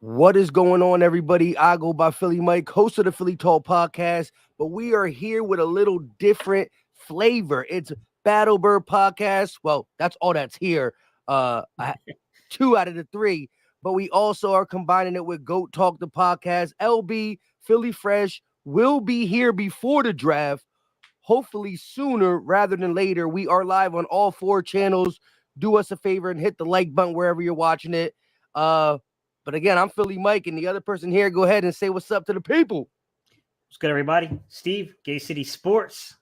What is going on, everybody? I go by Philly Mike, host of the Philly Talk podcast, but we are here with a little different flavor. It's Battlebird podcast. Well, that's all that's here. Two out of the three, but we also are combining it with Goat Talk, the podcast. LB, Philly Fresh will be here before the draft, hopefully sooner rather than later. We are live on all four channels. Do us a favor and hit the like button wherever you're watching it. But again, I'm Philly Mike, and the other person here, go ahead and say what's up to the people. What's good, everybody? Steve, Gay City Sports.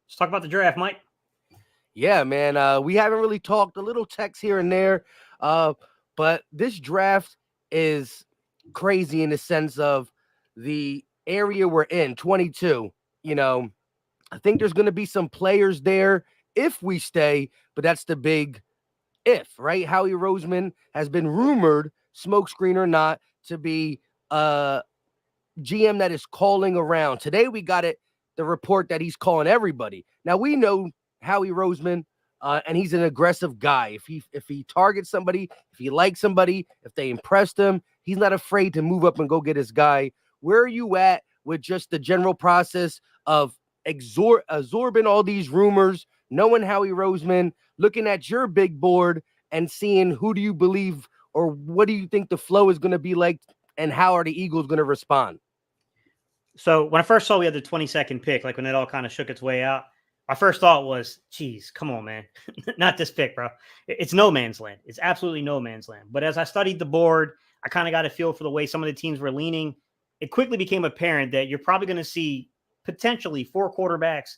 Let's talk about the draft, Mike. Yeah, man. We haven't really talked, a little text here and there, but this draft is crazy in the sense of the area we're in, 22. You know, I think there's going to be some players there if we stay, but that's the big if, right? Howie Roseman has been rumored, smokescreen or not, to be a GM that is calling around. Today we got the report that he's calling everybody. Now we know Howie Roseman, and he's an aggressive guy. If he targets somebody, if he likes somebody, if they impressed him, he's not afraid to move up and go get his guy. Where are you at with just the general process of absorbing all these rumors, knowing Howie Roseman, looking at your big board and seeing who do you believe or what do you think the flow is going to be like, and how are the Eagles going to respond? So when I first saw we had the 22nd pick, like when it all kind of shook its way out, my first thought was, geez, come on, man. Not this pick, bro. It's no man's land. It's absolutely no man's land. But as I studied the board, I kind of got a feel for the way some of the teams were leaning. It quickly became apparent that you're probably going to see potentially 4 quarterbacks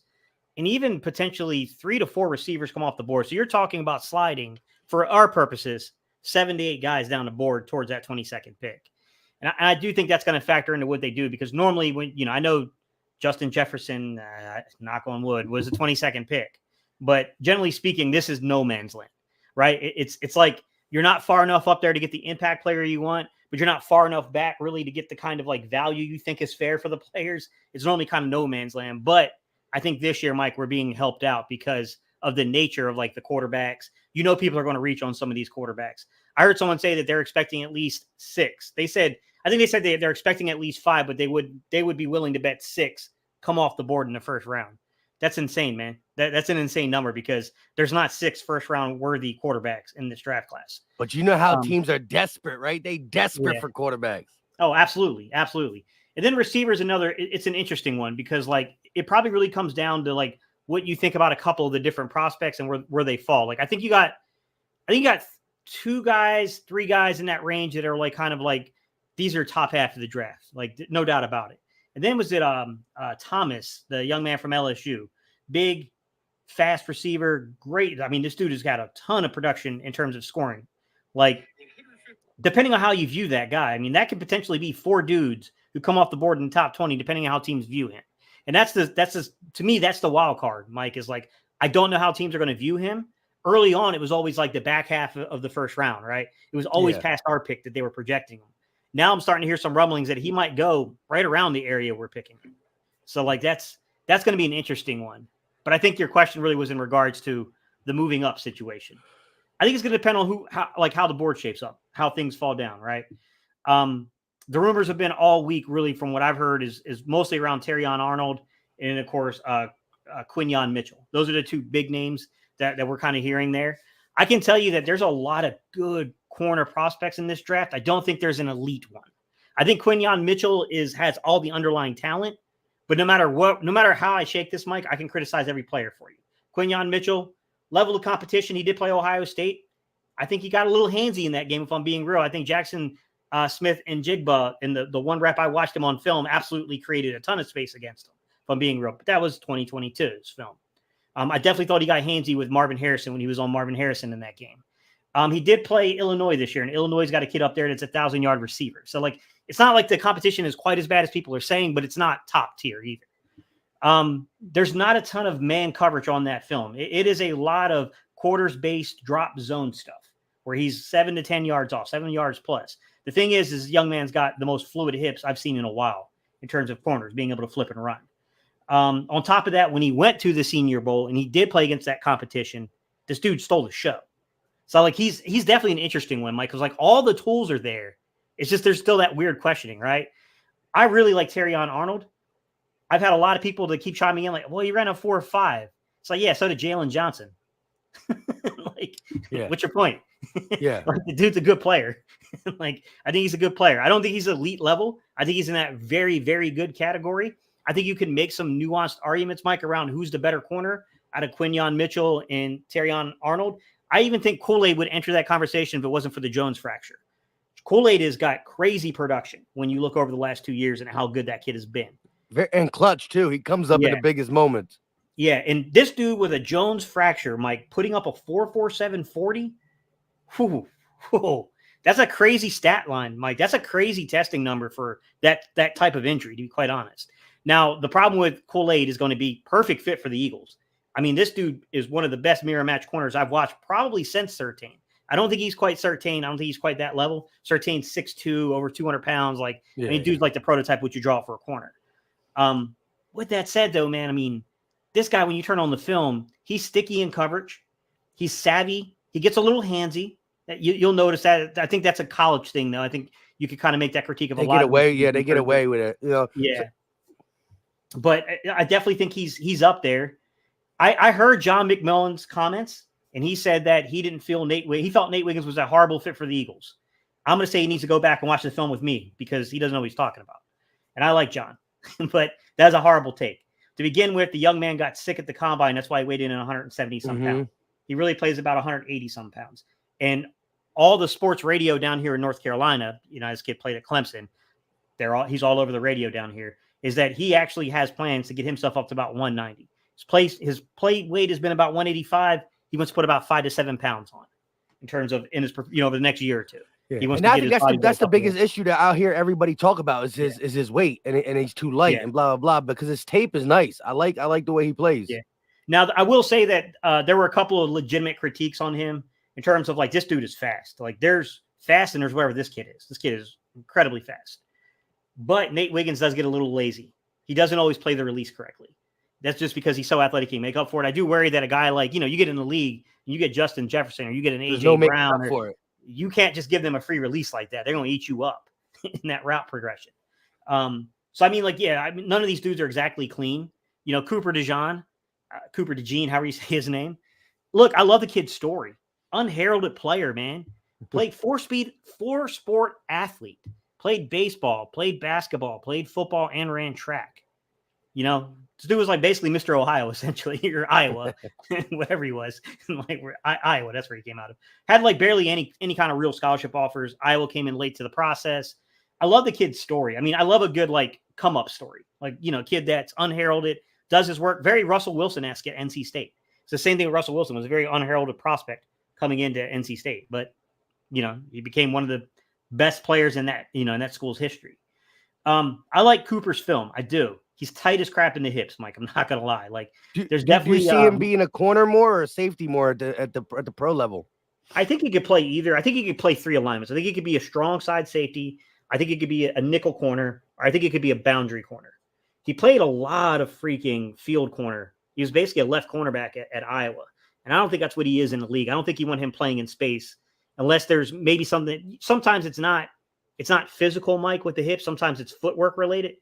and even potentially 3 to 4 receivers come off the board. So you're talking about sliding, for our purposes, 7 to 8 guys down the board towards that 22nd pick. And I do think that's going to factor into what they do, because normally when, I know Justin Jefferson, knock on wood, was the 22nd pick, but generally speaking, this is no man's land, right? It's like you're not far enough up there to get the impact player you want, but you're not far enough back really to get the kind of like value you think is fair for the players. It's normally kind of no man's land. But I think this year, Mike, we're being helped out because of the nature of like the quarterbacks. People are going to reach on some of these quarterbacks. I heard someone say that they're expecting at least 6. I think they said they're expecting at least 5, but they would be willing to bet 6 come off the board in the first round. That's insane, man. That's an insane number, because there's not 6 first round worthy quarterbacks in this draft class. But you know how teams are desperate, right? They desperate for quarterbacks. Oh, absolutely. Absolutely. And then receivers, it's an interesting one, because like it probably really comes down to like what you think about a couple of the different prospects and where they fall. Like I think you got 2 guys, 3 guys in that range that are like kind of like these are top half of the draft, like no doubt about it. And then was it Thomas, the young man from LSU, big, fast receiver, great. I mean, this dude has got a ton of production in terms of scoring. Like, depending on how you view that guy, I mean, that could potentially be 4 dudes who come off the board in the top 20, depending on how teams view him. And to me, that's the wild card, Mike, is like, I don't know how teams are going to view him. Early on, it was always like the back half of the first round, right? It was always past our pick that they were projecting him. Now I'm starting to hear some rumblings that he might go right around the area we're picking. So like that's going to be an interesting one. But I think your question really was in regards to the moving up situation. I think it's going to depend on how the board shapes up, how things fall down, right? The rumors have been all week, really, from what I've heard, is mostly around Terrion Arnold and, of course, Quinyon Mitchell. Those are the 2 big names that we're kind of hearing there. I can tell you that there's a lot of good corner prospects in this draft. I don't think there's an elite one. I think Quinyon Mitchell has all the underlying talent, but no matter how I shake this, Mike, I can criticize every player for you. Quinyon Mitchell, level of competition, he did play Ohio State. I think he got a little handsy in that game, if I'm being real. I think Jackson Smith and Jigba, in the one rep I watched him on film, absolutely created a ton of space against him, if I'm being real. But that was 2022's film. I definitely thought he got handsy with Marvin Harrison when he was on Marvin Harrison in that game. He did play Illinois this year, and Illinois got a kid up there that's a 1,000-yard receiver. So, like, it's not like the competition is quite as bad as people are saying, but it's not top tier either. There's not a ton of man coverage on that film. It is a lot of quarters-based drop zone stuff where he's 7 to 10 yards off, 7 yards plus. The thing is this young man's got the most fluid hips I've seen in a while in terms of corners, being able to flip and run. On top of that, when he went to the Senior Bowl and he did play against that competition, this dude stole the show. So like he's definitely an interesting one, Mike, because like all the tools are there. It's just there's still that weird questioning, right? I really like Terrion Arnold. I've had a lot of people to keep chiming in like, well, you ran a 4.5. It's like, yeah, so did Jalen Johnson. Like, what's your point? Yeah. Like, the dude's a good player. Like, I think he's a good player. I don't think he's elite level. I think he's in that very, very good category. I think you can make some nuanced arguments, Mike, around who's the better corner out of Quinyon Mitchell and Terrion Arnold. I even think Kool-Aid would enter that conversation if it wasn't for the Jones fracture. Kool-Aid has got crazy production when you look over the last 2 years and how good that kid has been. And clutch, too. He comes up in the biggest moments. Yeah, and this dude with a Jones fracture, Mike, putting up a 4.47 40, that's a crazy stat line, Mike. That's a crazy testing number for that type of injury, to be quite honest. Now, the problem with Kool-Aid is going to be perfect fit for the Eagles. I mean, this dude is one of the best mirror match corners I've watched probably since Surtain. I don't think he's quite Surtain. I don't think he's quite that level. Surtain's 6'2", over 200 pounds. Like, I mean, dude's like the prototype what you draw for a corner. With that said, though, man, I mean, this guy, when you turn on the film, he's sticky in coverage. He's savvy. He gets a little handsy. You'll notice that. I think that's a college thing, though. I think you could kind of make that critique of a lot of they get away with it. You know? Yeah. But I definitely think he's up there. I heard John McMillan's comments, and he said that he didn't feel he felt Nate Wiggins was a horrible fit for the Eagles. I'm going to say he needs to go back and watch the film with me because he doesn't know what he's talking about. And I like John, but that's a horrible take. To begin with, the young man got sick at the combine. That's why he weighed in at 170 some pounds. He really plays about 180 some pounds. And all the sports radio down here in North Carolina, you know, this kid played at Clemson. He's all over the radio down here. Is that he actually has plans to get himself up to about 190. His play weight has been about 185. He wants to put about 5 to 7 pounds on in terms of over the next year or two. Yeah. He wants and to I think that's the biggest issue that I hear everybody talk about is his weight and he's too light and blah blah blah. Because his tape is nice. I like the way he plays. Yeah. Now I will say that there were a couple of legitimate critiques on him in terms of like this dude is fast. Like there's fast and there's whatever this kid is. This kid is incredibly fast. But Nate Wiggins does get a little lazy. He doesn't always play the release correctly. That's just because he's so athletic, he can make up for it. I do worry that a guy like, you get in the league and you get Justin Jefferson or you get an AJ Brown, you can't just give them a free release like that. They're going to eat you up in that route progression. So, I mean, none of these dudes are exactly clean. Cooper DeJean, however you say his name. Look, I love the kid's story. Unheralded player, man. Played four-sport athlete. Played baseball, played basketball, played football, and ran track. This dude was like basically Mr. Ohio, essentially, or Iowa, whatever he was. Iowa, that's where he came out of. Had like barely any kind of real scholarship offers. Iowa came in late to the process. I love the kid's story. I mean, I love a good come up story. Kid that's unheralded, does his work. Very Russell Wilson-esque at NC State. It's the same thing with Russell Wilson. Was a very unheralded prospect coming into NC State, but he became one of the best players in that in that school's history. I like Cooper's film. I do. He's tight as crap in the hips, Mike. I'm not gonna lie. There's definitely. Do you see him being a corner more or a safety more at the pro level? I think he could play either. I think he could play 3 alignments. I think he could be a strong side safety. I think he could be a nickel corner, or I think he could be a boundary corner. He played a lot of freaking field corner. He was basically a left cornerback at Iowa, and I don't think that's what he is in the league. I don't think you want him playing in space unless there's maybe something. Sometimes it's not physical, Mike, with the hips. Sometimes it's footwork related.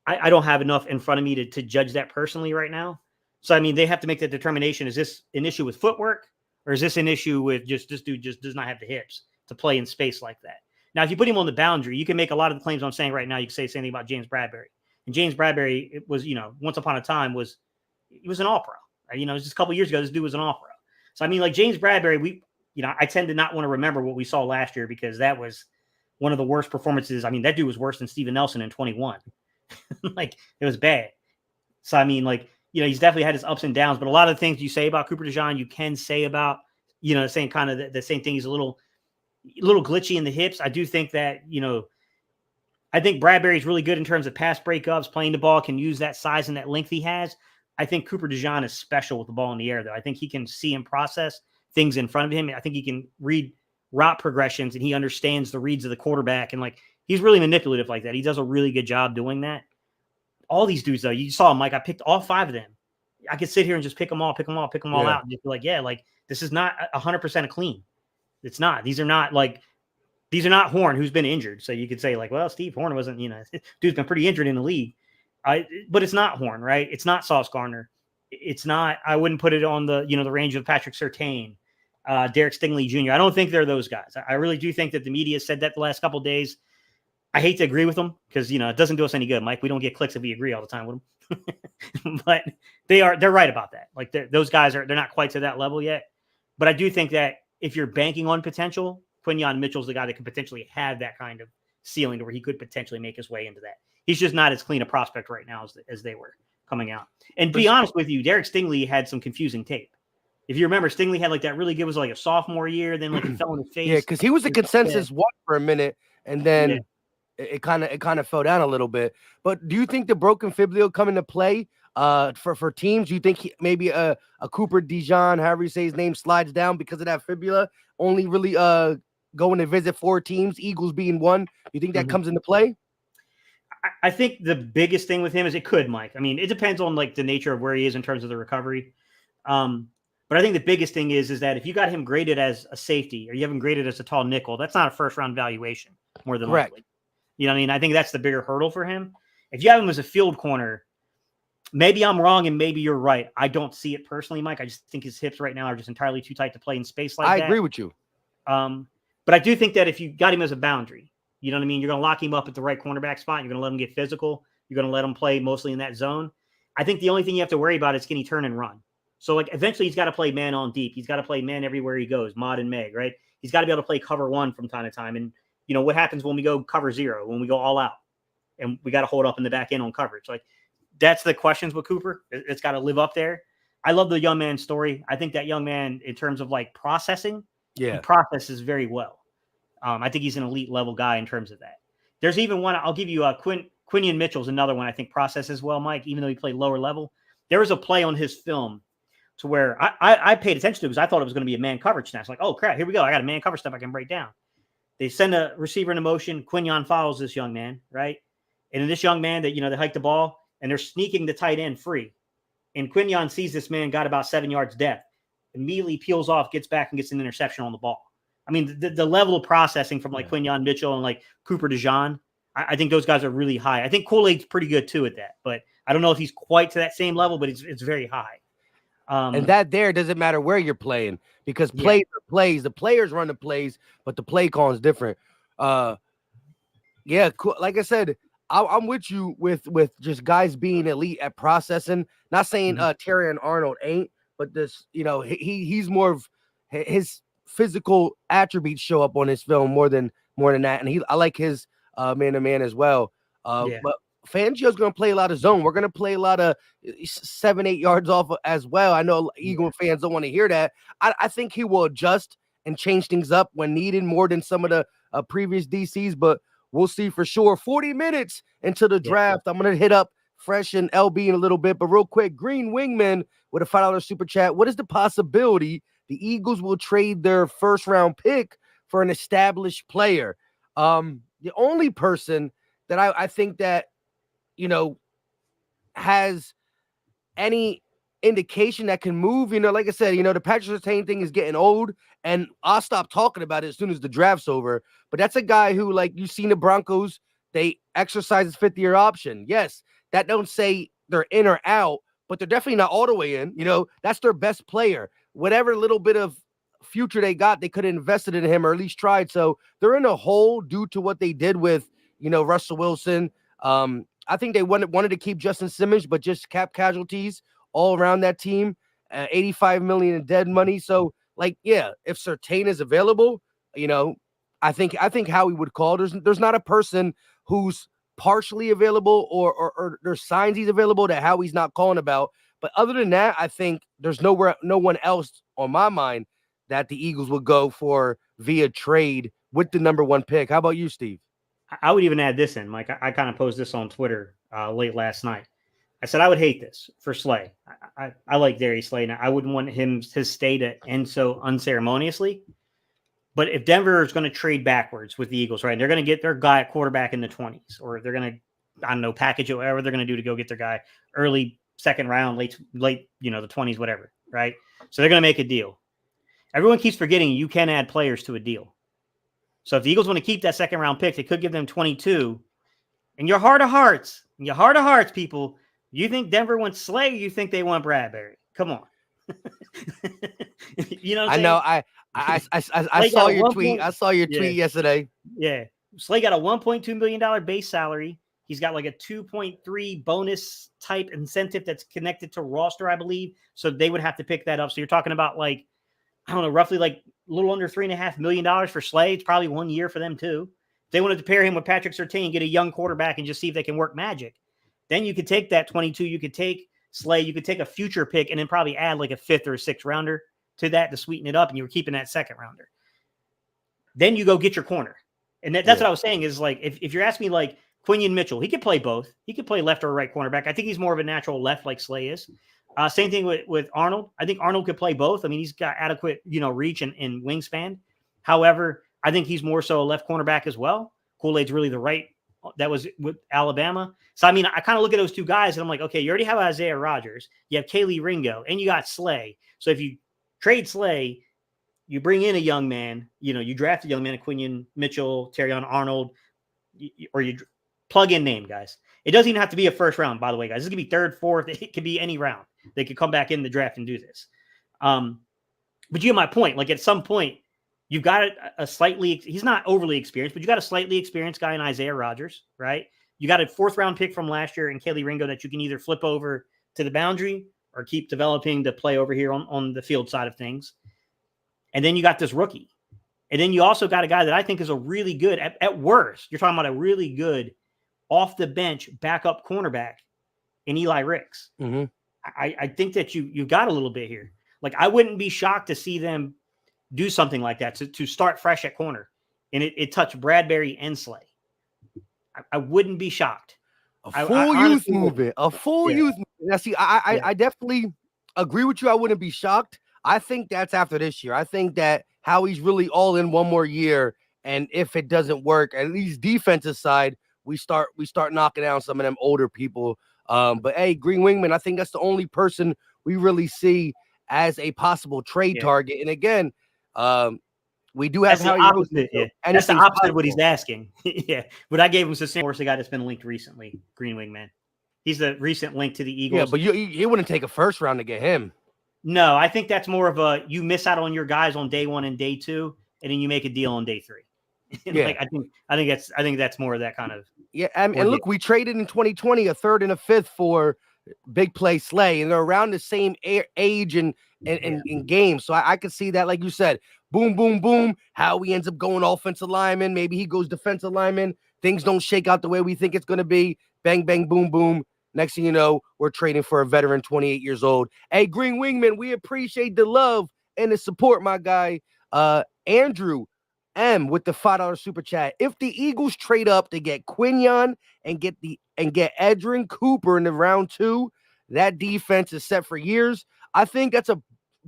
I don't have enough in front of me to judge that personally right now. So, I mean, they have to make that determination. Is this an issue with footwork or is this an issue with just this dude just does not have the hips to play in space like that? Now, if you put him on the boundary, you can make a lot of the claims I'm saying right now. You can say the same thing about James Bradbury. And James Bradbury, it was, once upon a time he was an all-pro. Just a couple of years ago, this dude was an all-pro. So, I mean, like James Bradbury, I tend to not want to remember what we saw last year because that was one of the worst performances. I mean, that dude was worse than Steven Nelson in 21. It was bad. So, I mean, he's definitely had his ups and downs, but a lot of the things you say about Cooper DeJean, you can say about, the same kind of the same thing. He's a little glitchy in the hips. I do think that, I think Bradbury's really good in terms of pass breakups, playing the ball, can use that size and that length he has. I think Cooper DeJean is special with the ball in the air, though. I think he can see and process things in front of him. I think he can read route progressions and he understands the reads of the quarterback. And he's really manipulative like that. He does a really good job doing that. All these dudes, though, you saw him, Mike. I picked all 5 of them. I could sit here and just pick them all out and just be like, this is not 100% a clean. It's not. These are not Horn, who's been injured. So you could say like, well, Steve Horn wasn't, dude's been pretty injured in the league. But it's not Horn, right? It's not Sauce Gardner. It's not. I wouldn't put it on the the range of Patrick Surtain, Derek Stingley Jr. I don't think they're those guys. I really do think that the media said that the last couple of days. I hate to agree with them because it doesn't do us any good, Mike. We don't get clicks if we agree all the time with them. But they're right about that. Like those guys they're not quite to that level yet. But I do think that if you're banking on potential, Quinyon Mitchell's the guy that could potentially have that kind of ceiling to where he could potentially make his way into that. He's just not as clean a prospect right now as they were coming out. And be honest with you, Derek Stingley had some confusing tape. If you remember, Stingley had like that really good, was like a sophomore year, then like it fell in his face. Yeah, because he was a consensus one for a minute, and then it kind of fell down a little bit. But do you think the broken fibula will come into play for teams? Do you think maybe a Cooper DeJean, however you say his name, slides down because of that fibula? Only really going to visit 4 teams, Eagles being one. You think that comes into play? I think the biggest thing with him is it could, Mike. I mean, it depends on like the nature of where he is in terms of the recovery. But I think the biggest thing is that if you got him graded as a safety or you have him graded as a tall nickel, that's not a first round valuation more than likely. You know what I mean? I think that's the bigger hurdle for him. If you have him as a field corner, maybe I'm wrong and maybe you're right. I don't see it personally, Mike. I just think his hips right now are just entirely too tight to play in space like that. I agree with you. But I do think that if you got him as a boundary, you know what I mean? You're going to lock him up at the right cornerback spot. You're going to let him get physical. You're going to let him play mostly in that zone. I think the only thing you have to worry about is can he turn and run? So like eventually he's got to play man on deep. He's got to play man everywhere he goes, Mod and Meg, right? He's got to be able to play cover 1 from time to time. And what happens when we go cover 0, when we go all out and we got to hold up in the back end on coverage? Like that's the questions with Cooper. It's got to live up there. I love the young man's story. I think that young man, in terms of like processing, he processes very well. I think he's an elite level guy in terms of that. There's even one, I'll give you Quinyon Mitchell's another one I think processes well, Mike, even though he played lower level. There was a play on his film to where I paid attention to because I thought it was going to be a man coverage snatch. Like, oh crap, here we go. I got a man coverage stuff I can break down. They send a receiver into motion. Quinyon follows this young man, right? And this young man that, they hike the ball and they're sneaking the tight end free. And Quinyon sees this man got about 7 yards depth, immediately peels off, gets back and gets an interception on the ball. I mean, the level of processing from like Quinyon Mitchell and like Cooper DeJean, I think those guys are really high. I think Kool-Aid's pretty good too at that, but I don't know if he's quite to that same level, but it's very high. And that there doesn't matter where you're playing because plays are plays. The players run the plays, but the play call is different. Like I said, I'm with you with just guys being elite at processing. Not saying Terry and Arnold ain't, but this, he's more of his physical attributes show up on his film more than that. And I like his man-to-man as well. But Fangio's going to play a lot of zone. We're going to play a lot of 7-8 yards off as well. I know Eagle fans don't want to hear that. I think he will adjust and change things up when needed more than some of the previous DCs, but we'll see for sure. 40 minutes into the draft. I'm going to hit up Fresh and LB in a little bit, but real quick, Green Wingman with a $5 super chat. What is the possibility the Eagles will trade their first round pick for an established player? The only person that I think that, has any indication that can move, like I said, the Patrick Surtain thing is getting old, and I'll stop talking about it as soon as the draft's over. But that's a guy who, like, you've seen the Broncos, they exercise his 5th-year option. Yes, that don't say they're in or out, but they're definitely not all the way in. That's their best player. Whatever little bit of future they got, they could have invested in him or at least tried. So they're in a hole due to what they did with, Russell Wilson. I think they wanted to keep Justin Simmons, but just cap casualties all around that team. $85 million in dead money. So, if Surtain is available, I think Howie would call. There's not a person who's partially available or there's signs he's available that Howie's not calling about. But other than that, I think there's no one else on my mind that the Eagles would go for via trade with the number 1 pick. How about you, Steve? I would even add this in, Mike. I kind of posed this on Twitter late last night. I said I would hate this for Slay. I like Darius Slay, and I wouldn't want his stay to end so unceremoniously. But if Denver is going to trade backwards with the Eagles, right, and they're going to get their guy at quarterback in the 20s, or they're going to, package it, whatever they're going to do to go get their guy early 2nd round, late, the 20s, whatever, right? So they're going to make a deal. Everyone keeps forgetting you can add players to a deal. So if the Eagles want to keep that second round pick, they could give them 22. In your heart of hearts, people, you think Denver wants Slay? Or you think they want Bradbury? Come on. You know what I'm I saying? know. I Slay got saw a your 1 tweet. point. I saw your Yeah. tweet yesterday. Yeah. Slay got a $1.2 million base salary. He's got like a 2.3 bonus type incentive that's connected to roster, I believe. So they would have to pick that up. So you're talking about like, I don't know, roughly like a little under $3.5 million for Slay. It's probably 1 year for them too. If they wanted to pair him with Patrick Surtain, get a young quarterback and just see if they can work magic, then you could take that 22. You could take Slay. You could take a future pick and then probably add like a 5th or a 6th rounder to that to sweeten it up. And you were keeping that 2nd rounder. Then you go get your corner. And that's what I was saying is like, if you're asking me like Quinion Mitchell, he could play both. He could play left or right cornerback. I think he's more of a natural left like Slay is. Same thing with Arnold. I think Arnold could play both. I mean, he's got adequate, reach and wingspan. However, I think he's more so a left cornerback as well. Kool-Aid's really the right. That was with Alabama. So, I mean, I kind of look at those two guys and I'm like, okay, you already have Isaiah Rodgers. You have Kaylee Ringo and you got Slay. So if you trade Slay, you bring in a young man, you draft a young man, Quinion Mitchell, Terrion Arnold, or you plug in name, guys. It doesn't even have to be a first round, by the way, guys. This could be 3rd, 4th. It could be any round. They could come back in the draft and do this. But you get my point. Like at some point, you've got a slightly, he's not overly experienced, but you got a slightly experienced guy in Isaiah Rodgers, right? You got a 4th round pick from last year in Kaylee Ringo that you can either flip over to the boundary or keep developing to play over here on the field side of things. And then you got this rookie. And then you also got a guy that I think is a really good, at worst, you're talking about a really good off the bench backup cornerback in Eli Ricks. Mm-hmm. I think that you got a little bit here. Like I wouldn't be shocked to see them do something like that to start fresh at corner. And it touched Bradbury and Slay. I wouldn't be shocked. A full youth movement. A full youth movement. Now, see, I definitely agree with you. I wouldn't be shocked. I think that's after this year. I think that Howie's really all in one more year. And if it doesn't work, at least defensive side, we start knocking down some of them older people. But hey, Green Wingman, I think that's the only person we really see as a possible trade target. And again, we do have Howie opposite. Yeah. That's the opposite of what he's asking. Yeah. But I gave him the course, the guy that's been linked recently, Green Wingman. He's the recent link to the Eagles. Yeah, but you wouldn't take a first round to get him. No, I think that's more of a you miss out on your guys on day 1 and day 2, and then you make a deal on day 3. Yeah. Like I think that's more of that kind of. Yeah, and look, we traded in 2020 a 3rd and a 5th for big play Slay, and they're around the same age and games. So I could see that, like you said, boom, boom, boom. How he ends up going offensive lineman, maybe he goes defensive lineman. Things don't shake out the way we think it's going to be. Bang, bang, boom, boom. Next thing you know, we're trading for a veteran, 28 years old. Hey, Green Wingman, we appreciate the love and the support, my guy. Andrew M with the $5 super chat. If the Eagles trade up to get Quinion and get Edgerrin Cooper in the round 2, that defense is set for years. I think that's a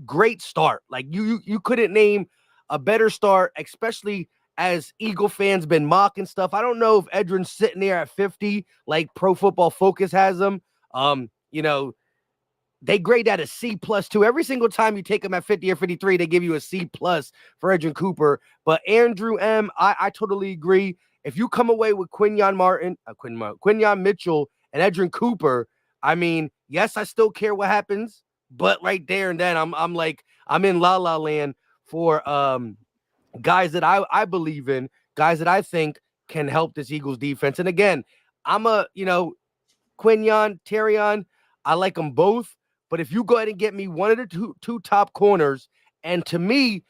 great start. Like you couldn't name a better start, especially as Eagle fans been mocking stuff. I don't know if Edgerrin's sitting there at 50 like Pro Football Focus has him. They grade that a C+ too. Every single time you take him at 50 or 53, they give you a C+ for Edgerrin Cooper. But Andrew M, I totally agree. If you come away with Quinion Mitchell and Edgerrin Cooper, I mean, yes, I still care what happens, but right there and then I'm in La La Land for guys that I believe in, guys that I think can help this Eagles defense. And again, I'm Quinion, Terrion, I like them both. But if you go ahead and get me one of the two top corners, and to me,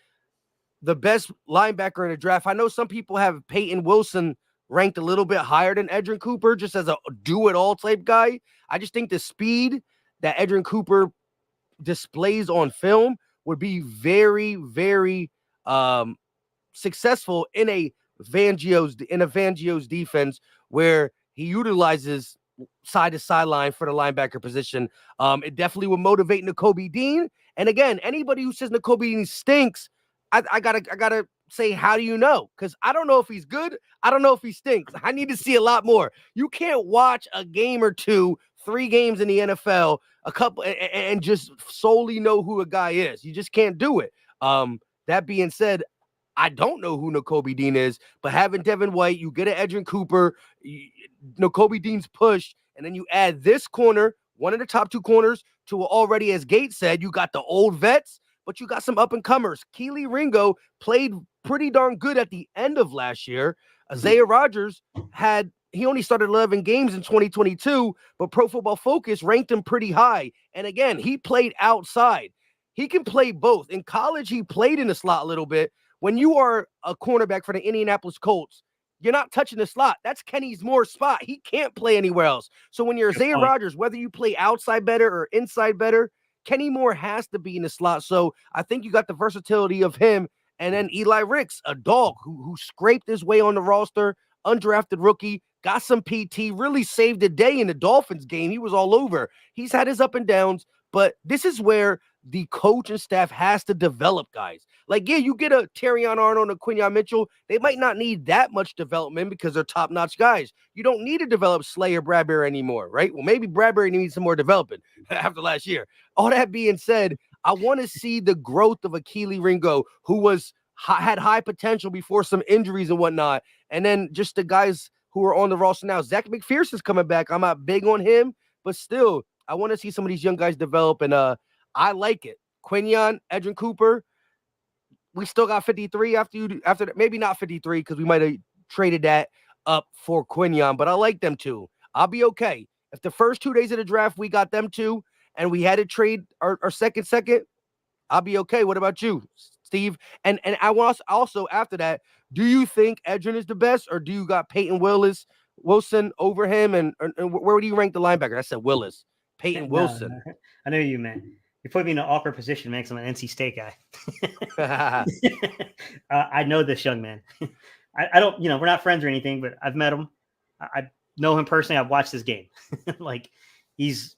the best linebacker in the draft, I know some people have Peyton Wilson ranked a little bit higher than Edgerrin Cooper, just as a do-it-all type guy. I just think the speed that Edgerrin Cooper displays on film would be very, very successful in a Fangio's defense where he utilizes side to sideline for the linebacker position. It definitely would motivate Nakobe Dean. And again, anybody who says Nakobe Dean stinks, I gotta say, how do you know? Because I don't know if he's good. I don't know if he stinks. I need to see a lot more. You can't watch a game or two, 3 games in the NFL, a couple, and just solely know who a guy is. You just can't do it. That being said, I don't know who Nakobe Dean is, but having Devin White, you get an Edrin Cooper, Nakobe Dean's pushed, and then you add this corner, one of the top 2 corners, to already, as Gates said, you got the old vets, but you got some up-and-comers. Keely Ringo played pretty darn good at the end of last year. Isaiah Rodgers he only started 11 games in 2022, but Pro Football Focus ranked him pretty high. And again, he played outside. He can play both. In college, he played in the slot a little bit. When you are a cornerback for the Indianapolis Colts, you're not touching the slot. That's Kenny Moore's spot. He can't play anywhere else. So when you're Isaiah Rodgers, whether you play outside better or inside better, Kenny Moore has to be in the slot. So I think you got the versatility of him. And then Eli Ricks, a dog who scraped his way on the roster, undrafted rookie, got some PT, really saved the day in the Dolphins game. He was all over. He's had his up and downs, but this is where the coach and staff has to develop guys. Like, yeah, you get a Terrion Arnold and a Quinyon Mitchell. They might not need that much development because they're top-notch guys. You don't need to develop Slay or Bradbury anymore, right? Well, maybe Bradbury needs some more development after last year. All that being said, I want to see the growth of a Keely Ringo who had high potential before some injuries and whatnot. And then just the guys who are on the roster now. Zach McPherson's coming back. I'm not big on him, but still, I want to see some of these young guys develop, and I like it. Quinyon, Edrin Cooper, we still got 53 after that. Maybe not 53 because we might have traded that up for Quinyon, but I like them too. I'll be okay. If the first 2 days of the draft we got them too, and we had to trade our second, I'll be okay. What about you, Steve? And I want also after that, do you think Edrin is the best, or do you got Peyton Wilson over him? And where do you rank the linebacker? I said Willis. Peyton Wilson. No. I know you, man. You put me in an awkward position, man, because I'm an NC State guy. I know this young man. I don't, we're not friends or anything, but I've met him. I know him personally. I've watched his game. Like, he's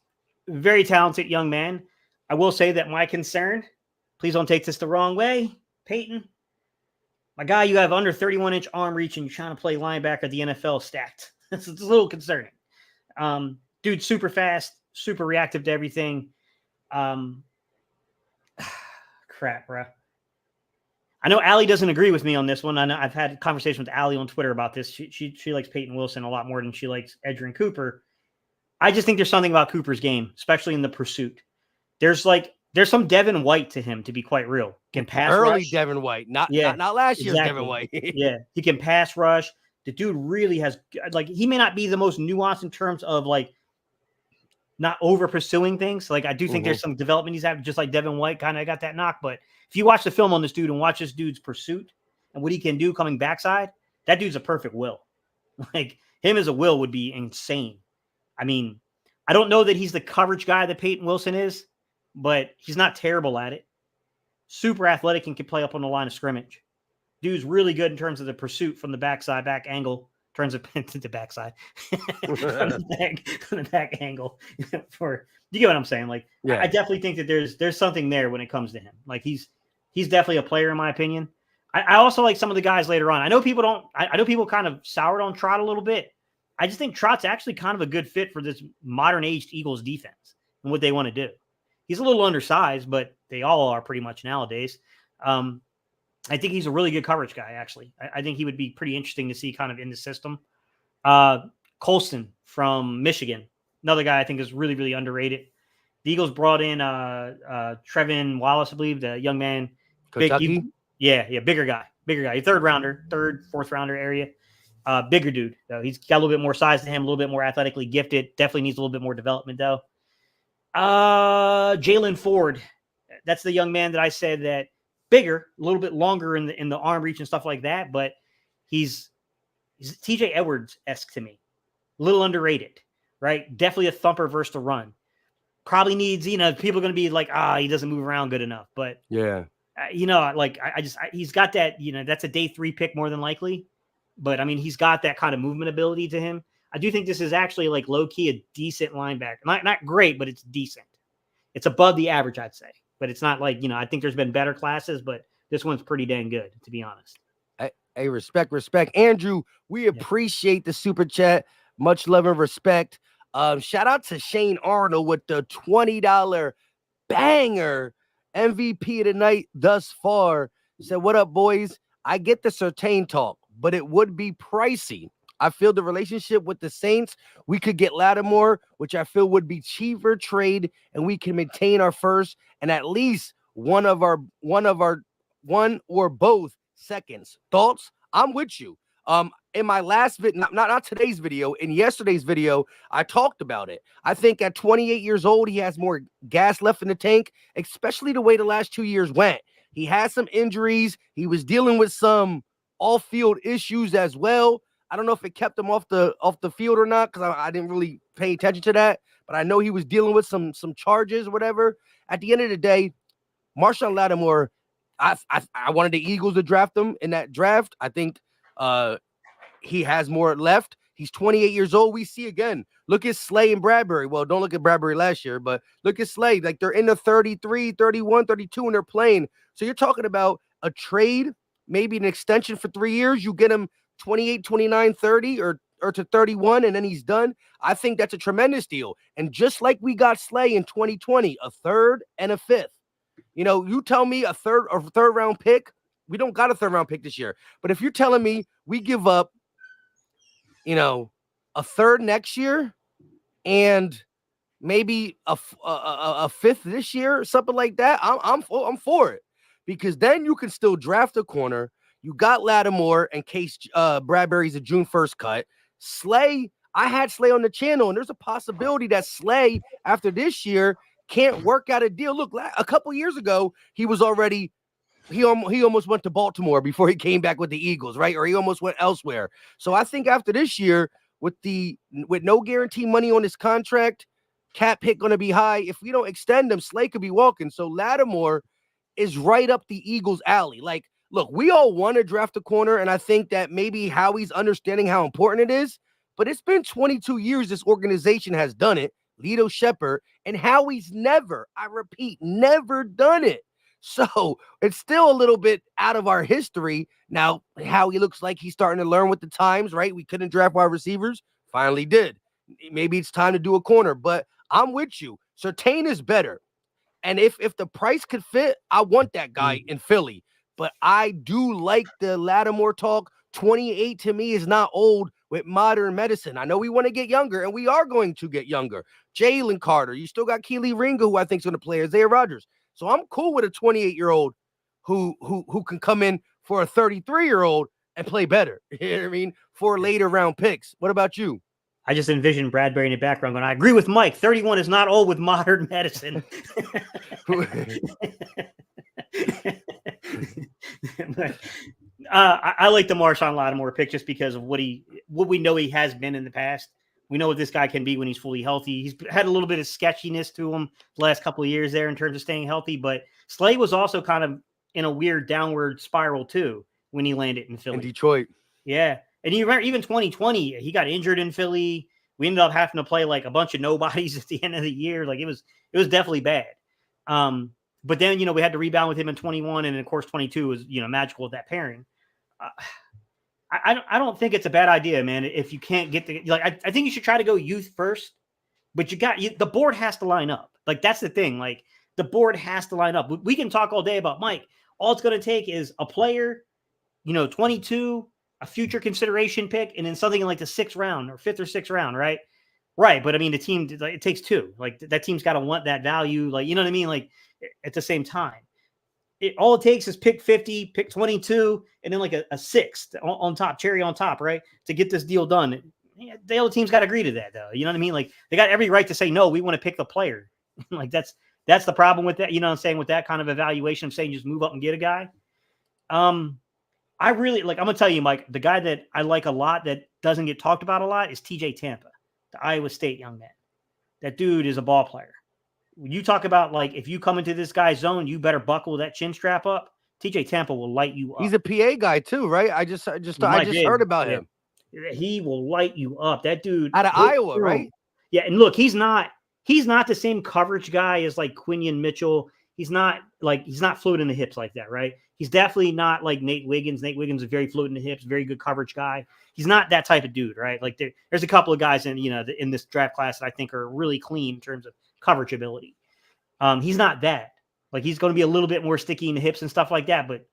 a very talented young man. I will say that my concern, please don't take this the wrong way, Peyton. My guy, you have under 31-inch arm reach and you're trying to play linebacker at the NFL stacked. It's a little concerning. Dude, super fast, super reactive to everything. Crap, bro. I know Allie doesn't agree with me on this one. I know I've had a conversation with Allie on Twitter about this. She likes Peyton Wilson a lot more than she likes Edrin Cooper. I just think there's something about Cooper's game, especially in the pursuit. There's some Devin White to him, to be quite real. Can pass early rush. Devin White, not last year's Devin White. Yeah, he can pass rush. The dude really has, he may not be the most nuanced in terms of not over pursuing things. I do think there's some development he's having, just like Devin White kind of got that knock. But if you watch the film on this dude and watch this dude's pursuit and what he can do coming backside, that dude's a perfect will. Him as a will would be insane. I mean, I don't know that he's the coverage guy that Peyton Wilson is, but he's not terrible at it. Super athletic and can play up on the line of scrimmage. Dude's really good in terms of the pursuit from the backside, back angle. Turns it into the backside. from the back angle. You get what I'm saying? I definitely think that there's something there when it comes to him. He's definitely a player in my opinion. I also like some of the guys later on. I know people kind of soured on Trot a little bit. I just think Trot's actually kind of a good fit for this modern aged Eagles defense and what they want to do. He's a little undersized, but they all are pretty much nowadays. I think he's a really good coverage guy, actually. I think he would be pretty interesting to see kind of in the system. Colston from Michigan, another guy I think is really, really underrated. The Eagles brought in Trevin Wallace, I believe, the young man. Kentucky? Bigger guy. Third, fourth rounder area. Bigger dude, though. He's got a little bit more size to him, a little bit more athletically gifted. Definitely needs a little bit more development, though. Jalen Ford. That's the young man that I said that bigger, a little bit longer in the arm reach and stuff like that, but he's TJ Edwards-esque to me. A little underrated, right? Definitely a thumper versus the run. Probably needs, people are going to be like, he doesn't move around good enough. But, he's got that, that's a day 3 pick more than likely. But, I mean, he's got that kind of movement ability to him. I do think this is actually low-key a decent linebacker. Not great, but it's decent. It's above the average, I'd say. But it's not I think there's been better classes, but this one's pretty dang good, to be honest. Hey, respect. Andrew, we appreciate the super chat. Much love and respect. Shout out to Shane Arnold with the $20 banger. MVP of the night thus far, said, "What up, boys? I get the Surtain talk, but it would be pricey. I feel the relationship with the Saints, we could get Lattimore, which I feel would be cheaper trade, and we can maintain our first and at least one or both seconds. Thoughts? I'm with you. In my last video, not today's video, in yesterday's video, I talked about it. I think at 28 years old, he has more gas left in the tank, especially the way the last 2 years went. He had some injuries. He was dealing with some off-field issues as well. I don't know if it kept him off the field or not, because I didn't really pay attention to that. But I know he was dealing with some charges or whatever. At the end of the day, Marshawn Lattimore, I wanted the Eagles to draft him in that draft. I think he has more left. He's 28 years old. We see again. Look at Slay and Bradbury. Well, don't look at Bradbury last year, but look at Slay. Like, they're in the 33, 31, 32, and they're playing. So you're talking about a trade, maybe an extension for 3 years. You get him 28, 29, 30, or to 31, and then he's done. I think that's a tremendous deal. And just like we got Slay in 2020, a third and a fifth. You know, you tell me a third round pick. We don't got a third round pick this year. But if you're telling me we give up, you know, a third next year and maybe a fifth this year or something like that, I'm for it, because then you can still draft a corner. You got Lattimore in case Bradbury's a June 1st cut. Slay, I had Slay on the channel, and there's a possibility that Slay after this year can't work out a deal. Look, a couple years ago, he was already he almost went to Baltimore before he came back with the Eagles, right? Or he almost went elsewhere. So I think after this year, with no guarantee money on his contract, cap hit going to be high. If we don't extend him, Slay could be walking. So Lattimore is right up the Eagles' alley. Like, look, we all want to draft a corner, and I think that maybe Howie's understanding how important it is. But it's been 22 years this organization has done it. Lito Shepherd, and Howie's never, I repeat, never done it. So it's still a little bit out of our history. Now, Howie looks like he's starting to learn with the times, right? We couldn't draft wide receivers. Finally did. Maybe it's time to do a corner, but I'm with you. Surtain is better. And if the price could fit, I want that guy in Philly. But I do like the Lattimore talk. 28 to me is not old with modern medicine. I know we want to get younger, and we are going to get younger. Jalen Carter, you still got Keely Ringo, who I think is going to play, Isaiah Rodgers. So I'm cool with a 28-year-old who can come in for a 33-year-old and play better. You know what I mean? For later round picks. What about you? I just envisioned Bradbury in the background going, I agree with Mike. 31 is not old with modern medicine. I like the Marshawn Lattimore pick just because of what we know he has been in the past. We know what this guy can be when he's fully healthy. He's had a little bit of sketchiness to him the last couple of years there in terms of staying healthy, but Slay was also kind of in a weird downward spiral too when he landed in Philly. In Detroit. Yeah. And you remember even 2020, he got injured in Philly. We ended up having to play like a bunch of nobodies at the end of the year. Like it was definitely bad. But then, we had to rebound with him in 21. And of course, 22 was, magical with that pairing. I don't think it's a bad idea, man. If you can't get I think you should try to go youth first, but the board has to line up. Like, that's the thing. Like, the board has to line up. We can talk all day about Mike. All it's going to take is a player, 22, a future consideration pick, and then something in like the 6th round or 5th or 6th round, right? Right. But I mean, the team, it takes 2. Like, that team's got to want that value. Like, you know what I mean? Like, at the same time. All it takes is pick 50, pick 22, and then like a 6th on top, cherry on top, right? To get this deal done. The other team's got to agree to that, though. You know what I mean? Like, they got every right to say, no, we want to pick the player. Like, that's the problem with that. You know what I'm saying? With that kind of evaluation, I'm saying just move up and get a guy. I really I'm going to tell you, Mike, the guy that I like a lot that doesn't get talked about a lot is TJ Tampa, the Iowa State young man. That dude is a ball player. When you talk about, like, if you come into this guy's zone, you better buckle that chin strap up. TJ Tampa will light you up. He's a PA guy too, right? I just heard about him. He will light you up. That dude out of Iowa, right? Yeah, and look, he's not the same coverage guy as like Quinion Mitchell. He's not fluid in the hips like that, right? He's definitely not like Nate Wiggins. Nate Wiggins is very fluid in the hips, very good coverage guy. He's not that type of dude, right? Like, there's a couple of guys in this draft class that I think are really clean in terms of coverage ability. He's not that. Like he's going to be a little bit more sticky in the hips and stuff like that. But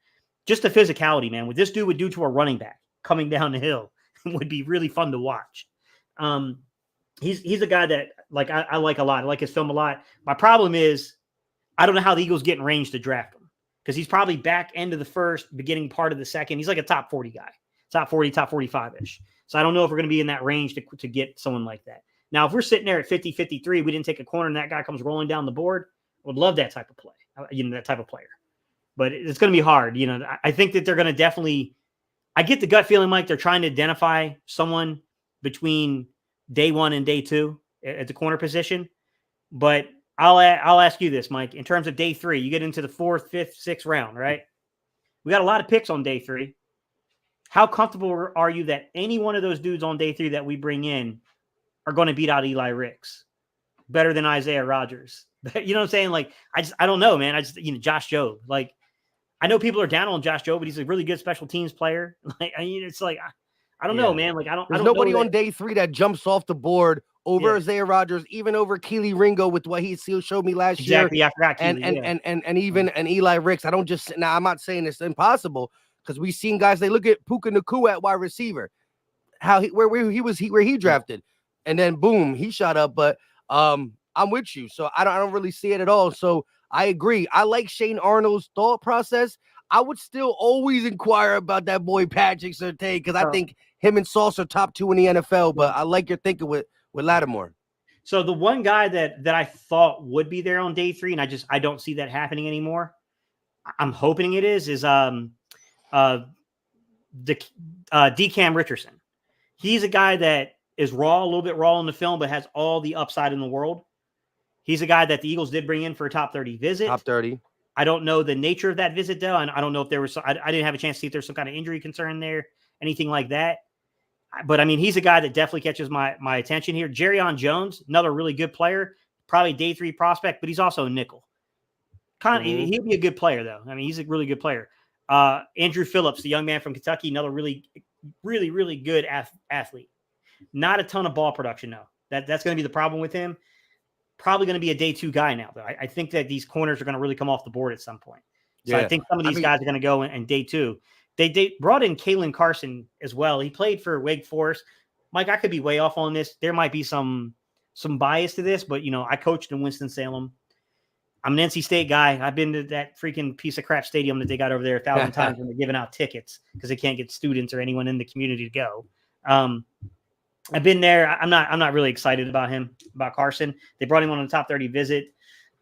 just the physicality, man, what this dude would do to a running back coming down the hill would be really fun to watch. He's a guy that like I like a lot. I like his film a lot. My problem is I don't know how the Eagles get in range to draft him because he's probably back end of the first, beginning part of the second. He's like a top 40 guy, top 40, top 45-ish. So I don't know if we're going to be in that range to get someone like that. Now, if we're sitting there at 50, 53, we didn't take a corner and that guy comes rolling down the board, I would love that type of play, that type of player. But it's going to be hard. I think that they're going to definitely – I get the gut feeling, Mike, they're trying to identify someone between day one and day two at the corner position. But I'll ask you this, Mike. In terms of day three, you get into the 4th, 5th, 6th round, right? We got a lot of picks on day three. How comfortable are you that any one of those dudes on day three that we bring in are going to beat out Eli Ricks better than Isaiah Rodgers? You know what I'm saying? Like, I don't know, man. Josh Jobe. Like, I know people are down on Josh Jobe, but he's a really good special teams player. Like, it's like, I don't know, man. Like, I don't nobody know on day three that jumps off the board over Isaiah Rodgers, even over Keely Ringo with what he showed me last year. Exactly. I forgot Keely, and even Eli Ricks. I'm not saying it's impossible because we've seen guys. They look at Puka Nacua at wide receiver, where he drafted, and then boom, he shot up. But I'm with you, so I don't really see it at all. So I agree. I like Shane Arnold's thought process. I would still always inquire about that boy Patrick Surtain because I think him and Sauce are top 2 in the NFL. But I like your thinking with Lattimore. So the one guy that I thought would be there on day three, and I don't see that happening anymore. I'm hoping it is DeCam Richardson. He's a guy that is a little bit raw in the film, but has all the upside in the world. He's a guy that the Eagles did bring in for a top 30 visit. Top 30. I don't know the nature of that visit, though. And I don't know if there was, I didn't have a chance to see if there's some kind of injury concern there, anything like that. But I mean, he's a guy that definitely catches my attention here. Jerryon Jones, another really good player, probably day 3 prospect, but he's also a nickel. He'd be a good player, though. I mean, he's a really good player. Andrew Phillips, the young man from Kentucky, another really, really, really good athlete. Not a ton of ball production, though. That's going to be the problem with him. Probably going to be a day 2 guy now, though. I think that these corners are going to really come off the board at some point. So I think some of these guys are going to go in day 2. They brought in Kalen Carson as well. He played for Wake Forest. Mike, I could be way off on this. There might be some bias to this, but, I coached in Winston-Salem. I'm an NC State guy. I've been to that freaking piece of crap stadium that they got over there 1,000 times when they're giving out tickets because they can't get students or anyone in the community to go. I've been there. I'm not really excited about Carson. They brought him on a top 30 visit.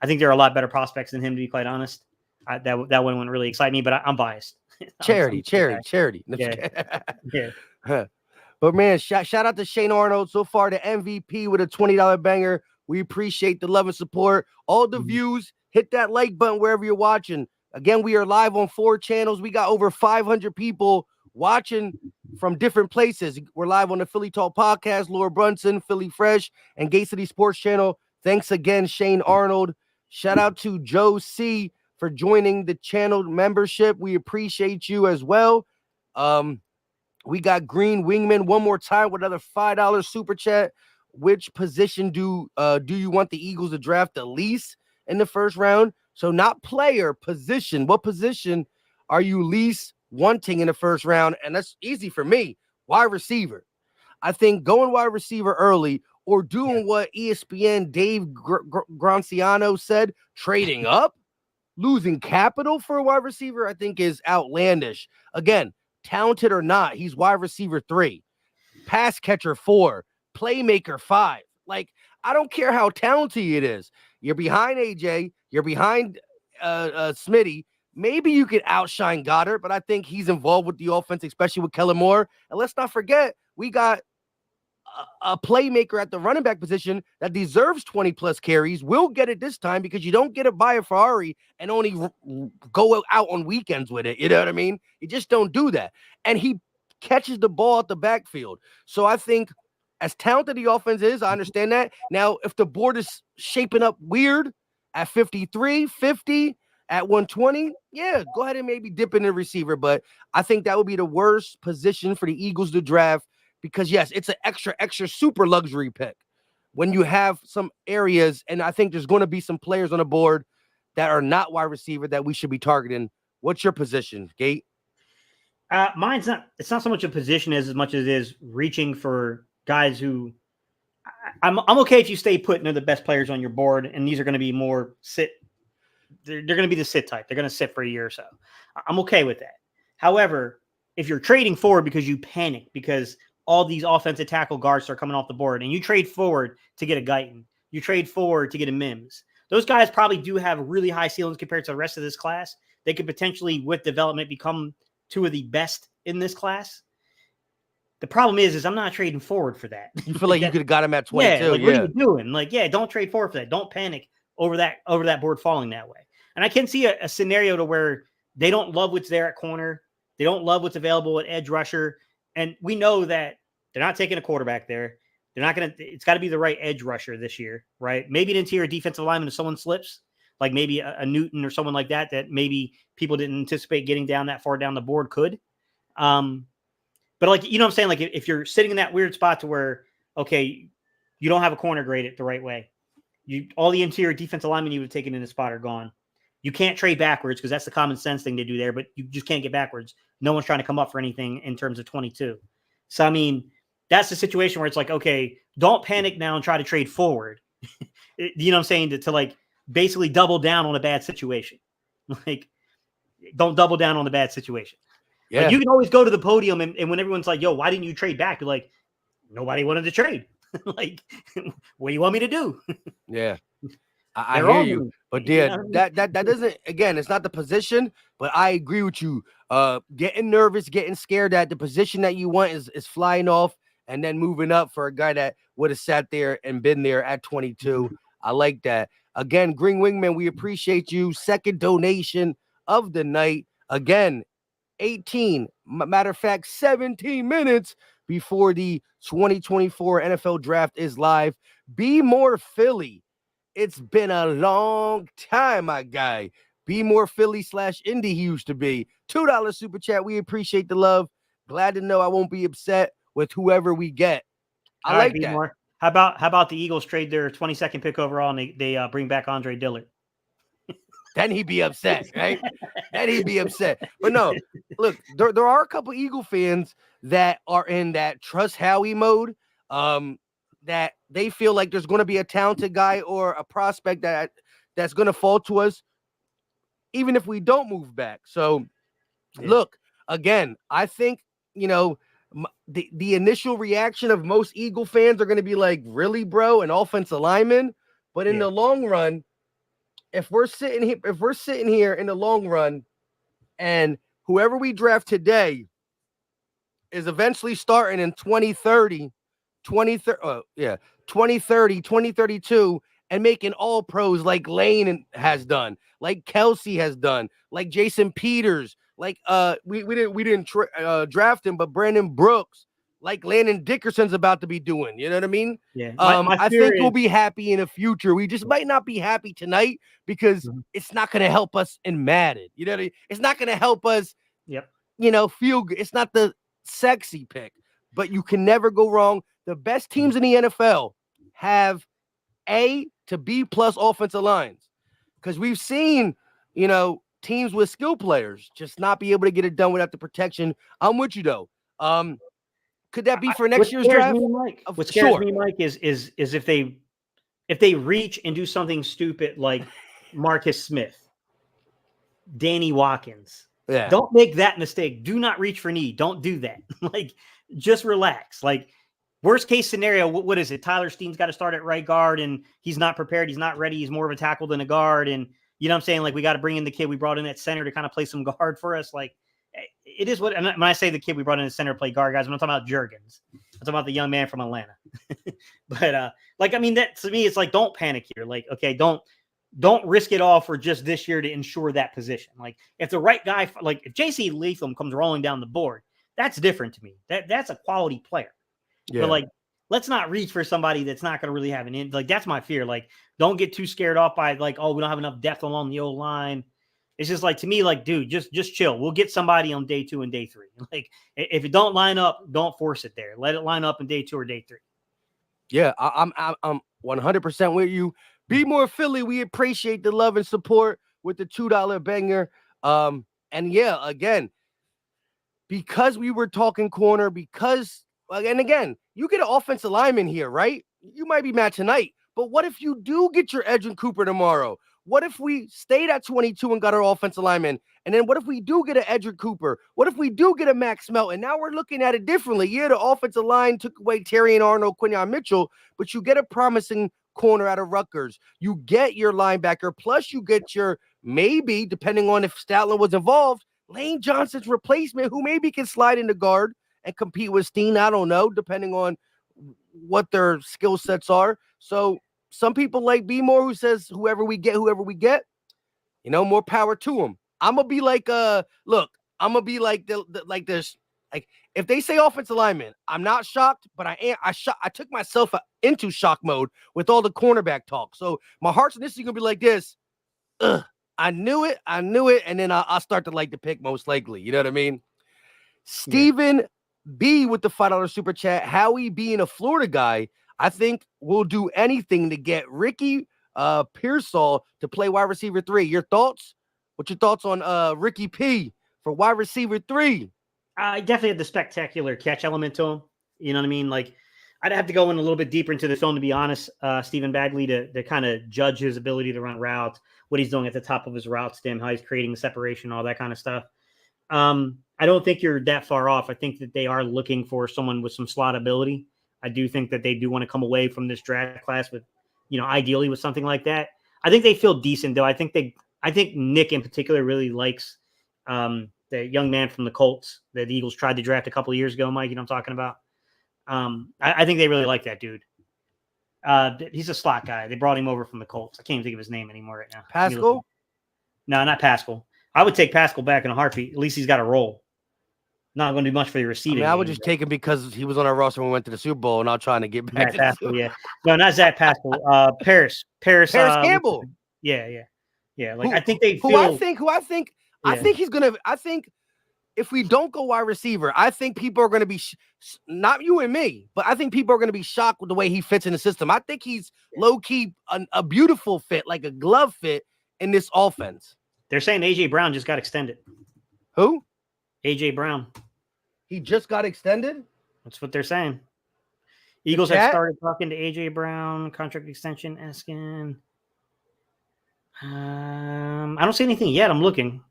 I think there are a lot better prospects than him, to be quite honest. That one wouldn't really excite me, but I'm biased. Charity. Yeah. But man, shout out to Shane Arnold. So far, the MVP with a $20 banger. We appreciate the love and support. All the views, hit that like button wherever you're watching. Again, we are live on 4 channels. We got over 500 people watching from different places. We're live on the Philly Talk Podcast, Laura Brunson, Philly Fresh, and Gate City Sports Channel. Thanks again, Shane Arnold. Shout out to Joe C for joining the channel membership. We appreciate you as well. We got Green Wingman one more time with another $5 super chat. Which position do you want the Eagles to draft the least in the first round? So not player, position. What position are you least wanting in the first round? And that's easy for me. Wide receiver. I think going wide receiver early or doing what ESPN Dave Granciano said, trading up, losing capital for a wide receiver, I think is outlandish. Again, talented or not, he's wide receiver 3, pass catcher 4, playmaker 5. Like, I don't care how talented it is. You're behind AJ, you're behind Smitty. Maybe you could outshine Goddard, but I think he's involved with the offense, especially with Kellen Moore. And let's not forget, we got a playmaker at the running back position that deserves 20 plus carries. We'll get it this time because you don't get it by a Ferrari and only go out on weekends with it. You know what I mean? You just don't do that. And he catches the ball at the backfield. So I think as talented the offense is, I understand that. Now, if the board is shaping up weird at 53, 50, at 120, yeah, go ahead and maybe dip in the receiver. But I think that would be the worst position for the Eagles to draft because, yes, it's an extra super luxury pick when you have some areas. And I think there's going to be some players on the board that are not wide receiver that we should be targeting? What's your position, Gate? Mine's not. It's not so much a position as much as it is reaching for guys who. I'm okay if you stay put and they're the best players on your board, and these are going to be more sit. They're going to be the sit type. They're going to sit for a year or so. I'm okay with that. However, if you're trading forward because you panic because all these offensive tackle guards are coming off the board, and you trade forward to get a Guyton, you trade forward to get a Mims. Those guys probably do have really high ceilings compared to the rest of this class. They could potentially, with development, become two of the best in this class. The problem is I'm not trading forward for that. You feel like you could have got him at 22. Yeah, like what are you doing? Like, yeah, don't trade forward for that. Don't panic over that board falling that way. And I can see a scenario to where they don't love what's there at corner. They don't love what's available at edge rusher. And we know that they're not taking a quarterback there. They're not going to, it's got to be the right edge rusher this year, right? Maybe an interior defensive lineman if someone slips, like maybe a Newton or someone like that maybe people didn't anticipate getting down that far down the board could. But like, you know what I'm saying? Like if you're sitting in that weird spot to where, okay, you don't have a corner graded the right way. All the interior defensive linemen you would have taken in the spot are gone. You can't trade backwards because that's the common sense thing to do there, but you just can't get backwards. No one's trying to come up for anything in terms of 22. So, I mean, that's the situation where it's like, okay, don't panic now and try to trade forward. You know what I'm saying? To like basically double down on a bad situation. Like, don't double down on the bad situation. Yeah. Like, you can always go to the podium and when everyone's like, yo, why didn't you trade back? You're like, nobody wanted to trade. Like, what do you want me to do? Yeah. I hear you, but yeah, that doesn't, again, it's not the position, but I agree with you. Getting nervous, getting scared that the position that you want is flying off and then moving up for a guy that would have sat there and been there at 22. I like that. Again, Green Wingman, we appreciate you. Second donation of the night. Again, 18, matter of fact, 17 minutes before the 2024 NFL draft is live. Be more Philly. It's been a long time, my guy. Be more Philly / Indy he used to be. $2 super chat. We appreciate the love. Glad to know I won't be upset with whoever we get. I like that. More. How about the Eagles trade their 22nd pick overall and they bring back Andre Dillard? Then he'd be upset, right? Then he'd be upset. But no, look, there are a couple Eagle fans that are in that trust Howie mode. That they feel like there's going to be a talented guy or a prospect that's going to fall to us, even if we don't move back. So, Look, again, I think, the initial reaction of most Eagle fans are going to be like, really, bro, an offensive lineman? But in the long run, if we're sitting here in the long run and whoever we draft today is eventually starting in 2030, 2032 and making all pros like Lane has done, like Kelsey has done, like Jason Peters, like we didn't draft him, but Brandon Brooks, like Landon Dickerson's about to be doing. You know what I mean? Yeah. I think we'll be happy in the future. We just might not be happy tonight because it's not going to help us in Madden. You know what I mean? It's not going to help us. Feel good. It's not the sexy pick, but you can never go wrong. The best teams in the NFL have A to B plus offensive lines because we've seen, teams with skill players just not be able to get it done without the protection. I'm with you though. Could that be for next year's draft? What scares me, Mike, is if they reach and do something stupid like Marcus Smith, Danny Watkins. Yeah. Don't make that mistake. Do not reach for need. Don't do that. Like, just relax. Like, worst case scenario, what is it? Tyler Steen's got to start at right guard, and he's not prepared. He's not ready. He's more of a tackle than a guard. And you know what I'm saying? Like, we got to bring in the kid we brought in at center to kind of play some guard for us. Like, it is what. And when I say the kid we brought in at center to play guard, guys, I'm not talking about Juergens. I'm talking about the young man from Atlanta. But that to me, it's like, don't panic here. Like, okay, don't risk it all for just this year to ensure that position. Like, if the right guy, like if JC Latham comes rolling down the board, that's different to me. That's a quality player. Yeah. But like, let's not reach for somebody that's not going to really have an end. Like, that's my fear. Like, don't get too scared off by like, oh, we don't have enough depth along the old line. It's just like, to me, like, dude, just chill. We'll get somebody on day 2 and day 3. Like, if it don't line up, don't force it there. Let it line up in day 2 or day 3. Yeah, I'm 100% with you. Be more Philly. We appreciate the love and support. with the $2 banger. And yeah, again, because we were talking corner, because and again, you get an offensive lineman here, right? You might be mad tonight, but what if you do get your Edgerrin Cooper tomorrow? What if we stayed at 22 and got our offensive lineman? And then what if we do get an Edgerrin Cooper? What if we do get a Max Melton? Now we're looking at it differently. Yeah, the offensive line took away Terry Arnold, Quinyon Mitchell, but you get a promising corner out of Rutgers. You get your linebacker, plus you get your, maybe, depending on if Statler was involved, Lane Johnson's replacement, who maybe can slide into guard and compete with Steen. I don't know, depending on what their skill sets are. So some people like B more, who says whoever we get, more power to them. I'm gonna be like, look, I'm gonna be like like this. Like if they say offensive lineman, I'm not shocked, but I took myself into shock mode with all the cornerback talk. So my heart's initially gonna be like this. Ugh. I knew it, and then I'll start to like the pick most likely. You know what I mean? Stephen B with the $5 super chat. Howie being a Florida guy, I think we'll do anything to get Ricky Pearsall to play wide receiver 3. Your thoughts? What's your thoughts on Ricky P for wide receiver 3? I definitely had the spectacular catch element to him. You know what I mean? Like, I'd have to go in a little bit deeper into the film, to be honest, Stephen Bagley, to kind of judge his ability to run routes, what he's doing at the top of his route stem, how he's creating the separation, all that kind of stuff. I don't think you're that far off. I think that they are looking for someone with some slot ability. I do think that they do want to come away from this draft class with, ideally with something like that. I think they feel decent, though. I think Nick in particular really likes the young man from the Colts that the Eagles tried to draft a couple of years ago, Mike. You know what I'm talking about? I think they really like that dude. He's a slot guy. They brought him over from the Colts. I can't even think of his name anymore right now. Pascal? No, not Pascal. I would take Pascal back in a heartbeat. At least he's got a role. Not going to do much for your receiving. I would just take him because he was on our roster when we went to the Super Bowl, and I'm trying to get back. Pascal, yeah. No, not Zach Pascal. Paris Campbell. Yeah. Like I think they feel. I think he's gonna. I think if we don't go wide receiver, I think people are going to be not you and me, but I think people are going to be shocked with the way he fits in the system. I think he's low key a beautiful fit, like a glove fit in this offense. They're saying AJ Brown just got extended. Who? AJ Brown. He just got extended? That's what they're saying. Eagles have started talking to AJ Brown, contract extension asking. I don't see anything yet. I'm looking.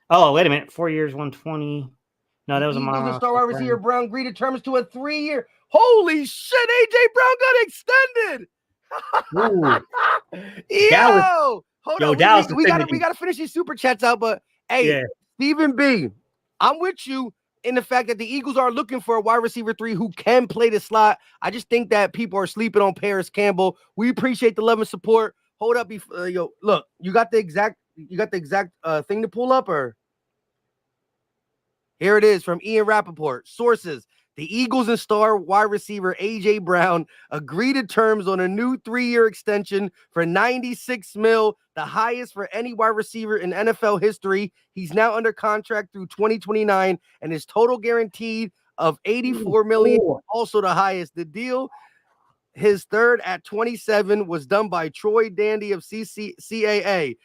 Oh, wait a minute. 4 years, 120. No, that was a Eagles star wide receiver Brown agreed terms to a 3-year. Holy shit, AJ Brown got extended. Yo, hold on. We gotta finish these super chats out, but hey, Stephen B, I'm with you in the fact that the Eagles are looking for a wide receiver 3 who can play the slot. I just think that people are sleeping on Paris Campbell. We appreciate the love and support. Hold up, look, you got the exact thing to pull up, or here it is from Ian Rappaport. Sources: the Eagles and star wide receiver AJ Brown agreed to terms on a new 3-year extension for $96 million, the highest for any wide receiver in NFL history. He's now under contract through 2029, and his total guaranteed of $84 million, also the highest. The deal, his third at 27, was done by Troy Dandy of CAA.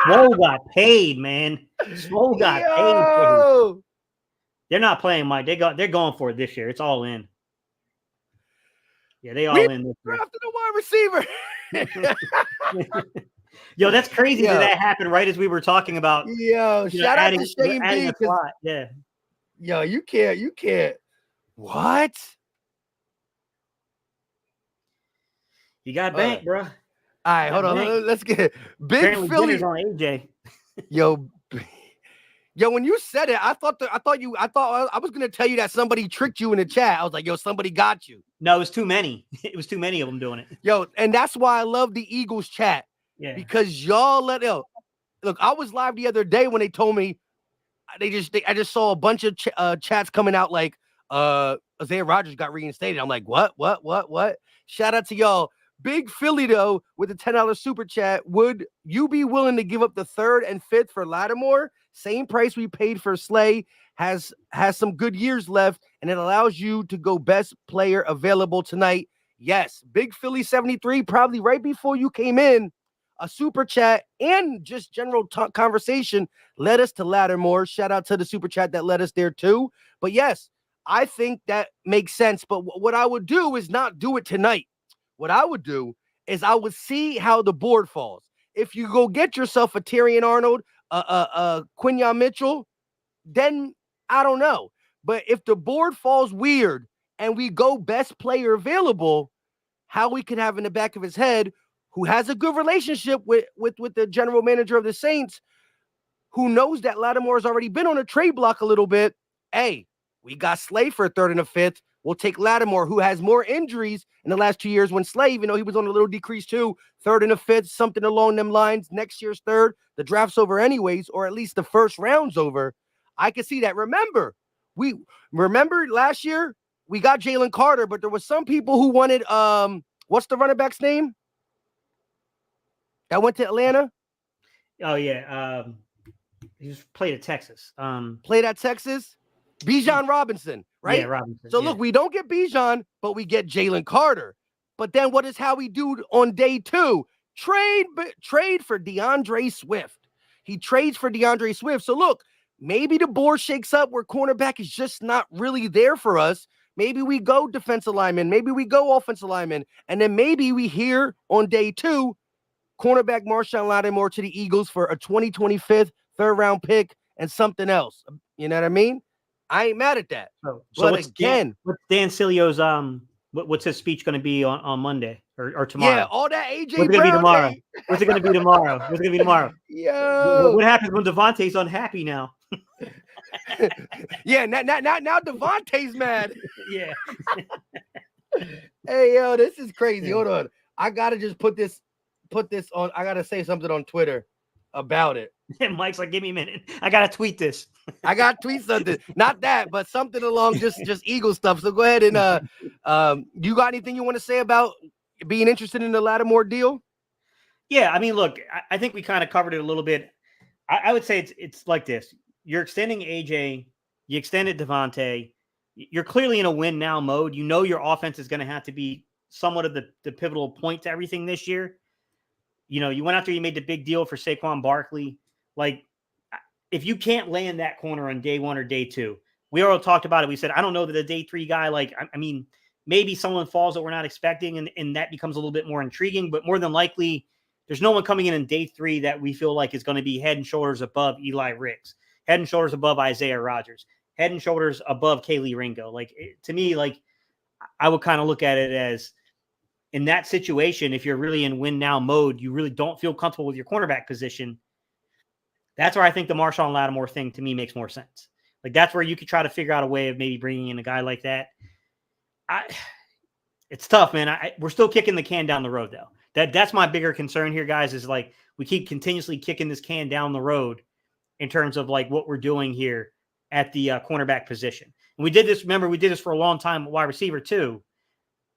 Swole got paid, man. Swole got paid. They're not playing, Mike. They're going for it this year. It's all in. Yeah, they all in this year. Drafted a wide receiver. Yo, that's crazy that happened right as we were talking about. Yo, shout out to Shane B. Yeah. Yo, you can't. What? You got bank, bro. All right, hold on. Let's get it. Big Philly on AJ. Yo, when you said it, I thought I was gonna tell you that somebody tricked you in the chat. I was like, yo, somebody got you. No, it was too many. It was too many of them doing it. Yo, and that's why I love the Eagles chat. Yeah. Because y'all look, I was live the other day when they told me I just saw a bunch of chats coming out like Isaiah Rodgers got reinstated. I'm like, what? Shout out to y'all. Big Philly, though, with a $10 super chat. Would you be willing to give up the 3rd and 5th for Lattimore? Same price we paid for Slay. Has some good years left, and it allows you to go best player available tonight. Yes, Big Philly 73, probably right before you came in. a super chat and just general conversation led us to Lattimore. Shout out to the super chat that led us there too. But yes, I think that makes sense. But what I would do is not do it tonight. What I would do is I would see how the board falls. If you go get yourself a Tyrion Arnold, Quinyon Mitchell, then I don't know. But if the board falls weird and we go best player available, how we could have in the back of his head, who has a good relationship with the general manager of the Saints, who knows that Lattimore's already been on a trade block a little bit. Hey, we got Slay for a third and a fifth. We'll take Lattimore, who has more injuries in the last 2 years when Slay, even though he was on a little decrease too, third and a fifth, something along them lines. Next year's third, the draft's over anyways, or at least the first round's over. I can see that. Remember last year we got Jalen Carter, but there was some people who wanted what's the running back's name that went to Atlanta? Oh yeah, he just played at Texas. Bijan Robinson, right? Yeah, Robinson. So look, we don't get Bijan, but we get Jalen Carter. But then what is Howie do on day 2? Trade for DeAndre Swift. He trades for DeAndre Swift. So look, maybe the board shakes up where cornerback is just not really there for us. Maybe we go defensive lineman. Maybe we go offensive lineman. And then maybe we hear on day 2, cornerback Marshawn Lattimore to the Eagles for a 2025 third-round pick and something else. You know what I mean? I ain't mad at that. So what's Dan Silio's what's his speech going to be on Monday or tomorrow? Yeah, all that AJ What's Brown. Tomorrow? What's it going to be tomorrow? What's it going to be tomorrow? Yo, what happens when Devontae's unhappy now? Yeah, now Devontae's mad. Yeah. Hey, yo, this is crazy. Hold on, I gotta just put this on. I gotta say something on Twitter about it. And Mike's like, give me a minute. I gotta tweet this. I gotta tweet something. Not that, but something along just Eagle stuff. So go ahead and you got anything you want to say about being interested in the Lattimore deal? Yeah, I mean, look, I think we kind of covered it a little bit. I would say it's like this. You're extending AJ, you extended Devontae. You're clearly in a win now mode. You know your offense is going to have to be somewhat of the pivotal point to everything this year. You know, you went after, you made the big deal for Saquon Barkley. Like, if you can't land that corner on day 1 or day 2, we already talked about it. We said, I don't know that a day 3 guy, like, I mean, maybe someone falls that we're not expecting, and that becomes a little bit more intriguing, but more than likely, there's no one coming in day 3 that we feel like is going to be head and shoulders above Eli Ricks, head and shoulders above Isaiah Rodgers, head and shoulders above Kaylee Ringo. Like, to me, like, I would kind of look at it as, in that situation, if you're really in win now mode, you really don't feel comfortable with your cornerback position. That's where I think the Marshawn Lattimore thing to me makes more sense. Like, that's where you could try to figure out a way of maybe bringing in a guy like that. It's tough, man. We're still kicking the can down the road, though. That's my bigger concern here, guys, is like we keep continuously kicking this can down the road in terms of like what we're doing here at the cornerback position. And we did this, remember, we did this for a long time at wide receiver too.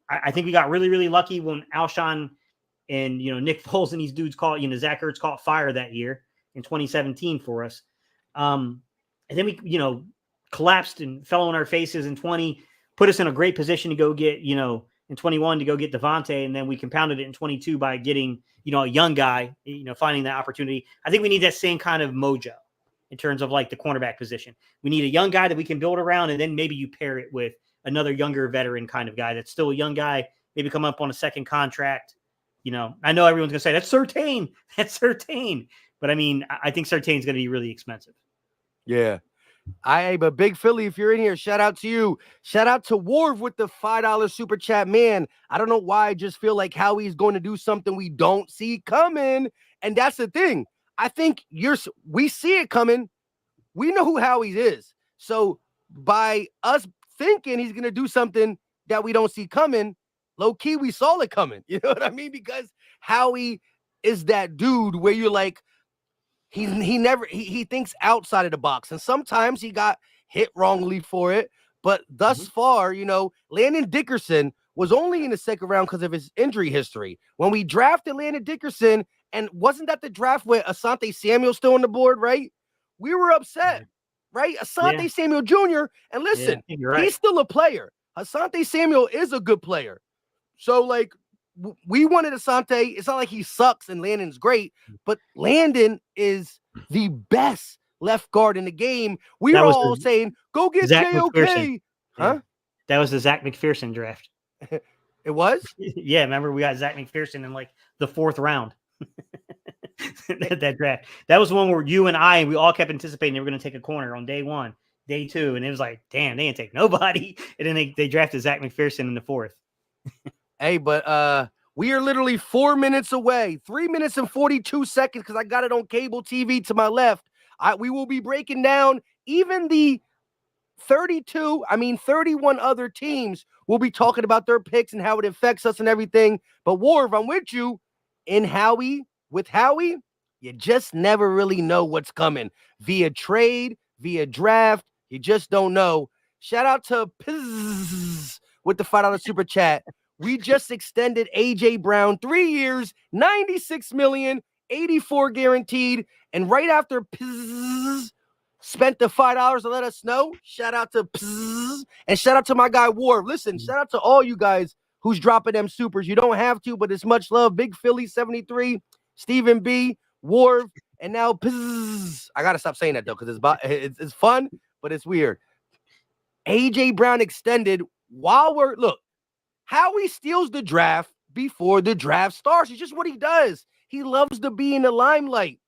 I think we got really, really lucky when Alshon and, Nick Foles and these dudes caught, Zach Ertz caught fire that year in 2017 for us. And then we, collapsed and fell on our faces in 20, put us in a great position to go get, in 21 to go get Devontae. And then we compounded it in 22 by getting, a young guy, finding that opportunity. I think we need that same kind of mojo in terms of like the cornerback position. We need a young guy that we can build around, and then maybe you pair it with another younger veteran kind of guy that's still a young guy, maybe come up on a second contract. I know everyone's going to say that's Surtain. That's Surtain. But I mean, I think Surtain's going to be really expensive. Yeah. I am a big Philly. If you're in here, shout out to you. Shout out to Warv with the $5 super chat. Man, I don't know why I just feel like Howie's going to do something we don't see coming. And that's the thing. I think we see it coming. We know who Howie is. So by us thinking he's going to do something that we don't see coming, low key, we saw it coming. You know what I mean? Because Howie is that dude where you're like, he thinks outside of the box, and sometimes he got hit wrongly for it. But thus far, Landon Dickerson was only in the second round because of his injury history. When we drafted Landon Dickerson, and wasn't that the draft with Asante Samuel still on the board, right? We were upset, right? Asante Samuel Jr. And listen, he's still a player. Asante Samuel is a good player. So, like, we wanted Asante. It's not like he sucks and Landon's great, but Landon is the best left guard in the game. We were all saying, go get Zach JOK. McPherson. Huh? Yeah. That was the Zach McPherson draft. It was? Yeah, remember we got Zach McPherson in like the 4th round. that draft. That was one where you and we all kept anticipating they were going to take a corner on day 1, day 2, and it was like, damn, they didn't take nobody. And then they drafted Zach McPherson in the 4th. Hey, but we are literally 4 minutes away, 3 minutes and 42 seconds, because I got it on cable TV to my left. We will be breaking down even the 31 other teams. We'll be talking about their picks and how it affects us and everything. But Warv, I'm with you. With Howie, you just never really know what's coming. Via trade, via draft, you just don't know. Shout out to Piz with the $5 super chat. We just extended AJ Brown 3 years, $96 million, $84 guaranteed. And right after Piz spent the $5 to let us know, shout out to Piz, and shout out to my guy Warv. Listen, shout out to all you guys who's dropping them supers. You don't have to, but it's much love. Big Philly 73, Stephen B, Warv, and now Piz. I gotta stop saying that though, because it's fun, but it's weird. AJ Brown extended while Howie steals the draft before the draft starts. It's just what he does. He loves to be in the limelight.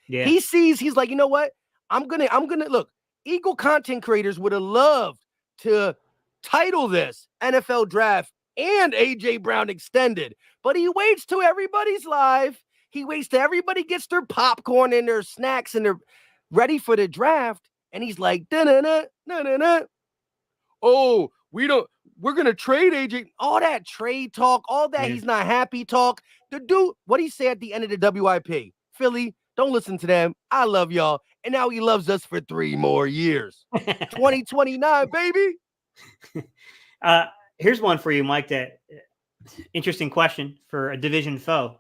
Yeah. He's like, you know what? I'm gonna look. Eagle content creators would have loved to title this NFL draft and AJ Brown extended, but he waits till everybody's live. He waits till everybody gets their popcorn and their snacks and they're ready for the draft. And he's like, da-na-na. Oh, we're going to trade AJ. All that trade talk, all that he's not happy talk. The dude, what he said at the end of the WIP, Philly, don't listen to them. I love y'all. And now he loves us for 3 more years. 2029, baby. Here's one for you, Mike. That interesting question for a division foe.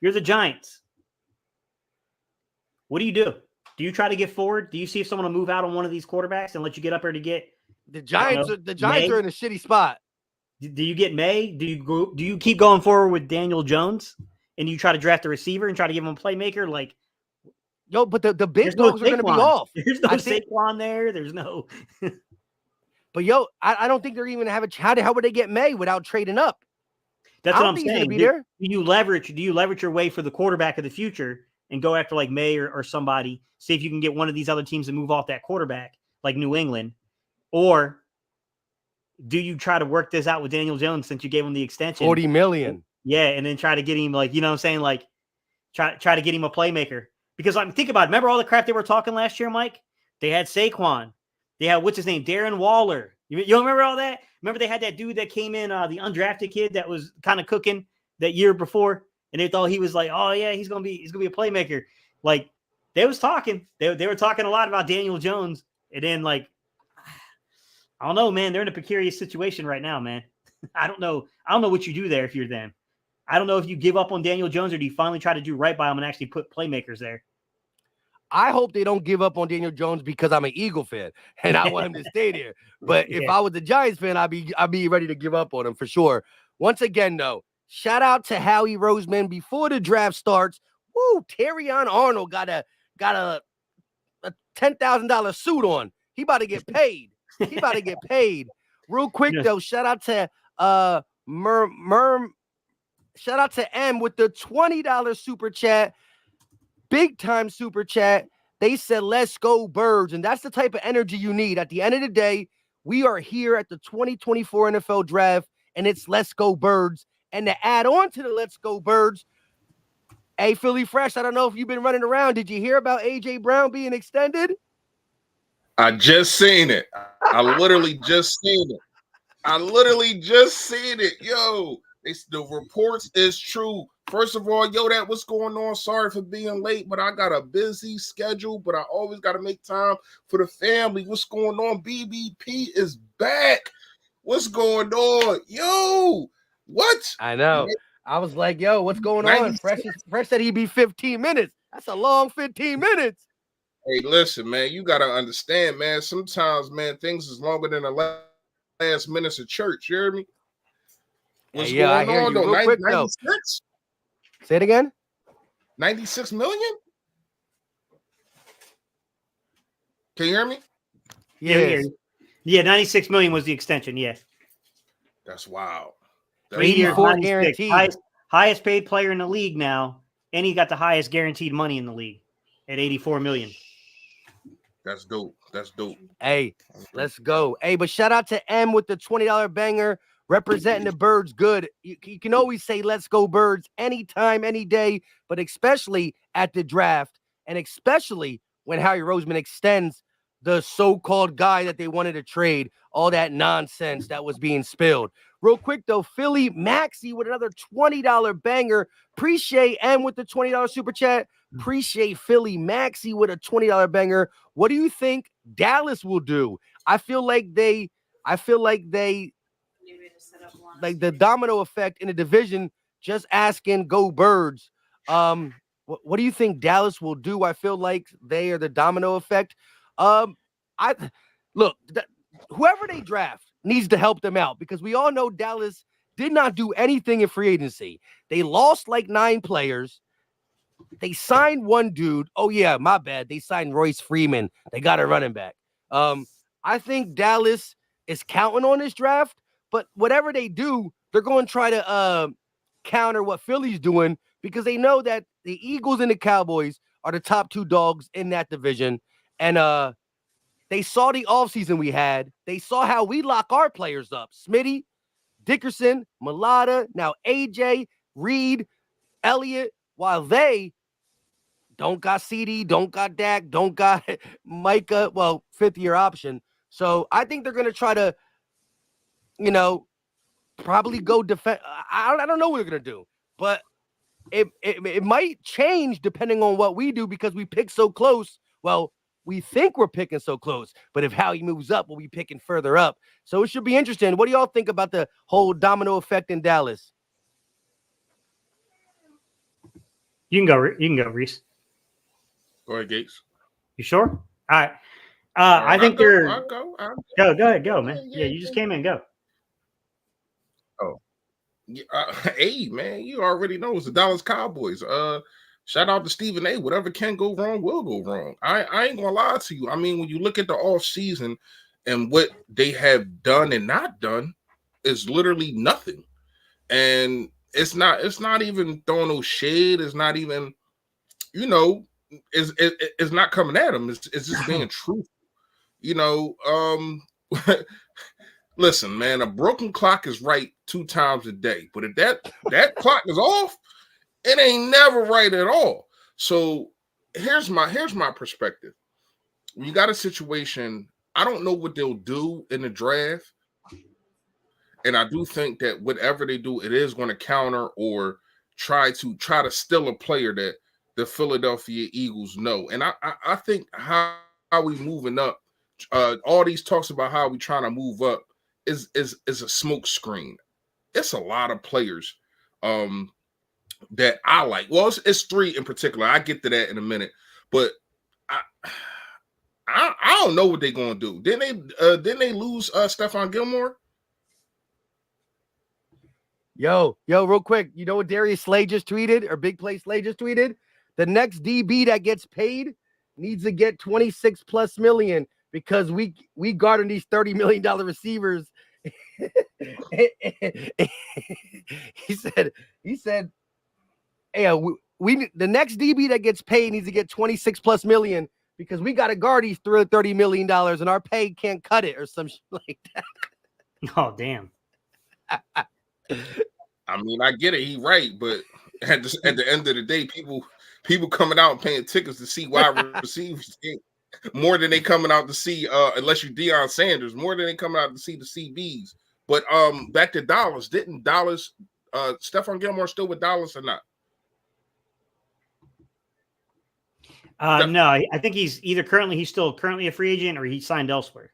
You're the Giants. What do you do? Do you try to get forward? Do you see if someone will move out on one of these quarterbacks and let you get up there to get the Giants? The Giants are in a shitty spot. Do you get May? Do you keep going forward with Daniel Jones and you try to draft a receiver and try to give him a playmaker? Like, yo, but the big dogs are going to be off. There's no Saquon there. There's no. But yo, I don't think they're even have a. How would they get May without trading up? That's what I'm saying. Do you leverage your way for the quarterback of the future and go after like May or somebody? See if you can get one of these other teams to move off that quarterback, like New England, or do you try to work this out with Daniel Jones since you gave him the extension, $40 million? Yeah, and then try to get him like, you know what I'm saying, like try to get him a playmaker. Because think about it. Remember all the crap they were talking last year, Mike? They had Saquon. They had what's his name, Darren Waller. You remember all that? Remember they had that dude that came in, the undrafted kid that was kind of cooking that year before, and they thought he was like, oh yeah, he's gonna be a playmaker. Like they was talking, they were talking a lot about Daniel Jones, and then like, I don't know, man. They're in a precarious situation right now, man. I don't know what you do there if you're them. I don't know if you give up on Daniel Jones or do you finally try to do right by him and actually put playmakers there. I hope they don't give up on Daniel Jones because I'm an Eagle fan and I want him to stay there. But if I was a Giants fan, I'd be ready to give up on him for sure. Once again, though, shout out to Howie Roseman before the draft starts. Woo, Terrion Arnold got a $10,000 suit on. He about to get paid. Real quick though, shout out to shout out to M with the $20 super chat. Big time super chat. They said, let's go Birds. And that's the type of energy you need. At the end of the day, we are here at the 2024 NFL draft, and it's let's go Birds. And to add on to the let's go Birds, hey, Philly Fresh, I don't know if you've been running around. Did you hear about AJ Brown being extended? I just seen it. I literally just seen it. Yo, the reports is true. First of all, yo, what's going on? Sorry for being late, but I got a busy schedule, but I always got to make time for the family. What's going on? BBP is back. What's going on? Yo, what? I know. I was like, yo, what's going on? Fresh said he'd be 15 minutes. That's a long 15 minutes. Hey, listen, man, you got to understand, man. Sometimes, man, things is longer than the last minutes of church. You hear me? What's yeah, I going hear on you. though? Real quick though. 96? Say it again. 96 million? Can you hear me? Yes. Yeah, 96 million was the extension. Yeah. That's wild. 3 years, 84 96. guaranteed. Highest paid player in the league now, and he got the highest guaranteed money in the league at 84 million. That's dope. That's dope. Hey, let's go. Hey, but shout out to M with the $20 banger representing the Birds good. You can always say let's go Birds anytime, any day, but especially at the draft, and especially when Harry Roseman extends the so-called guy that they wanted to trade, all that nonsense that was being spilled. Real quick, though, Philly Maxey with another $20 banger. Appreciate M with the $20 super chat. Appreciate Philly Maxey with a $20 banger. What do you think Dallas will do? I feel like they like the domino effect in the division. Just asking, go Birds. What do you think Dallas will do? I feel like they are the domino effect. I look, whoever they draft needs to help them out because we all know Dallas did not do anything in free agency. They lost like 9 players. They signed one dude. Oh, yeah, my bad. They signed Royce Freeman. They got a running back. I think Dallas is counting on this draft, but whatever they do, they're going to try to counter what Philly's doing because they know that the Eagles and the Cowboys are the top 2 dogs in that division. And they saw the offseason we had. They saw how we lock our players up. Smitty, Dickerson, Mulata, now AJ, Reed, Elliott, while they don't got CD, don't got Dak, don't got Micah, well, 5th-year option. So I think they're going to try to, probably go defend. I don't know what they're going to do, but it might change depending on what we do because we pick so close. Well, we think we're picking so close, but if Howie moves up, we'll be picking further up. So it should be interesting. What do y'all think about the whole domino effect in Dallas? You can go, Reese. Go ahead, Gates. You sure? All right. I think they're. I'll go. Go ahead, go, man. Yeah, you just came in. Go. Oh, yeah, hey, man, you already know it's the Dallas Cowboys. Shout out to Stephen A. Whatever can go wrong will go wrong. I ain't gonna lie to you. I mean, when you look at the off season and what they have done and not done, is literally nothing. And it's not even throwing no shade. It's not even, it's not coming at them. It's just being truthful. Listen, man, a broken clock is right 2 times a day, but if that clock is off, it ain't never right at all. So here's my perspective. When you got a situation, I don't know what they'll do in the draft. And I do think that whatever they do, it is going to counter or try to steal a player that the Philadelphia Eagles know. And I think how we moving up, all these talks about how we trying to move up is a smoke screen. It's a lot of players that I like. Well, it's 3 in particular. I get to that in a minute, but I don't know what they're gonna do. Didn't they lose Stephon Gilmore? Yo, real quick. You know what Darius Slay just tweeted, or Big Play Slay just tweeted? The next DB that gets paid needs to get 26+ million because we guarding these $30 million receivers. he said, hey, we the next DB that gets paid needs to get 26+ million because we got to guard these $30 million and our pay can't cut it or some shit like that. Oh, damn. I mean, I get it. He right, but at the end of the day, people coming out and paying tickets to see wide receivers more than they coming out to see, unless you're Deion Sanders, more than they coming out to see the CBs. But back to Dallas, didn't Dallas Stephon Gilmore still with Dallas or not? No, I think he's still currently a free agent or he signed elsewhere,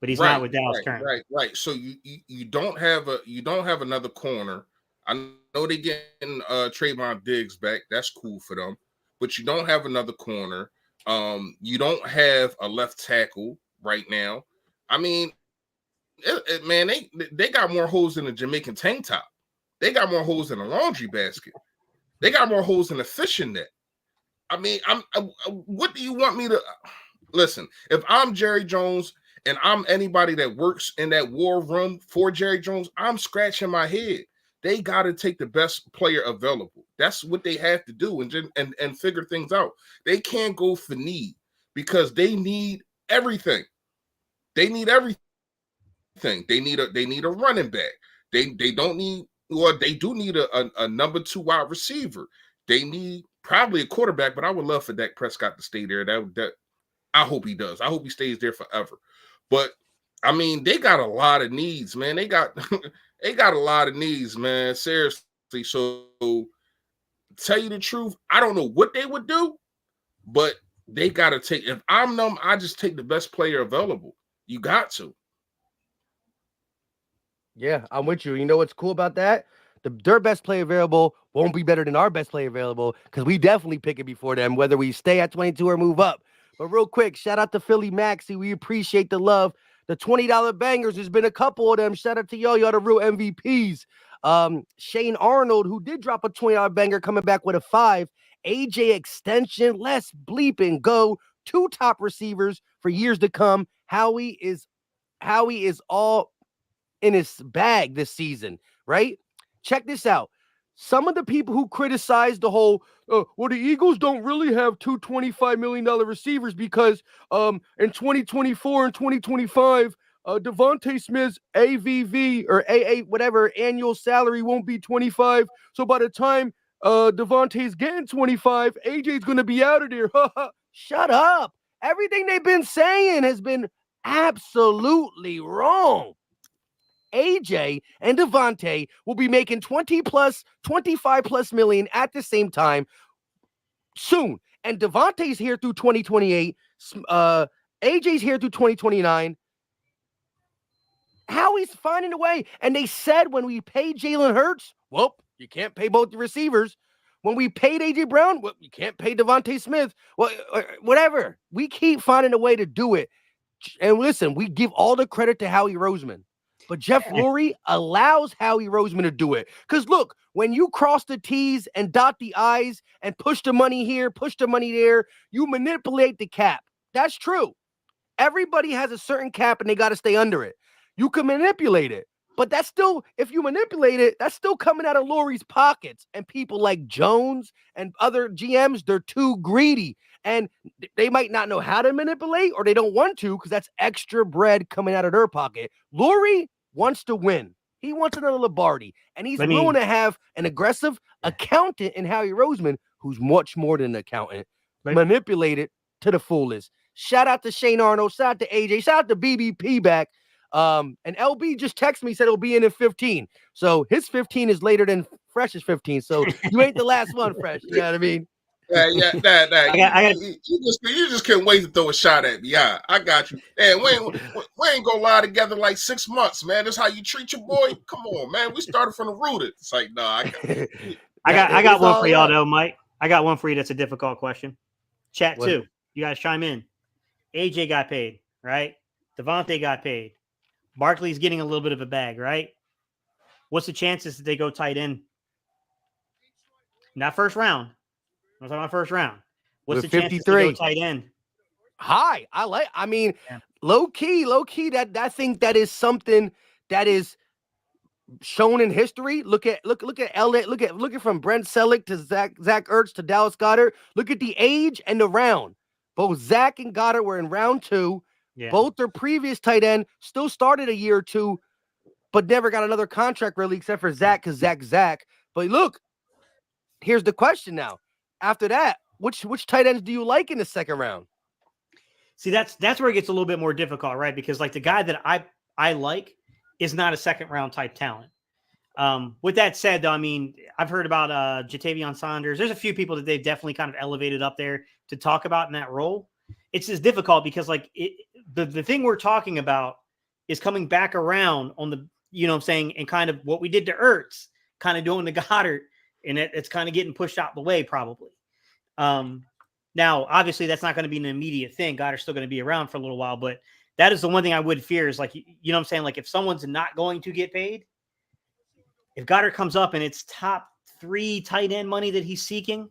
but he's not with Dallas currently. Right. So you don't have another corner. I know they getting Trayvon Diggs back. That's cool for them, but you don't have another corner. You don't have a left tackle right now. I mean, man, they got more holes than a Jamaican tank top. They got more holes in a laundry basket. They got more holes in a fishing net. I mean, what do you want me to listen? If I'm Jerry Jones and I'm anybody that works in that war room for Jerry Jones, I'm scratching my head. They got to take the best player available. That's what they have to do and figure things out. They can't go for need because they need everything. They need everything. They need a running back. They don't need, or they do need a number 2 wide receiver. They need probably a quarterback, but I would love for Dak Prescott to stay there. That I hope he does. I hope he stays there forever. But I mean, they got a lot of needs, man. They got they got a lot of needs, man. Seriously. So tell you the truth, I don't know what they would do, but they got to take. If I'm them, I just take the best player available. You got to. Yeah, I'm with you. You know what's cool about that? Their best player available won't be better than our best player available because we definitely pick it before them, whether we stay at 22 or move up. But real quick, shout out to Philly Maxi. We appreciate the love. The $20 bangers, there's been a couple of them. Shout out to y'all. Y'all the real MVPs. Shane Arnold, who did drop a $20 banger, coming back with a 5. AJ extension. Let's bleep and go. 2 top receivers for years to come. Howie is all in his bag this season, right? Check this out. Some of the people who criticize the whole, well, the Eagles don't really have 2 $25 million receivers because in 2024 and 2025, Devontae Smith's AVV or AA, whatever, annual salary won't be 25. So by the time Devontae's getting 25, AJ's going to be out of there. Shut up. Everything they've been saying has been absolutely wrong. AJ and Devontae will be making 25 plus million at the same time soon. And Devontae's here through 2028. AJ's here through 2029. Howie's finding a way. And they said when we paid Jalen Hurts, well, you can't pay both the receivers. When we paid AJ Brown, well, you can't pay Devontae Smith. Well, whatever. We keep finding a way to do it. And listen, we give all the credit to Howie Roseman. But Jeff Lurie allows Howie Roseman to do it. Because look, when you cross the T's and dot the I's and push the money here, push the money there, you manipulate the cap. That's true. Everybody has a certain cap and they got to stay under it. You can manipulate it. But that's still, if you manipulate it, that's still coming out of Lurie's pockets. And people like Jones and other GMs, they're too greedy. And they might not know how to manipulate or they don't want to because that's extra bread coming out of their pocket. Lurie wants to win. He wants another Lombardi. And he's willing to have an aggressive accountant in Howie Roseman, who's much more than an accountant, manipulate it to the fullest. Shout out to Shane Arnold. Shout out to AJ. Shout out to BBP back. And LB just texted me, said it'll be in 15. So his 15 is later than Fresh's 15. So you ain't the last one, Fresh. You know what I mean? You just can't wait to throw a shot at me. Yeah, I got you. And we ain't gonna lie together like 6 months, man. That's how you treat your boy. Come on, man. We started from the rooted. It's like, no, I got one for y'all though, Mike. I got one for you. That's a difficult question. Chat too. You guys chime in. AJ got paid, right? Devontae got paid. Barkley's getting a little bit of a bag, right? What's the chances that they go tight end? Not first round. I'm talking about first round. What's the chances they go tight end? High. I mean, low key, that I think that is something that is shown in history. Look at LA, look at from Brent Selleck to Zach Ertz to Dallas Goedert. Look at the age and the round. Both Zach and Goddard were in round 2. Yeah. Both their previous tight end still started a year or two, but never got another contract really, except for Zach, because Zach. But look, here's the question now. After that, which tight ends do you like in the second round? See, that's where it gets a little bit more difficult, right? Because like the guy that I like is not a second round type talent. With that said, though, I mean, I've heard about Jatavion Saunders. There's a few people that they've definitely kind of elevated up there to talk about in that role. It's just difficult because like the thing we're talking about is coming back around on the, you know what I'm saying, and kind of what we did to Ertz, kind of doing to Goddard, and it's kind of getting pushed out the way probably. Now, obviously, that's not going to be an immediate thing. Goddard's still going to be around for a little while, but that is the one thing I would fear is like, you know what I'm saying? Like if someone's not going to get paid, if Goddard comes up and it's top 3 tight end money that he's seeking,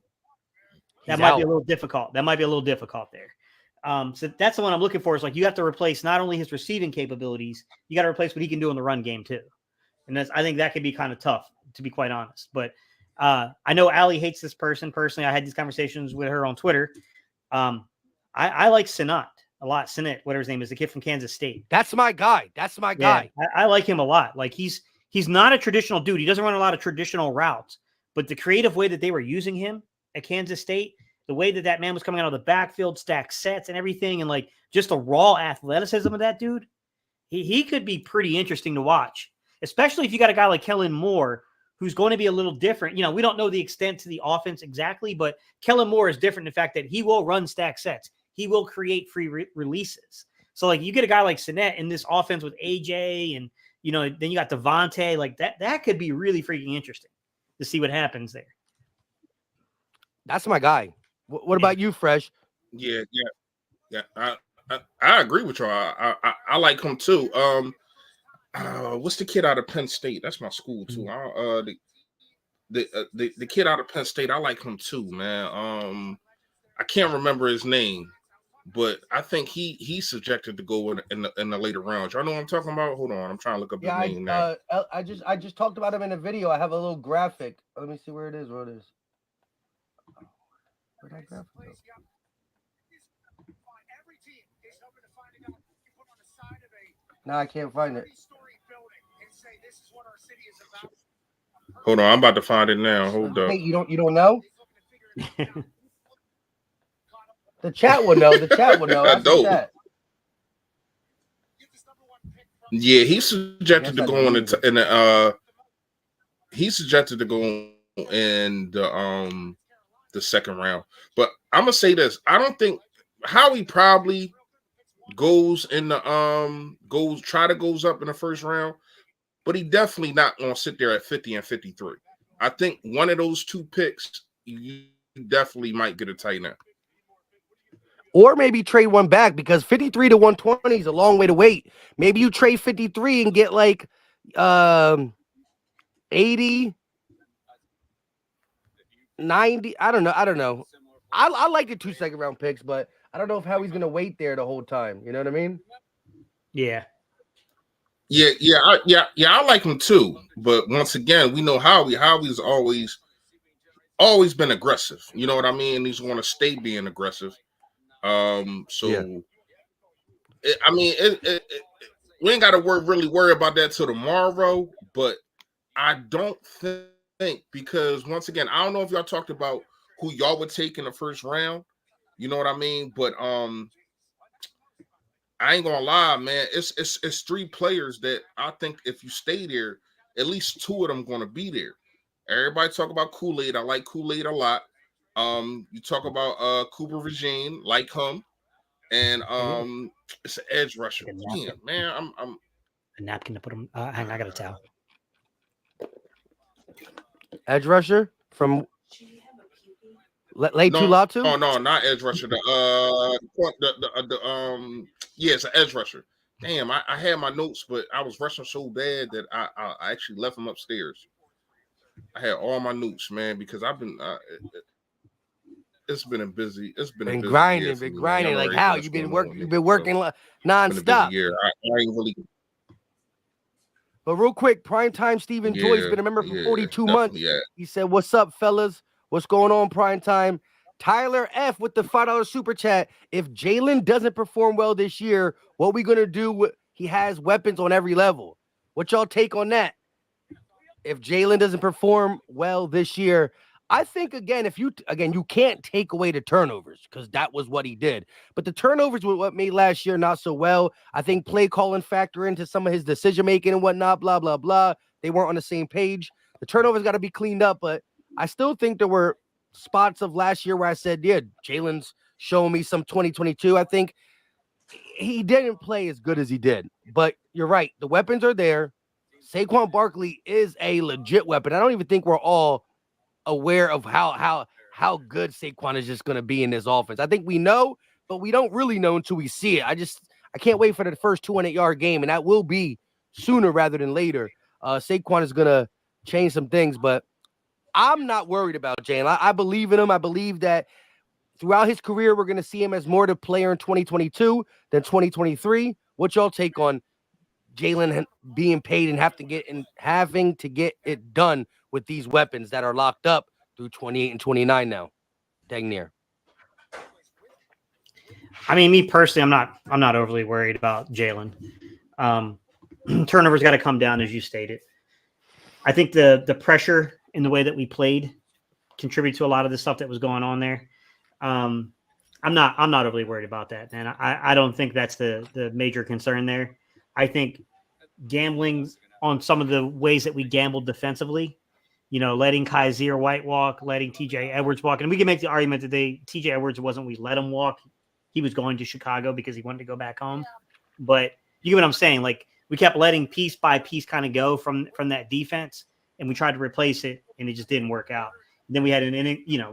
that He's might be out. a little difficult. That might be a little difficult there. So that's the one I'm looking for. Is like you have to replace not only his receiving capabilities, you got to replace what he can do in the run game too. And I think that could be kind of tough, to be quite honest. But I know Allie hates this person personally. I had these conversations with her on Twitter. I like Sinat a lot. Sinat, whatever his name is, the kid from Kansas State. That's my guy. That's my guy. Yeah, I like him a lot. Like he's not a traditional dude. He doesn't run a lot of traditional routes, but the creative way that they were using him at Kansas State, the way that man was coming out of the backfield, stack sets and everything, and like just the raw athleticism of that dude, he could be pretty interesting to watch, especially if you got a guy like Kellen Moore, who's going to be a little different. You know, we don't know the extent to the offense exactly, but Kellen Moore is different in the fact that he will run stack sets. He will create free releases. So like you get a guy like Sinet in this offense with AJ and, you know, then you got Devontae, like that could be really freaking interesting to see what happens there. That's my guy. What about you, Fresh? Yeah. I agree with you. I like him too. What's the kid out of Penn State? That's my school too. The kid out of Penn State, I like him too, man. I can't remember his name, but I think he's subjected to go in the later rounds. Y'all know what I'm talking about? Hold on, I'm trying to look up his name now. I just talked about him in a video. I have a little graphic. Let me see where it is. Where'd that graphic go? No, I can't find it. Hold on, I'm about to find it now. Hold up. Hey, you don't know? The chat will know. The chat will know. That's the chat. Yeah, he's subjected to go he's subjected to go in the second round. But I'm gonna say this: I don't think Howie probably goes in the goes up in the first round, but he definitely not gonna sit there at 50 and 53. I think one of those two picks, you definitely might get a tight end. Or maybe trade one back because 53 to 120 is a long way to wait. Maybe you trade 53 and get like 80, 90. I don't know. I like the 2 second round picks, but I don't know if Howie's gonna wait there the whole time. You know what I mean? Yeah. I like him too. But once again, we know Howie's always been aggressive. You know what I mean? He's going to stay being aggressive. We ain't got to really worry about that till tomorrow. But I don't think, because once again, I don't know if y'all talked about who y'all would take in the first round. You know what I mean? But I ain't gonna lie, man. It's 3 players that I think if you stay there, at least 2 of them gonna be there. Everybody talk about Kool-Aid. I like Kool-Aid a lot. You talk about Cooper Regine, like him, and it's an edge rusher. Damn, man, I'm a napkin to put him. Hang on, I got a towel. Edge rusher from Late Tulatu? Oh no, not edge rusher. It's an edge rusher. Damn, I had my notes, but I was rushing so bad that I actually left them upstairs. I had all my notes, man, because I've been it's been a busy. It's been grinding, Like how you've been working? You've been working nonstop. Yeah, I ain't really. But real quick, primetime Stephen Joy's been a member for 42 months. Yeah. He said, "What's up, fellas? What's going on, primetime?" Tyler F with the $5 super chat. If Jalen doesn't perform well this year, what we gonna do? He has weapons on every level. What y'all take on that? If Jalen doesn't perform well this year, I think you can't take away the turnovers because that was what he did. But the turnovers were what made last year not so well. I think play calling factor into some of his decision making and whatnot. Blah blah blah. They weren't on the same page. The turnovers got to be cleaned up, but I still think there were spots of last year where I said, yeah, Jalen's showing me some 2022. I think he didn't play as good as he did, but you're right. The weapons are there. Saquon Barkley is a legit weapon. I don't even think we're all aware of how good Saquon is just going to be in this offense. I think we know, but we don't really know until we see it. I can't wait for the first 200-yard game, and that will be sooner rather than later. Saquon is going to change some things, but I'm not worried about Jalen. I believe in him. I believe that throughout his career, we're going to see him as more of a player in 2022 than 2023. What's y'all take on Jalen being paid and having to get it done with these weapons that are locked up through 28 and 29 now? Dang near. I mean, me personally, I'm not overly worried about Jalen. Turnovers got to come down, as you stated. I think the pressure in the way that we played contributed to a lot of the stuff that was going on there. I'm not overly worried about that, man. I don't think that's the major concern there. I think gambling on some of the ways that we gambled defensively, letting Kaiser White walk, letting TJ Edwards walk, and we can make the argument that TJ Edwards we let him walk. He was going to Chicago because he wanted to go back home. But you get what I'm saying? Like, we kept letting piece by piece kind of go from that defense, and we tried to replace it, and it just didn't work out. And then we had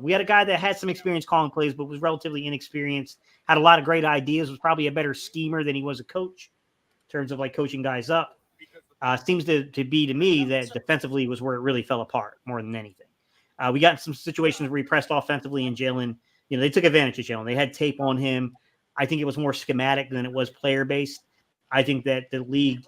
we had a guy that had some experience calling plays, but was relatively inexperienced, had a lot of great ideas, was probably a better schemer than he was a coach in terms of like coaching guys up. Seems to be to me that defensively was where it really fell apart more than anything. We got in some situations where he pressed offensively, and Jalen, they took advantage of Jalen. They had tape on him. I think it was more schematic than it was player-based. I think that the league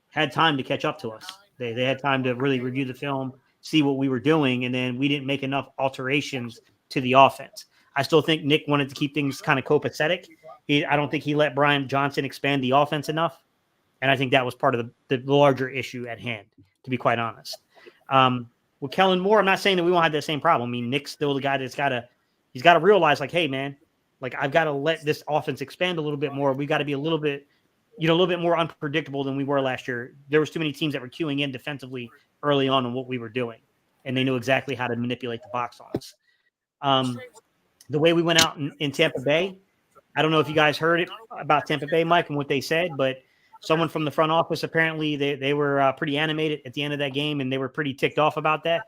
had time to catch up to us. They had time to really review the film, see what we were doing, and then we didn't make enough alterations to the offense. I still think Nick wanted to keep things kind of copacetic. I don't think he let Brian Johnson expand the offense enough, and I think that was part of the larger issue at hand, to be quite honest. With Kellen Moore, I'm not saying that we won't have that same problem. I mean, Nick's still the guy that's he's got to realize, like, hey, man, like, I've got to let this offense expand a little bit more. We got to be a little bit more unpredictable than we were last year. There was too many teams that were queuing in defensively early on what we were doing, and they knew exactly how to manipulate the box on us. The way we went out in Tampa Bay, I don't know if you guys heard it about Tampa Bay, Mike, and what they said, but someone from the front office, apparently they were pretty animated at the end of that game, and they were pretty ticked off about that.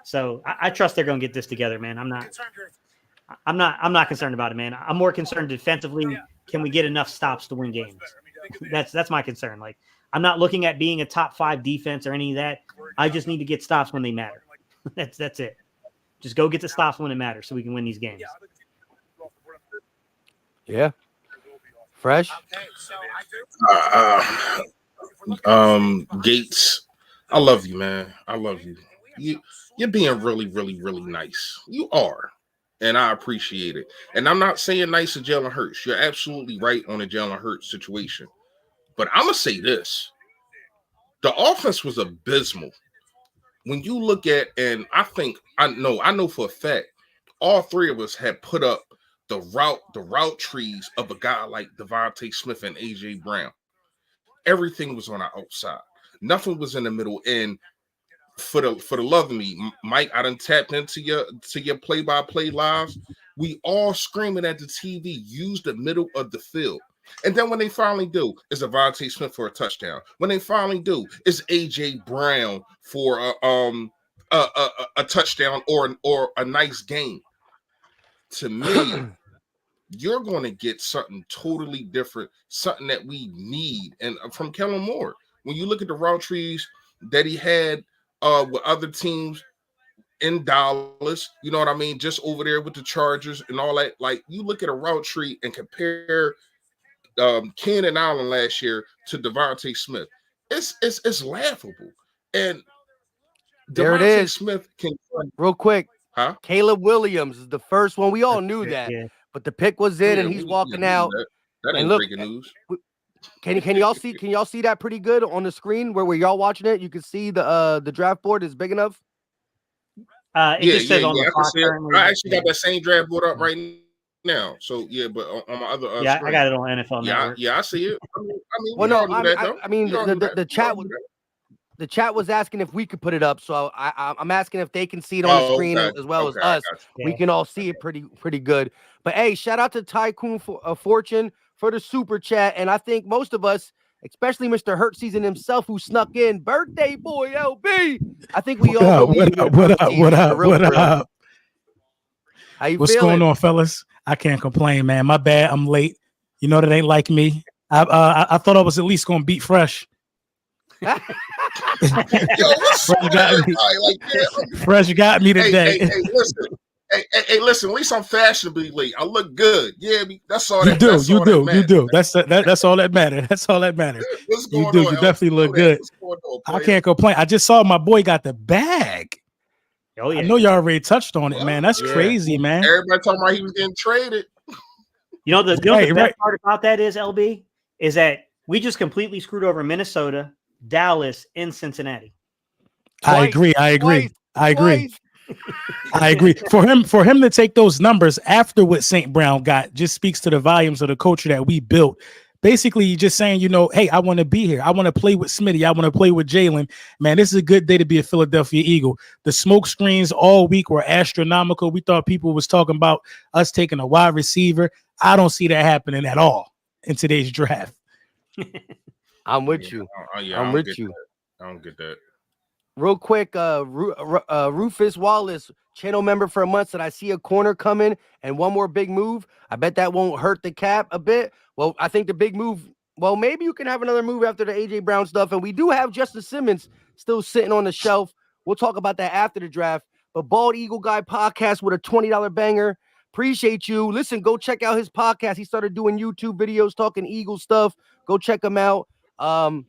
So I trust they're going to get this together, man. I'm not concerned about it, man. I'm more concerned defensively. Can we get enough stops to win games? That's my concern. Like, I'm not looking at being a top 5 defense or any of that. I just need to get stops when they matter. That's it. Just go get the stops when it matters so we can win these games. Yeah. Fresh. Gates, I love you, man. I love you. You're being really, really, really nice. You are. And I appreciate it. And I'm not saying nice to Jalen Hurts. You're absolutely right on the Jalen Hurts situation. But I'm going to say this. The offense was abysmal. When you look at, and I know for a fact, all three of us had put up the route trees of a guy like Devontae Smith and A.J. Brown. Everything was on our outside. Nothing was in the middle. And for the love of me, Mike, I done tapped into your play-by-play lives. We all screaming at the TV, use the middle of the field. And then when they finally do, it's Devontae Smith for a touchdown. When they finally do, it's A.J. Brown for a touchdown or a nice game. To me, you're going to get something totally different, something that we need. And from Kellen Moore, when you look at the route trees that he had with other teams in Dallas, you know what I mean? Just over there with the Chargers and all that. Like, you look at a route tree and compare Keenan Allen last year to Devontae Smith. It's laughable. And there Devontae it is. Smith can real quick. Huh? Caleb Williams is the first one. We all knew that, but the pick was in, and he's walking out. That ain't breaking news. Can y'all see? Can y'all see that pretty good on the screen where y'all watching it? You can see the draft board is big enough. It just says on the clock. I actually got that same draft board up right now. So yeah, but on my other screen. I got it on NFL Network. Yeah, I see it. The chat was asking if we could put it up, so I'm asking if they can see it on the screen as well as us. We can all see it pretty good. But hey, shout out to Tycoon Fortune for the super chat, and I think most of us, especially Mr. Hurt Season himself, who snuck in, birthday boy LB. I think we all what up? How you What's feeling? going on, fellas? I can't complain, man. My bad, I'm late. You know that ain't like me. I thought I was at least gonna beat Fresh. Yo, what's Fresh got me. like that? Fresh got me today. Hey, listen. Hey, listen. At least I'm fashionably late. I look good. Yeah, that's all. You That, do, that's you all do, that you matters. do. That's all that matters. That's all that matters. What's You going do. on? You definitely look good. What's going on, I player? can't complain. I just saw my boy got the bag. Oh yeah. I know y'all already touched on it, man. That's Yeah. crazy, man. Everybody talking about he was getting traded. You know the Right, best right. part about that is LB is that we just completely screwed over Minnesota, Dallas, and Cincinnati. I agree. Twice. I agree. For him to take those numbers after what St. Brown got just speaks to the volumes of the culture that we built. Basically, you're just saying, you know, hey, I want to be here. I want to play with Smitty. I want to play with Jalen. Man, this is a good day to be a Philadelphia Eagle. The smoke screens all week were astronomical. We thought people was talking about us taking a wide receiver. I don't see that happening at all in today's draft. I'm with you. I'm with you. I don't get that. Real quick, Rufus Wallace, channel member for a month, said I see a corner coming and one more big move. I bet that won't hurt the cap a bit. Well, I think the big move, well, maybe you can have another move after the AJ Brown stuff. And we do have Justin Simmons still sitting on the shelf. We'll talk about that after the draft. But Bald Eagle Guy podcast with a $20 banger. Appreciate you. Listen, go check out his podcast. He started doing YouTube videos talking Eagle stuff. Go check him out.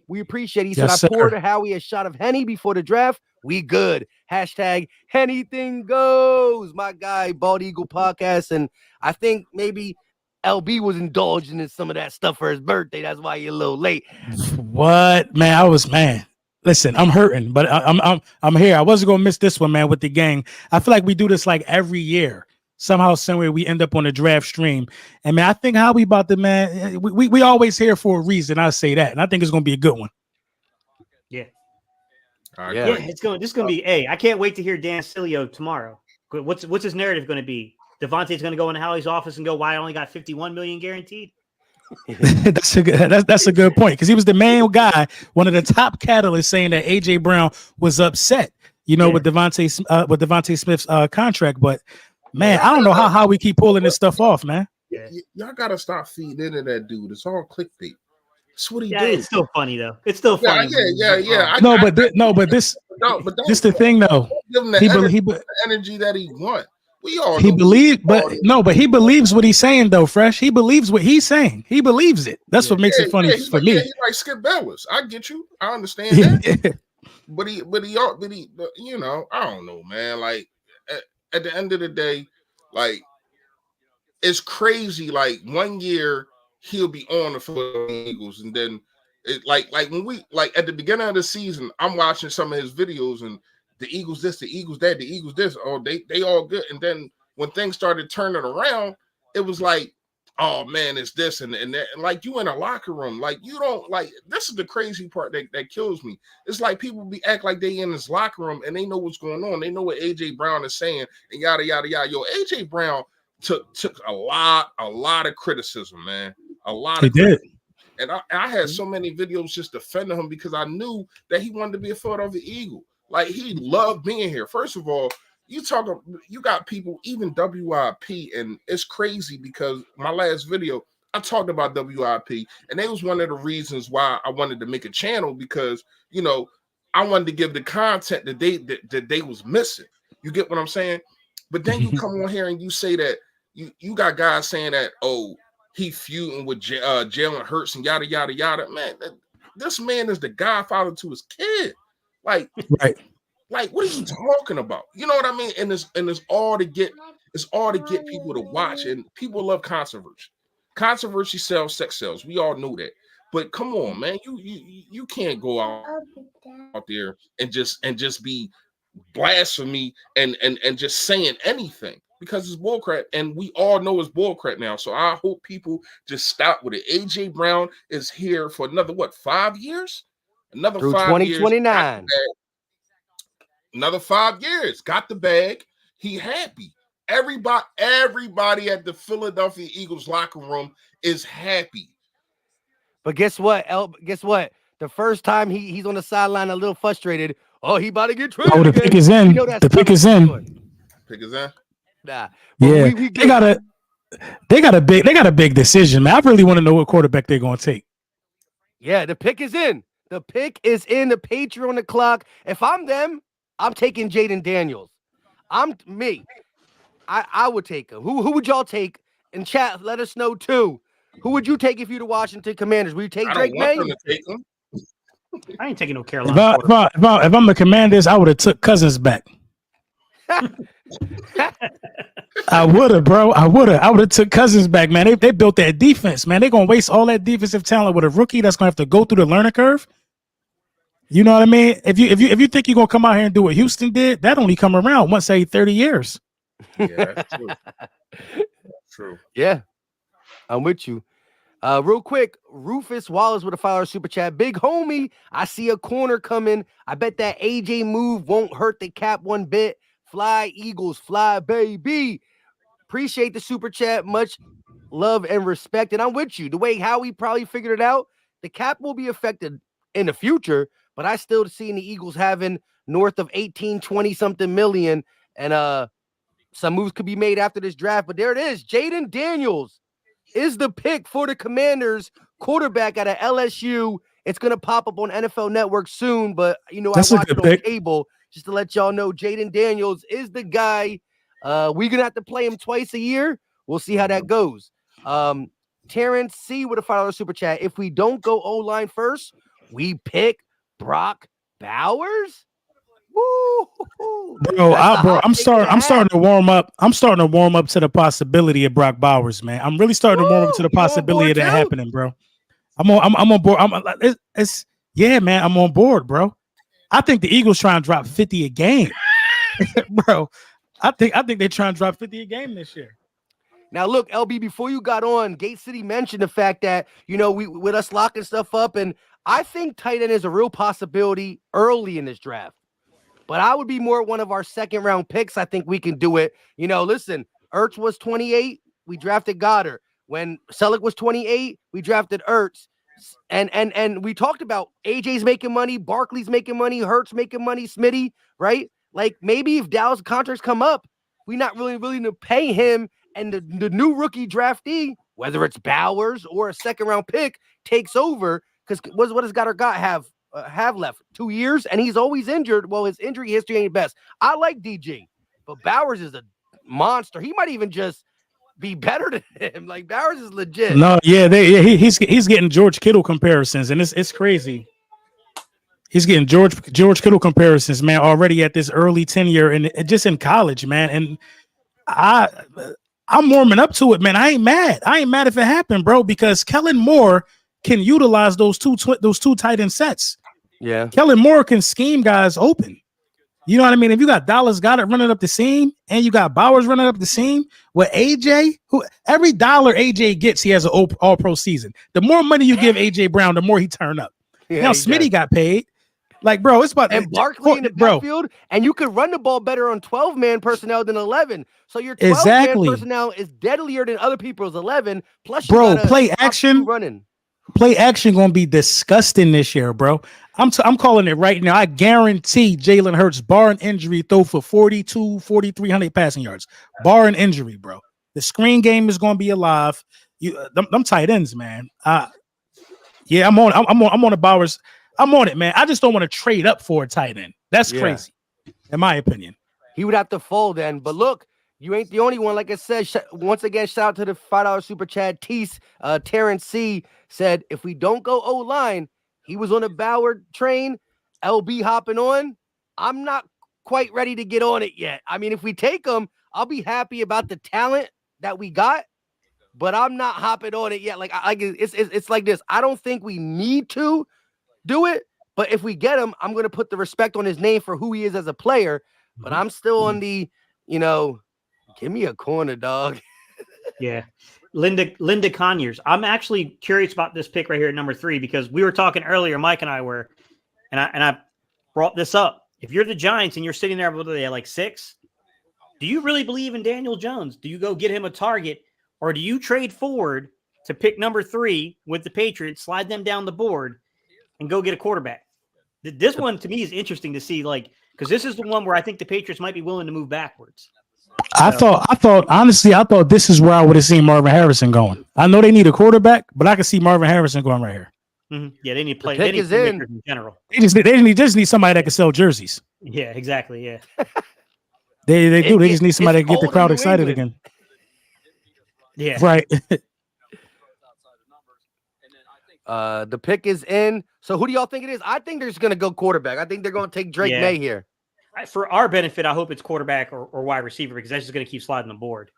We appreciate it. He Yes, said, I poured sir. Howie a shot of Henny before the draft. We good. Hashtag anything goes. My guy, Bald Eagle Podcast. And I think maybe LB was indulging in some of that stuff for his birthday. That's why you're a little late. What, man? Listen, I'm hurting, but I'm here. I wasn't gonna miss this one, man, with the gang. I feel like we do this like every year. Somehow, somewhere, we end up on a draft stream. And man, I think how we about to, man, we always here for a reason. I say that, and I think it's gonna be a good one. Yeah. Yeah. This is gonna be. Hey, I can't wait to hear Dan Silio tomorrow. What's his narrative going to be? Devontae's going to go into Howie's office and go, "Why I only got 51 million guaranteed?" That's a good point, because he was the main guy, one of the top catalysts, saying that AJ Brown was upset, with Devontae Smith's contract. But man, I don't know how we keep pulling this stuff off, man. Y'all gotta stop feeding into that dude. It's all clickbait. That's what he do. It's still funny though. It's still funny. Yeah. But this the thing though. Give him the energy that he want. We all he believes, but he believes what he's saying though. Fresh, he believes what he's saying. He believes it. That's what makes it funny for me. He's like Skip Bayless. I get you. I understand that. But I don't know, man. Like at the end of the day, like it's crazy. Like 1 year he'll be on the Philadelphia Eagles, and then like when we at the beginning of the season, I'm watching some of his videos and the Eagles this, the Eagles that, the Eagles this. Oh, they all good. And then when things started turning around, it was like, oh man, it's this and that. And like you in a locker room, like you don't like. This is the crazy part that kills me. It's like people act like they in this locker room and they know what's going on. They know what AJ Brown is saying and yada yada yada. Yo, AJ Brown took a lot of criticism, man. A lot of criticism. And I had so many videos just defending him because I knew that he wanted to be a Philadelphia Eagle. Like he loved being here. First of all, you got people, even WIP, and it's crazy because my last video, I talked about WIP, and they was one of the reasons why I wanted to make a channel because, I wanted to give the content that they was missing. You get what I'm saying? But then you come on here and you say that you got guys saying that, oh, he feuding with Jalen Hurts and yada, yada, yada. Man, this man is the godfather to his kid. Like, right. Like, what are you talking about? You know what I mean? And it's all to get people to watch, and people love controversy. Controversy sells, sex sells. We all know that. But come on, man, you can't go out there and just be blasphemy and just saying anything because it's bullcrap, and we all know it's bullcrap now. So I hope people just stop with it. AJ Brown is here for another 5 years? Another through 5 years. 2029. Another 5 years. Got the bag. He happy. Everybody at the Philadelphia Eagles locker room is happy. But guess what? Guess what? The first time he's on the sideline a little frustrated. Oh, he about to get traded. Oh, the pick is in. The pick is in. Pick is in. Nah. Yeah. They got a big decision, man. I really want to know what quarterback they're going to take. Yeah, the pick is in. The pick is in. The Patriot on the clock. If I'm them, I'm taking Jaden Daniels. I'm me. I would take him. Who would y'all take? In chat, let us know too. Who would you take if you're the Washington Commanders? Would you take I Drake don't want May? them to take him. I ain't taking no Carolina. If I'm the Commanders, I would have took Cousins back. I would have, bro. I would have took Cousins back, man. They built that defense, man. They're gonna waste all that defensive talent with a rookie that's gonna have to go through the learning curve. You know what I mean? If you think you're gonna come out here and do what Houston did, that only come around once every 30 years. Yeah, that's true. True. Yeah, I'm with you. Real quick, Rufus Wallace with a $5 super chat. Big homie, I see a corner coming. I bet that AJ move won't hurt the cap one bit. Fly Eagles, fly baby. Appreciate the super chat. Much love and respect. And I'm with you. The way Howie probably figured it out, the cap will be affected in the future, but I still see the Eagles having north of 18, 20 something million. And some moves could be made after this draft. But there it is. Jaden Daniels is the pick for the Commanders, quarterback out of LSU. It's going to pop up on NFL Network soon, but, you know, That's I watch it on pick. cable just to let y'all know Jaden Daniels is the guy. We're going to have to play him twice a year. We'll see how that goes. Terrence C. with a $5 super chat. If we don't go O-line first, we pick Brock Bowers? Woo! I'm starting to warm up. I'm starting to warm up to the possibility of Brock Bowers, man. I'm really starting to warm up to the possibility of that happening, bro. I'm on board. Yeah, man. I'm on board, bro. I think the Eagles trying to drop 50 a game, bro. I think they're trying to drop 50 a game this year. Now, look, LB, before you got on, Gate City mentioned the fact that, you know, we with us locking stuff up, and I think tight end is a real possibility early in this draft. But I would be more one of our second round picks. I think we can do it. You know, listen, Ertz was 28. We drafted Goddard. When Selleck was 28, we drafted Ertz. And we talked about AJ's making money, Barkley's making money, Hurts making money, Smitty, right? Like maybe if Dallas contracts come up, we're not really willing to pay him. And the new rookie draftee, whether it's Bowers or a second round pick, takes over. Because what does Goddard have left? 2 years, and he's always injured. Well, his injury history ain't best. I like DG, but Bowers is a monster. He might even just be better than him. Like Bowers is legit. No, yeah, he's getting George Kittle comparisons, and it's crazy. He's getting George Kittle comparisons, man, already at this early tenure and just in college, man. And I'm warming up to it, man. I ain't mad if it happened, bro, because Kellen Moore can utilize those two tight end sets. Yeah, Kellen Moore can scheme guys open. You know what I mean? If you got Dallas Goedert running up the seam and you got Bowers running up the seam with AJ, who every dollar AJ gets, he has an all-pro season. The more money you give AJ Brown, the more he turn up. yeah, now Smitty got paid. Like, bro, it's about and Barkley in the backfield, and you could run the ball better on 12-man personnel than 11. So your 12-man personnel is deadlier than other people's 11. Plus, you play action running. Play action gonna be disgusting this year, bro. I'm calling it right now. I guarantee Jalen Hurts, bar an injury, throw for 4,300 passing yards. Bar an injury, bro. The screen game is gonna be alive. Them tight ends, man. Yeah, I'm on the Bowers. I'm on it, man. I just don't want to trade up for a tight end. That's crazy, in my opinion. He would have to fold then. But look, you ain't the only one. Like I said, once again, shout out to the $5 super chat. Terrence C said, if we don't go O-line, he was on a Bauer train, LB hopping on. I'm not quite ready to get on it yet. I mean, if we take him, I'll be happy about the talent that we got, but I'm not hopping on it yet. Like it's like this. I don't think we need to do it, but if we get him, I'm going to put the respect on his name for who he is as a player, but I'm still on the, give me a corner, dog. Yeah. Linda Conyers. I'm actually curious about this pick right here at number 3, because we were talking earlier, Mike and I were, and I brought this up. If you're the Giants and you're sitting there, what are they, like 6? Do you really believe in Daniel Jones? Do you go get him a target, or do you trade forward to pick number 3 with the Patriots, slide them down the board, and go get a quarterback? This one to me is interesting to see, like, because this is the one where I think the Patriots might be willing to move backwards. I thought this is where I would have seen Marvin Harrison going. I know they need a quarterback, but I can see Marvin Harrison going right here. Yeah, they need to play. pick They need is in. playmakers in general. They just need somebody that can sell jerseys. Yeah, exactly. Yeah. They do. They It- just need somebody to it's get the cold in crowd New excited England. again. Yeah. Right. The pick is in. So who do y'all think it is? I think they're just gonna go quarterback. I think they're gonna take Drake Yeah. May here. For our benefit, I hope it's quarterback or wide receiver because that's just going to keep sliding the board.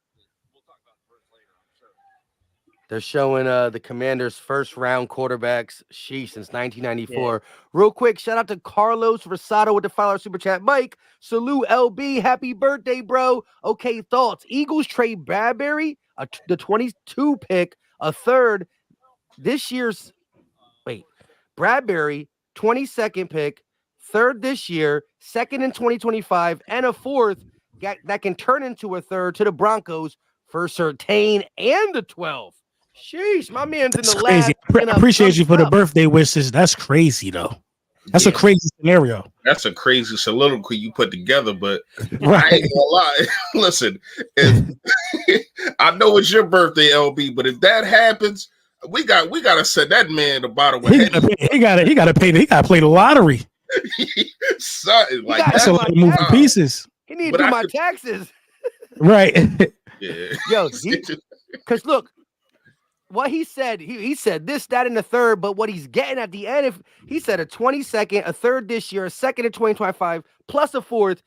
They're showing the Commanders' first round quarterbacks, sheesh, since 1994. Real quick, shout out to Carlos Rosado with the $5 super chat. Mike, salute LB, happy birthday, bro. Okay, thoughts. Eagles trade Bradbury, the 22 pick, a third this year's. Wait, Bradbury, 22nd pick, third this year, second in 2025, and a fourth that can turn into a third to the Broncos for Surtain and the 12. Sheesh, my man's That's in the crazy. lab. I appreciate you for the birthday wishes. That's crazy, though. That's a crazy scenario. That's a crazy soliloquy you put together, but Right. I ain't gonna lie. Listen, if I know it's your birthday, LB, but if that happens, we gotta send that man the bottle of He gotta play the lottery. Something like gotta That's a do lot of my moving taxes. pieces. He need to But do I my could- taxes. Right. Yeah. Yo, because look, what he said, he said this, that, and the third, but what he's getting at the end, if he said a 22nd, a third this year, a second in 2025, plus a fourth,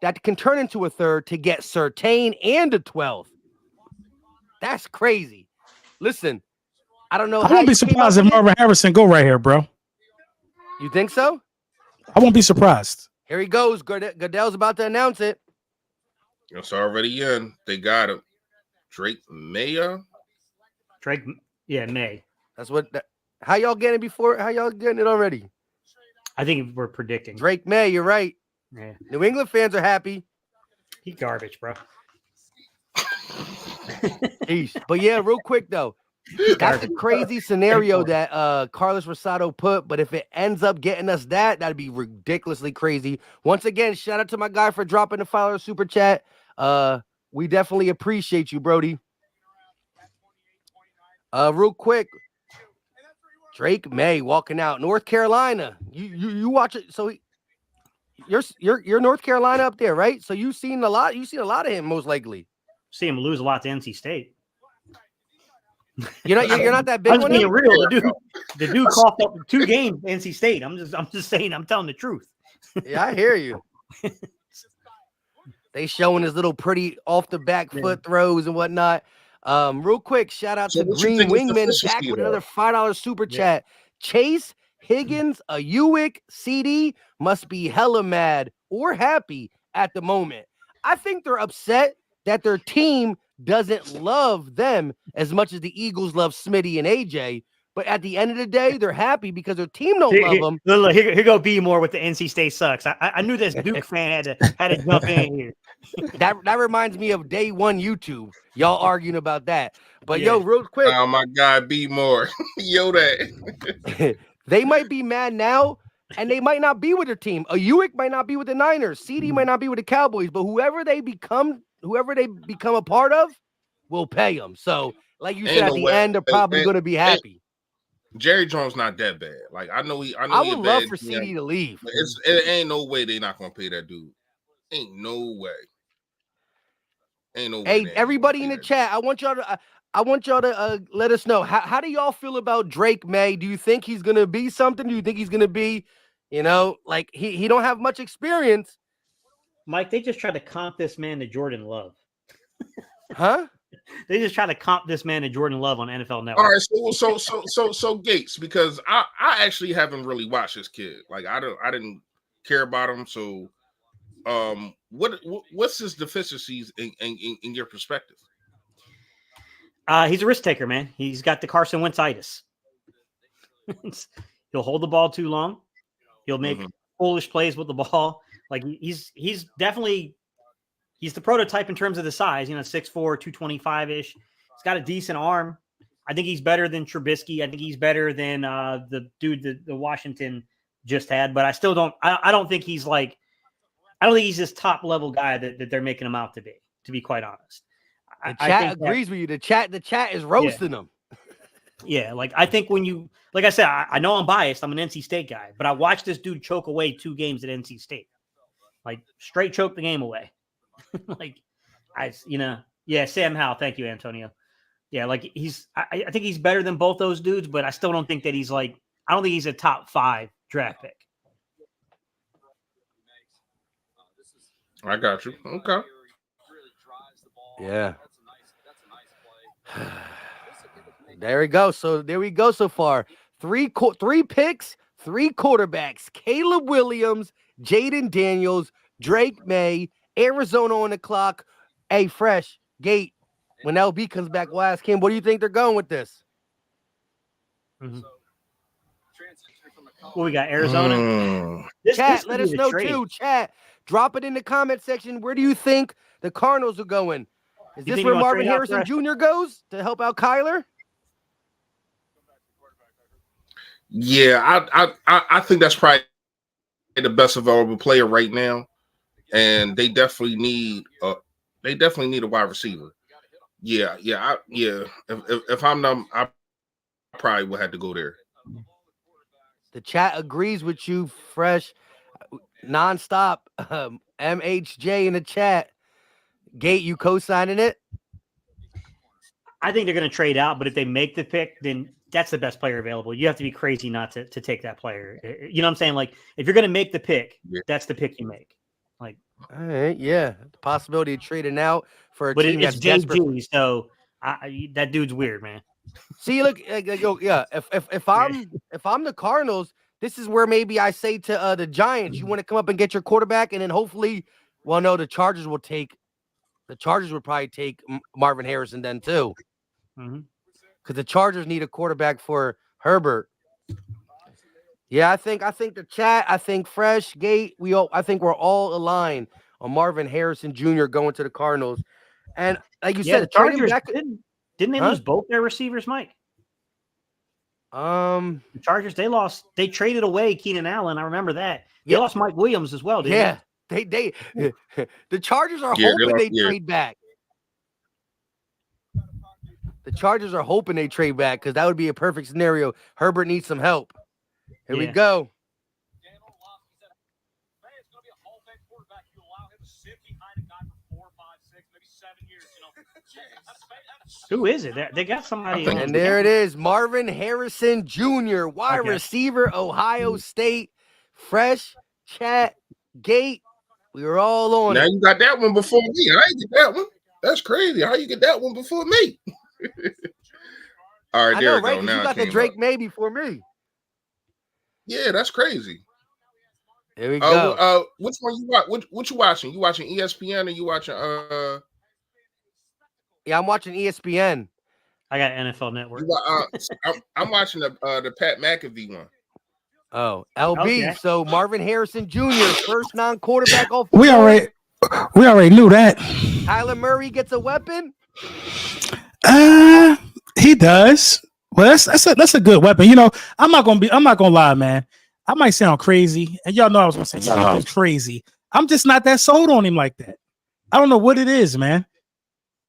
that can turn into a third to get Surtain and a 12th. That's crazy. Listen, I don't know. I how won't be you came surprised up if with it. Marvin Harrison go right here, bro. You think so? I won't be surprised. Here he goes. Goodell's about to announce it. It's already in. They got him. Drake Maya. Drake, May. That's what. How y'all getting it before? How y'all getting it already? I think we're predicting. Drake May, you're right. Yeah. New England fans are happy. He garbage, bro. Jeez. But yeah, real quick though, that's a crazy scenario that Carlos Rosado put. But if it ends up getting us that'd be ridiculously crazy. Once again, shout out to my guy for dropping the $5 super chat. We definitely appreciate you, Brody. Real quick, Drake May walking out, North Carolina. You watch it. So you're North Carolina up there, right? So you've seen a lot. You've seen a lot of him, most likely. See him lose a lot to NC State. You're not that big I'm just on being him? real. The dude coughed up 2 games at NC State. I'm just saying. I'm telling the truth. Yeah, I hear you. They showing his little pretty off the back foot throws and whatnot. Real quick, shout out to what you Green think is Wingman deficiency back with there? another $5 super chat. Chase Higgins, a Uwick CD, must be hella mad or happy at the moment. I think they're upset that their team doesn't love them as much as the Eagles love Smitty and AJ. But at the end of the day, they're happy because their team don't love them. Look, here go B more with the NC State sucks. I knew this Duke fan had to jump in here. That reminds me of day one YouTube. Y'all arguing about that. But yo, real quick. Oh my God, be more. Yo, that. They might be mad now, and they might not be with their team. A Uwick might not be with the Niners. CD might not be with the Cowboys, but whoever they become a part of will pay them. So, like you said, at the end, they're probably going to be happy. Jerry Jones not that bad. Like I know I would love for CD to leave. It ain't no way they're not gonna pay that dude. Ain't no way. Ain't no way. Hey, everybody in the chat, I want y'all to let us know how do y'all feel about Drake May? Do you think he's gonna be something? Do you think he's gonna be, like he don't have much experience? Mike, they just tried to comp this man to Jordan Love. Huh? They just try to comp this man to Jordan Love on NFL Network. All right, so Gates, because I actually haven't really watched this kid. Like I didn't care about him. So what's his deficiencies in your perspective? He's a risk taker, man. He's got the Carson Wentz-itis. He'll hold the ball too long. He'll make foolish plays with the ball. Like he's definitely he's the prototype in terms of the size, 6'4", 225-ish. He's got a decent arm. I think he's better than Trubisky. I think he's better than the dude that the Washington just had. But I still don't. I don't think he's like. I don't think he's this top level guy that they're making him out to be. To be quite honest, the chat agrees with you. The chat is roasting him. Yeah, like I think when you, like I said, I know I'm biased. I'm an NC State guy, but I watched this dude choke away 2 games at NC State, like straight choke the game away. Like yeah, Sam Howell. Thank you, Antonio. Yeah, like I think he's better than both those dudes, but I still don't think that he's like, I don't think he's a top 5 draft pick. I got you. Okay. Yeah. There we go. So there we go so far. 3 picks, 3 quarterbacks. Caleb Williams, Jaden Daniels, Drake May, Arizona on the clock. Hey, Fresh, Gate, when LB comes back, we'll ask him, what do you think they're going with this? Mm-hmm. Well, we got Arizona. Chat, let us know too. Chat, drop it in the comment section. Where do you think the Cardinals are going? Is this where Marvin Harrison Jr. goes to help out Kyler? Yeah, I think that's probably the best available player right now, and they definitely need a wide receiver. Yeah. If I'm them, I probably would have to go there. The chat agrees with you, Fresh, nonstop. MHJ in the chat. Gate, you co-signing it? I think they're going to trade out, but if they make the pick, then that's the best player available. You have to be crazy not to take that player. You know what I'm saying? Like, if you're going to make the pick, that's the pick you make. Like, all right, yeah, the possibility of trading out for a but team it's that's JG, so that dude's weird, man. See, look, yeah. If I'm the Cardinals, this is where maybe I say to the Giants, you want to come up and get your quarterback, and then hopefully, well, no, the Chargers would probably take Marvin Harrison then too, because the Chargers need a quarterback for Herbert. Yeah, I think the chat, I think Fresh Gate, I think we're all aligned on Marvin Harrison Jr. going to the Cardinals, and like you said, the Chargers didn't they lose both their receivers, Mike? The Chargers, they traded away Keenan Allen. I remember that. They lost Mike Williams as well, didn't they? The Chargers are hoping they trade back. The Chargers are hoping they trade back because that would be a perfect scenario. Herbert needs some help. Here we go. Who is it? They got somebody. And there it is. Marvin Harrison Jr., wide receiver, Ohio State. Fresh, chat, Gate. We were all on now it. You got that one before me. I didn't get that one. That's crazy. How you get that one before me? All right, there we go. Now you got the Drake May before me. Yeah, that's crazy. There we go. Which one you watch? What you watching? You watching ESPN or you watching Yeah, I'm watching ESPN. I got NFL Network. I'm watching the Pat McAfee one. Oh, LB. Okay. So Marvin Harrison Jr., first non-quarterback off. We already knew that. Kyler Murray gets a weapon. He does. Well, that's a good weapon. You know, I'm not gonna lie, man. I might sound crazy, and y'all know I was gonna say something crazy. I'm just not that sold on him like that. I don't know what it is, man.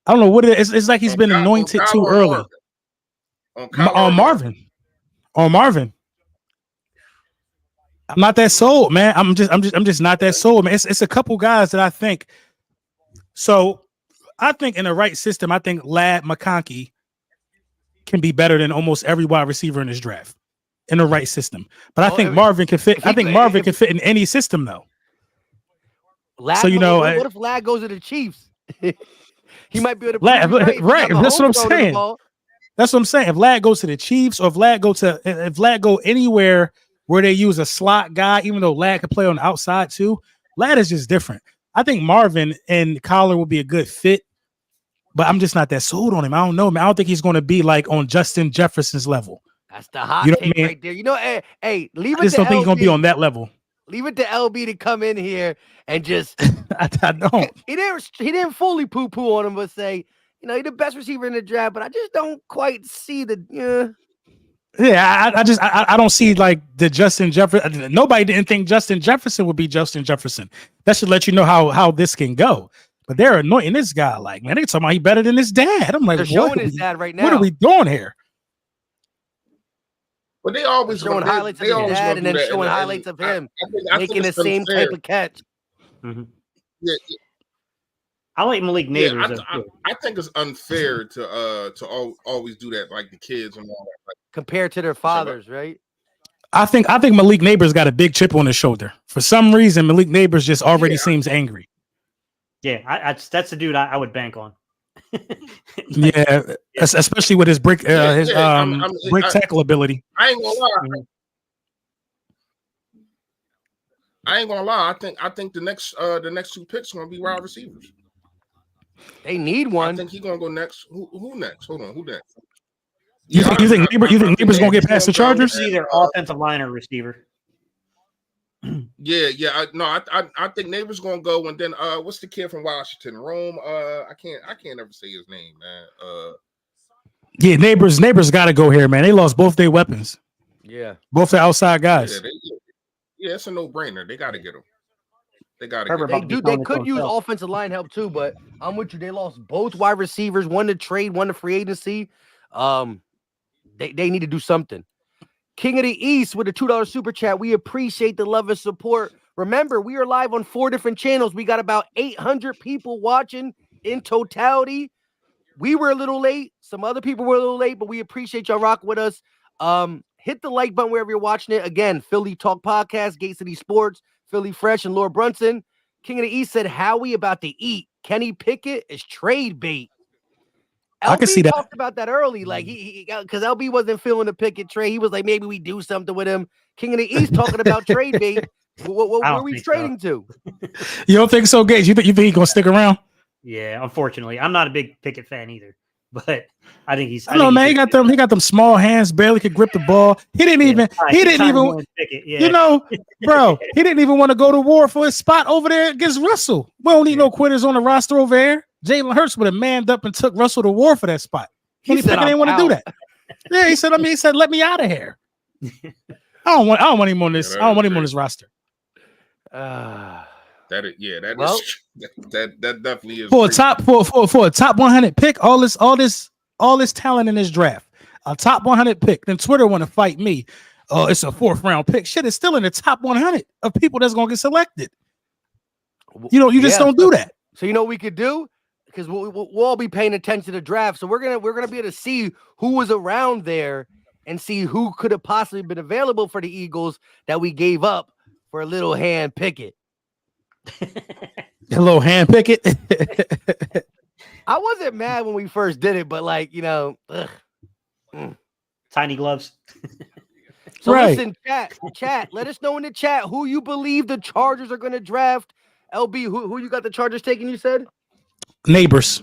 I don't know what it is. It's like he's been anointed too early. On Marvin. I'm not that sold, man. I'm just not that sold, man. It's a couple guys that I think. So I think in the right system, I think Ladd McConkey can be better than almost every wide receiver in this draft in the right system. But I think Marvin can fit. I think Marvin can fit in any system though. Ladd, so what if Ladd goes to the Chiefs? He might be able to right. That's what I'm saying. That's what I'm saying. If Ladd goes to the Chiefs, or if Ladd go anywhere where they use a slot guy, even though Ladd can play on the outside too, Ladd is just different. I think Marvin and Kyler will be a good fit, but I'm just not that sold on him. I don't know, man. I don't think he's going to be like on Justin Jefferson's level. That's the hot take right there. You know, hey, leave it to LB. I just don't think he's going to be on that level. Leave it to LB to come in here and just I don't. He didn't fully poo-poo on him, but say, you know, he's the best receiver in the draft, but I just don't quite see the Yeah, I don't see like the Justin Jefferson. Nobody didn't think Justin Jefferson would be Justin Jefferson. That should let you know how this can go. But they're anointing this guy like, man, they talking about he better than his dad. I'm like, they're showing his dad right now. What are we doing here? But they always showing gonna, highlights they of his always dad gonna and do then that. showing And highlights of him I making the it's same unfair. type of catch. Mm-hmm. Yeah, I like Malik yeah. Neighbors. I think it's unfair to always do that, like the kids and all that. Like, compared to their fathers, right? I think Malik Neighbors got a big chip on his shoulder. For some reason, Malik Neighbors just already seems angry. Yeah, that's the dude I would bank on. Yeah, especially with his brick brick tackle ability. I ain't gonna lie. Mhm. I ain't gonna lie. I think the next two picks are gonna be wide receivers. They need one. I think he's gonna go next. Who next? Hold on, who next? You think Neighbors gonna get past the Chargers? Either offensive line or receiver. Yeah. I think Neighbors gonna go, and then what's the kid from Washington? Rome. I can't ever say his name, man. Yeah, Neighbors got to go here, man. They lost both their weapons. Yeah, both the outside guys. Yeah, it's a no-brainer. They got to get them. They got to Herbert get them. they could use offensive line help too, but I'm with you. They lost both wide receivers, one to trade, one to free agency. They need to do something. King of the East with a $2 super chat. We appreciate the love and support. Remember, we are live on 4 different channels. We got about 800 people watching in totality. We were a little late. Some other people were a little late, but we appreciate y'all rocking with us. Hit the like button wherever you're watching it. Again, Philly Talk Podcast, Gate City Sports, Philly Fresh, and Laura Brunson. King of the East said, Howie about to eat. Kenny Pickett is trade bait. I can see that. Talked about that early, like he because LB wasn't feeling the Pickett trade. He was like, maybe we do something with him. King of the East talking about trade bait. Where are we trading to? You don't think so, Gates? You think he's gonna stick around? Yeah, unfortunately, I'm not a big Pickett fan either, but I think he's. I know, man. He got them small hands, barely could grip the ball. He didn't even. You know, bro. He didn't even want to go to war for his spot over there against Russell. We don't need no quitters on the roster over there. Jalen Hurts would have manned up and took Russell to war for that spot. Kenny Pickett didn't want to do that. Yeah, he said. He said, "Let me out of here." I don't want him on this. I don't want him on this roster. That definitely is for a top 100 pick. All this talent in this draft, a top 100 pick. Then Twitter want to fight me. Oh, it's a 4th round pick. Shit, it's still in the top 100 of people that's gonna get selected. You just don't do that. So you know what we could do, because we'll all be paying attention to the draft. So we're gonna be able to see who was around there and see who could have possibly been available for the Eagles that we gave up for a little hand Pickett. A little hand Pickett. I wasn't mad when we first did it, but tiny gloves. So listen, chat. Let us know in the chat who you believe the Chargers are going to draft. LB, who you got the Chargers taking? You said Neighbors.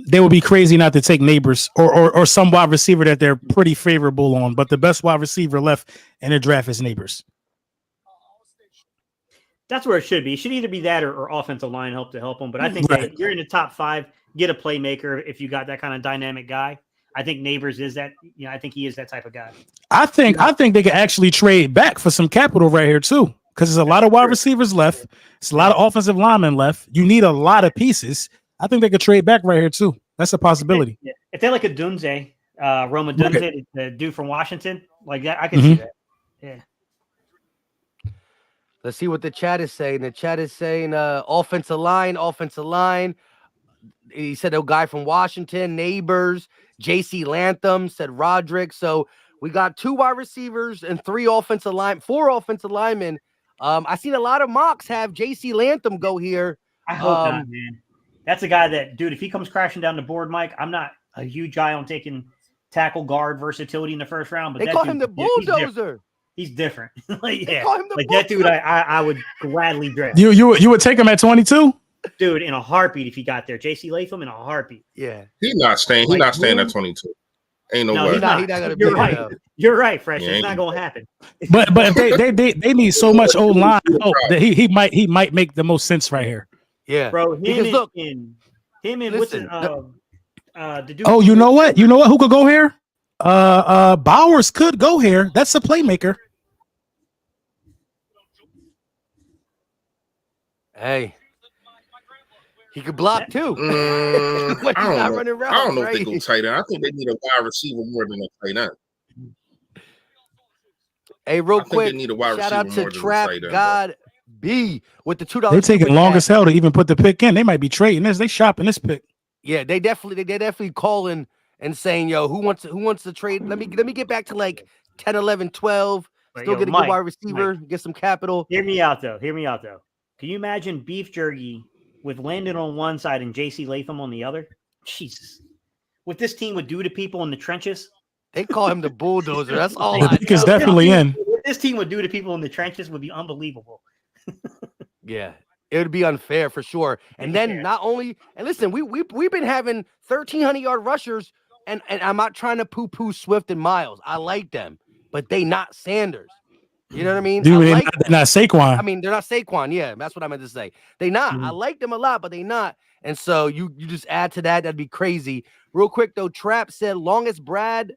They would be crazy not to take Neighbors or some wide receiver that they're pretty favorable on. But the best wide receiver left in the draft is Neighbors. That's where it should be. It should either be that or offensive line help them. But I think that you're in the top 5, get a playmaker if you got that kind of dynamic guy. I think Neighbors is that. I think he is that type of guy. I think they could actually trade back for some capital right here too, because there's a lot of wide receivers left. It's a lot of offensive linemen left. You need a lot of pieces. I think they could trade back right here too. That's a possibility. If they're like a Dunze, Roma Dunze, the dude from Washington, like that, I can see that. Yeah. Let's see what the chat is saying. The chat is saying offensive line. He said a guy from Washington, Neighbors, JC Latham, said Roderick. So we got 2 wide receivers and 4 offensive linemen. I seen a lot of mocks have JC Latham go here. I hope not, man. That's a guy that, dude, if he comes crashing down the board, Mike, I'm not a huge eye on taking tackle guard versatility in the 1st round. But they call him the bulldozer. He's different. That dude, I would gladly draft. You would take him at 22, dude, in a heartbeat if he got there. JC Latham in a heartbeat. Yeah, he's not staying. He's not staying at 22. Ain't no way. He's not gonna You're right. You're right, Fresh. It's not gonna happen. But if they need so much old line that he might make the most sense right here. Yeah, bro. Him and what's it? The dude. Oh, you know what? Who could go here? Bowers could go here. That's a playmaker. Hey, he could block too. I don't know if they go tight end. I think they need a wide receiver more than a tight end. Hey, real I think they quick, need a wide shout receiver out to more than a Trap tight end, though. God B with the $2. They taking super long chat. as hell to even put the pick in. They might be trading this. They shopping this pick. Yeah, they definitely calling and saying, yo, who wants to trade? Let me get back to like 10, 11, 12. But, Still yo, get a Mike, good wide receiver, get some capital. Hear me out though. Can you imagine beef jerky with Landon on one side and JC Latham on the other? Jesus. What this team would do to people in the trenches? They call him the bulldozer. That's all The I pick is know. definitely in. What this team would do to people in the trenches would be unbelievable. Yeah, it would be unfair for sure. And then Yeah. not only, and listen, we've been having 1,300-yard rushers, and I'm not trying to poo-poo Swift and Miles. I like them, but they not Sanders. You know what I mean? Dude, I they're not Saquon. I mean, they're not Saquon. Yeah, that's what I meant to say. They not. I like them a lot, but they not. And so you just add to that. That'd be crazy. Real quick though, Trap said, long as Brad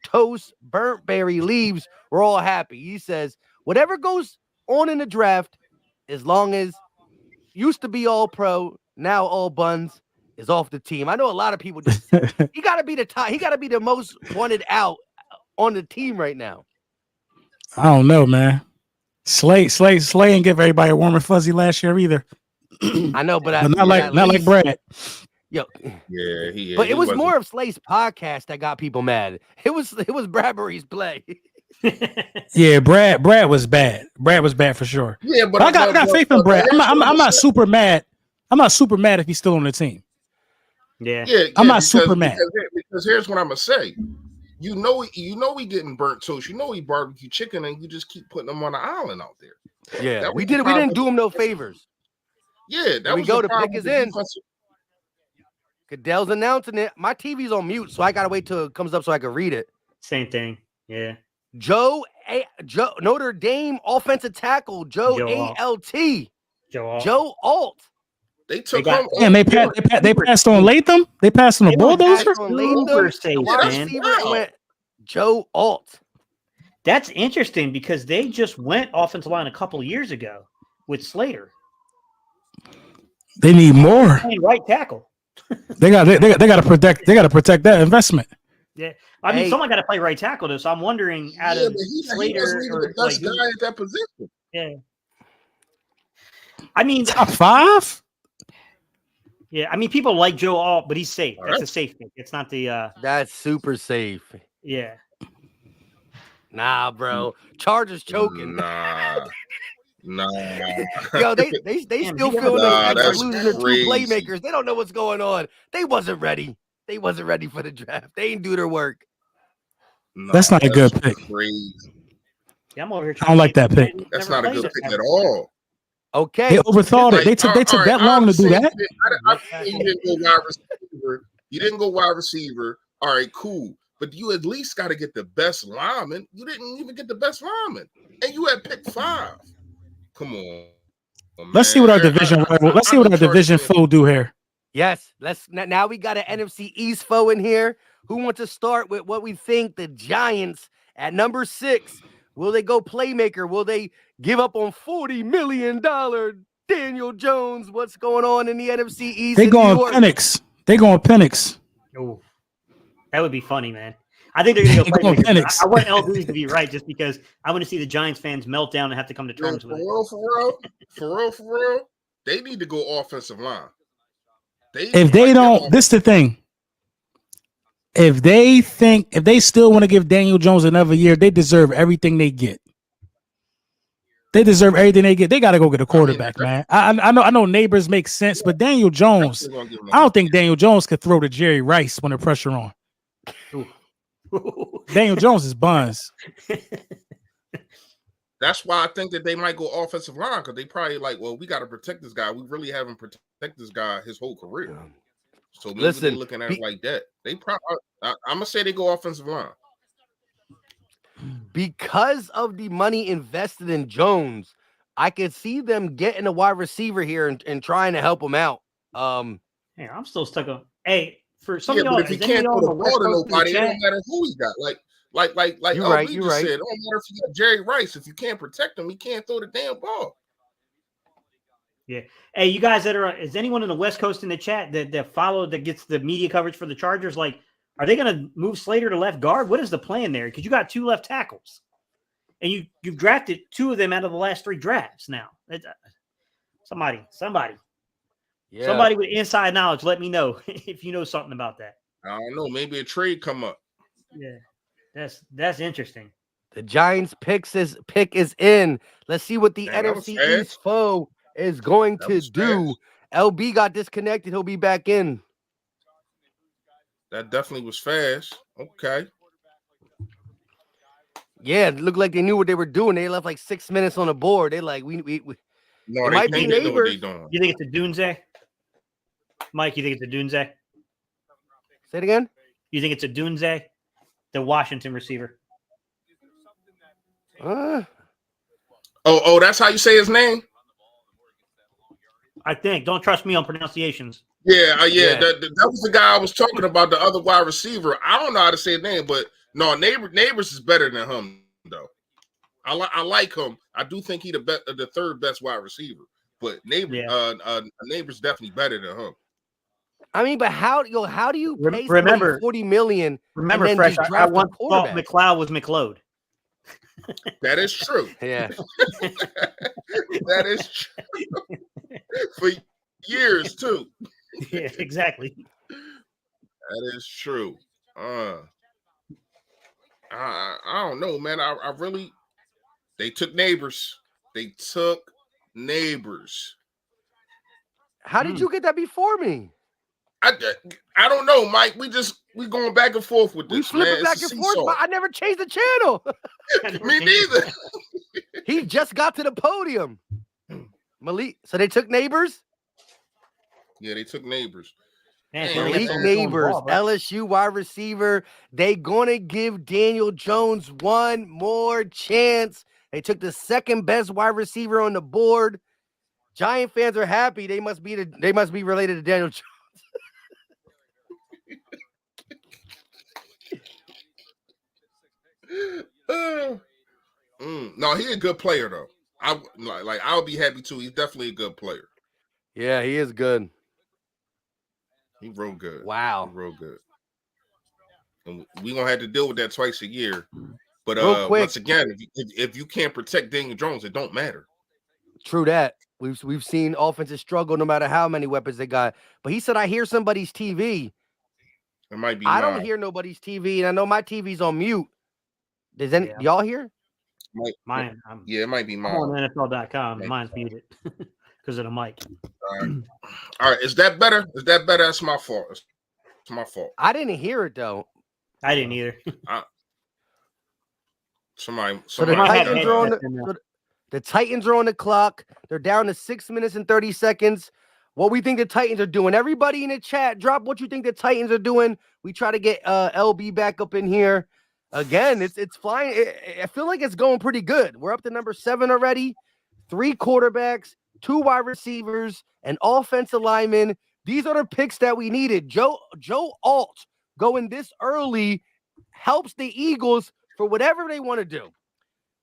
Toast Burntberry leaves, we're all happy. He says, whatever goes on in the draft, as long as used to be all pro, now all buns is off the team. I know a lot of people just he gotta be the top, he gotta be the most wanted out on the team right now. I don't know, man. Slay and give everybody a warm and fuzzy last year either. I know, but not like Brad. Yo, Yeah, but it was more of Slay's podcast that got people mad. It was Bradbury's play. Yeah, Brad was bad. Brad was bad for sure. Yeah, but I got faith in Brad. I'm not super mad. I'm not super mad if he's still on the team. Yeah. I'm not super mad. Because here's what I'm gonna say. You know we getting burnt toast. You know he barbecue chicken, and you just keep putting them on the island out there. Yeah, we didn't do him no favors. Yeah, that we was go the to pick problem is with the in. defensive. Goodell's announcing it. My TV's on mute, so I gotta wait till it comes up so I can read it. Same thing. Yeah. Joe Notre Dame offensive tackle Joe Alt. Joe Alt. They took got- him. And they passed on Latham. They passed on the bulldozer. Went Joe Alt. That's interesting because they just went offensive line a couple of years ago with Slater. They need more. Playing right tackle. They got to protect. They got to protect that investment. Yeah, I mean, someone got to play right tackle though. So I'm wondering, out of Slater, he wasn't even the best guy at that position. Yeah, I mean, top 5. Yeah, I mean, people like Joe Alt, but he's safe. All That's right. a safe pick. It's not the. That's super safe. Yeah. Nah, bro. Chargers choking. Nah. Yo, they still feeling those extras losing their 2 playmakers. They don't know what's going on. They wasn't ready. They wasn't ready for the draft. They didn't do their work. That's not a good pick. Crazy. Yeah, I'm over here. I don't like that pick. That's not a good pick at all. Okay. They overthought it. They took that long to do that. You didn't go wide receiver. You didn't go wide receiver. All right, cool. But you at least got to get the best lineman. You didn't even get the best lineman. And you had pick 5. Come on. Let's see what our division rival. Let's see what our division foe do here. Yes, now we got an NFC East foe in here. Who wants to start with what we think the Giants at number 6? Will they go playmaker? Will they give up on $40 million Daniel Jones? What's going on in the NFC East? They going Penix. They going Penix. Oh, that would be funny, man. I think they're going to go Penix. I want LDs to be right just because I want to see the Giants fans melt down and have to come to terms with it. For real, they need to go offensive line. If they don't, this is the thing. If they still want to give Daniel Jones another year, they deserve everything they get. They deserve everything they get. They got to go get a quarterback, man. I know neighbors make sense, but Daniel Jones, I don't think Daniel Jones could throw to Jerry Rice when the pressure on. Daniel Jones is buns. That's why I think that they might go offensive line because they probably like, well, we got to protect this guy. We really haven't protected this guy his whole career. So maybe they're looking at it like that. They probably, I'm gonna say they go offensive line because of the money invested in Jones. I could see them getting a wide receiver here and trying to help him out. Hey, I'm still stuck on. Hey, for some yeah, of y'all, but if he can't put a ball to nobody, it chat? don't matter who he got. Like you're LB right. just said, it don't matter if you got Jerry Rice. If you can't protect him, he can't throw the damn ball. Yeah. Hey, you guys that are, is anyone in the West Coast in the chat that followed, that gets the media coverage for the Chargers? Like, are they going to move Slater to left guard? What is the plan there? Because you got 2 left tackles. and you've drafted 2 of them out of the last 3 drafts. Now, somebody with inside knowledge, let me know if you know something about that. I don't know. Maybe a trade come up. Yeah, that's interesting. The Giants pick is in. Let's see what the Man, that was NFC fast. East foe is going That to was do. fast. LB got disconnected. He'll be back in. That definitely was fast. Okay. Yeah, it looked like they knew what they were doing. They left like 6 minutes on the board. They like we No, it they might be think they know what they neighbors. doing. You think it's a Dunze? Mike, you think it's a Dunze? Say it again. You think it's a Dunze, the Washington receiver? Oh, that's how you say his name? I think. Don't trust me on pronunciations. Yeah. Yeah. That was the guy I was talking about, the other wide receiver. I don't know how to say his name, but no, Neighbors is better than him, though. I like him. I do think he the third best wide receiver, but Neighbors definitely better than him. I mean, but how do you pay Remember, somebody $40 million? Remember, and then Fresh, just I draft a once thought quarterback? McLeod was McLeod. That is true. Yeah. That is true. For years, too. Yeah, exactly. That is true. I don't know, man. I really. They took Neighbors. How did you get that before me? I don't know, Mike. We going back and forth with this. We flipping man. back and forth, but I never changed the channel. Me neither. He just got to the podium. Malik. So they took Neighbors? Yeah, they took Neighbors. Man, Malik Neighbors, LSU wide receiver. They gonna give Daniel Jones one more chance. They took the second best wide receiver on the board. Giant fans are happy. They must be related to Daniel Jones. No, he's a good player though. I'll be happy too. He's definitely a good player. Yeah, he is good. He real good. Wow. He real good. And we're gonna have to deal with that twice a year. But Real quick, once again, if you can't protect Daniel Jones, it don't matter. True that. We've seen offenses struggle no matter how many weapons they got. But he said, I hear somebody's TV. It might be. I don't hear nobody's TV, and I know my TV's on mute. Does y'all hear? Mine. It might be mine. I'm on NFL.com. Mine's muted because of the mic. All right. Is that better? That's my fault. It's my fault. I didn't hear it though. I didn't either. Somebody the Titans are on the clock. They're down to 6 minutes and 30 seconds. What we think the Titans are doing. Everybody in the chat, drop what you think the Titans are doing. We try to get LB back up in here. Again, it's flying. I feel like it's going pretty good. We're up to number 7 already. 3 quarterbacks, 2 wide receivers, an offensive lineman. These are the picks that we needed. Joe Alt going this early helps the Eagles for whatever they want to do.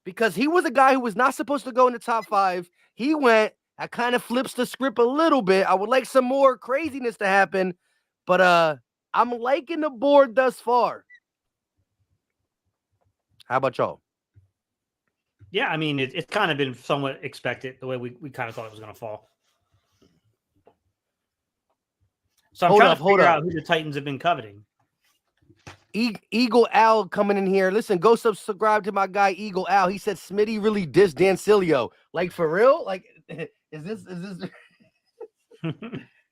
Because he was a guy who was not supposed to go in the top 5. He went. That kind of flips the script a little bit. I would like some more craziness to happen, but I'm liking the board thus far. How about y'all? Yeah, I mean, it's kind of been somewhat expected the way we kind of thought it was going to fall. So I'm trying to figure out who the Titans have been coveting. Eagle Al coming in here. Listen, go subscribe to my guy Eagle Al. He said Smitty really dissed Dancilio. Like for real? Like is this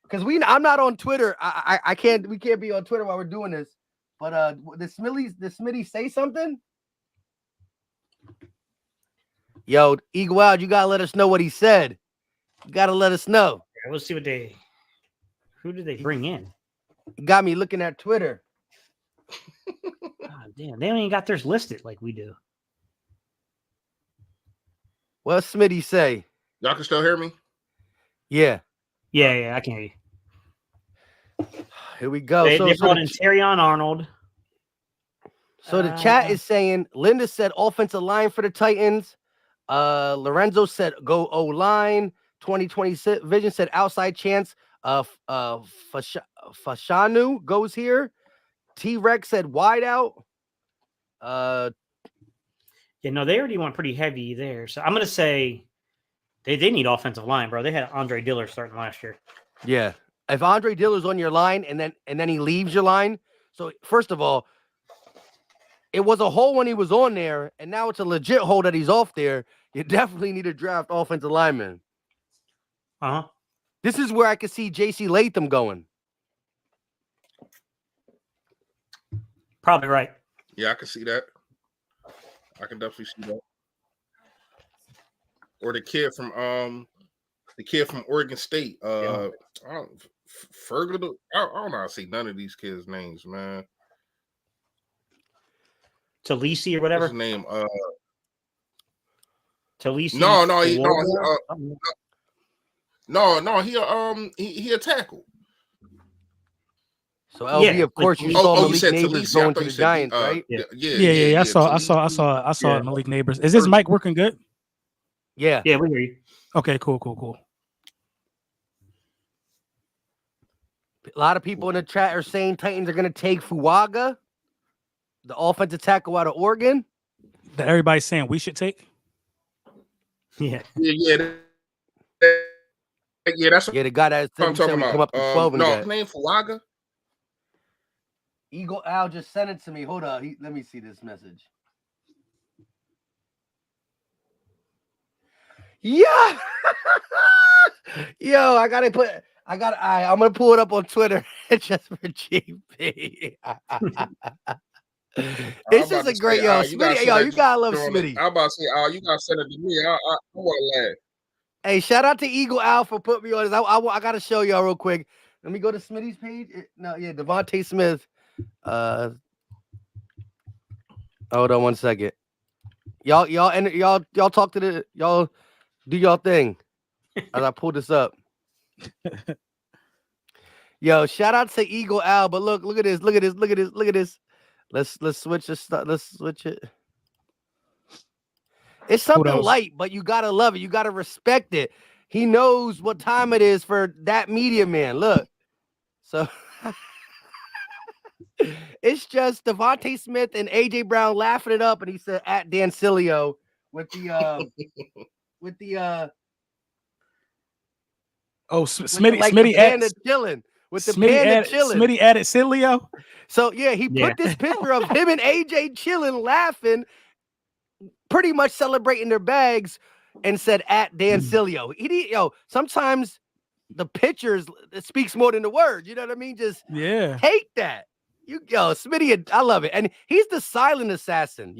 because I'm not on Twitter. We can't be on Twitter while we're doing this. But did Smitty say something? Yo, Eagle Al, you gotta let us know what he said. You gotta let us know. Yeah, let's see who did they bring in? He got me looking at Twitter. God damn, they don't even got theirs listed like we do. What's Smitty say? Y'all can still hear me? Yeah. Yeah, I can hear you. Here we go. They brought in Terrion Arnold. So the chat is saying, Linda said offensive line for the Titans. Lorenzo said go O-line. 2020 Vision said outside chance. Fashanu goes here. T-Rex said wide out. Yeah, Yeah, no, they already went pretty heavy there. So I'm going to say they need offensive line, bro. They had Andre Diller starting last year. Yeah. If Andre Diller's on your line and then he leaves your line, so first of all, it was a hole when he was on there, and now it's a legit hole that he's off there. You definitely need to draft offensive linemen. Uh-huh. This is where I could see J.C. Latham going. Probably right. Yeah, I can see that. I can definitely see that. Or the kid from Oregon State. I don't Fergal. I don't know how to say none of these kids' names, man. Talisi or whatever. What's his name? Talisi. He a tackle. So LB, of course, you saw Malik Neighbors going to the Giants, right? Yeah. I saw Malik Neighbors. Is this mic working good? Yeah. Yeah, we hear you. Okay, cool. A lot of people in the chat are saying Titans are going to take Fuaga, the offensive tackle out of Oregon. That everybody's saying we should take. Yeah. That's the guy that I'm talking about. Come up to 12 no, his name Fuaga. Eagle Al just sent it to me. Hold on. Let me see this message. Yeah. Yo, I'm going to pull it up on Twitter just for GP. It's just a great, Smitty, you gotta love Smitty. I'm about to say, you gotta send it to me. I want to laugh. Hey, shout out to Eagle Al for putting me on this. I got to show y'all real quick. Let me go to Smitty's page. Devontae Smith. Hold on one second. Y'all talk to y'all do y'all thing as I pull this up. Yo, shout out to Eagle Al, but look at this. Let's switch this stuff. Let's switch it. It's something light, but you gotta love it. You gotta respect it. He knows what time it is for that media man. Look, so it's just Devontae Smith and AJ Brown laughing it up, and he said at Dancilio with the Smitty added chilling with the panda chilling. Smitty added Cilio. So yeah, he put this picture of him and AJ chilling, laughing, pretty much celebrating their bags, and said at Dancilio. Sometimes the pictures it speaks more than the words. You know what I mean? Just take that. Smitty, I love it. And he's the silent assassin.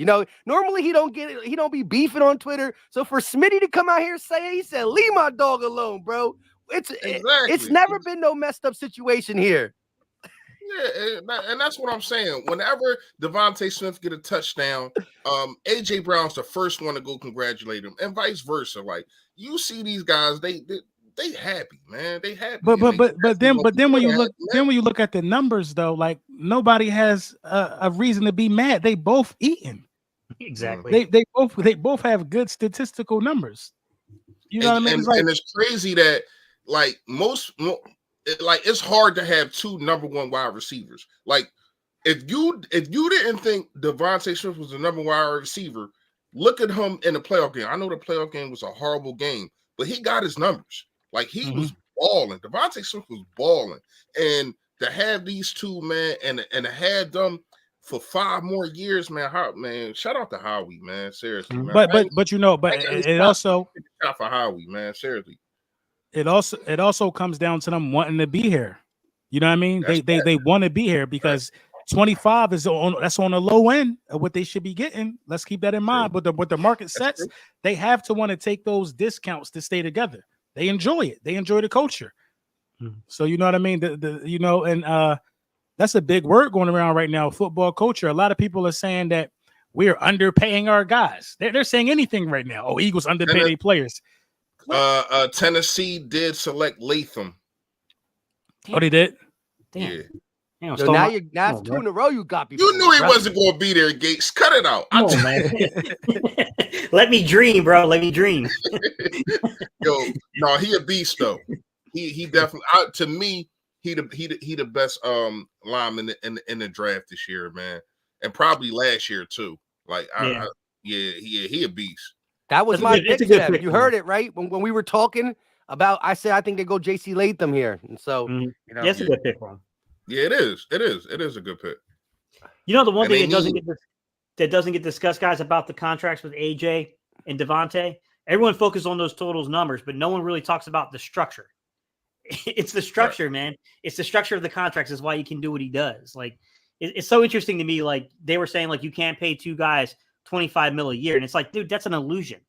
Normally he don't be beefing on Twitter. So for Smitty to come out here saying, he said, leave my dog alone, bro. It's never been no messed up situation here. Yeah, and that's what I'm saying. Whenever Devontae Smith get a touchdown, AJ Brown's the first one to go congratulate him, and vice versa. Like you see these guys, they happy, man. They happy. But then when you look at the numbers though, like nobody has a reason to be mad. They both eating. Exactly. They both have good statistical numbers. You know what I mean? And it's crazy that like it's hard to have two number one wide receivers. Like if you didn't think Devontae Smith was the number one wide receiver, look at him in the playoff game. I know the playoff game was a horrible game, but he got his numbers. Like he was balling. Devontae Smith was balling, and to have these two, man, and to have them for 5 more years, man. Shout out to Howie, man. Seriously, man. But it also shout for Howie, man. Seriously. It also comes down to them wanting to be here. You know what I mean? They want to be here because 25 is on the low end of what they should be getting. Let's keep that in mind. But what the market sets, they have to want to take those discounts to stay together. They enjoy it. They enjoy the culture. So you know what I mean? That's a big word going around right now. Football culture. A lot of people are saying that we're underpaying our guys. They're saying anything right now. Oh, Eagles underpay their players. Tennessee did select Latham. Oh, they did? Damn. Yeah. So now it's 2 in a row you got before. You knew he wasn't going to be there, Gates. Cut it out. Come on, man. Let me dream, bro. Let me dream. Yo, no, he a beast though. He definitely. To me, he the best lineman in the draft this year, man, and probably last year too. Like he a beast. That was That's a my good- it's pick a to good them. pick You for heard it right when we were talking about. I said I think they go JC Latham here, and so Mhm. you know, Yeah, it's a good pick for him. Yeah, it is. It is a good pick. You know, the one And thing they that doesn't get discussed, guys, about the contracts with AJ and Devontae. Everyone focuses on those totals numbers, but no one really talks about the structure. It's the structure, man. It's the structure of the contracts is why he can do what he does. Like, it's so interesting to me. Like, they were saying, like, you can't pay two guys $25 million a year. And it's like, dude, that's an illusion.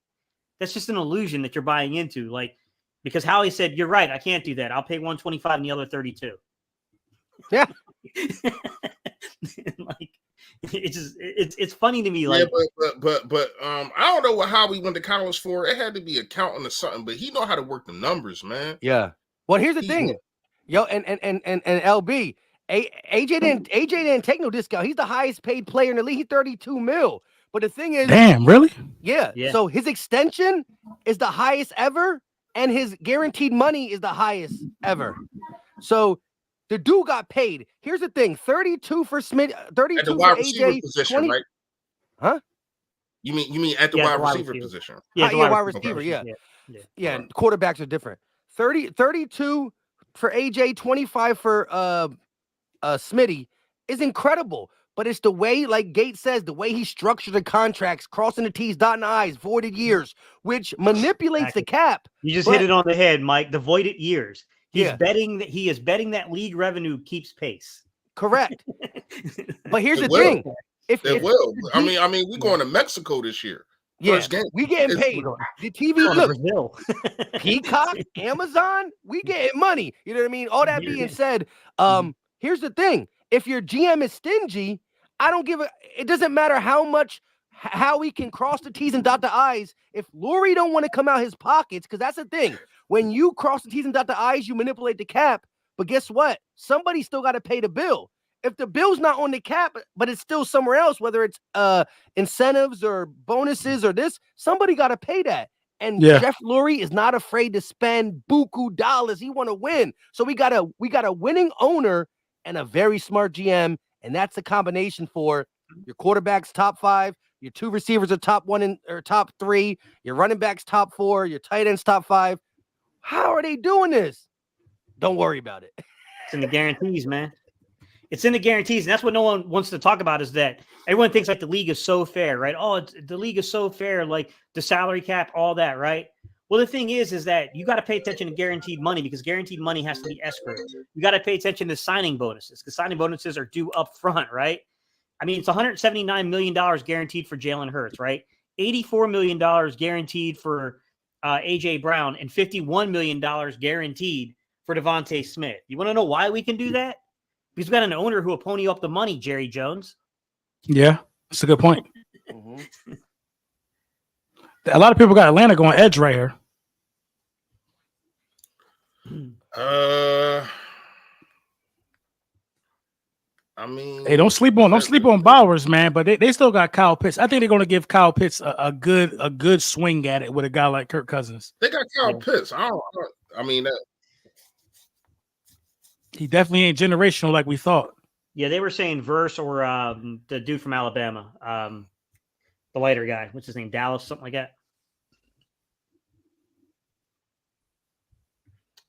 That's just an illusion that you're buying into. Like, because Howie said, you're right, I can't do that. I'll pay 125 and the other 32. Yeah. Like, it's funny to me. Like, but I don't know what Howie went to college for. It had to be accounting or something, but he know how to work the numbers, man. yeah. Well, here's the He- thing, yo, and LB, AJ didn't take no discount. He's the highest paid player in the league. He's 32 mil. But the thing is, Damn, really? yeah. Yeah. So his extension is the highest ever, and his guaranteed money is the highest ever. So the dude got paid. Here's the thing: 32 for Smith, 32 At the for wide receiver AJ, position, 20. right? Huh? You mean at the Yeah, wide receiver position? yeah, Yeah, wide receiver, yeah. Yeah, Right. quarterbacks are different. 32 for AJ, 25 for Smitty is incredible. But it's the way, like Gates says, the way he structured the contracts, crossing the T's, dotting the I's, voided years, which manipulates the cap. You just But- hit it on the head, Mike. The voided years. He is betting that league revenue keeps pace. Correct. But here's It the will. thing. If will. I the mean, we're going to Mexico this year. yeah, First game. we getting It's- paid. The TV, Going to look, Brazil. Peacock, Amazon, we getting money. You know what I mean? All that being said, here's the thing. If your GM is stingy, I don't give a, it doesn't matter how he can cross the T's and dot the I's. If Lurie don't want to come out his pockets, because that's the thing. When you cross the T's and dot the I's, you manipulate the cap. But guess what? Somebody still got to pay the bill. If the bill's not on the cap, but it's still somewhere else, whether it's incentives or bonuses or this, somebody got to pay that. And Jeff Lurie is not afraid to spend buku dollars. He want to win. So we got a winning owner and a very smart GM, and that's a combination for your quarterbacks top 5, your 2 receivers are top 1 or top 3, your running backs top 4, your tight ends top 5. How are they doing this? Don't worry about it. It's in the guarantees, man. It's in the guarantees, and that's what no one wants to talk about. Is that everyone thinks like the league is so fair, right? Oh, the league is so fair, like the salary cap, all that, right? Well, the thing is that you got to pay attention to guaranteed money because guaranteed money has to be escrowed. You got to pay attention to signing bonuses because signing bonuses are due up front, right? I mean, it's $179 million guaranteed for Jalen Hurts, right? $84 million guaranteed for AJ Brown and $51 million guaranteed for Devontae Smith. You want to know why we can do that? Because we got an owner who will pony up the money, Jerry Jones. Yeah, that's a good point. A lot of people got Atlanta going edge right here. I mean, Hey, don't sleep on Bowers, man. But they still got Kyle Pitts. I think they're going to give Kyle Pitts a good swing at it with a guy like Kirk Cousins. They got Kyle Pitts. I mean, he definitely ain't generational like we thought. Yeah, they were saying Verse or the dude from Alabama, the lighter guy. What's his name? Dallas, something like that.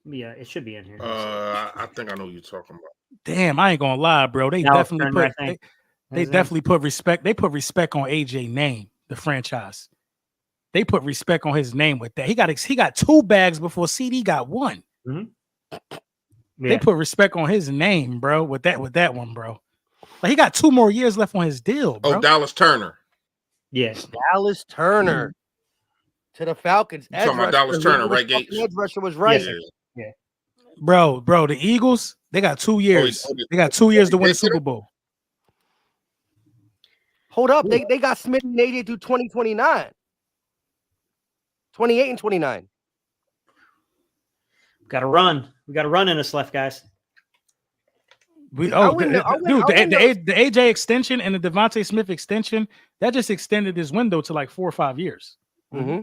Yeah, it should be in here. I think I know what you're talking about. Damn, I ain't gonna lie, bro. They Dallas definitely Turner, put they definitely put respect. They put respect on AJ name, the franchise. They put respect on his name with that. He got 2 bags before CD got 1. Mm-hmm. Yeah. They put respect on his name, bro. With that one, bro. Like he got 2 more years left on his deal, bro. Oh, Dallas Turner. Yes, Dallas Turner to the Falcons. You talking about Dallas Turner, right, Gates? Edge rusher was right. Yeah. Bro, the Eagles, they got 2 years. They got 2 years to win the Super Bowl. Hold up. They got Smith and AJ through 2029. 28 and 29. Got to run. We got to run in this left, guys. The AJ extension and the Devontae Smith extension, that just extended his window to like 4 or 5 years. Mm-hmm.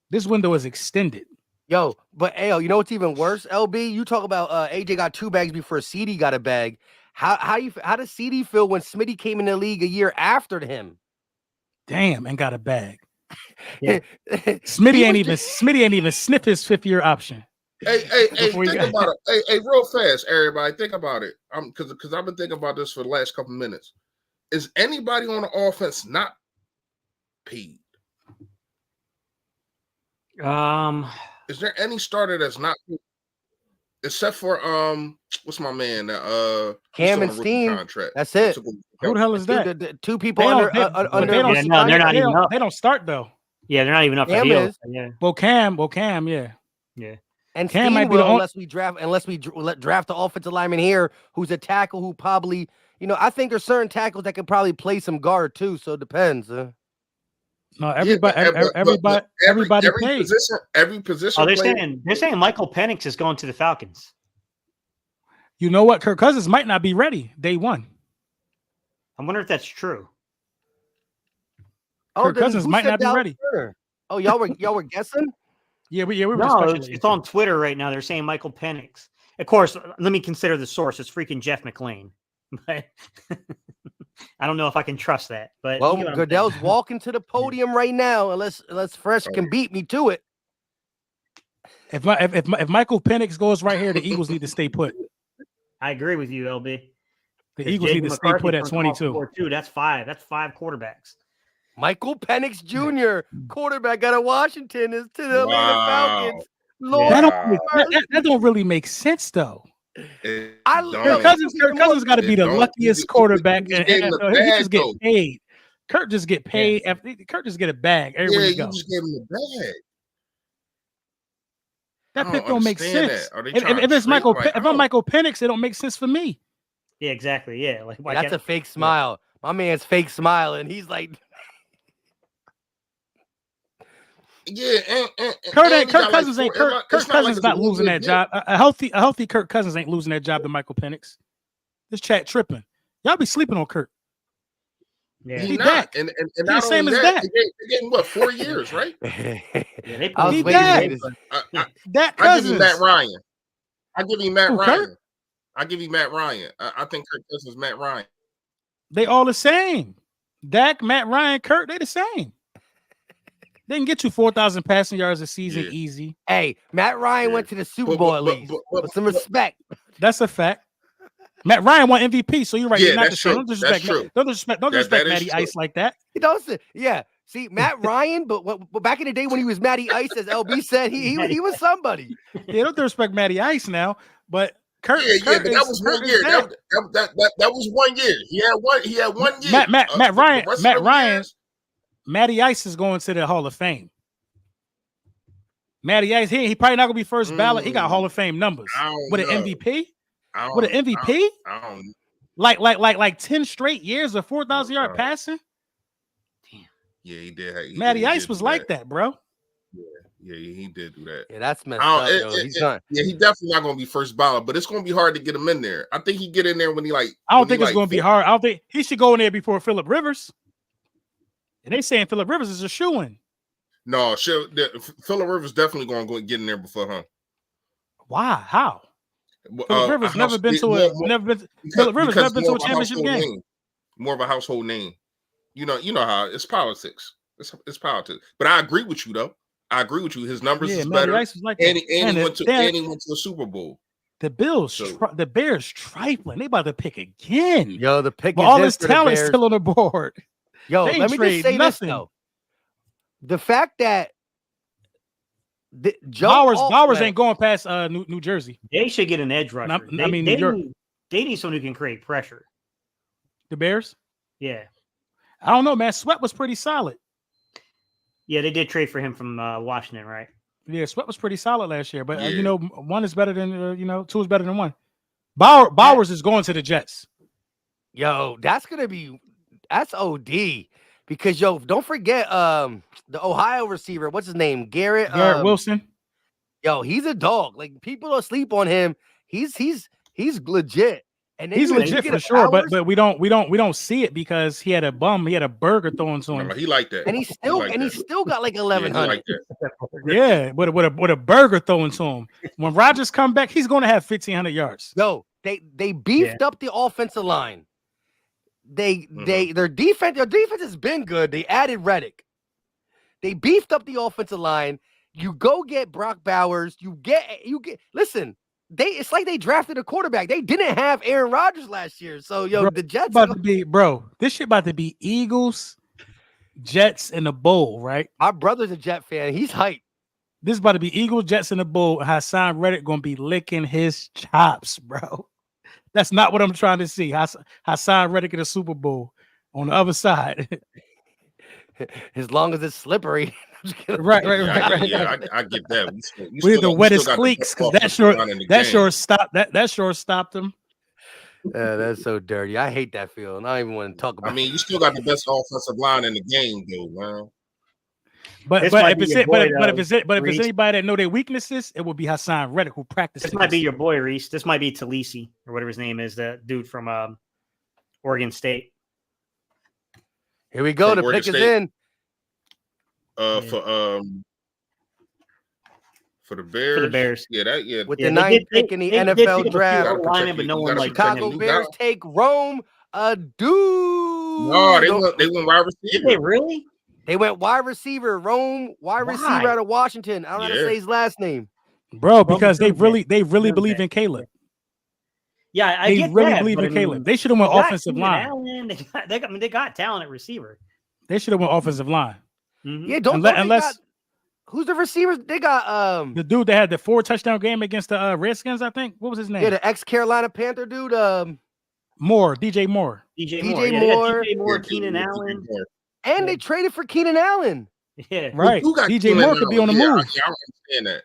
This window is extended. Yo, but you know what's even worse? LB, you talk about AJ got 2 bags before CD got a bag. How does CD feel when Smitty came in the league a year after him? Damn, and got a bag. Yeah. Smitty ain't even sniff his 5th-year option. Hey, think about it. Hey, real fast, everybody, think about it. Because I've been thinking about this for the last couple minutes. Is anybody on the offense not paid? Is there any starter that's not paid? Except for what's my man? Cam and Steen. Contract. That's it. Who the hell is that? The two people under. They're not even up. They don't start though. Yeah, they're not even up for deals. Yeah. Well, Cam, yeah. And Cam might be unless we draft the offensive lineman here who's a tackle who probably, I think there's certain tackles that can probably play some guard too. So it depends. No, everybody pays. Every position. Oh, they're saying Michael Penix is going to the Falcons. You know what? Kirk Cousins might not be ready day one. I wonder if that's true. Kirk Cousins might not be ready. Oh, y'all were guessing? Yeah, we were. No, it's on Twitter right now. They're saying Michael Penix. Of course, let me consider the source. It's freaking Jeff McLean. But I don't know if I can trust that. But Goodell's walking to the podium right now, unless Fresh can beat me to it. If Michael Penix goes right here, the Eagles need to stay put. I agree with you, LB. The Eagles need to stay put at 22. That's 5. That's 5 quarterbacks. Michael Penix Jr., quarterback out of Washington, is to the Atlanta Falcons. Lord, that don't really make sense though. Kirk Cousins got to be the luckiest quarterback. He just get paid. Kirk just get paid. Kirk just get a bag everywhere you go. You just gave him a bag. That pick don't make sense. If it's Michael Penix, it don't make sense for me. Yeah, exactly. Yeah, that's a fake smile. My man's fake smiling. He's like, Kirk Cousins ain't Kirk Cousins not losing that job. A healthy Kirk Cousins ain't losing that job to Michael Penix. This chat tripping. Y'all be sleeping on Kirk. Yeah, he's not. And not same only as that. They gave him 4 years, right? He Dak. Dak Cousins. I give him Matt Ryan. I give him Matt Ryan. I think Kirk Cousins, Matt Ryan. They all the same. Dak, Matt Ryan, Kirk, they the same. They can get you 4,000 passing yards a season easy. Hey, Matt Ryan went to the Super Bowl at least. With some respect. That's a fact. Matt Ryan won MVP, so you're right. Yeah, that's true. Don't disrespect Matty Ice like that. Yeah. See, Matt Ryan, but back in the day when he was Matty Ice, as LB said, he was somebody. Yeah, don't disrespect Matty Ice now, but Kirk. But that was 1 year. That was 1 year. He had 1 year. Matt Ryan. Matty Ice is going to the Hall of Fame. Matty Ice, he probably not gonna be first ballot. He got Hall of Fame numbers with an MVP. With an MVP, like 10 straight years of 4,000 yard passing. Damn. Yeah, he did. Matty Ice was like that, bro. Yeah, he did do that. Yeah, that's messed up. He definitely not gonna be first ballot, but it's gonna be hard to get him in there. I think he get in there when he like. I don't think it's gonna be hard. I don't think he should go in there before Phillip Rivers. And they saying Phillip Rivers is a shoo-in. No, Phillip Rivers definitely going to get in there before him. Why? How? Phillip Rivers never been to a championship game. More of a household name. You know how it's politics. It's politics. But I agree with you though. I agree with you. His numbers is better. Like and he went to the Super Bowl. The Bears trifling. They about to pick again. Yo, the pick. All this talent still on the board. Yo, let me just say this though. The fact that Bowers ain't going past New Jersey. They should get an edge rusher. They need someone who can create pressure. The Bears? Yeah. I don't know, man. Sweat was pretty solid. Yeah, they did trade for him from Washington, right? Yeah, Sweat was pretty solid last year, but one is better than two is better than one. Bowers is going to the Jets. Yo, that's OD. Because don't forget the Ohio receiver. What's his name? Garrett Wilson. Yo, he's a dog. Like people don't sleep on him. He's legit. And he's legit for sure. But we don't see it because he had a burger thrown to him. No, he liked that. And he still got like 1,100. Yeah, with a burger thrown to him. When Rodgers come back, he's going to have 1,500 yards. Yo, they beefed up the offensive line. their defense has been good. They added Reddick. They beefed up the offensive line. You go get Brock Bowers. You get listen, it's like they drafted a quarterback. They didn't have Aaron Rodgers last year. So the Jets about to be, this shit about to be Eagles, Jets in the bowl, right? My brother's a Jet fan. He's hyped. This is about to be Eagles, Jets in the bowl. Hassan Reddick gonna be licking his chops, bro. That's not what I'm trying to see. Hassan Reddick in the Super Bowl on the other side. As long as it's slippery. Right. I get that. We the wettest cleats because that sure stopped him. That's so dirty. I hate that field. I don't even want to talk about. I mean, you still got the best offensive line in the game, though, man. But if it's anybody that know their weaknesses, it would be Hassan Reddick who practices. This might be your boy Reese. This might be Talisi or whatever his name is, the dude from Oregon State. Here we go. The pick is in. For the Bears. For the Bears. Yeah. With the ninth pick in the NFL draft, but no one Chicago Bears take Rome Adu. No, they went wide receiver. Did they really? They went wide receiver, Rome wide receiver out of Washington. I don't know how to say his last name. Bro, because they really believe in Caleb. Yeah, they really believe in Caleb. They should have went offensive line. They got talent at receiver. They should have went offensive line. Mm-hmm. Yeah, unless who's the receivers? They got the dude that had the 4-touchdown game against the Redskins, I think. What was his name? Yeah, the ex-Carolina Panther dude. Moore, DJ Moore. DJ Moore, Keenan Allen. And they traded for Keenan Allen. Yeah. Right. DJ Moore could be on the move. I understand that.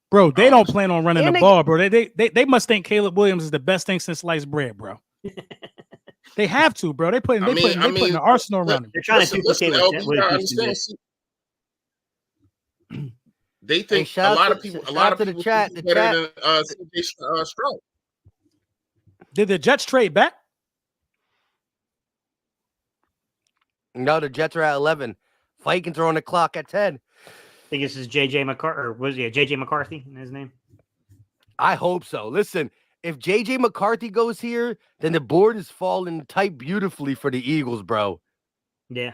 Bro, they don't plan on running the ball, bro. They must think Caleb Williams is the best thing since sliced bread, bro. They have to, bro. They putting the arsenal around him. They're trying to duplicate They think a lot of people the chat. better than Stroud. Did the Jets trade back? No, the Jets are at 11. Vikings are on the clock at 10. I think this is JJ McCarthy, or was it JJ McCarthy in his name? I hope so. Listen, if JJ McCarthy goes here, then the board is falling tight beautifully for the Eagles, bro. Yeah.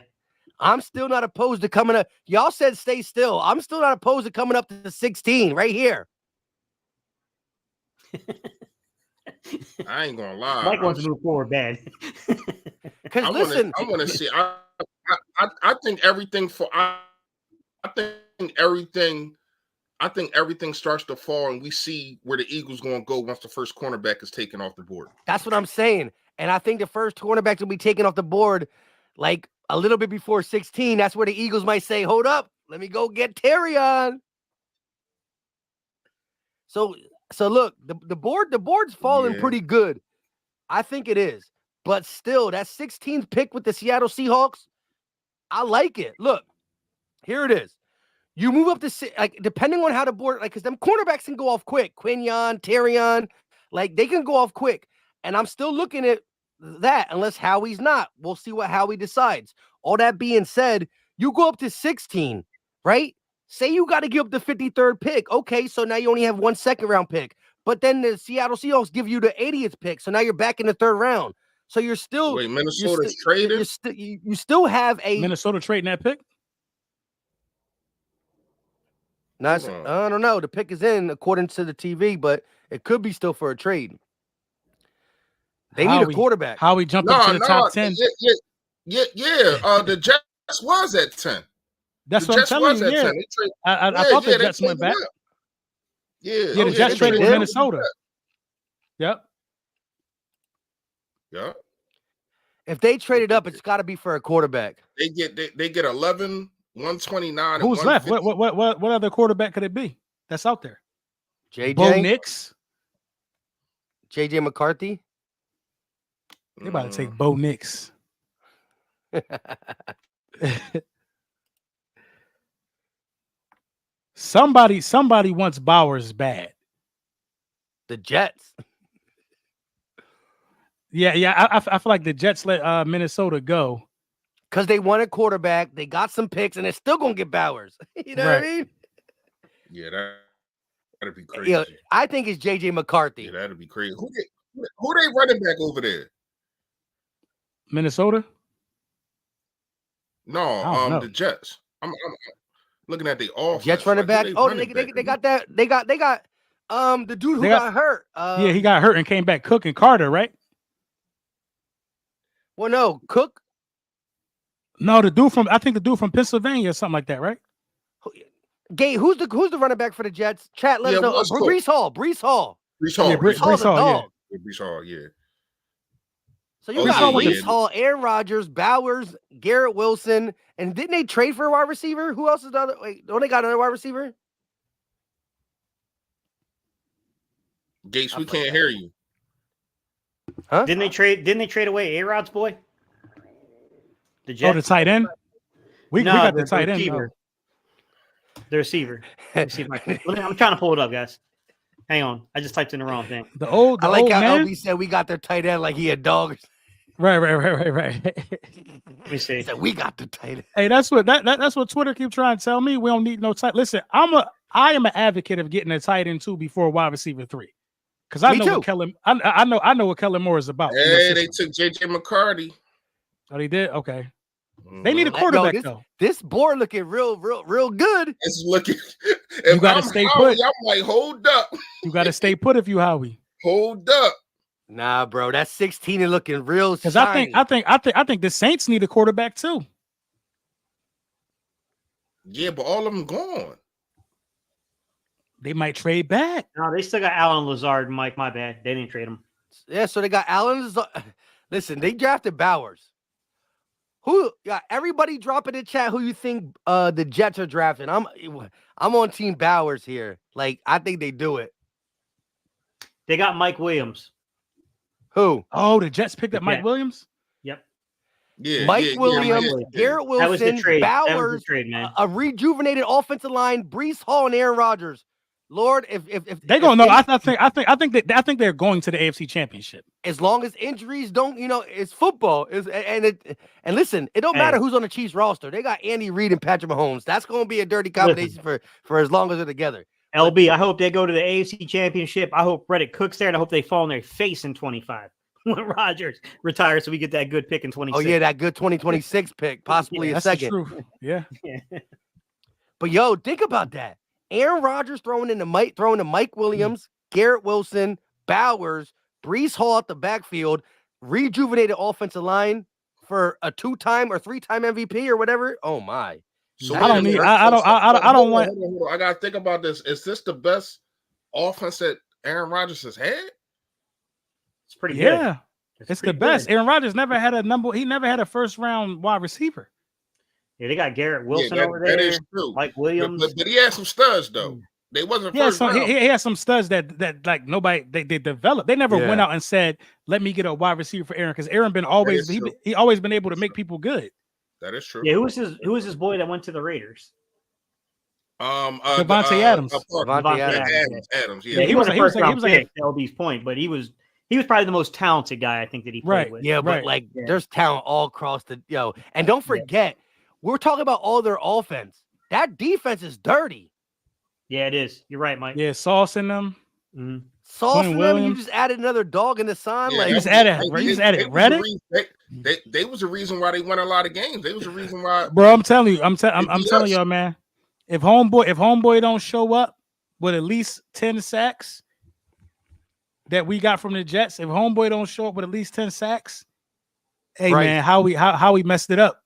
I'm still not opposed to coming up. Y'all said stay still. I'm still not opposed to coming up to the 16 right here. I ain't gonna lie. Mike wants to move forward bad. Because listen, I want to see. I think everything starts to fall, and we see where the Eagles going to go once the first cornerback is taken off the board. That's what I'm saying, and I think the first cornerback will be taken off the board, like a little bit before 16. That's where the Eagles might say, "Hold up, let me go get Terry on." So look, the board's falling pretty good. I think it is, but still, that 16th pick with the Seattle Seahawks, I like it. Look, here it is. You move up to depending on how the board, because them cornerbacks can go off quick. Quinion, Terrion, they can go off quick. And I'm still looking at that unless Howie's not. We'll see what Howie decides. All that being said, you go up to 16, right? Say you got to give up the 53rd pick. Okay, so now you only have 1 second-round pick. But then the Seattle Seahawks give you the 80th pick, so now you're back in the 3rd round. So you're still Minnesota's trading. You still have a Minnesota trading that pick. Nice. I don't know. The pick is in according to the TV, but it could be still for a trade. They need a quarterback. Howie jumped up to the top 10. Yeah. The Jets was at 10. That's what I'm telling you. Yeah. I thought the Jets went back. Yeah, the Jets traded with Minnesota. Yep. Yeah. If they traded up, it's got to be for a quarterback. They get 11, 129. Who's left? What other quarterback could it be that's out there? JJ Bo Nix, JJ McCarthy. They about to take Bo Nix. Somebody wants Bowers bad. The Jets. Yeah. I feel like the Jets let Minnesota go because they want a quarterback. They got some picks, and they're still gonna get Bowers. You know what I mean? Yeah, that'd be crazy. I think it's JJ McCarthy. Yeah, that'd be crazy. Who they running back over there? Minnesota. No, don't know. the Jets. I'm looking at the offense. Jets running back. Who Oh, running they back? got that. They got the dude who They got hurt. Yeah, he got hurt and came back. Cook and Carter, right? Well, no, Cook. No, I think the dude from Pennsylvania or something like that, right? Gay, who's the running back for the Jets? Chat, let us know. what's Cook? Brees Hall. Brees Hall. Yeah, Brees Hall's a Hall, dog. Yeah, Brees Hall, yeah. So you Oh, got yeah, Brees yeah. Hall, Aaron Rodgers, Bowers, Garrett Wilson, and didn't they trade for a wide receiver? Who else is the other? Wait, don't they got another wide receiver? Gates, we can't hear you. Huh? Didn't they trade away A-Rod's boy? The Jets? Oh, the tight end? We got the tight end. Receiver. The receiver. I'm trying to pull it up, guys. Hang on. I just typed in the wrong thing. I like how man? LB said we got their tight end like he a dog. Right. Let me see. He said we got the tight end. Hey, that's what Twitter keep trying to tell me. We don't need no tight. Listen, I am an advocate of getting a tight end 2 before wide receiver 3. Because I know what Kellen, I know what Kellen Moore is about. Hey, they took JJ McCarty. Oh, they did? Okay. They need a quarterback though. This board looking real good. It's looking. You gotta stay put. I'm like, hold up. You gotta stay put if you Howie. Hold up. Nah, bro, that's 16 and looking real. Because I think the Saints need a quarterback too. Yeah, but all of them gone. They might trade back. No, they still got Allen Lazard and Mike. My bad. They didn't trade him. Yeah, so they got Allen Lazard. Listen, they drafted Bowers. Who? Yeah, everybody drop in the chat who you think the Jets are drafting. I'm on Team Bowers here. Like, I think they do it. They got Mike Williams. Who? Oh, the Jets picked up Mike Williams? Yep. Yeah, Mike Williams, Garrett Wilson, that was the trade. Bowers, trade, man. A rejuvenated offensive line, Brees Hall and Aaron Rodgers. Lord, if they gonna know, I think they're going to the AFC Championship. As long as injuries don't, it's football. And listen, it don't matter who's on the Chiefs roster. They got Andy Reid and Patrick Mahomes. That's gonna be a dirty combination for as long as they're together. LB, I hope they go to the AFC Championship. I hope Reddick Cook's there, and I hope they fall on their face in 25 when Rodgers retires, so we get that good pick in 26. Oh yeah, that good 2026 pick, possibly a second. True. Yeah. But yo, think about that. Aaron Rodgers throwing to Mike Williams, Garrett Wilson, Bowers, Brees Hall at the backfield, rejuvenated offensive line for a 2-time or 3-time MVP or whatever. Oh my! So I don't want. I gotta think about this. Is this the best offense that Aaron Rodgers has had? It's pretty good. Yeah, it's the best. Aaron Rodgers never had He never had a first-round wide receiver. Yeah, they got Garrett Wilson over there. That is true. Mike Williams. But he had some studs though. They wasn't Yeah, first round. He had some studs that like nobody they developed. They never went out and said, "Let me get a wide receiver for Aaron," because Aaron been always he always been able to make people good. That is true. Yeah, who was his boy that went to the Raiders? Devontae Adams. Adams. Yeah, he was a first round pick. LB's point, but he was probably the most talented guy I think that he played with. Yeah, but there's talent all across the and don't forget. We're talking about all their offense. That defense is dirty. Yeah, it is. You're right, Mike. Yeah, Sauce in them. Mm-hmm. Sauce in them. You just added another dog in the sign. Yeah, you just added Reddick. They was the reason why they won a lot of games. They was the reason why. Bro, I'm telling you, I'm telling y'all, man. If homeboy don't show up with at least 10 sacks that we got from the Jets, if homeboy don't show up with at least 10 sacks, hey man, how we messed it up.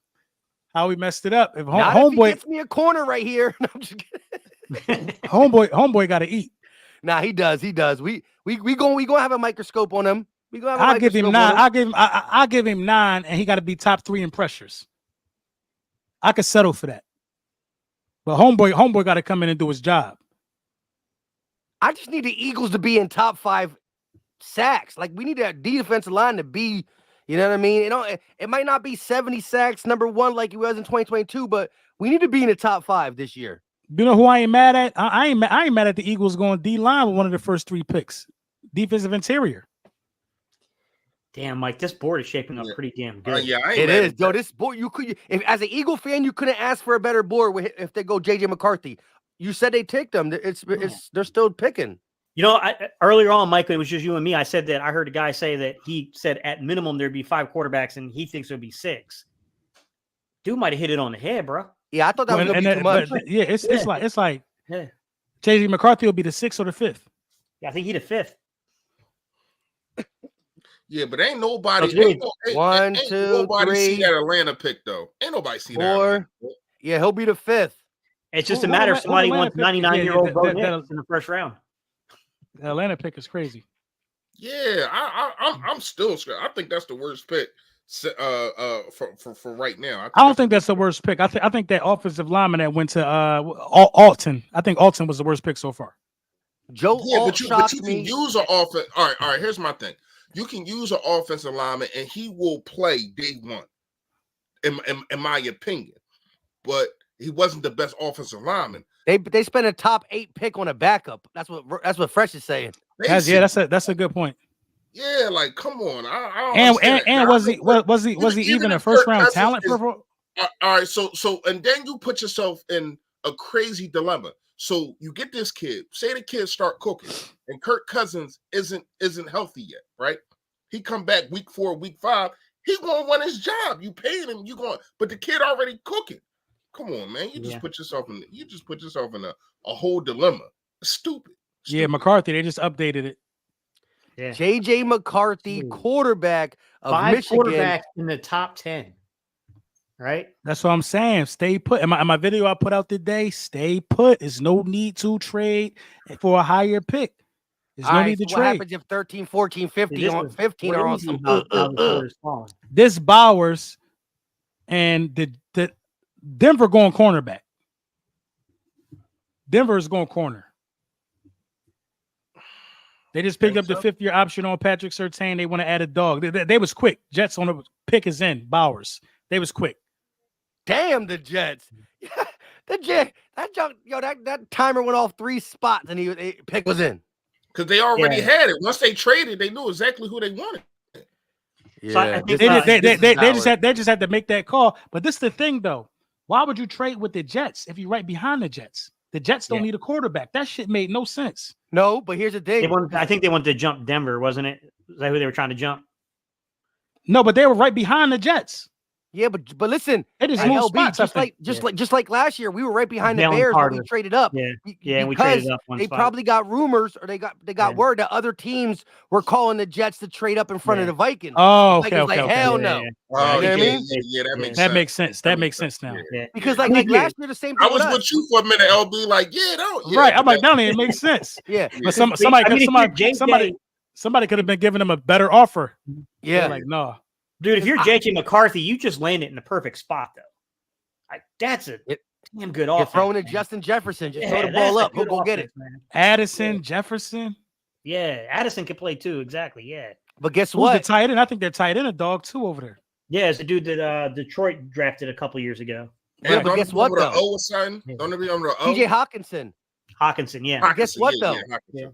How we messed it up. If homeboy gets me a corner right here. No, I'm just kidding. homeboy got to eat. Nah, he does. We gonna have a microscope on him. I'll give him 9. I'll give him 9, and he got to be top 3 in pressures. I could settle for that. But homeboy got to come in and do his job. I just need the Eagles to be in top 5 sacks. Like we need that defensive line to be. You know what I mean? It might not be 70 sacks, number 1, like it was in 2022, but we need to be in the top 5 this year. You know who I ain't mad at? I ain't mad at the Eagles going D-line with one of the first 3 picks. Defensive interior. Damn, Mike, this board is shaping up pretty damn good. It is. Yo, this board, if as an Eagle fan, you couldn't ask for a better board if they go JJ McCarthy. You said they picked them. They're still picking. You know, earlier on, Mike, it was just you and me. I said that I heard a guy say that he said at minimum there'd be 5 quarterbacks, and he thinks there'd be 6. Dude might have hit it on the head, bro. Yeah, I thought that was gonna be too much. Yeah, it's like JJ McCarthy will be the 6th or the 5th. Yeah, I think he the 5th. Yeah, but ain't nobody. One, ain't two, nobody three, see that Atlanta pick though. Ain't nobody see 4. that. Yeah, he'll be the 5th. It's just a matter of somebody wants 99-year-old Bo Nix in the first round. The Atlanta pick is crazy. Yeah, I'm still scared. I think that's the worst pick for right now. I don't think that's the worst pick. I think that offensive lineman that went to Alton. I think Alton was the worst pick so far. Joe, but you can use an offense. All right. Here's my thing. You can use an offensive lineman, and he will play day one, in my opinion. But he wasn't the best offensive lineman. They spent a top 8 pick on a backup. That's what Fresh is saying. That's a good point. Yeah, like come on. I was he even a first round talent for? All right, so and then you put yourself in a crazy dilemma. So you get this kid, say the kid start cooking, and Kirk Cousins isn't healthy yet, right? He come back week 4, week 5, he gonna win his job. You paid him, but the kid already cooking. Come on, man. You just put yourself in a whole dilemma. Stupid. Yeah, McCarthy, they just updated it. Yeah. JJ McCarthy, quarterback of 5 Michigan. Quarterbacks in the top 10. Right? That's what I'm saying. Stay put. In my video I put out today, stay put. There's no need to trade for a higher pick. There's no need to trade. What happens if 13, 14, 15 are on some This Bowers and the Denver going cornerback. Denver is going corner. They just picked up the 5th-year option on Patrick Surtain. They want to add a dog. They was quick. Jets on the pick is in. Bowers. They was quick. Damn the Jets. That timer went off 3 spots and he pick was in. Because they already had it. Once they traded, they knew exactly who they wanted. Yeah, so I think they just had to make that call. But this is the thing, though. Why would you trade with the Jets if you're right behind the Jets? The Jets don't need a quarterback. That shit made no sense. No, but here's the thing. I think they wanted to jump Denver, wasn't it? Is that who they were trying to jump? No, but they were right behind the Jets. Yeah, but listen, it is no spots. Just like last year, we were right behind the Bears when we traded up. And we traded up one they spot. probably got rumors or they got word that other teams were calling the Jets to trade up in front of the Vikings. Oh, okay, hell no. Oh, you know what I mean? Yeah, that makes sense. That makes sense now. Yeah. Because like last year, the same thing. I was with you for a minute, LB. Like, right. I'm like, that don't even make sense. Yeah, but somebody could have been giving them a better offer. Yeah, they're like no. Dude, if you're JJ McCarthy, you just landed in the perfect spot, though. Like that's a damn good offense. You're throwing to Justin Jefferson. Just throw the ball up. He'll go get it. Man. Addison, Jefferson. Yeah, Addison can play too. Exactly. Yeah. But guess what? The tight end. I think they're tight end a dog too over there. Yeah, it's a dude that Detroit drafted a couple years ago. Yeah, but guess what though? TJ Hawkinson, yeah. Guess what though?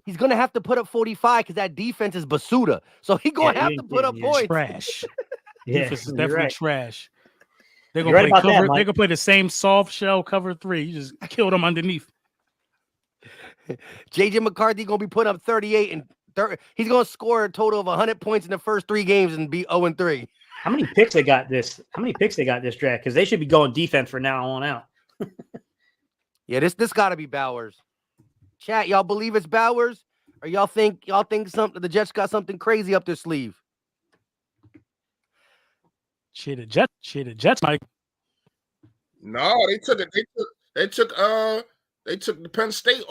He's gonna have to put up 45 because that defense is Basuda. So he's gonna have to put up points. Trash. Yeah, defense is definitely trash. They're gonna play cover. They're gonna play the same soft shell cover 3. You just kill them underneath. JJ McCarthy gonna be putting up 38 and he's gonna score a total of 100 points in the first 3 games and be 0-3. How many picks they got this draft? Because they should be going defense from now on out. Yeah, this got to be Bowers. Chat, y'all believe it's Bowers, or y'all think something? The Jets got something crazy up their sleeve. Shit, the Jets, Mike. No, they took the Penn State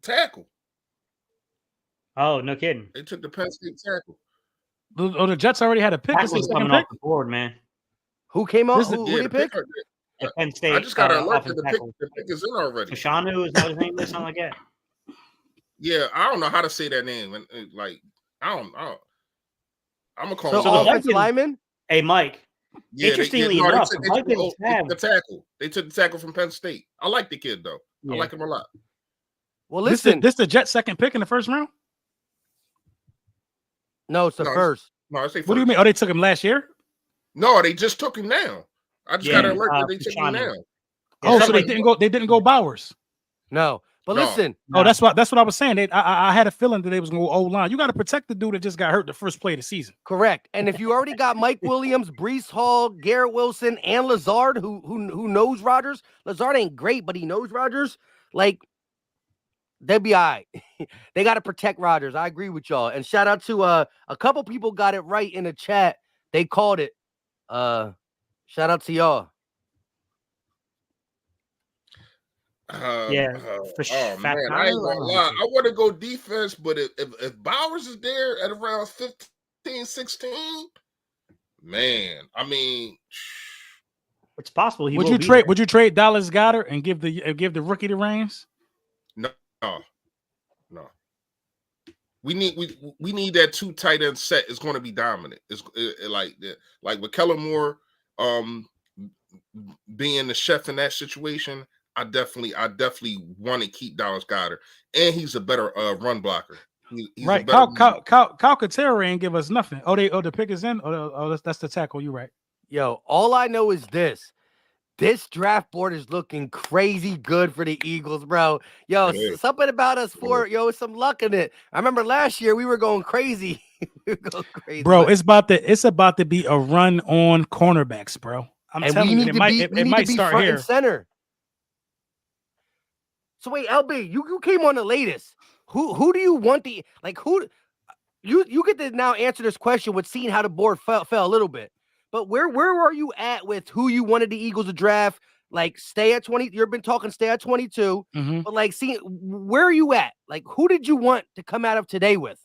tackle. Oh, no kidding. They took the Penn State tackle. Oh, the Jets already had a pick. This is coming off the board, man. Who came off? Who did they pick? Penn State. I just got an alert that the pick is in already. Shanu is that his name? Something like that. Yeah, I don't know how to say that name. And like, I don't. I'm gonna call him. So offensive lineman. Hey, Mike. Yeah, interestingly enough, they took the tackle from Penn State. I like the kid though. Yeah. I like him a lot. Well, listen, this the Jets' second pick in the first round. No, it's the first. No, I say first. What do you mean? Oh, they took him last year? No, they just took him now. I just got an alert that they took him now. Oh, so they didn't go. They didn't go Bowers. No, But No. listen, Oh, that's what I was saying. I had a feeling that they was going to go O-line. You got to protect the dude that just got hurt the first play of the season. correct. And if you already got Mike Williams, Brees Hall, Garrett Wilson, and Lazard, who knows Rodgers, Lazard ain't great, but he knows Rodgers. Like, they'll be all right. They got to protect Rodgers. I agree with y'all. And shout out to a couple people got it right in the chat. They called it. Shout out to y'all. Yeah, for oh Fat man, I Tire, ain't gonna I don't know. lie. I want to go defense, but if Bowers is there at around 15, 16, man, I mean, It's possible he Would will you be trade? there. Would you trade Dallas Goedert and give the rookie the reins? no. We need that 2 tight end set. It's going to be dominant. It's like with Kellen Moore being the chef in that situation. I definitely want to keep Dallas Goedert, and he's a better run blocker. He's Right. a better Calcaterra ain't give us nothing. The pick is in. That's the tackle. You right. Yo, all I know is this. This draft board is looking crazy good for the Eagles, bro. Yo, Yeah. something about us some luck in it. I remember last year we were going crazy. We were going crazy. Bro, it's about to be a run on cornerbacks, bro. I'm and telling we you, need it might to be start front here. and center. So wait, LB, you came on the latest. Who do you want who you get to now answer this question with seeing how the board fell a little bit. But where are you at with who you wanted the Eagles to draft? Like stay at 20. You've been talking stay at 22. Mm-hmm. But like seeing where are you at? Like who did you want to come out of today with?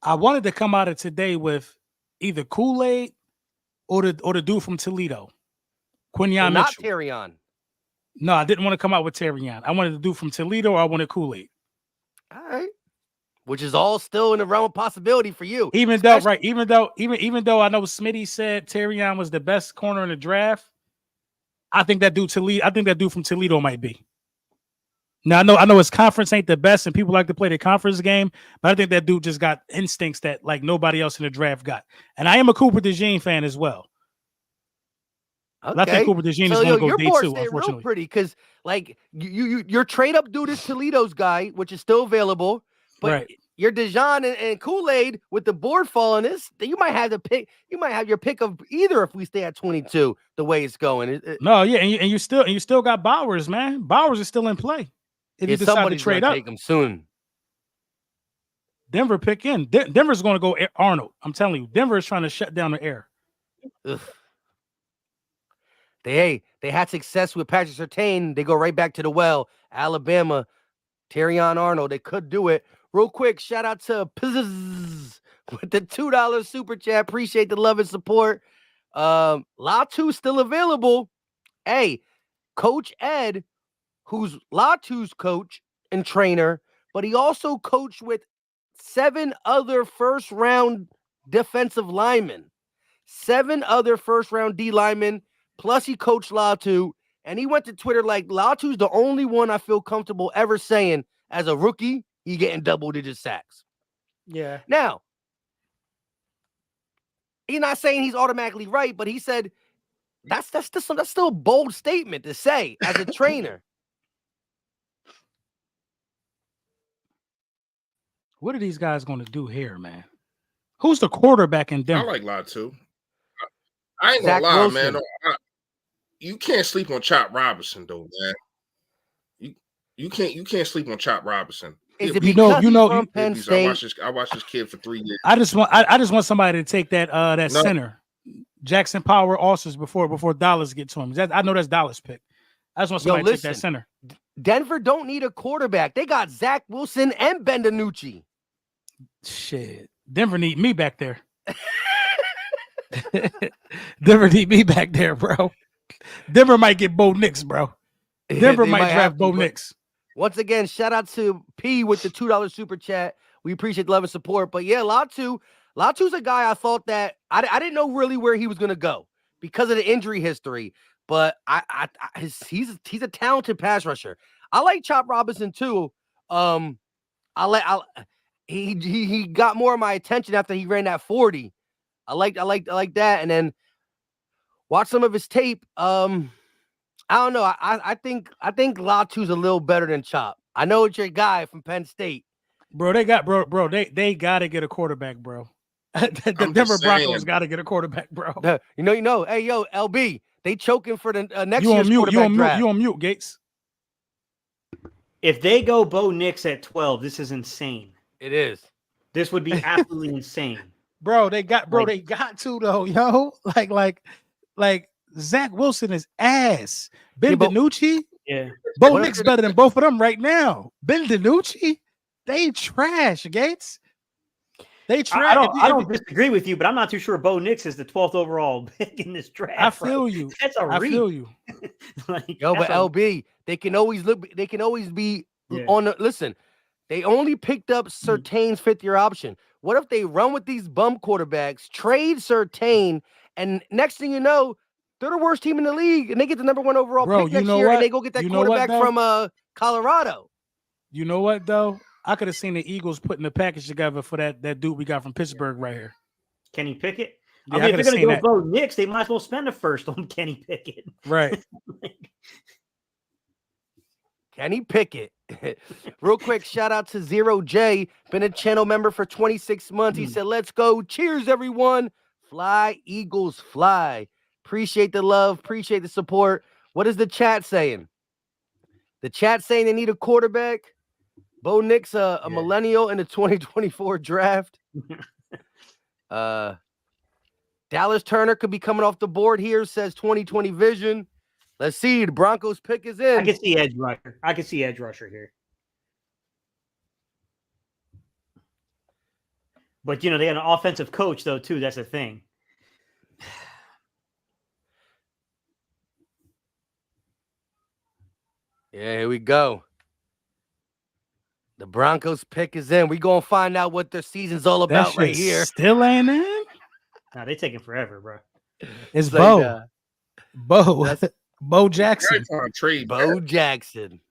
I wanted to come out of today with either Kool-Aid or the dude from Toledo. Quinyon Not Mitchell. Terrion. No, I didn't want to come out with Terrion. I wanted to do from Toledo or I wanted Kool-Aid. All right. Which is all still in the realm of possibility for you. Even though I know Smitty said Terrion was the best corner in the draft, I think that dude from Toledo might be. Now I know his conference ain't the best and people like to play the conference game, but I think that dude just got instincts that like nobody else in the draft got. And I am a Cooper DeJean fan as well. Okay. I think Cooper DeJean is going to go day 2, unfortunately. Real pretty because like your trade up dude is Toledo's guy, which is still available. But right. Your Dijon and Kool-Aid with the board falling this, you might have your pick of either if we stay at 22 the way it's going. No, yeah, and you still got Bowers, man. Bowers is still in play. If you decide to trade up, take him soon. Denver pick in. Denver's going to go Arnold. I'm telling you, Denver is trying to shut down the air. Ugh. They had success with Patrick Surtain. They go right back to the well. Alabama, Terrion Arnold. They could do it. Real quick, shout out to Pizzazz with the $2 super chat. Appreciate the love and support. Latu still available. Hey, Coach Ed, who's Latu's coach and trainer, but he also coached with 7 other first-round defensive linemen. 7 other first-round D linemen, plus he coached Latu, and he went to Twitter like, Latu's the only one I feel comfortable ever saying as a rookie, he getting double-digit sacks. Yeah. Now, he's not saying he's automatically right, but he said that's still a bold statement to say as a trainer. What are these guys going to do here, man? Who's the quarterback in Denver? I like Latu. I ain't Zach gonna lie, Wilson. man. You can't sleep on Chop Robinson, though, man. You can't sleep on Chop Robinson. Is it because he's from Penn State? I watched this kid for 3 years. I just want somebody to take that center, Jackson Power Austin before Dallas get to him. I know that's Dallas pick. I just want somebody to take that center. Denver don't need a quarterback. They got Zach Wilson and Ben DiNucci. Shit, Denver need me back there. Denver need me back there, bro. Denver might get Bo Nix, bro. Denver might draft Bo Nix. Once again, shout out to P with the $2 super chat. We appreciate the love and support. But yeah, Latu's a guy I thought that I didn't know really where he was gonna go because of the injury history. But he's a talented pass rusher. I like Chop Robinson too. He got more of my attention after he ran that 40. I like that. And then watch some of his tape. I don't know. I think Latu's a little better than Chop. I know it's your guy from Penn State. Bro, they got they gotta get a quarterback, bro. the Denver Broncos gotta get a quarterback, bro. You know. Hey, yo, LB, they choking for the next You year's on mute, quarterback draft. you on mute, Gates. If they go Bo Nix at 12, this is insane. It is. This would be absolutely insane. Bro, they got to though, yo. Like Zach Wilson is ass. Ben DiNucci, Bo Nix better than both of them right now. Ben DiNucci, they trash, Gates. They trash. I don't disagree with you, but I'm not too sure Bo Nix is the 12th overall pick in this draft. I feel you. That's a reach. I feel you. But LB, they can always look. They can always be on the listen. They only picked up Surtain's 5th-year option. What if they run with these bum quarterbacks, trade Surtain, and next thing you know, they're the worst team in the league, and they get the number 1 overall pick next year, and they go get that quarterback from Colorado. You know what though? I could have seen the Eagles putting the package together for that dude we got from Pittsburgh right here. Kenny Pickett. Yeah, I mean, if they're going to go Bo Nix, they might as well spend a first on Kenny Pickett. Right. Kenny Pickett. Real quick, shout out to Zero J, been a channel member for 26 months. He said, let's go. Cheers, everyone. Fly, Eagles, fly. Appreciate the love. Appreciate the support. What is the chat saying? The chat saying they need a quarterback. Bo Nix, a millennial in the 2024 draft. Dallas Turner could be coming off the board here, says 2020 vision. Let's see. The Broncos pick is in. I can see edge rusher. Here. But, they got an offensive coach, though, too. That's the thing. Yeah, here we go. The Broncos pick is in. We're going to find out what their season's all about right here. Still ain't in? Nah, they taking forever, bro. It's Bo. Bo Jackson. Bo Jackson.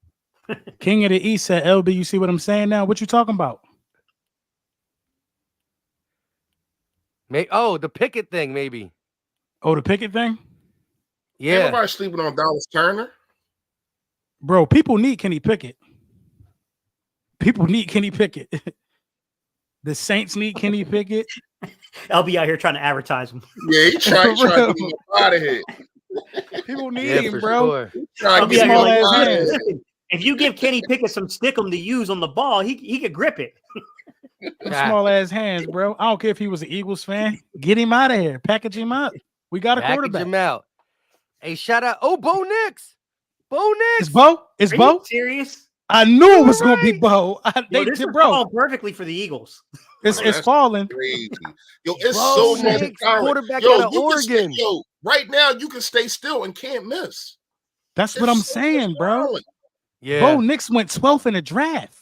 King of the East at LB. You see what I'm saying now? What you talking about? The Pickett thing, maybe. Oh, the Pickett thing? Yeah. Everybody's sleeping on Dallas Turner. Bro, people need Kenny Pickett. People need Kenny Pickett. The Saints need Kenny Pickett. LB out here trying to advertise him. Yeah, he trying to get him out of here. People need him, bro. Sure. If you give Kenny Pickett some stickum to use on the ball, he could grip it. Small ass hands, bro. I don't care if he was an Eagles fan. Get him out of here. Package him up. We got a quarterback. Package him out. Hey, shout out. Oh, Bo Nix. Bo Nix. Is Bo? Are you serious? I knew it was going to be Bo. This is fall perfectly for the Eagles. It's falling. Crazy. Yo, it's so much quarterback out of Oregon. Right now you can stay still and can't miss. That's what I'm saying, bro. Yeah. Bo Nix went 12th in the draft.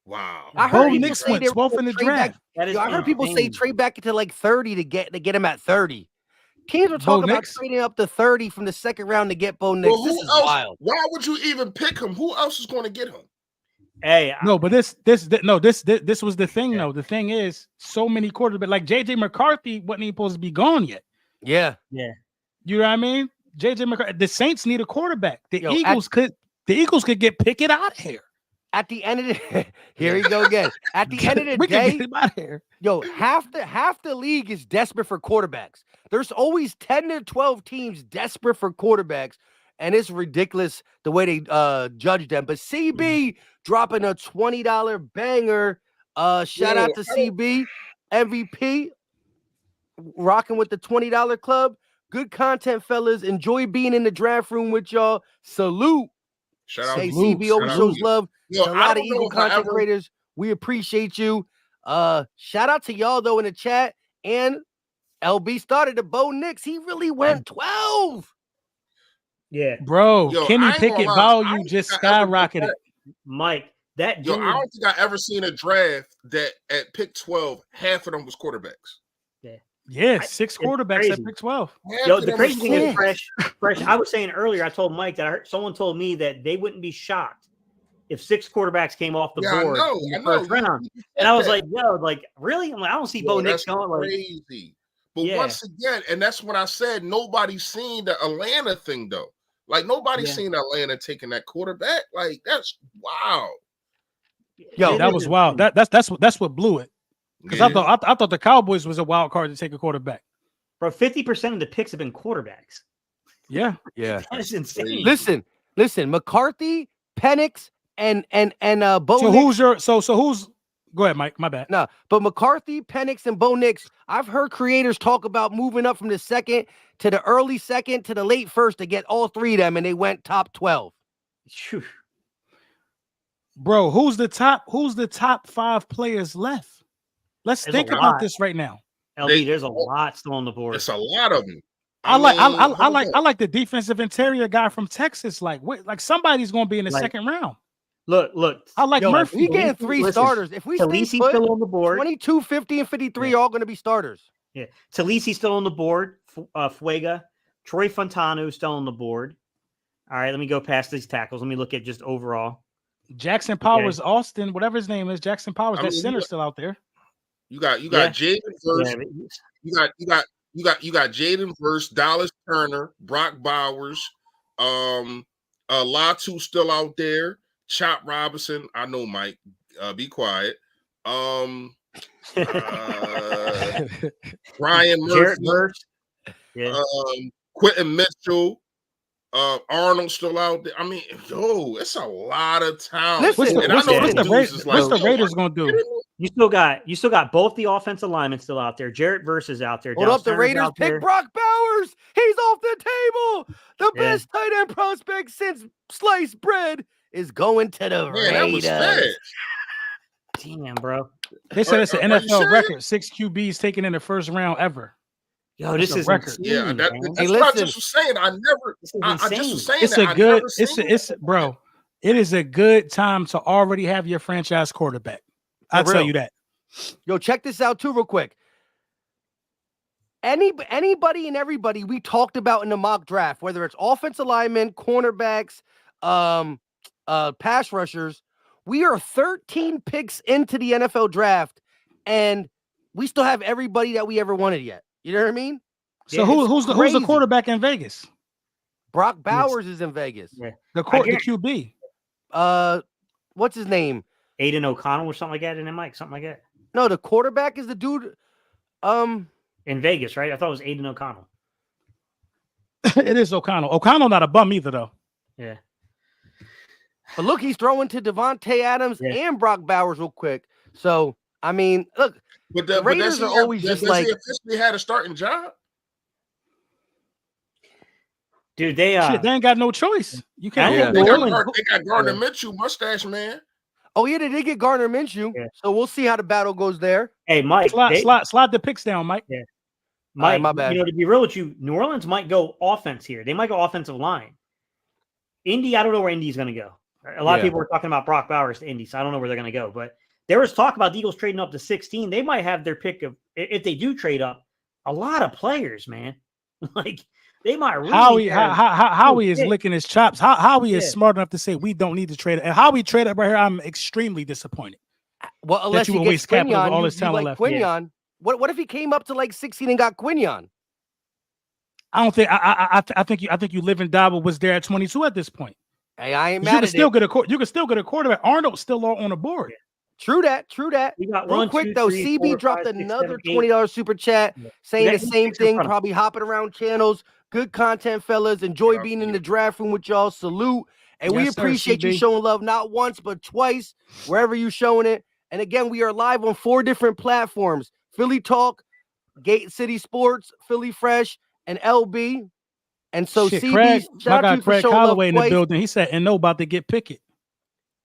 Wow. Bo Nix went 12th in the draft. I heard people say trade back into like 30 to get him at 30. Teams were talking about trading up to 30 from the second round to get Bo Nix. Well, this is wild. Why would you even pick him? Who else is going to get him? Hey, but this was the thing though. The thing is, so many quarterbacks like JJ McCarthy wasn't even supposed to be gone yet. Yeah. You know what I mean? JJ McCarthy. The Saints need a quarterback. The Eagles could get Pickett out of here. At the end of the here we go again. At the end of the day, get him out of here. Yo, half the league is desperate for quarterbacks. There's always 10 to 12 teams desperate for quarterbacks, and it's ridiculous the way they judge them. But CB dropping a $20 banger. Shout out to CB, MVP, rocking with the $20 club. Good content, fellas. Enjoy being in the draft room with y'all. Salute. Shout out to CB always shows love. Yo, a lot of Eagle content creators. We appreciate you. Shout out to y'all though in the chat. And LB started the Bo Nix. He really went 12. Yeah, bro. Kenny Pickett value just skyrocketed. Mike, that dude. I don't think I ever seen a draft that at pick 12, half of them was quarterbacks. Yeah, 6 quarterbacks at pick 12. Yo, the crazy thing is fresh. I was saying earlier, I told Mike that someone told me that they wouldn't be shocked if 6 quarterbacks came off the board in the first round. And I was like, yo, like, really? I'm like, I don't see Bo Nix going like crazy. But once again, and that's what I said, nobody's seen the Atlanta thing though. Like nobody's seen Atlanta taking that quarterback. Like that's wow. Yo, that was wild. That's what blew it. Because I thought the Cowboys was a wild card to take a quarterback. Bro, 50% of the picks have been quarterbacks. Yeah. That is insane. Listen, McCarthy, Penix, and Bo So Nix. who's go ahead, Mike. My bad. No, but McCarthy, Penix, and Bo Nix, I've heard creators talk about moving up from the second to the early second to the late first to get all three of them, and they went top 12. Bro, who's the top 5 players left? Let's think about this right now. LB, there's a lot still on the board. It's a lot of them. I like the defensive interior guy from Texas. Like somebody's going to be in the second round. Look. I like Murphy. We getting 3 starters. If we stay put, still on the board. 22, 50, and 53 are all going to be starters. Yeah, Talisi's still on the board. Fuega, Troy Fontano still on the board. All right, let me go past these tackles. Let me look at just overall. Jackson Powers, Austin, whatever his name is, Jackson Powers. That center's still out there. You got Jaden Verse. You got Jaden Verse, Dallas Turner, Brock Bowers, Latu still out there. Chop Robinson. I know, Mike. Be quiet. Brian Murphy. Quentin Mitchell. Arnold still out there. I mean, it's a lot of talent. What's the Raiders gonna do? You still got both the offensive linemen still out there. Jarrett Verse is out there. Hold up, the Raiders pick Brock Bowers. He's off the table. The best tight end prospect since sliced bread is going to the Raiders. That was Damn, bro. They said it's an NFL record. 6 QBs taken in the first round ever. Yo, this is record. Insane, that's what I just was saying. I just was saying it's that. A good. It's bro. It is a good time to already have your franchise quarterback. I'll tell you that. Yo, check this out too, real quick. Anybody and everybody we talked about in the mock draft, whether it's offensive linemen, cornerbacks, pass rushers, we are 13 picks into the NFL draft, and we still have everybody that we ever wanted yet. You know what I mean? So who's the quarterback in Vegas? Brock Bowers is in Vegas. Yeah. The QB. What's his name? Aiden O'Connell or something like that, and Mike, something like that. No, the quarterback is the dude. In Vegas, right? I thought it was Aiden O'Connell. It is O'Connell. O'Connell not a bum either, though. Yeah. But look, he's throwing to Devontae Adams and Brock Bowers real quick. So I mean, look. But the Raiders are always just like he officially had a starting job. Dude, they ain't got no choice. You can't. They got Gardner Minshew, mustache man. Oh yeah, they did get Gardner Minshew. Yeah. So we'll see how the battle goes there. Hey, Mike, slide the picks down, Mike. Yeah, Mike. Right, my bad. To be real with you, New Orleans might go offense here. They might go offensive line. Indy, I don't know where Indy's going to go. A lot of people were talking about Brock Bowers to Indy, so I don't know where they're going to go, but. There was talk about the Eagles trading up to 16. They might have their pick of, if they do trade up, a lot of players, man. Like they might really. Howie is licking his chops. Howie is smart enough to say we don't need to trade it. And Howie trade up right here, I'm extremely disappointed. Well, unless you waste capital with all this talent left. Quinion. Yeah. What if he came up to like 16 and got Quinion? I don't think. I think you live and die with what's there at 22 at this point. Hey, I ain't mad. You can still get a quarterback. Arnold's still on the board. Yeah. True that. We got real quick, though, CB dropped another $20 super chat saying the same thing, probably hopping around channels. Good content, fellas. Enjoy being in the draft room with y'all. Salute. And we appreciate you showing love not once, but twice, wherever you showing it. And again, we are live on 4 different platforms. Philly Talk, Gate City Sports, Philly Fresh, and LB. And so CB, shout out to Craig Holloway in the building. He said, and no about to get Pickett.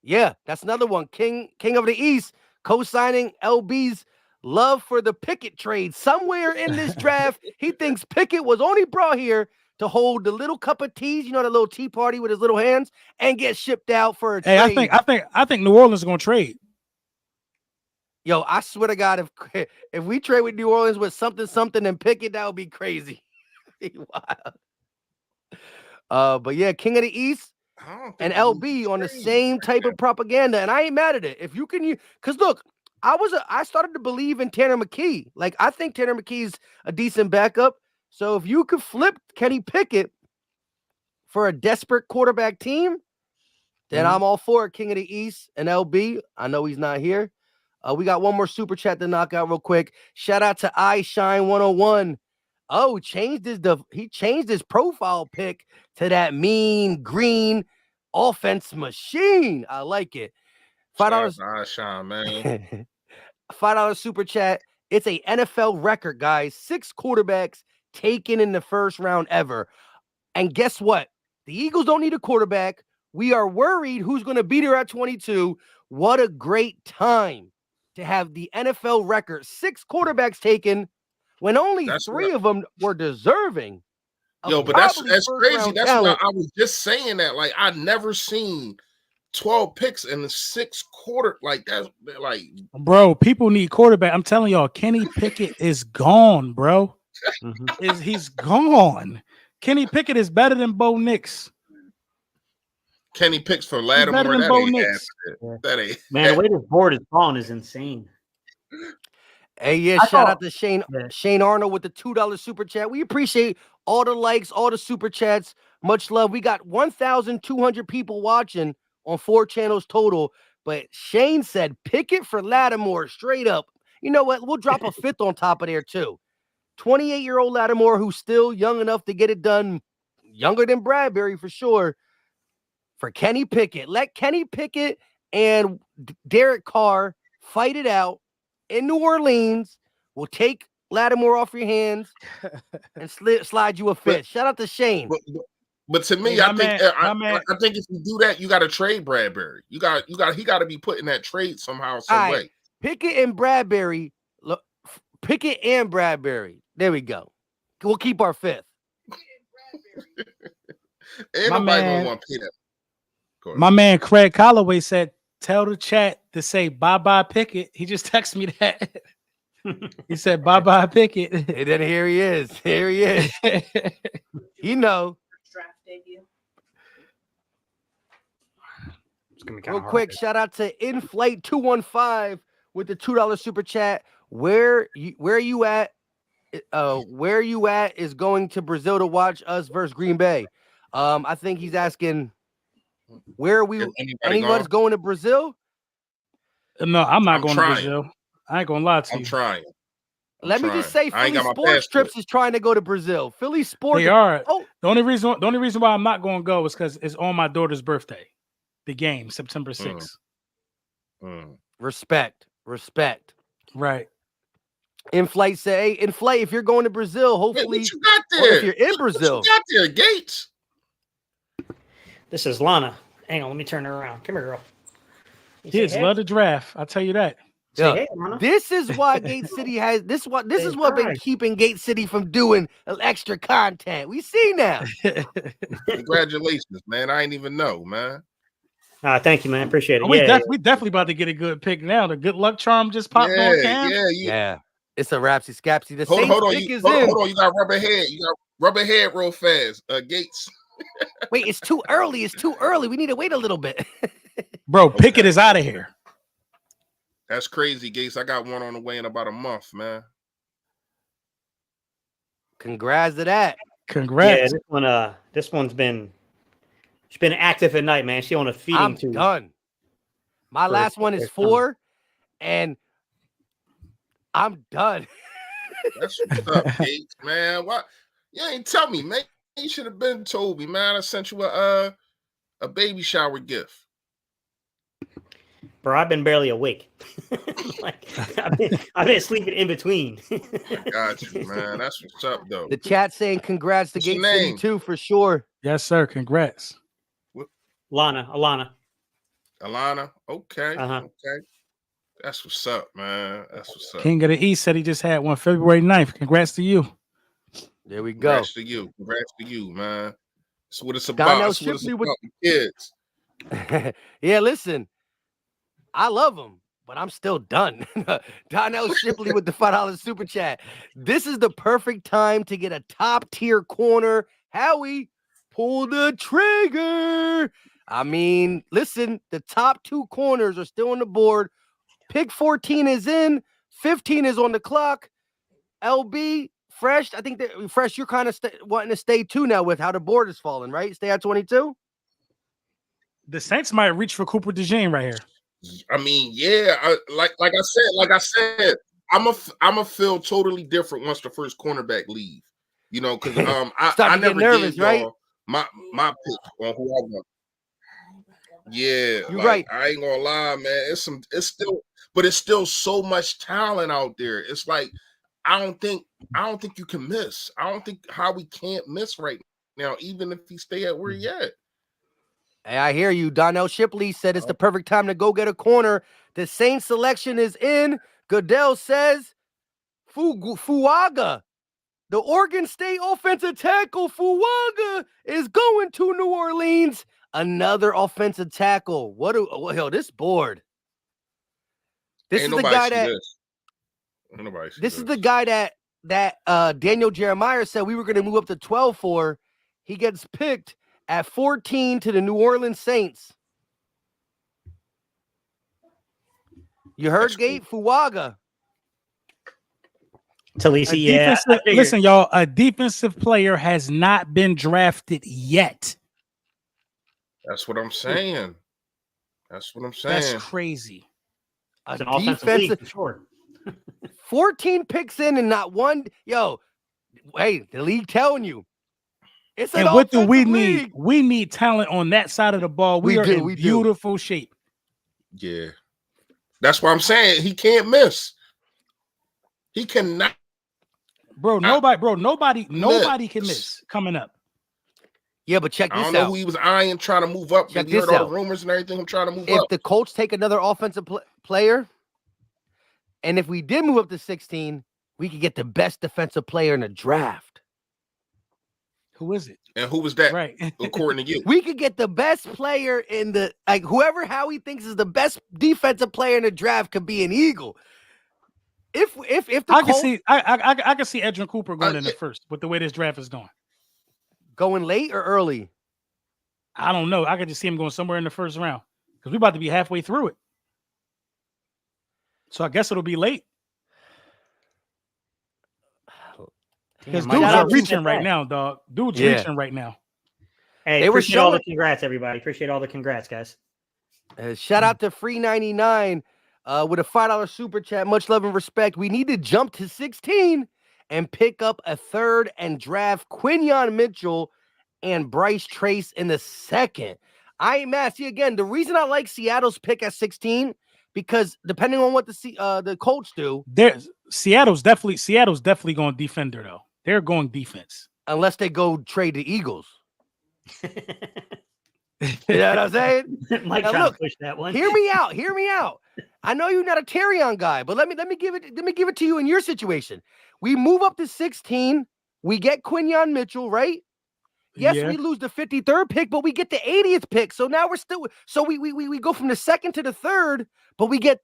Yeah, that's another one. King of the East, co-signing LB's love for the Pickett trade. Somewhere in this draft, he thinks Pickett was only brought here to hold the little cup of teas, the little tea party with his little hands, and get shipped out for a trade. I think New Orleans is gonna trade. Yo, I swear to God, if we trade with New Orleans with something and Pickett, that would be crazy. Wow. But yeah, King of the East. And LB on the same type of propaganda, and I ain't mad at it. If you can use, because look, I started to believe in Tanner McKee. Like I think Tanner McKee's a decent backup. So if you could flip Kenny Pickett for a desperate quarterback team, then I'm all for it. King of the East and LB. I know he's not here. We got one more super chat to knock out real quick. Shout out to iShine 101. Oh, he changed his profile pic to that mean green offense machine. I like it. $5. Shine, man. $5 super chat. It's a NFL record, guys. 6 quarterbacks taken in the first round ever. And guess what? The Eagles don't need a quarterback. We are worried who's going to be there at 22. What a great time to have the NFL record. 6 quarterbacks taken when only 3 of them were deserving. Yo, but that's crazy. That's why I was just saying that. Like, I never seen 12 picks in the 6 quarter. Like, that's like, bro, people need quarterback. I'm telling y'all, Kenny Pickett is gone, bro. He's gone. Kenny Pickett is better than Bo Nix. Kenny picks for Lattimore. That ain't. Man, the way this board is falling is insane. Hey, yeah, shout out to Shane Arnold with the $2 super chat. We appreciate all the likes, all the super chats. Much love. We got 1,200 people watching on 4 channels total. But Shane said, Pickett for Lattimore, straight up. You know what? We'll drop a 5th on top of there, too. 28-year-old Lattimore, who's still young enough to get it done, younger than Bradbury for sure, for Kenny Pickett. Let Kenny Pickett and Derek Carr fight it out in New Orleans. We'll take Lattimore off your hands and slide you a 5th. Shout out to Shane. But to me, I think if you do that, you got to trade Bradbury. He got to be put in that trade somehow, some way. Pickett and Bradbury. Look, Pickett and Bradbury. There we go. We'll keep our 5th. Ain't nobody gonna want to pay that. My man Craig Calloway said, "Tell the chat to say bye-bye Pickett." He just texted me that. He said bye-bye Pickett. And then here he is. Here he is. You know. Real quick, shout out to Inflate 215 with the $2 super chat. Where you at? Where you at is going to Brazil to watch us versus Green Bay. I think he's asking where are we. Anybody's going to Brazil? No, I'm not going to Brazil. I ain't gonna lie to you. I'm trying. Let me just say, Philly Sports Trips is trying to go to Brazil. Philly Sports. They are. Oh. The only reason why I'm not going to go is because it's on my daughter's birthday. The game, September 6th. Respect. Right. Inflate say, hey, Inflate, if you're going to Brazil, hopefully what you got there? If you're in Brazil. What you got there, Gates? This is Lana. Hang on, let me turn her around. Come here, girl. Kids love the draft. I'll tell you that. Hey, this is why Gate City has this is what been keeping Gate City from doing extra content. We see now. Congratulations, man. I ain't even know, man. Thank you, man. Appreciate it. We definitely about to get a good pick now. The good luck charm just popped on cam. Yeah. It's a Rapsy Scapsy. The hold on, pick is in. Hold on, you got rubber head. You got rubber head real fast. Gates. Wait, it's too early. It's too early. We need to wait a little bit. Bro, Pickett is out of here. That's crazy, Gates. I got one on the way in about a month, man. Congrats to that. Congrats. Yeah, this one's been active at night, man. She on a feeding tube. Done. My last one is 4, and I'm done. That's what's up, Gates, man. What? You ain't tell me, man. You should have been told me, man. I sent you a baby shower gift. Bro, I've been barely awake. I've been sleeping in between. Got you, man. That's what's up, though. The chat saying congrats to Gate City too, for sure. Yes, sir. Congrats. Alana. Okay. Okay. That's what's up, man. That's what's up. King of the East said he just had one February 9th. Congrats to you. There we go. Congrats to you, man. That's what it's about. That's what it's about, kids. Yeah, listen. I love him, but I'm still done. Donnell Shipley with the $5 super chat. This is the perfect time to get a top tier corner. Howie, pull the trigger. I mean, listen, the top 2 corners are still on the board. Pick 14 is in, 15 is on the clock. LB, Fresh, I think that Fresh, you're kind of wanting to stay too now with how the board is falling, right? Stay at 22. The Saints might reach for Cooper DeJean right here. I mean, yeah, like I said, I'm a feel totally different once the first cornerback leave. You know, because I never nervous, gave right? y'all my pick on who I want. Yeah, you're like, right. I ain't gonna lie, man. It's still so much talent out there. It's like I don't think you can miss. I don't think Howie can't miss right now, even if he stay at where he at. Hey, I hear you. Donnell Shipley said it's the perfect time to go get a corner. The Saints selection is in. Goodell says Fuaga, the Oregon State offensive tackle, Fuaga is going to New Orleans. Another offensive tackle. Hell, this board. This is the guy that. This is the guy that Daniel Jeremiah said we were going to move up to 12 for. He gets picked at 14 to the New Orleans Saints. You heard Gate Fuaga. Talisi, yeah. Listen, y'all, a defensive player has not been drafted yet. That's what I'm saying. That's crazy. It's an offensive league for sure. 14 picks in and not one. Yo, hey, the league telling you. And what do we need? We need talent on that side of the ball. We are in beautiful shape. Yeah. That's what I'm saying. He can't miss. He cannot. Nobody can miss coming up. Yeah, but check this out. I don't know who he was eyeing trying to move up. Check you heard this all out. the rumors and everything. I'm trying to move up. If the Colts take another offensive player, and if we did move up to 16, we could get the best defensive player in the draft. Who is it? And who was that? Right. According to you, we could get the best player in the whoever Howie thinks is the best defensive player in the draft could be an Eagle. If the I Colts, can see Edgerrin Cooper going in the first with the way this draft is going. Going late or early? I don't know. I could just see him going somewhere in the first round because we're about to be halfway through it. So I guess it'll be late. Because dudes are reaching right now, dog. Dude's reaching right now. Hey, they appreciate all the congrats, everybody. Appreciate all the congrats, guys. Shout out to Free 99 with a $5 super chat. Much love and respect. We need to jump to 16 and pick up a third and draft Quinyon Mitchell and Bryce Trace in the second. I ain't mad. See, again, the reason I like Seattle's pick at 16 because depending on what the Colts do, Seattle's definitely going defender though. They're going defense unless they go trade the Eagles. You know what I'm saying? Mike trying to push that one. Hear me out. I know you're not a Terrion guy, but let me give it to you in your situation. We move up to 16. We get Quinyon Mitchell, right? Yes, we lose the 53rd pick, but we get the 80th pick. So now we go from the second to the third, but we get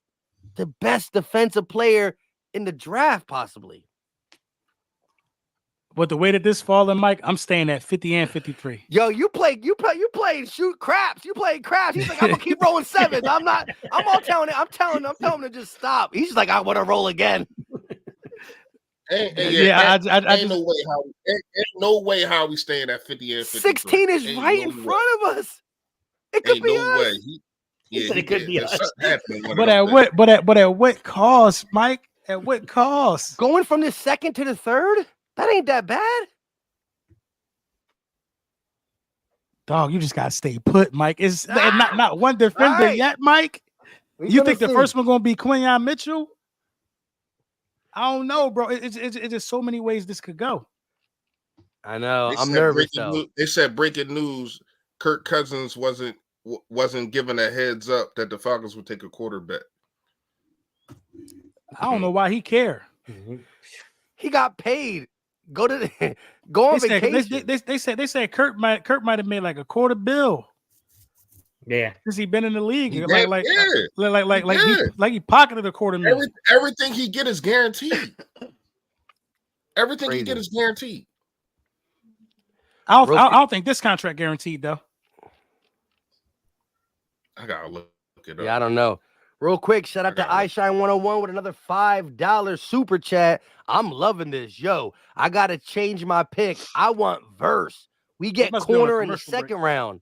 the best defensive player in the draft, possibly. But the way that this falling, Mike, I'm staying at 50 and 53. Yo, you play shoot craps. You playing craps. He's like, I'm gonna keep rolling sevens. I'm telling him to just stop. He's just like, I want to roll again. Ain't no way how we staying at 50 and 53. 16 is right in front of us. It could be us. Way. It could be us. But at what cost, Mike? At what cost? Going from the second to the third? That ain't that bad. Dog, you just gotta stay put, Mike. It's not one defender yet, Mike. You think the first one gonna be Quinyon Mitchell? I don't know, bro. It's just so many ways this could go. I know. I'm nervous though. They said breaking news: Kirk Cousins wasn't given a heads up that the Falcons would take a quarterback. I don't know why he care. He got paid. Go on vacation. They said Kirk might have made like a $250 million. Yeah, since he been in the league, he pocketed a $250 million. Everything he get is guaranteed. Everything he get is guaranteed. I don't think this contract guaranteed though. I gotta look it up. Yeah, I don't know. Real quick, shout out to iShine101 with another $5 super chat. I'm loving this. Yo, I got to change my pick. I want verse. We get must be on a corner in the commercial break. second round.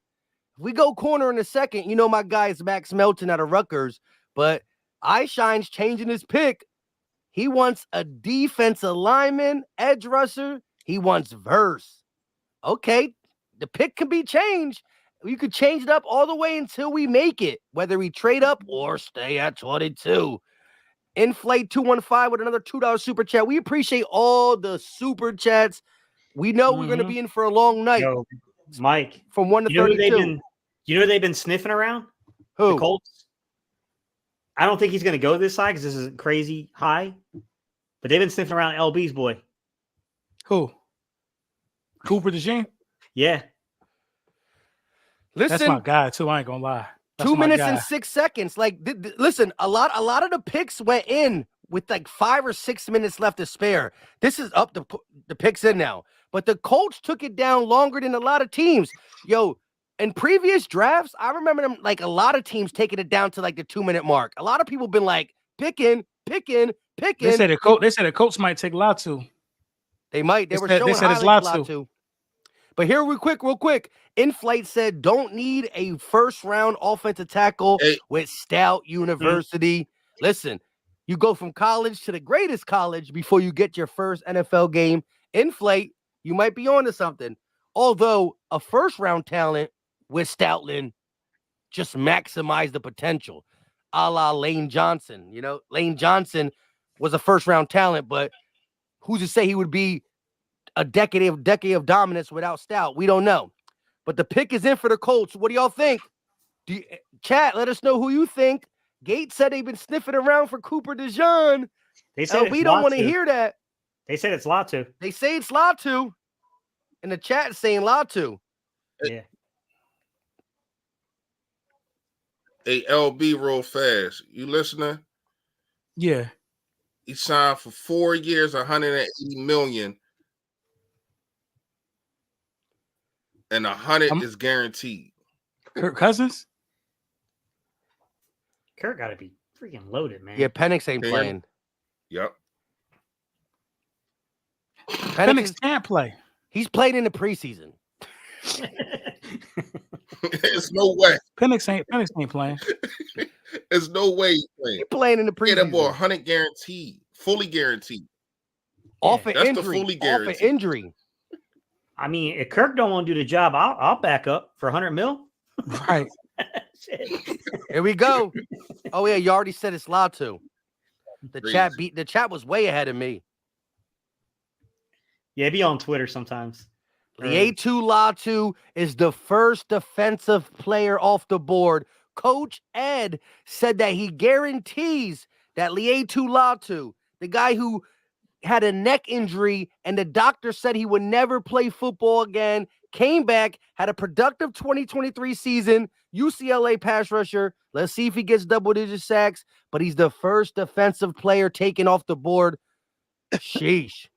If we go corner in the second, you know my guy is Max Melton out of Rutgers, but iShine's changing his pick. He wants a defensive lineman, edge rusher. He wants verse. Okay, the pick can be changed. You could change it up all the way until we make it, whether we trade up or stay at 22. Inflate 215 with another $2 super chat. We appreciate all the super chats. We know we're going to be in for a long night. Yo, Mike, from 1 to 32. You know they've been sniffing around? Who? The Colts. I don't think he's going to go this high because this is crazy high. But they've been sniffing around LB's boy. Who? Cooper DeJean? Yeah. Listen, that's my guy too. I ain't gonna lie. That's 2 minutes guy. and 6 seconds. Like, listen, a lot of the picks went in with like 5 or 6 minutes left to spare. This is up the picks in now, but the Colts took it down longer than a lot of teams. Yo, in previous drafts, I remember them like a lot of teams taking it down to like the 2-minute mark. A lot of people been like picking. They said the Colts might take Latu. They might. They said it's Latu. But here, real quick. Inflate said, don't need a first-round offensive tackle with Stout University. Listen, you go from college to the greatest college before you get your first NFL game. Inflate, you might be onto something. Although a first-round talent with Stoutland just maximize the potential, a la Lane Johnson. You know, Lane Johnson was a first-round talent, but who's to say he would be a decade of dominance without Stout? We don't know. But the pick is in for the Colts. What do y'all think? Chat, let us know who you think. Gates said they've been sniffing around for Cooper DeJean. They said we don't want to hear that. They said it's Latu. They say it's Latu. And the chat is saying Latu. Yeah. Hey, LB, real fast. You listening? Yeah. He signed for 4 years, $180 million. And 100 is guaranteed. Kirk Cousins? Kirk got to be freaking loaded, man. Yeah, Penix ain't playing. Yep. Penix can't play. He's played in the preseason. There's no way. Penix ain't playing. There's no way he's playing. He's playing in the preseason. Yeah, that boy 100 guaranteed. Fully guaranteed. Off an That's injury. the fully guaranteed. Off an injury. I mean, if Kirk don't want to do the job, I'll back up for 100 mil. Right. Here we go. Oh yeah, you already said it's Latu. The chat was way ahead of me. Yeah, be on Twitter sometimes. Lietu Latu is the first defensive player off the board. Coach Ed said that he guarantees that Lietu Latu, the guy who had a neck injury and the doctor said he would never play football again, came back, had a productive 2023 season, UCLA pass rusher. Let's see if he gets double-digit sacks, but he's the first defensive player taken off the board. Sheesh.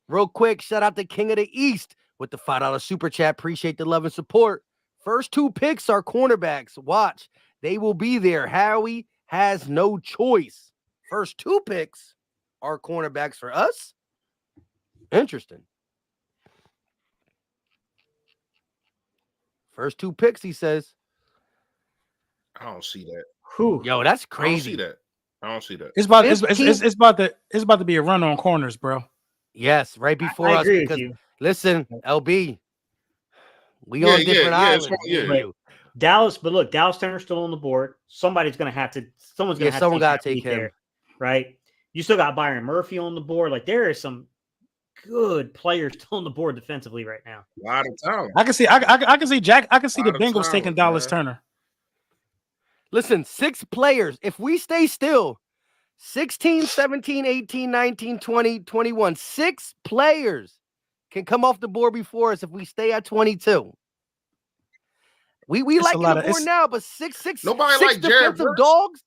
Real quick, shout out to King of the East with the $5 super chat. Appreciate the love and support. First 2 picks are cornerbacks. Watch. They will be there. Howie has no choice. First 2 picks are cornerbacks for us. Interesting. First 2 picks, he says. I don't see that. Whew. Yo, that's crazy. I don't see that. It's about to be a run on corners, bro. Yes, right before I us. agree with Because you. listen, LB, we on different islands. Dallas, but look, Dallas Turner's still on the board. Someone's gonna have to someone take gotta take him. there, right? You still got Byron Murphy on the board. Like there is some good players still on the board defensively right now. A lot of talent. I can see the Bengals taking Dallas Turner. Listen, 6 players. If we stay still, 16, 17, 18, 19, 20, 21. 6 players can come off the board before us if we stay at 22. We like the board now, but six nobody like defensive dogs.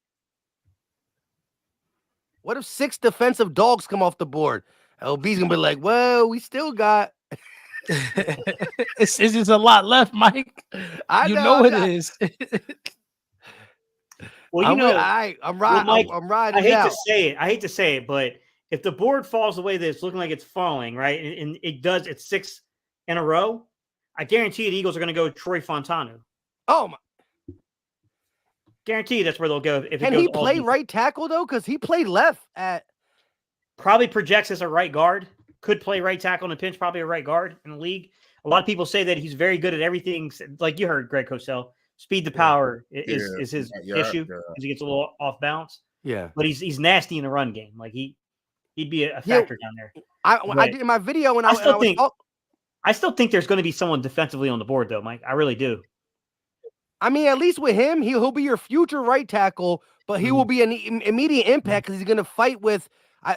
What if 6 defensive dogs come off the board? LB's gonna be like, well, we still got. It's just a lot left, Mike. I know it is. Well, you know, I'm riding. Mike, I'm riding. I hate out. to say it. I hate to say it, but if the board falls the way that it's looking like it's falling, right, and it does, it's 6 in a row, I guarantee the Eagles are going to go Troy Fontano. Oh my! Guarantee that's where they'll go. If Can it goes he all play defense. right tackle though? Because he played left at. Probably projects as a right guard. Could play right tackle in a pinch. Probably a right guard in the league. A lot of people say that he's very good at everything. Like you heard, Greg Cosell, speed to power is his issue because he gets a little off balance. Yeah, but he's nasty in the run game. Like he'd be a factor down there. I did in my video when I still think there's going to be someone defensively on the board though, Mike. I really do. I mean, at least with him, he'll be your future right tackle, but he will be an immediate impact because he's going to fight with.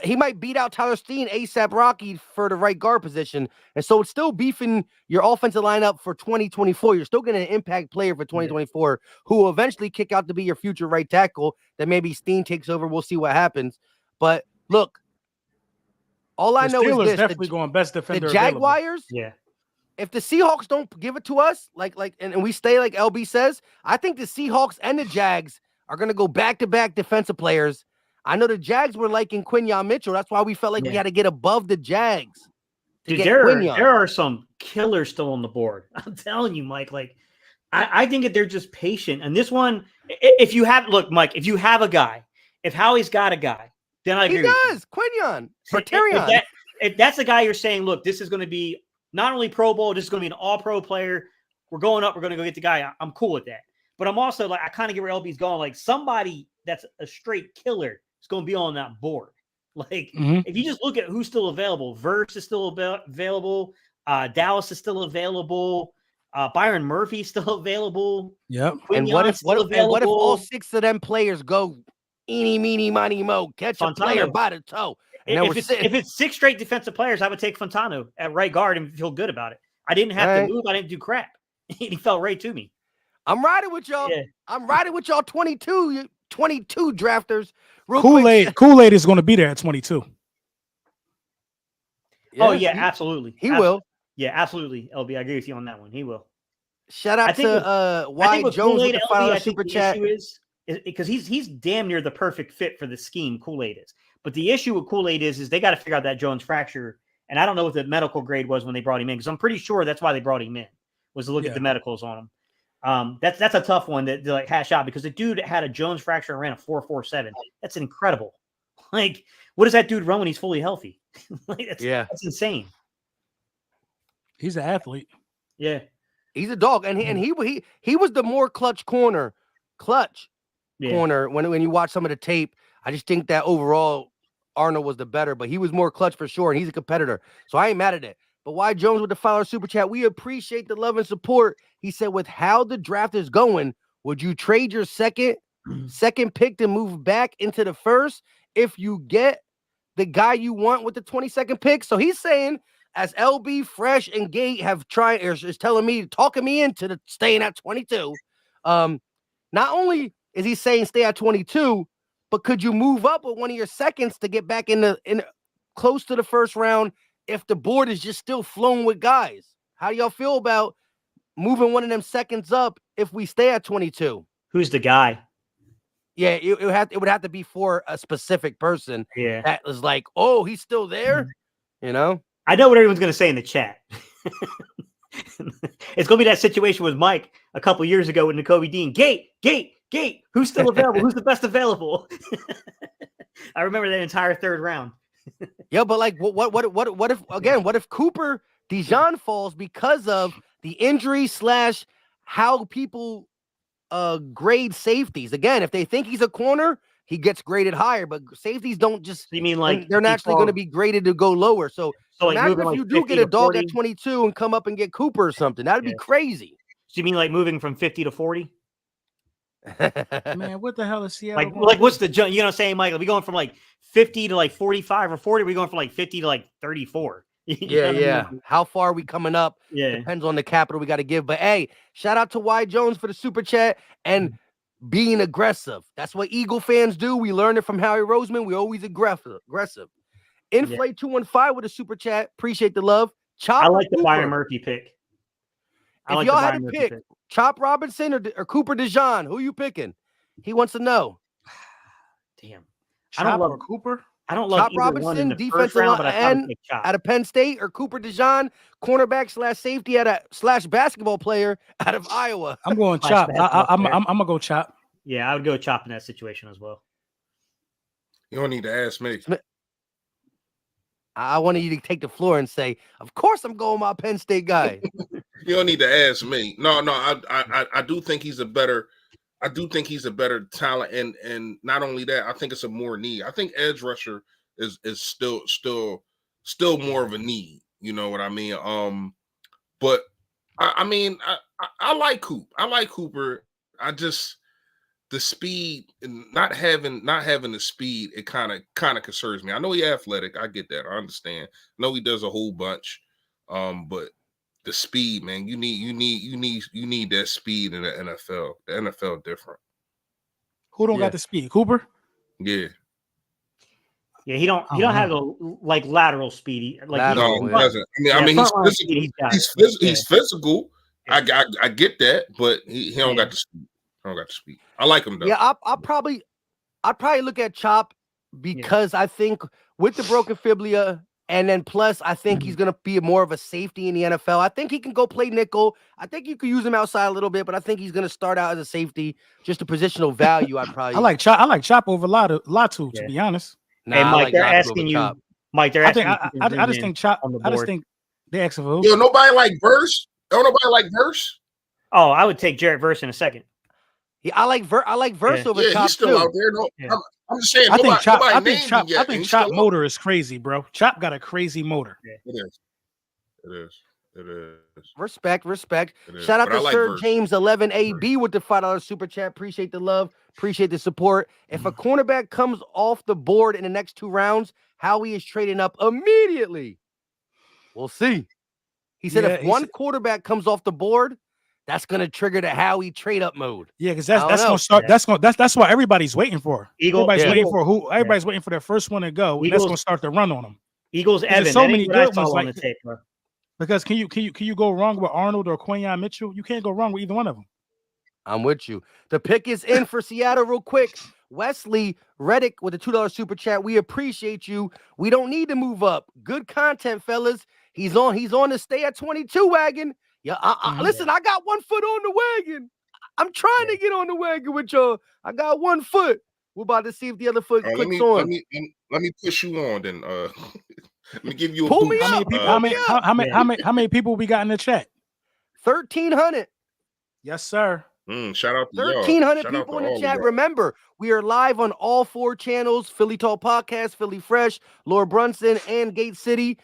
He might beat out Tyler Steen, ASAP Rocky for the right guard position, and so it's still beefing your offensive lineup for 2024. You're still getting an impact player for 2024 who will eventually kick out to be your future right tackle. That maybe Steen takes over. We'll see what happens. But look, all I know is this: definitely going best defender. The Jaguars, if the Seahawks don't give it to us, and we stay like LB says, I think the Seahawks and the Jags are going to go back-to-back defensive players. I know the Jags were liking Quinyon Mitchell. That's why we felt like we had to get above the Jags. Dude, there are some killers still on the board. I'm telling you, Mike. Like, I think that they're just patient. And this one, if you have a guy, if Howie's got a guy, then I agree. He does. Quinyon. If that's the guy you're saying, look, this is going to be not only Pro Bowl, this is going to be an all-pro player. We're going up. We're going to go get the guy. I'm cool with that. But I'm also like, I kind of get where LB's going. Like somebody that's a straight killer is going to be on that board. Like if you just look at who's still available, Verse is still available. Dallas is still available. Byron Murphy is still available. Yep. And what if all 6 of them players go eeny, meeny, miny, mo, catch Fontano. A player by the toe? And if it's 6 straight defensive players, I would take Fontano at right guard and feel good about it. I didn't have to move. I didn't do crap. He felt right to me. I'm riding with y'all. Yeah. I'm riding with y'all 22 drafters. Kool-Aid is going to be there at 22. Yeah, absolutely. He will. Yeah, absolutely. LB, I agree with you on that one. He will. Shout out to Wyatt Jones with the final super chat. Is because he's damn near the perfect fit for the scheme. Kool-Aid is, but the issue with Kool-Aid is they got to figure out that Jones fracture, and I don't know what the medical grade was when they brought him in because I'm pretty sure that's why they brought him in was to look at the medicals on him. That's a tough one to like hash out because the dude had a Jones fracture and ran a 4.47. That's incredible. Like, what does that dude run when he's fully healthy? That's insane. He's an athlete. Yeah, he's a dog, and he was the more clutch corner when you watch some of the tape. I just think that overall Arnold was the better, but he was more clutch for sure, and he's a competitor. So I ain't mad at it. But why Jones with the $5 super chat? We appreciate the love and support. He said, with how the draft is going, would you trade your second pick to move back into the first if you get the guy you want with the 22nd pick? So he's saying, as LB, Fresh, and Gate have tried, is telling me, talking me into staying at 22. Not only is he saying stay at 22, but could you move up with one of your seconds to get back in close to the first round? If the board is just still flowing with guys, how do y'all feel about moving one of them seconds up if we stay at 22? Who's the guy? Yeah, it would have to be for a specific person. Yeah, that was like, oh, he's still there. You know, I know what everyone's gonna say in the chat. It's gonna be that situation with Mike a couple years ago with Nakobe Dean. Gate. Who's still available? Who's the best available? I remember that entire third round. Yeah, but like, what if Cooper Dijon falls because of the injury / how people grade safeties? Again, if they think he's a corner, he gets graded higher, but safeties don't just. You mean like they're naturally going to be graded to go lower? So like imagine if you do get a dog at 22 and come up and get Cooper or something. That'd be crazy. So you mean like moving from 50 to 40? Man, what the hell is Seattle? Like what's the jump? You know what I'm saying, Mike? Are we going from like 50 to like 45 or 40? Are we going from like 50 to like 34? Yeah. How far are we coming up? Yeah. Depends on the capital we got to give. But hey, shout out to Y Jones for the super chat and being aggressive. That's what Eagle fans do. We learned it from Howie Roseman. We always aggressive. Inflate 215 with a super chat. Appreciate the love. I like the Byron Murphy pick. If y'all had to pick Chop Robinson or Cooper DeJean, who you picking? He wants to know. Damn. Chop or Cooper? I don't love Chop either one in Robinson, the first defensive round, but I probably end take Chop. out of Penn State, or Cooper DeJean, cornerback / safety at a / basketball player out of Iowa. I'm going Slash Chop. basketball I'm player. gonna go Chop. Yeah, I would go Chop in that situation as well. You don't need to ask me. I wanted you to take the floor and say, "Of course, I'm going my Penn State guy." You don't need to ask me. No, I do think he's a better. I do think he's a better talent, and not only that, I think it's a more need. I think edge rusher is still more of a need. You know what I mean? But I mean, I like Coop. I like Cooper. I just the speed and not having the speed, it kind of concerns me. I know he's athletic. I get that. I understand. I know he does a whole bunch. But the speed, man, you need that speed in the NFL. The NFL different. Who don't got the speed? Cooper? Yeah. Yeah, he don't have the like lateral speed. Like no, he doesn't. I mean, he's physical. Yeah. I get that, but he don't got the speed. I don't got the speed. I like him though. Yeah, I'd probably look at Chop because I think with the broken fibula, and then plus I think he's gonna be more of a safety in the NFL. I think he can go play nickel. I think you could use him outside a little bit, but I think he's gonna start out as a safety, just a positional value. I like Chop. I like Chop over Latu, to be honest. Nah, hey, Mike, they're asking you. Chop. Mike, they're asking. I just think Chop. I just think they asking for who? Yo, nobody like Verse. Don't nobody like Verse. Oh, I would take Jarrett Verse in a second. Yeah, I like Verse over Chop he's still too. out there. No, I'm just saying. I think Chop motor is crazy, bro. Chop got a crazy motor. Yeah. It is. Respect. Shout out to Sir James 11AB with the $5 super chat. Appreciate the love. Appreciate the support. If a cornerback comes off the board in the next 2 rounds, Howie is trading up immediately. We'll see. He said if one quarterback comes off the board, that's gonna trigger the Howie trade up mode. Yeah, because that's gonna start. That's what everybody's waiting for. Everybody's waiting for their first one to go. And that's gonna start the run on them. Eagles Evan. There's so many good ones on the tape, bro. Because can you go wrong with Arnold or Quinyon Mitchell? You can't go wrong with either one of them. I'm with you. The pick is in for Seattle real quick. Wesley Reddick with a $2 super chat. We appreciate you. We don't need to move up. Good content, fellas. He's on the stay at 22 wagon. Yeah, listen, I got 1 foot on the wagon. I'm trying to get on the wagon with y'all. I got 1 foot. We're about to see if the other foot clicks on. Let me push you on then. Let me give you a pull boost. How many people we got in the chat? 1,300. Yes, sir. Shout out to 1,300 people in the chat. Remember, we are live on all 4 channels: Philly Talk Podcast, Philly Fresh, Laura Brunson, and Gate City.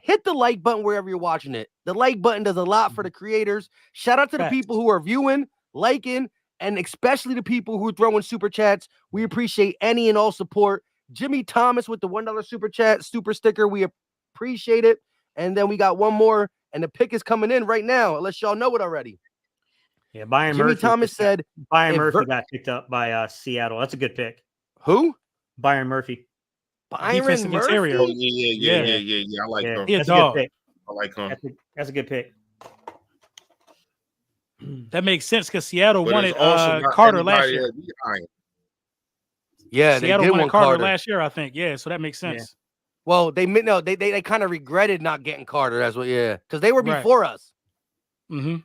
Hit the like button wherever you're watching it. The like button does a lot for the creators. Shout out to the people who are viewing, liking, and especially the people who are throwing super chats. We appreciate any and all support. Jimmy Thomas with the $1 super chat, super sticker. We appreciate it. And then we got one more, and the pick is coming in right now, unless y'all know it already. Yeah, Byron Jimmy Murphy. Thomas said Byron Murphy got picked up by Seattle. That's a good pick. Who? Byron Murphy. Byron Murphy. Oh, yeah. I like him. That's a good pick. I like him. That's a good pick. That makes sense because Seattle wanted Carter last year. Yeah, Seattle they wanted Carter last year, I think. Yeah, so that makes sense. Yeah. Well, they kind of regretted not getting Carter. That's what, because they were before us. Mm-hmm.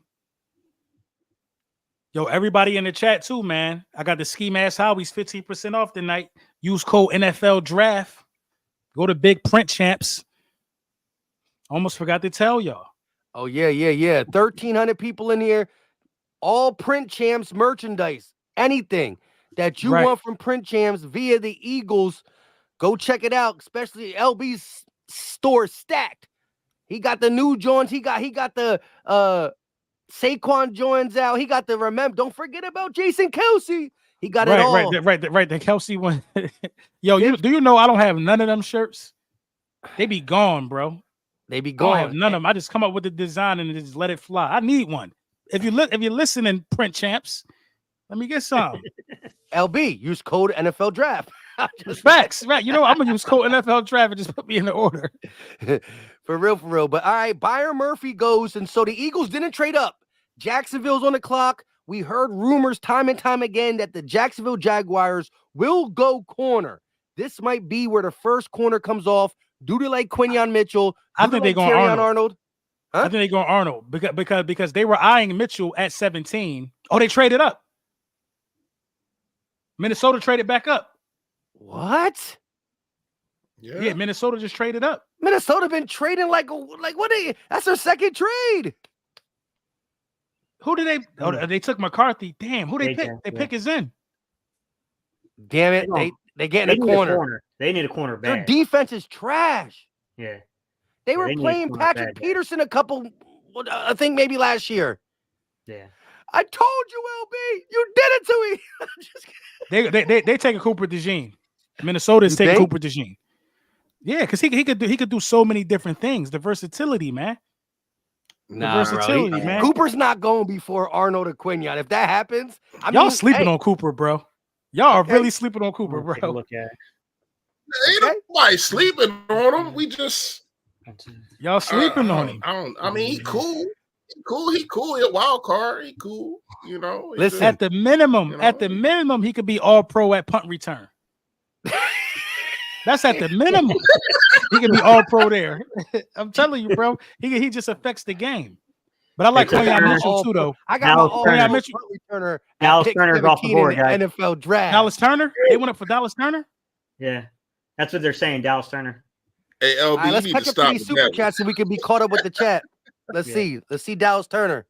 Yo, everybody in the chat too, man. I got the Ski Mask Howies 15% off tonight. Use code NFL Draft. Go to Big Print Champs. Almost forgot to tell y'all. Oh, yeah. 1,300 people in here. All Print Champs merchandise. Anything that you want from Print Champs via the Eagles, go check it out. Especially LB's store stacked. He got the new joints. He got the Saquon joins out. He got the don't forget about Jason Kelsey. He got it all. Right. The Kelsey one. Yo, do you know I don't have none of them shirts? They be gone, bro. They be gone. I don't have none of them. I just come up with the design and just let it fly. I need one. If you're listening, Print Champs, let me get some. LB, use code NFL Draft. Facts, right? You know, I'm gonna use code NFL Draft and just put me in the order. For real. But all right, Byron Murphy goes, and so the Eagles didn't trade up. Jacksonville's on the clock. We heard rumors time and time again that the Jacksonville Jaguars will go corner. This might be where the first corner comes off due to like Quinyon Mitchell. I think they're going Arnold. Huh? I think they're going Arnold because they were eyeing Mitchell at 17. Oh, they traded up. Minnesota traded back up. What? Yeah, Minnesota just traded up. Minnesota been trading like what? That's their second trade. Who did they? Oh, they took McCarthy. Damn, who they pick? They pick is in. Damn it! They get in a corner. They need a corner Their back. defense is trash. Yeah. They were playing Patrick Peterson a couple, I think maybe last year. Yeah. I told you, LB, you did it to me. They take a Cooper DeJean. Minnesota is taking Cooper DeJean. Yeah, because he could do so many different things. The versatility, man. Man. Cooper's not going before Arnold or Quinyon. If that happens, y'all sleeping on Cooper, bro. Y'all are really sleeping on Cooper, bro. Ain't nobody sleeping on him. We just y'all sleeping on him. I mean, he cool. He cool. He a wild card. He cool. You know. Listen, at the minimum, he could be all pro at punt return. That's at the minimum. He can be all pro there. I'm telling you, bro. He just affects the game. But I like Quinyon Mitchell too, though. I got Quinyon Mitchell. Dallas Turner's off the board, guys. NFL draft. Dallas Turner? They went up for Dallas Turner? Yeah. That's what they're saying, Dallas Turner. Hey, LB, right, let's catch up to these super chats so we can be caught up with the chat. Let's see. Let's see Dallas Turner.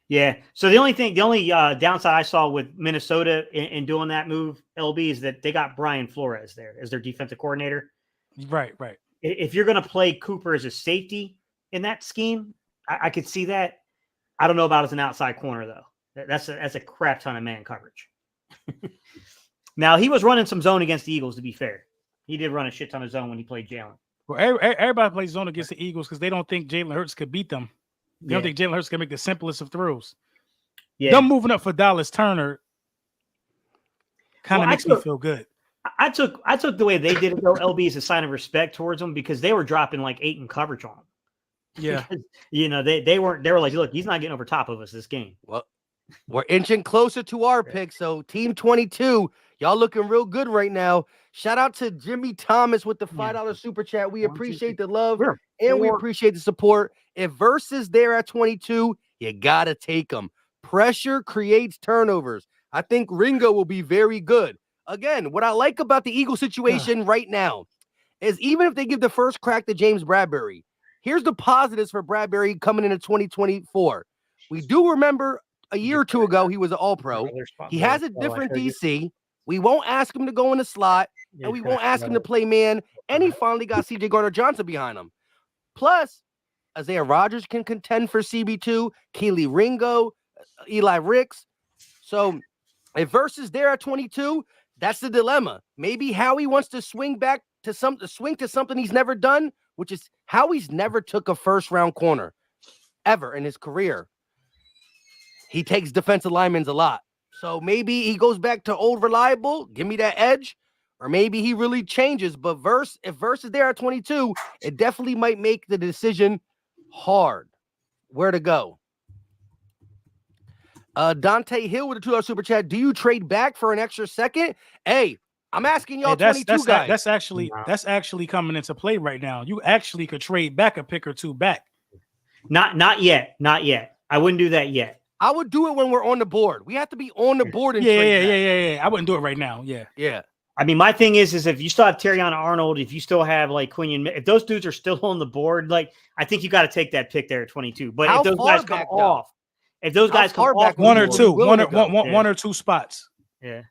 Yeah. So the only downside I saw with Minnesota in doing that move, LB, is that they got Brian Flores there as their defensive coordinator. Right. If you're going to play Cooper as a safety in that scheme, I could see that. I don't know about as an outside corner though. That's a crap ton of man coverage. Now he was running some zone against the Eagles. To be fair, he did run a shit ton of zone when he played Jalen. Well, everybody plays zone against the Eagles because they don't think Jalen Hurts could beat them. They don't think Jalen Hurts can make the simplest of throws. Yeah, them moving up for Dallas Turner kind of makes me feel good. I took the way they did it though, LB, as a sign of respect towards them because they were dropping like 8 in coverage on them. Yeah, because, they were like, look, he's not getting over top of us this game. Well, we're inching closer to our pick. So Team 22, y'all looking real good right now. Shout out to Jimmy Thomas with the $5 super chat. We appreciate the love and we appreciate the support. If Versus there at 22, you gotta take them. Pressure creates turnovers. I think Ringo will be very good. Again, what I like about the Eagle situation right now is even if they give the first crack to James Bradbury, here's the positives for Bradbury coming into 2024. We do remember a year or two ago, he was an all-pro. He has a different DC. We won't ask him to go in the slot, and we won't ask him to play man. And he finally got C.J. Gardner-Johnson behind him. Plus, Isaiah Rodgers can contend for CB2, Keely Ringo, Eli Ricks. So if Versus there at 22, that's the dilemma. Maybe Howie wants to swing back to something he's never done, which is Howie's never took a first-round corner ever in his career. He takes defensive linemen a lot. So maybe he goes back to old reliable, give me that edge, or maybe he really changes. But if Verse is there at 22, it definitely might make the decision hard where to go. Dante Hill with a $2 super chat. Do you trade back for an extra second? Hey, I'm asking y'all 22 guys. That's actually coming into play right now. You actually could trade back a pick or two back. Not yet. I wouldn't do that yet. I would do it when we're on the board. We have to be on the board. And yeah. I wouldn't do it right now. Yeah. I mean, my thing is if you still have Terrion Arnold, if you still have like Quinyon, if those dudes are still on the board, like I think you got to take that pick there at 22. But if those guys come off, one or two spots. Yeah.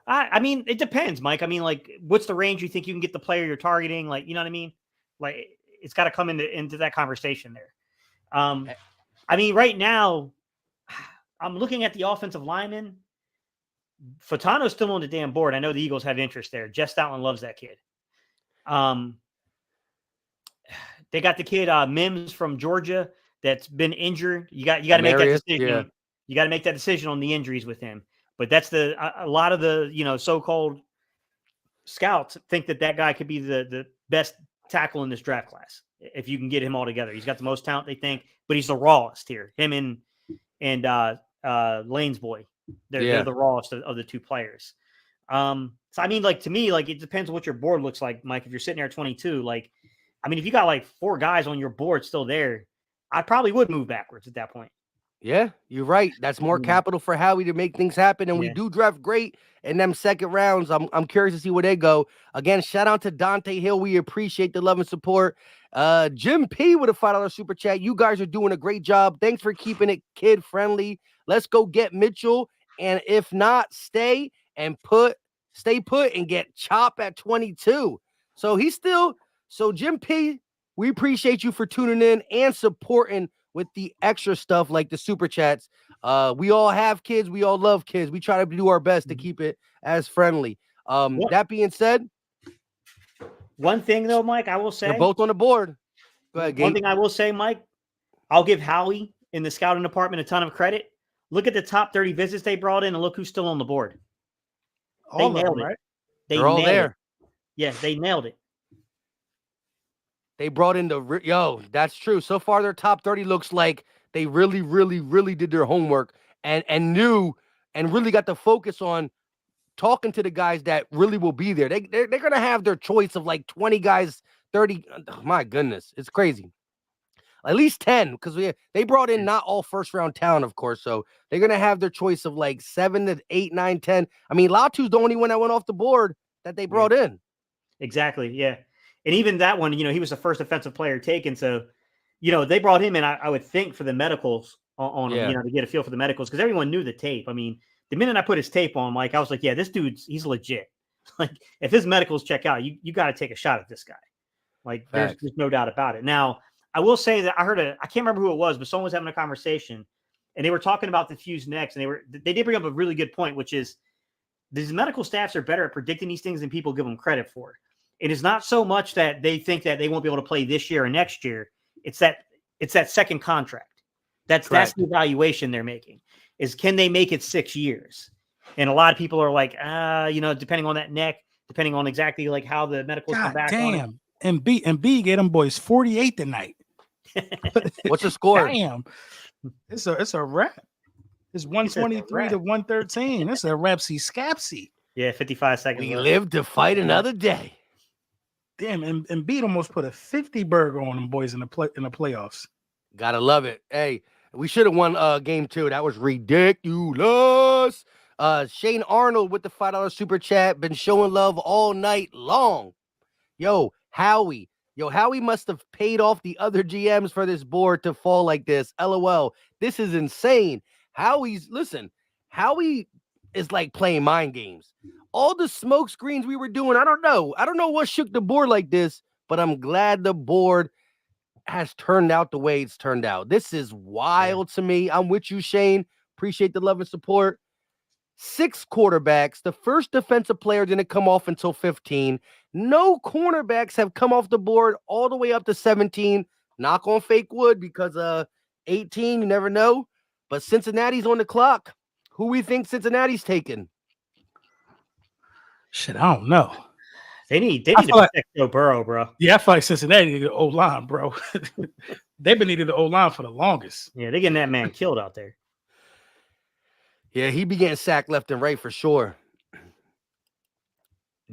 I mean, it depends, Mike. I mean, like, what's the range you think you can get the player you're targeting? Like, you know what I mean? Like, it's got to come into that conversation there. I mean, right now, I'm looking at the offensive lineman. Fatano's still on the damn board. I know the Eagles have interest there. Jeff Stoutland loves that kid. They got the kid Mims from Georgia that's been injured. You got to make that decision. Yeah. You got to make that decision on the injuries with him. But that's a lot of the so-called scouts think that guy could be the best tackle in this draft class if you can get him all together. He's got the most talent, they think, but he's the rawest here. Him and and Lane's boy. They're the rawest of the two players. So I mean, like, to me, like, it depends on what your board looks like, Mike. If you're sitting there at 22, like, I mean, if you got like 4 guys on your board still there, I probably would move backwards at that point. Yeah, you're right. That's more capital for Howie to make things happen. And we do draft great in them second rounds. I'm curious to see where they go. Again, shout out to Dante Hill. We appreciate the love and support. Jim P with a $5 super chat. You guys are doing a great job. Thanks for keeping it kid friendly. Let's go get Mitchell. And if not, stay put and get Chop at 22. So Jim P, we appreciate you for tuning in and supporting with the extra stuff like the super chats. We all have kids. We all love kids. We try to do our best to keep it as friendly. That being said, one thing though, Mike, I will say they're both on the board. Go ahead, Gabe. One thing I will say, Mike, I'll give Howie in the scouting department a ton of credit. Look at the top 30 visits they brought in and look who's still on the board. They nailed it. Right? They're all there. Yeah, they nailed it. They brought in that's true. So far, their top 30 looks like they really, really, really did their homework and knew and really got the focus on talking to the guys that really will be there. They're going to have their choice of like 20 guys, 30. Oh, my goodness, it's crazy. At least 10, because they brought in not all first round talent, of course. So they're going to have their choice of like 7 to 8, 9, 10. I mean, Latu's the only one that went off the board that they brought in. Exactly. Yeah. And even that one, he was the first offensive player taken. So, they brought him in, I would think, for the medicals on him, to get a feel for the medicals, because everyone knew the tape. I mean, the minute I put his tape on, Mike, I was like, yeah, this dude's, he's legit. Like, if his medicals check out, you got to take a shot at this guy. Like, there's no doubt about it. Now, I will say that I can't remember who it was, but someone was having a conversation and they were talking about the Fuse next. And they did bring up a really good point, which is these medical staffs are better at predicting these things than people give them credit for. It is not so much that they think that they won't be able to play this year or next year. It's that second contract. That's the evaluation they're making, is can they make it 6 years? And a lot of people are like, depending on that neck, depending on exactly like how the medicals come back. Damn. And B get them boys 48 tonight. What's the score? Damn. It's a wrap. It's 123 to 113. It's a rapsy scapsy. Yeah, 55 seconds. We live to fight another day. Damn, and Beat almost put a 50 burger on them boys in the playoffs. Gotta love it. Hey, we should have won game 2. That was ridiculous. Shane Arnold with the $5 super chat, been showing love all night long. Howie must have paid off the other GMs for this board to fall like this. LOL. This is insane. Howie is like playing mind games. All the smoke screens we were doing, I don't know what shook the board like this, but I'm glad the board has turned out the way it's turned out. This is wild to me. I'm with you, Shane. Appreciate the love and support. 6 quarterbacks. The first defensive player didn't come off until 15. No cornerbacks have come off the board all the way up to 17. Knock on fake wood, because 18, you never know. But Cincinnati's on the clock. Who we think Cincinnati's taking? Shit, I don't know. They need to protect Joe Burrow, bro. Yeah, I feel like Cincinnati needed the O-line, bro. They've been needing the O-line for the longest. Yeah, they're getting that man killed out there. Yeah, he be getting sacked left and right for sure.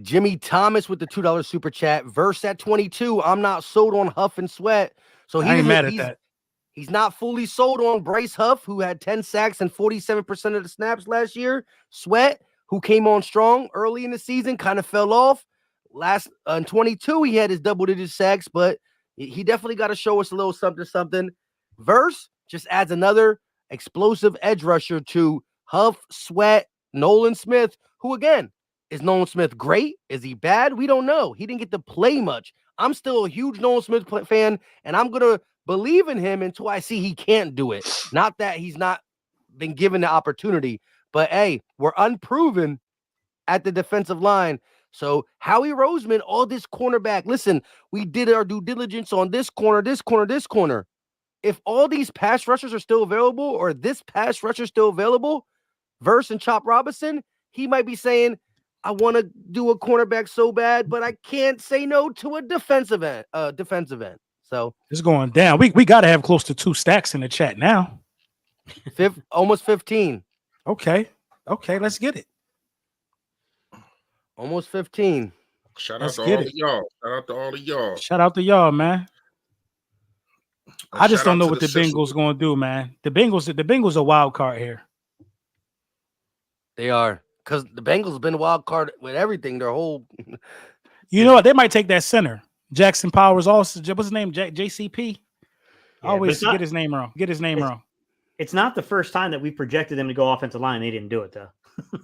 Jimmy Thomas with the $2 super chat. Verse at 22. I'm not sold on Huff and Sweat. So I ain't mad at that. He's not fully sold on Bryce Huff, who had 10 sacks and 47% of the snaps last year. Sweat, who came on strong early in the season, kind of fell off. In 22, he had his double-digit sacks, but he definitely got to show us a little something. Verse just adds another explosive edge rusher to Huff, Sweat, Nolan Smith, who, again, is Nolan Smith great? Is he bad? We don't know. He didn't get to play much. I'm still a huge Nolan Smith fan, and I'm going to believe in him until I see he can't do it. Not that he's not been given the opportunity, but, hey, we're unproven at the defensive line. So Howie Roseman, all this cornerback. Listen, we did our due diligence on this corner. If all these pass rushers are still available, or this pass rusher is still available, Verse and Chop Robinson, he might be saying, I want to do a cornerback so bad, but I can't say no to a defensive end. So it's going down. We got to have close to 2 stacks in the chat now. Almost 15. Okay, let's get it. Almost 15. Shout Let's out to get all it. of y'all. Shout out to all of y'all. Shout out to y'all, man. And I just shout don't out know to what the Sixers. Bengals going to do, man. The Bengals a wild card here. They are, because the Bengals been a wild card with everything. Their whole. You know what? They might take that center. Jackson Powers also. What's his name? JCP. I Yeah, always but it's get his name wrong. Wrong. It's not the first time that we projected them to go offensive line. They didn't do it though.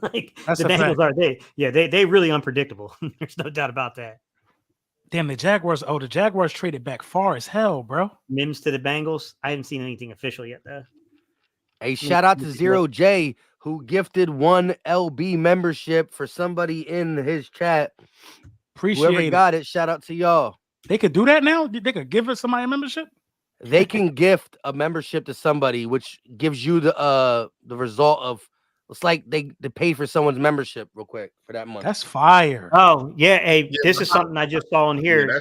Like That's the a Bengals fact. they really unpredictable. There's no doubt about that. Damn, the Jaguars. Oh, the Jaguars traded back far as hell, bro. Mims to the Bengals. I haven't seen anything official yet though. A shout out to Zero J, who gifted 1 LB membership for somebody in his chat. Appreciate Whoever got it, shout out to y'all. They could do that now. They could give us somebody a membership. They can gift a membership to somebody, which gives you the result of it's like they pay for someone's membership real quick for that month. That's fire. Oh yeah, hey, this is something I just saw in here.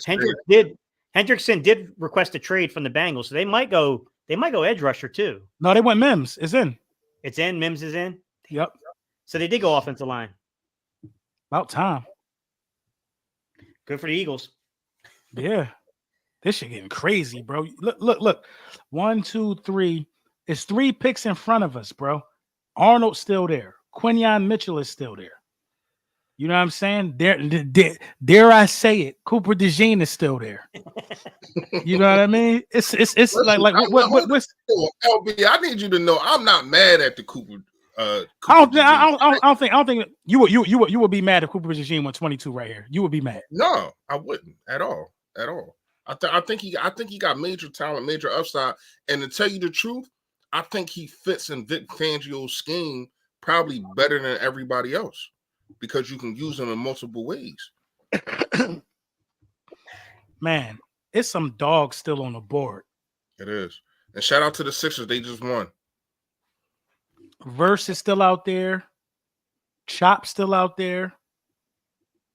Hendrickson did request a trade from the Bengals, so they might go edge rusher too. No, they went Mims. It's in. It's in. Mims is in. Yep. So they did go offensive line. About time. Good for the Eagles. Yeah. This shit getting crazy, bro. Look. 1, 2, 3. It's 3 picks in front of us, bro. Arnold's still there. Quinyon Mitchell is still there. You know what I'm saying? Dare I say it? Cooper DeJean is still there. You know what I mean? It's Listen, like what's LB? I need you to know I'm not mad at the Cooper. I don't think you would be mad if Cooper DeJean went 22 right here. You would be mad. No, I wouldn't at all. I think he got major talent, major upside, and to tell you the truth, I think he fits in Vic Fangio's scheme probably better than everybody else because you can use him in multiple ways. Man, it's some dogs still on the board. It is, and shout out to the Sixers. They just won. Verse is still out there. Chop still out there.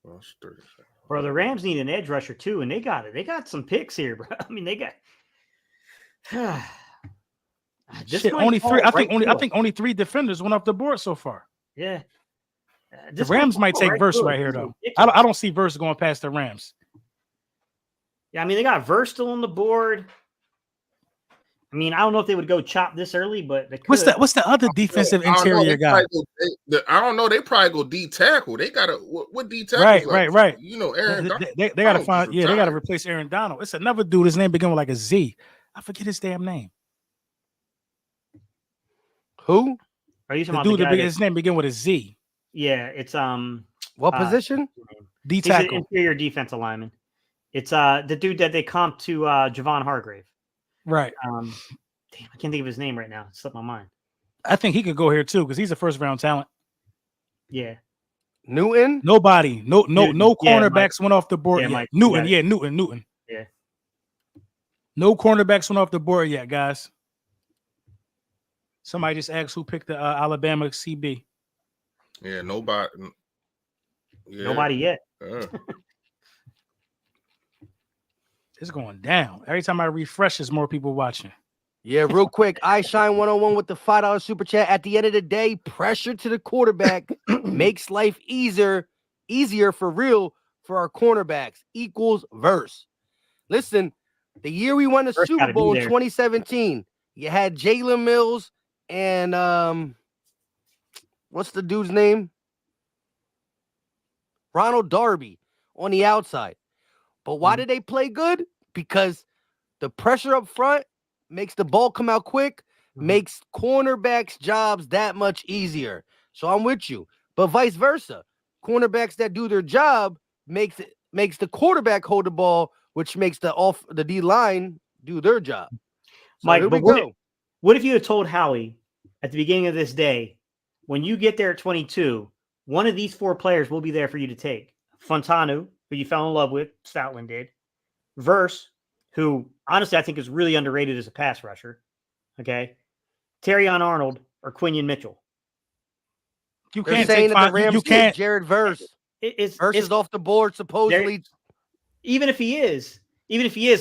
Well, it's 30 seconds. Bro, the Rams need an edge rusher too, and they got it. They got some picks here, bro. I mean, they got shit. Only 3. I think only 3 defenders went off the board so far. Yeah. The Rams might take Verse right here, though. I don't see Verse going past the Rams. Yeah, I mean, they got Verse still on the board. I mean, I don't know if they would go Chop this early, but they could. What's the other defensive interior guy? I don't know. They probably go D tackle. They got to what D tackle? Right. You know, Aaron. They got to find. Yeah, they got to replace Aaron Donald. It's another dude. His name begins with like a Z. I forget his damn name. Who? Are you talking the about dude? the guy His name begins with a Z. Yeah, it's what position? D tackle. Interior defensive lineman. It's the dude that they comp to Javon Hargrave. Right. Damn, I can't think of his name right now. It slipped my mind. I think he could go here too because he's a first round talent. Yeah. Newton? Nobody. No cornerbacks went off the board yet. Mike, Newton. Yeah, Newton. Yeah. No cornerbacks went off the board yet, guys. Somebody just asked who picked the Alabama CB. Yeah, nobody. Yeah. Nobody yet. It's going down. Every time I refresh, there's more people watching. Yeah, real quick. I Shine 101 with the $5 super chat. At the end of the day, pressure to the quarterback makes life easier for real for our cornerbacks. Equals Verse. Listen, the year we won the Super Bowl in 2017, you had Jalen Mills and what's the dude's name? Ronald Darby on the outside. But why did they play good? Because the pressure up front makes the ball come out quick, makes cornerbacks' jobs that much easier. So I'm with you. But vice versa. Cornerbacks that do their job makes the quarterback hold the ball, which makes the D line do their job. So Mike, but what if you had told Howie at the beginning of this day, when you get there at 22, one of these 4 players will be there for you to take? Fontanu, who you fell in love with, Stoutland did. Verse, who honestly I think is really underrated as a pass rusher. Okay. Terrion Arnold or Quinyon Mitchell. You They're can't saying take that the Rams you can't. Jared Verse. Verse is off the board supposedly. Even if he is,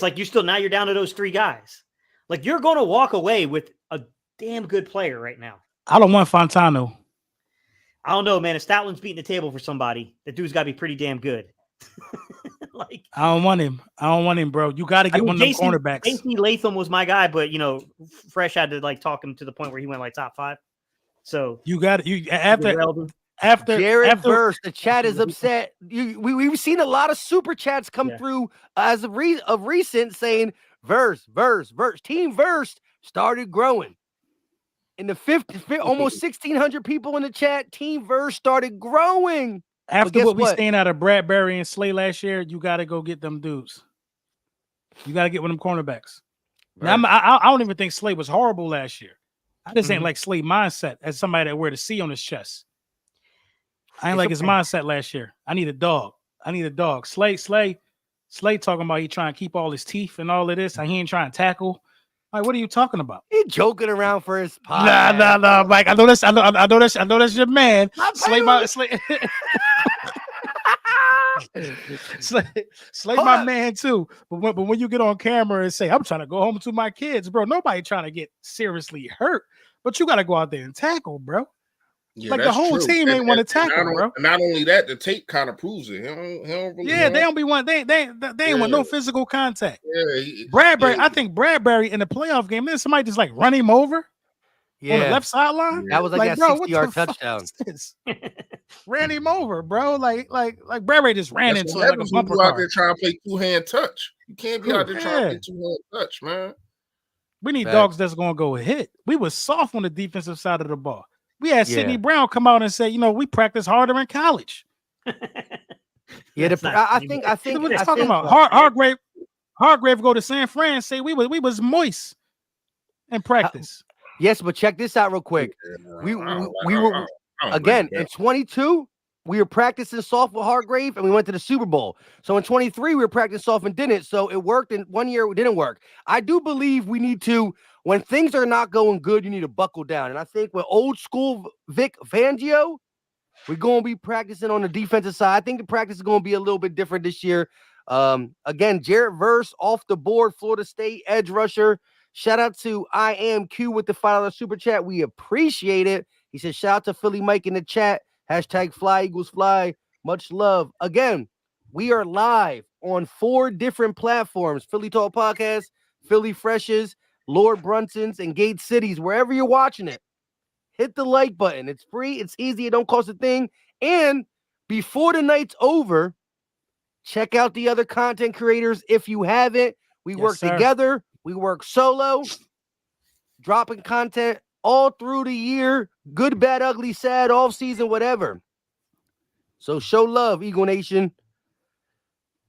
like you're down to those 3 guys. Like you're going to walk away with damn good player right now. I don't want Fontano. I don't know, man. If Stoutland's beating the table for somebody, the dude's got to be pretty damn good. Like, I don't want him, bro. You got to get one of them cornerbacks. JC Latham was my guy, but Fresh had to like talk him to the point where he went like top 5. So you got after Jared Verse, the chat is upset. We've seen a lot of super chats come through as of recent saying Verse. Team Verse started growing. In the fifth, almost 1,600 people in the chat, Team Verse started growing. After what we staying out of Bradbury and Slay last year, you got to go get them dudes. You got to get one of them cornerbacks. Right. Now, I don't even think Slay was horrible last year. I just ain't like Slay mindset as somebody that wear the C on his chest. I ain't like his mindset last year. I need a dog. Slay talking about he trying to keep all his teeth and all of this. He ain't trying to tackle. Like, what are you talking about? He joking around for his podcast. Nah, Mike. I know that's your man. Slay my man too. But when you get on camera and say, I'm trying to go home to my kids, bro, nobody trying to get seriously hurt. But you got to go out there and tackle, bro. Yeah, like the whole team ain't want to tackle, bro. Not only that, the tape kind of proves it. He don't really they don't be one. They ain't want no physical contact. Yeah, Bradbury. I think Bradbury in the playoff game, then somebody just like run him over on the left sideline. That was like a 60-yard touchdown. Ran him over, bro. Like Bradbury just ran into like a bumper car. Out there trying to play 2-hand touch. You can't be out there trying to play 2-hand touch, man. We need dogs that's gonna go hit. We was soft on the defensive side of the ball. We had Sidney Brown come out and say, we practice harder in college. I think what he's talking about. Hargrave go to San Fran and say we was moist in practice. Yes, but check this out real quick. We were again in 22. We were practicing soft with Hargrave and we went to the Super Bowl. So in 23, we were practicing soft and didn't. So it worked. And 1 year it didn't work. I do believe we need to, when things are not going good, you need to buckle down. And I think with old school Vic Fangio, we're going to be practicing on the defensive side. I think the practice is going to be a little bit different this year. Again, Jared Verse off the board, Florida State edge rusher. Shout out to I Am Q with the $5 super chat. We appreciate it. He said, shout out to Philly Mike in the chat. Hashtag Fly Eagles Fly. Much love. Again, we are live on 4 different platforms. Philly Talk Podcast, Philly Freshes, Lord Brunson's, and Gate Cities. Wherever you're watching it, hit the like button. It's free. It's easy. It don't cost a thing. And before the night's over, check out the other content creators. If you haven't, we work together. We work solo, dropping content all through the year, good, bad, ugly, sad, off season, whatever. So show love, Eagle Nation.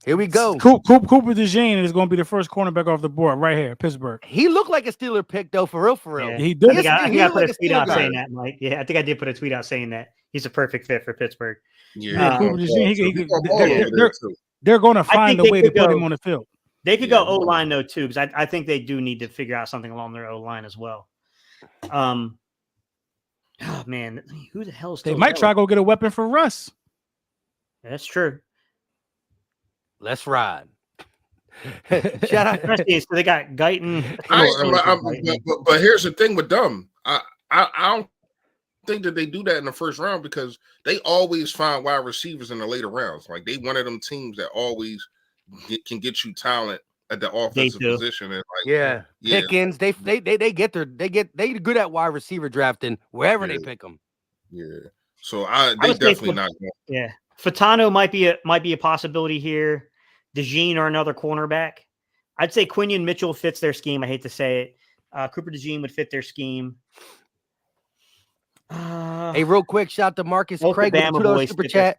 Here we go. Cooper DeJean is going to be the first cornerback off the board right here, Pittsburgh. He looked like a Steeler pick, though, for real. Yeah. He did. I think I put a tweet out saying that, Mike. Yeah, I think I did put a tweet out saying that. He's a perfect fit for Pittsburgh. Yeah, Cooper DeJean, they're going to find a way to put him on the field. They could go O-line, though, too, because I think they do need to figure out something along their O-line as well. Oh, man. Who the hell is They might try to go get a weapon for Russ. That's true. Let's ride. Shout out. So they got Guyton. But here's the thing with them. I don't think that they do that in the first round because they always find wide receivers in the later rounds. Like they one of them teams that always can get you talent at the offensive position. And like, Pickens. They good at wide receiver drafting wherever they pick them. Yeah. So they definitely not. Yeah. Fatano might be a possibility here. DeJean or another cornerback. I'd say Quinion Mitchell fits their scheme. I hate to say it. Cooper DeJean would fit their scheme. Hey, real quick, shout out to Marcus Craig with $2 super chat.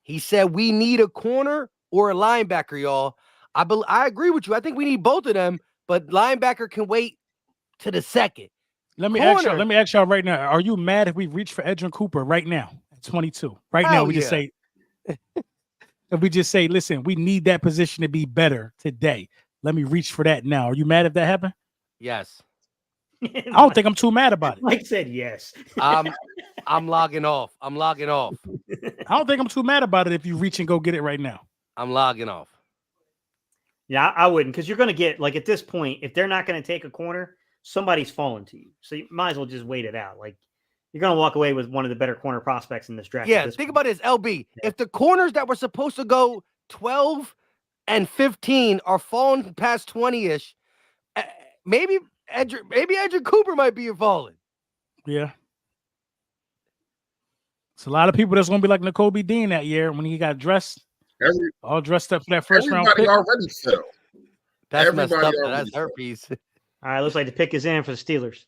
He said we need a corner or a linebacker, y'all. I agree with you. I think we need both of them, but linebacker can wait to the second. Let me ask y'all right now. Are you mad if we reach for Edgerrin Cooper right now at 22? Right now, we just say if we just say, listen, we need that position to be better today. Let me reach for that now. Are you mad if that happened? Yes. I don't think I'm too mad about it. Mike said yes. I'm logging off. I don't think I'm too mad about it if you reach and go get it right now. I'm logging off. Yeah, I wouldn't, because you're going to get, like, at this point, if they're not going to take a corner, somebody's fallen to you. So you might as well just wait it out. Like you're going to walk away with one of the better corner prospects in this draft. Yeah, think about this, LB. If the corners that were supposed to go 12 and 15 are falling past 20-ish, maybe Edger Cooper might be falling. Yeah. It's a lot of people that's going to be like N'Kobe Dean that year when he got dressed, all dressed up for that first round pick. Everybody already fell. That's messed up. That's herpes. All right, looks like the pick is in for the Steelers.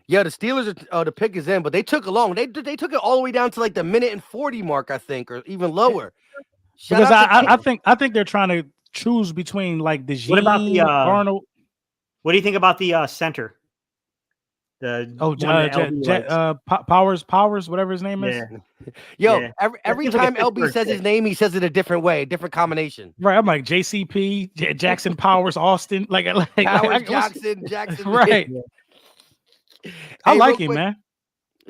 Yeah, the Steelers are the pick is in, but they took it long. They took it all the way down to like the minute and 40 mark, I think, or even lower. Because I think they're trying to choose between like the What about the Arnold? What do you think about the center? Powers, whatever his name is. Yo, Yeah. every That seems like time a LB Pittsburgh says his name, he says it a different way, different combination. Right, I'm like JCP, Jackson Powers, Austin, Powers, Jackson. Right. Hey, I like him, quick, man.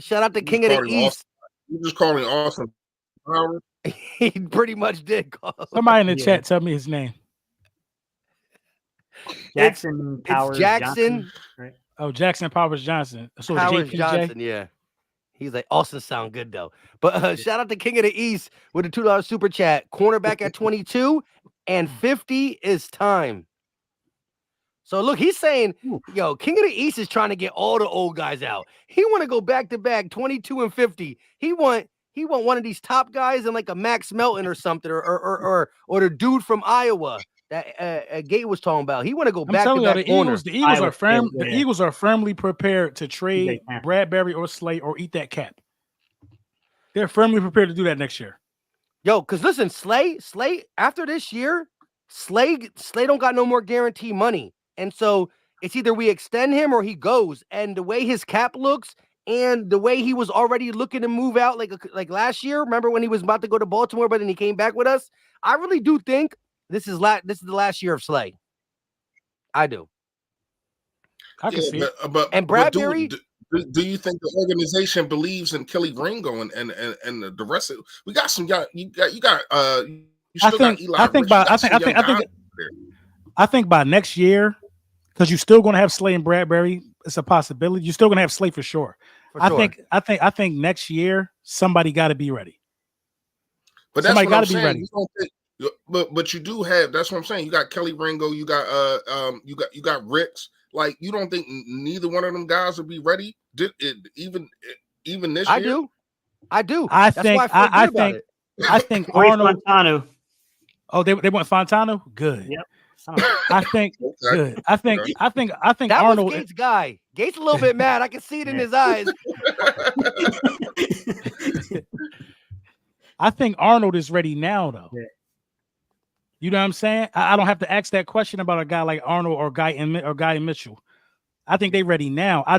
Shout out to King of the East. You just calling Austin Powers? He pretty much did call. Somebody in the chat tell me his name. Jackson Powers. It's Jackson. Johnson, right? Oh, Jackson Powers Johnson. So Powers JPJ? Johnson, yeah. He's like, Austin sound good though. But shout out to King of the East with a $2 super chat. Cornerback at 22 and 50 is time. So look, he's saying, yo, King of the East is trying to get all the old guys out. He want to go back to back 22 and 50. He want one of these top guys and like a Max Melton or something, or the dude from Iowa that Gate was talking about. He want to go back to back corner. The Eagles are firm. The Eagles are firmly prepared to trade Bradbury or Slay or eat that cap. They're firmly prepared to do that next year. Yo, because listen, Slay after this year, Slay don't got no more guarantee money, and so it's either we extend him or he goes. And the way his cap looks, and the way he was already looking to move out, like last year. Remember when he was about to go to Baltimore, but then he came back with us. I really do think this is the last year of Slay. I do. I can see it. And Bradbury. Do you think the organization believes in Kelly Ringo and the rest of? We got some young. You got. I think by next year, because you're still going to have Slay and Bradbury. It's a possibility. You're still going to have Slay for sure. I think next year somebody got to be ready. But that's somebody got to be ready. But you do have. That's what I'm saying. You got Kelly Ringo. You got you got Ricks. Like, you don't think neither one of them guys will be ready? Even this year? I do. I think Arnold. Fontano. Oh, they went Fontano? Good. Yep. I think good. I think that Arnold was Gates' guy. Gates a little bit mad. I can see it in his eyes. I think Arnold is ready now, though. Yeah. You know what I'm saying? I don't have to ask that question about a guy like Arnold or Guy Mitchell. I think they're ready now. I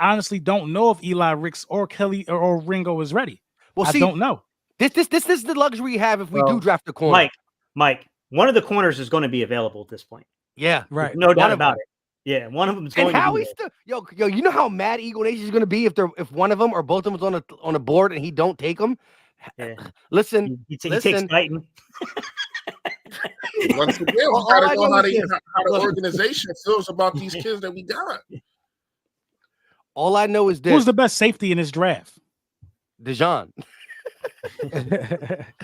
honestly don't know if Eli Ricks or Kelly or Ringo is ready. Well, I don't know. This is the luxury we have if we do draft a corner. Mike, one of the corners is going to be available at this point. Yeah, right. No doubt about it. Yeah, one of them is going. And how yo, you know how mad Eagle Nation is going to be if one of them or both of them is on a board and he don't take them. Yeah. Listen, he takes Titan. Once again, we gotta know how the organization feels about these kids that we got. All I know is this: who's the best safety in this draft? Dejan.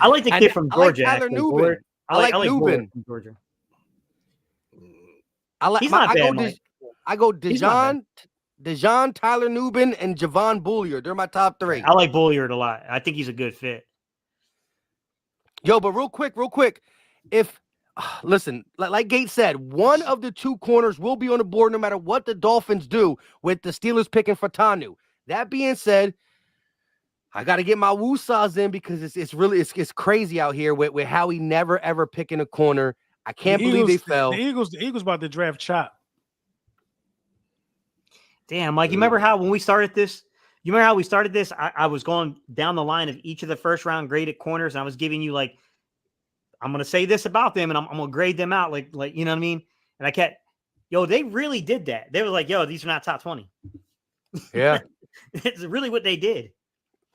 I like the kid from Georgia. I like Tyler Nubin. I like Nubin from Georgia. I go Dejan, Tyler Nubin, and Javon Bulliard. They're my top three. I like Bulliard a lot. I think he's a good fit. Yo, but real quick, if listen, like Gates said, one of the two corners will be on the board no matter what the Dolphins do with the Steelers picking Fontanu. That being said, I got to get my woosahs in because it's crazy out here with Howie never ever picking a corner. I can't believe they fell. The Eagles about to draft Chop. Damn, Mike, you remember how when we started this? You remember how we started this? I was going down the line of each of the first round graded corners, and I was giving you like, I'm gonna say this about them, and I'm gonna grade them out, like you know what I mean? And I kept, they really did that. They were like, these are not top 20. Yeah, it's really what they did.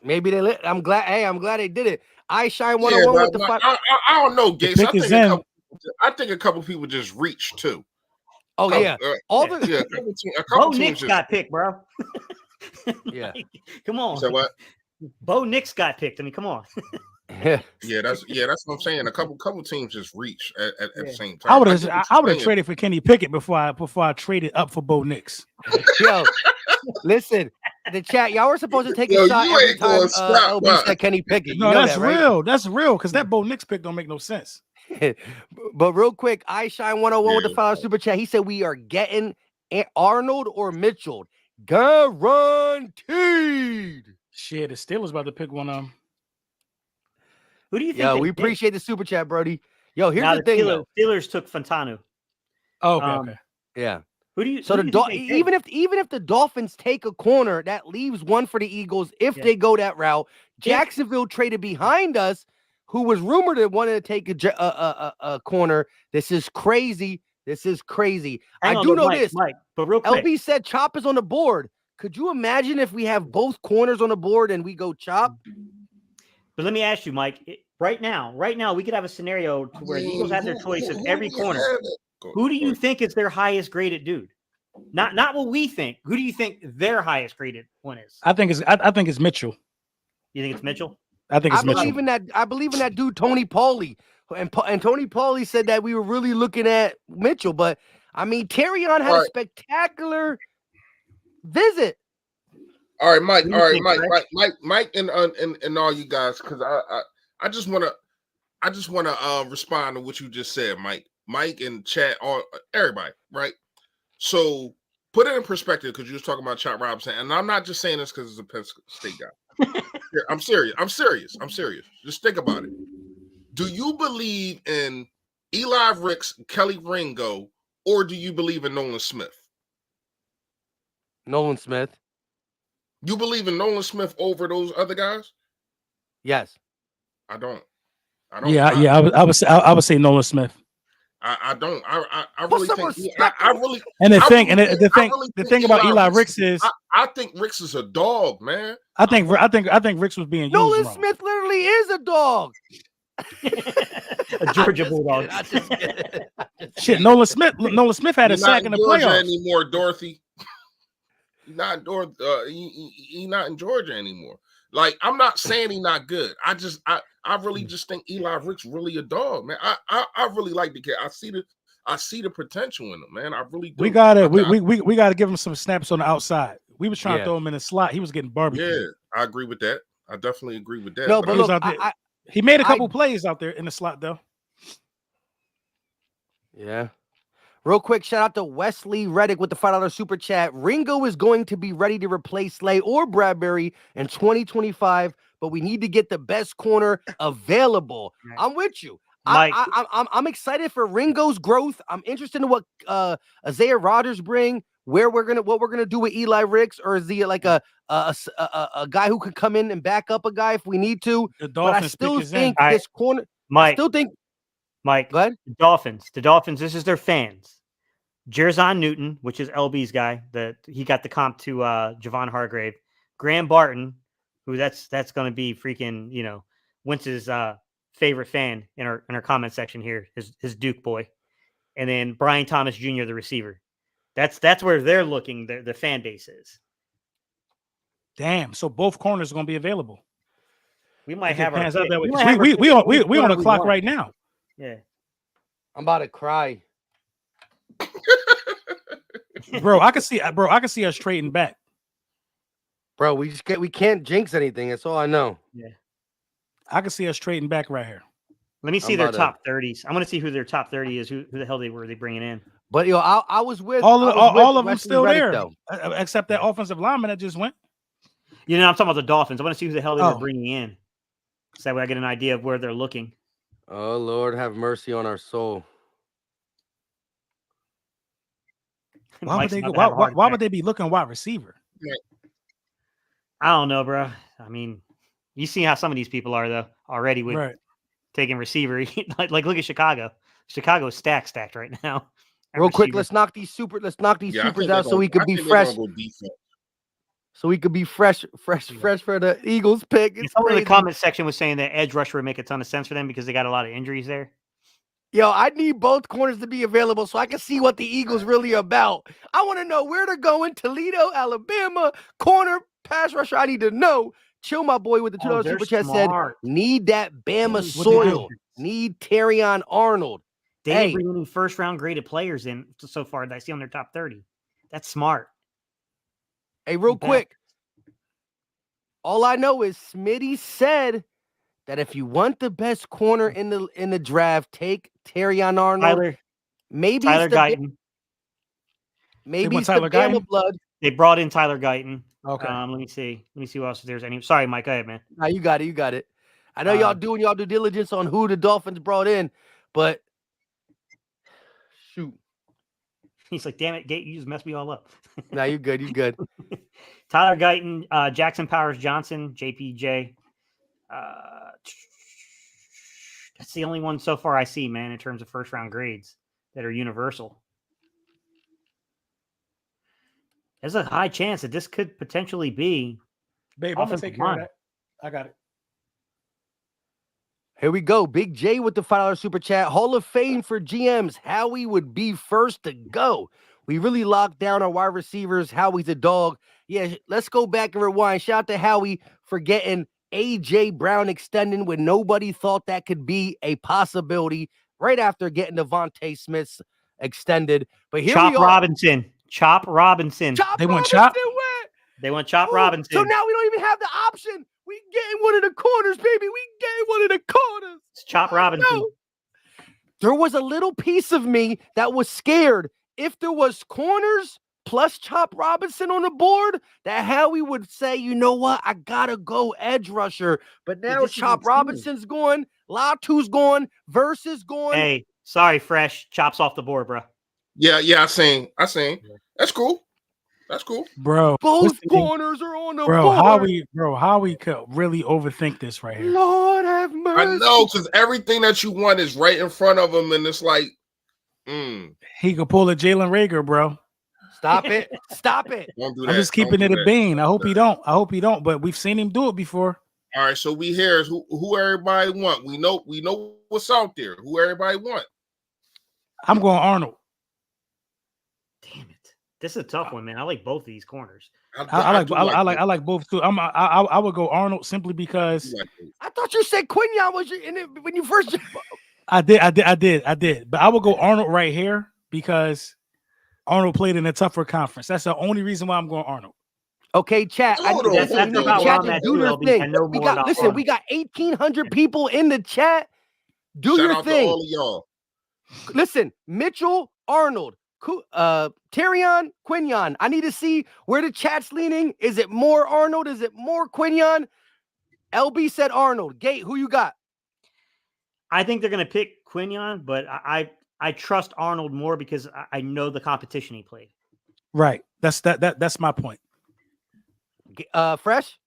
Maybe they. I'm glad they did it. I shine 101 with the five. I don't know, Gates. I think a couple people just reached too. Oh yeah, all the yeah, a Bo couple Nix teams got picked, bro. yeah. Like, come on. Say what? Bo Nix got picked. I mean, come on. Yeah, that's what I'm saying. A couple teams just reach at the same I time. would I have get what I you're would have saying. traded for Kenny Pickett before I traded up for Bo Nix. Yo, listen, the chat, y'all were supposed to take Yo, a shot you every ain't gonna time stop, LB said Kenny Pickett. You No, know that's that, right? real. That's real because that Bo Nix pick don't make no sense. But real quick, I Shine 101 with the Yeah. final super chat. He said we are getting Arnold or Mitchell. Guaranteed. Shit, the Steelers about to pick one of them. Who do you think? Yo, they we picked? appreciate the super chat, Brody. Yo, here's Now, the thing, though. Steelers took Fontanu. Oh, okay. Yeah. Who do you? So who do you think they picked? even if the Dolphins take a corner, that leaves one for the Eagles if Yeah. they go that route. Jacksonville traded behind us, who was rumored to wanted to take a corner. This is crazy. This is crazy. Hang I on, do but know Mike, this. Mike, but real quick, LB said Chop is on the board. Could you imagine if we have both corners on the board and we go Chop? but let me ask you, Mike. Right now, we could have a scenario to where the Eagles have their choice of every corner. Who do you think is their highest graded dude? Not what we think. Who do you think their highest graded one is? I think it's Mitchell. You think it's Mitchell? I think it's Mitchell. I believe in that dude Tony Pauly, and Tony Pauly said that we were really looking at Mitchell, but I mean Terrion had a spectacular visit. All right, Mike. All right, Mike, and all you guys, because I just want to respond to what you just said, Mike and chat, all everybody, right? So put it in perspective because you was talking about Chop Robinson, and I'm not just saying this because it's a Penn State guy. Yeah, I'm serious. Just think about it. Do you believe in Eli Ricks, Kelly Ringo, or do you believe in Nolan Smith? Nolan Smith. You believe in Nolan Smith over those other guys? Yes. I don't. Yeah. I would say Nolan Smith. I don't. I really think. I really. And the really thing about Eli Ricks is, I think Ricks is a dog, man. I think Ricks was being used Nolan wrong. Smith literally is a dog. A Georgia Bulldog. Shit, Nolan Smith had a sack in the playoffs anymore, Dorothy. He's not Dorothy. He's not in Georgia anymore. Like, I'm not saying he's not good. I really just think Eli Ricks really a dog, man. I really like the kid. I see the potential in him, man. I really do. We gotta give him some snaps on the outside. We was trying to throw him in a slot. He was getting barbecued. Yeah, I agree with that. I definitely agree with that. No, but look, he made a couple plays out there in the slot, though. Yeah. Real quick, shout out to Wesley Reddick with the $5 super chat. Ringo is going to be ready to replace Slay or Bradbury in 2025, but we need to get the best corner available. I'm with you. I'm excited for Ringo's growth. I'm interested in what Isaiah Rodgers bring. What we're gonna do with Eli Ricks, or is he like a guy who could come in and back up a guy if we need to? But I still think this corner. Mike, Mike, go ahead. The Dolphins. This is their fans. Jerzon Newton, which is LB's guy, he got the comp to Javon Hargrave. Graham Barton, who that's going to be freaking Wentz's favorite fan in our comment section here, his Duke boy, and then Brian Thomas Jr., the receiver. That's where they're looking. The fan base is. Damn. So both corners are going to be available. We might have our we on the clock right now. Yeah. I'm about to cry. Bro, I can see us trading back. Bro, we can't jinx anything. That's all I know. Yeah. I can see us trading back right here. Let me see their top 30s. I want to see who their top 30 is. Who the hell they bringing in? But I was with all of them still Reddick, there, though. Except that offensive lineman that just went. I'm talking about the Dolphins. I want to see who the hell they were bringing in, so that way I get an idea of where they're looking. Oh Lord, have mercy on our soul. Why would they be looking wide receiver? I don't know, bro. I mean, you see how some of these people are though already with taking receiver. like look at Chicago. Chicago's stacked right now. Real quick, let's knock these supers out so we could be fresh. So we could be fresh for the Eagles pick. Someone in the comment section was saying that edge rusher would make a ton of sense for them because they got a lot of injuries there. Yo, I need both corners to be available so I can see what the Eagles really about. I want to know where they're going. Toledo, Alabama, corner, pass rusher. I need to know. Chill, my boy, with the $2 they're super chat smart. said, need that Bama What'd they do? soil. Need Terrion Arnold. They Hey. didn't bring any first-round graded players in so far that I see on their top 30. That's smart. Hey, real You bet. quick. All I know is Smitty said that if you want the best corner in the draft, take Terrion Arnold. Maybe Tyler it's the Guyton. maybe want it's the Tyler Bama Guyton? blood. They brought in Tyler Guyton. Okay. Let me see who else there's any. Sorry, Mike. Go ahead, man. Nah, you got it. I know y'all doing y'all due diligence on who the Dolphins brought in, but shoot. He's like, damn it, Gate, you just messed me all up. Nah, you good. Tyler Guyton, Jackson Powers Johnson, JPJ. That's the only one so far I see, man, in terms of first round grades that are universal. There's a high chance that this could potentially be. Babe, I'm going to take care of that. I got it. Here we go. Big J with the $5 super chat. Hall of Fame for GMs. Howie would be first to go. We really locked down our wide receivers. Howie's a dog. Yeah, let's go back and rewind. Shout out to Howie for getting A.J. Brown extending when nobody thought that could be a possibility right after getting Devontae Smith extended. But here Chop we are. Robinson. Chop Robinson. They want Chop? Went. They want Chop Ooh, Robinson. So now we don't even have the option. We getting one of the corners, baby. We getting one of the corners. It's Chop Robinson. No. There was a little piece of me that was scared if there was corners plus Chop Robinson on the board, that Howie would say, you know what, I gotta go edge rusher. But now Chop Robinson's gone, Latu's gone, Verse is gone. Hey, sorry, Fresh. Chop's off the board, bro. Yeah, I seen. That's cool. Bro. Both corners are on the board. Howie could really overthink this right here. Lord have mercy. I know, because everything that you want is right in front of him, and it's like, He could pull a Jalen Reagor, bro. Stop it. Stop it. Don't do that. I'm just keeping Don't it do a that. bean. I hope he don't, but we've seen him do it before. All right, so we hear is who everybody want. We know what's out there. Who everybody want. I'm going Arnold. Damn it. This is a tough one, man. I like both of these corners. I like both too. I would go Arnold simply because I thought you said Quinyon was in it when you first. I did. But I would go Arnold right here because Arnold played in a tougher conference. That's the only reason why I'm going Arnold. Okay, chat. I Hold on, listen, hold we need on. the chat Hold to on. do their I thing. know We more got about listen. Arnold. We got 1,800 people in the chat. Do Shout your out thing. to all of y'all. Listen, Mitchell, Arnold, Terrion, Quinyon. I need to see where the chat's leaning. Is it more Arnold? Is it more Quinyon? LB said Arnold. Gate, who you got? I think they're going to pick Quinyon, but I trust Arnold more because I know the competition he played. Right. That's my point. Fresh?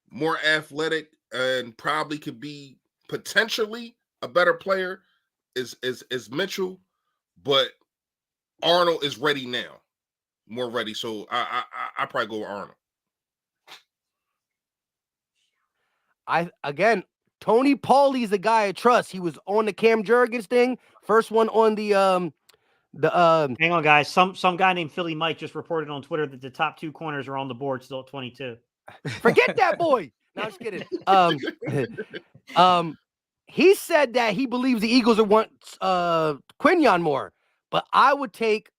More athletic and probably could be potentially a better player is Mitchell, but Arnold is ready now, more ready. So I probably go with Arnold. Tony Paulie's the guy I trust. He was on the Cam Jurgens thing, first one on the Hang on, guys. Some guy named Philly Mike just reported on Twitter that the top two corners are on the board still at 22. Forget that boy. No, I'm just kidding. He said that he believes the Eagles want Quinyon more, but I would take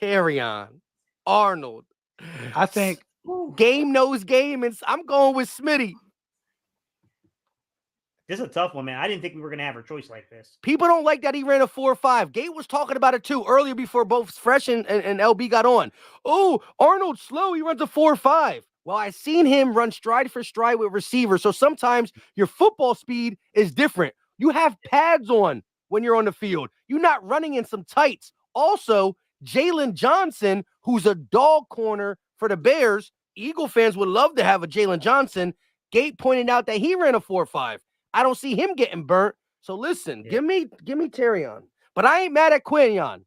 Terrion, Arnold. I think game knows game, and I'm going with Smitty. This is a tough one, man. I didn't think we were going to have a choice like this. People don't like that he ran a 4.5. Gate was talking about it too earlier before both Fresh and LB got on. Oh, Arnold's slow. He runs a 4.5. Well, I've seen him run stride for stride with receivers. So sometimes your football speed is different. You have pads on when you're on the field. You're not running in some tights. Also, Jalen Johnson, who's a dog corner for the Bears. Eagle fans would love to have a Jalen Johnson. Gate pointed out that he ran a 4.5. I don't see him getting burnt. So listen, give me Terrion. But I ain't mad at Quinyon.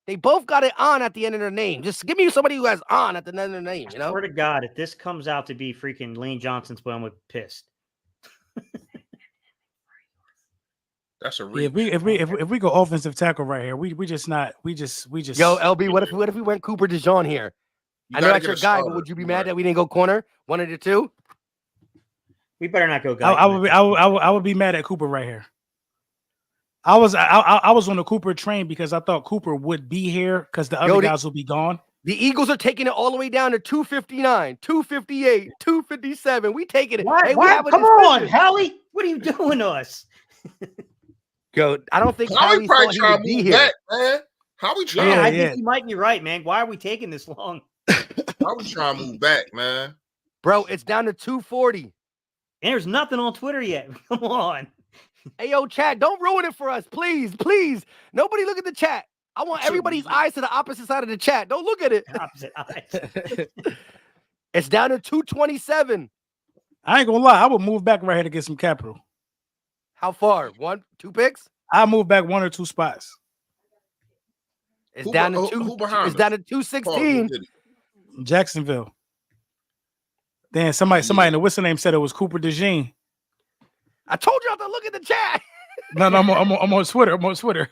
They both got it on at the end of their name. Just give me somebody who has on at the end of their name, you know? Swear to God, if this comes out to be freaking Lane Johnson's play, I'm pissed. That's a Yeah, reach. if we go offensive tackle right here, we just Yo, LB, what if we went Cooper DeJean here? You I know gotta that's get your a guy, starter. but would you be You're mad right. that we didn't go corner? One of the two? We better not go. I would be mad at Cooper right here. I was on the Cooper train because I thought Cooper would be here because the other guys will be gone. The Eagles are taking it all the way down to 259, 258, 257. We taking it. Why? Hey, we have a Come decision. on, Howie. What are you doing to us? Yo, I don't think Howie Howie thought probably he trying would to be move here. back, man. Howie trying. Yeah, I yeah. think you might be right, man. Why are we taking this long? Howie trying to move back, man. Bro, it's down to 240. And there's nothing on Twitter yet. Come on. Hey, yo, chat, don't ruin it for us. Please, please. Nobody look at the chat. I want everybody's eyes to the opposite side of the chat. Don't look at it. Opposite eyes. It's down to 227. I ain't gonna lie, I would move back right here to get some capital. How far? 1, 2 picks? I'll move back 1 or 2 spots. It's down to It's down to 216. Jacksonville. Then somebody in the whistle name said it was Cooper DeJean. I told you not to look at the chat. No, I'm on Twitter. I'm on Twitter.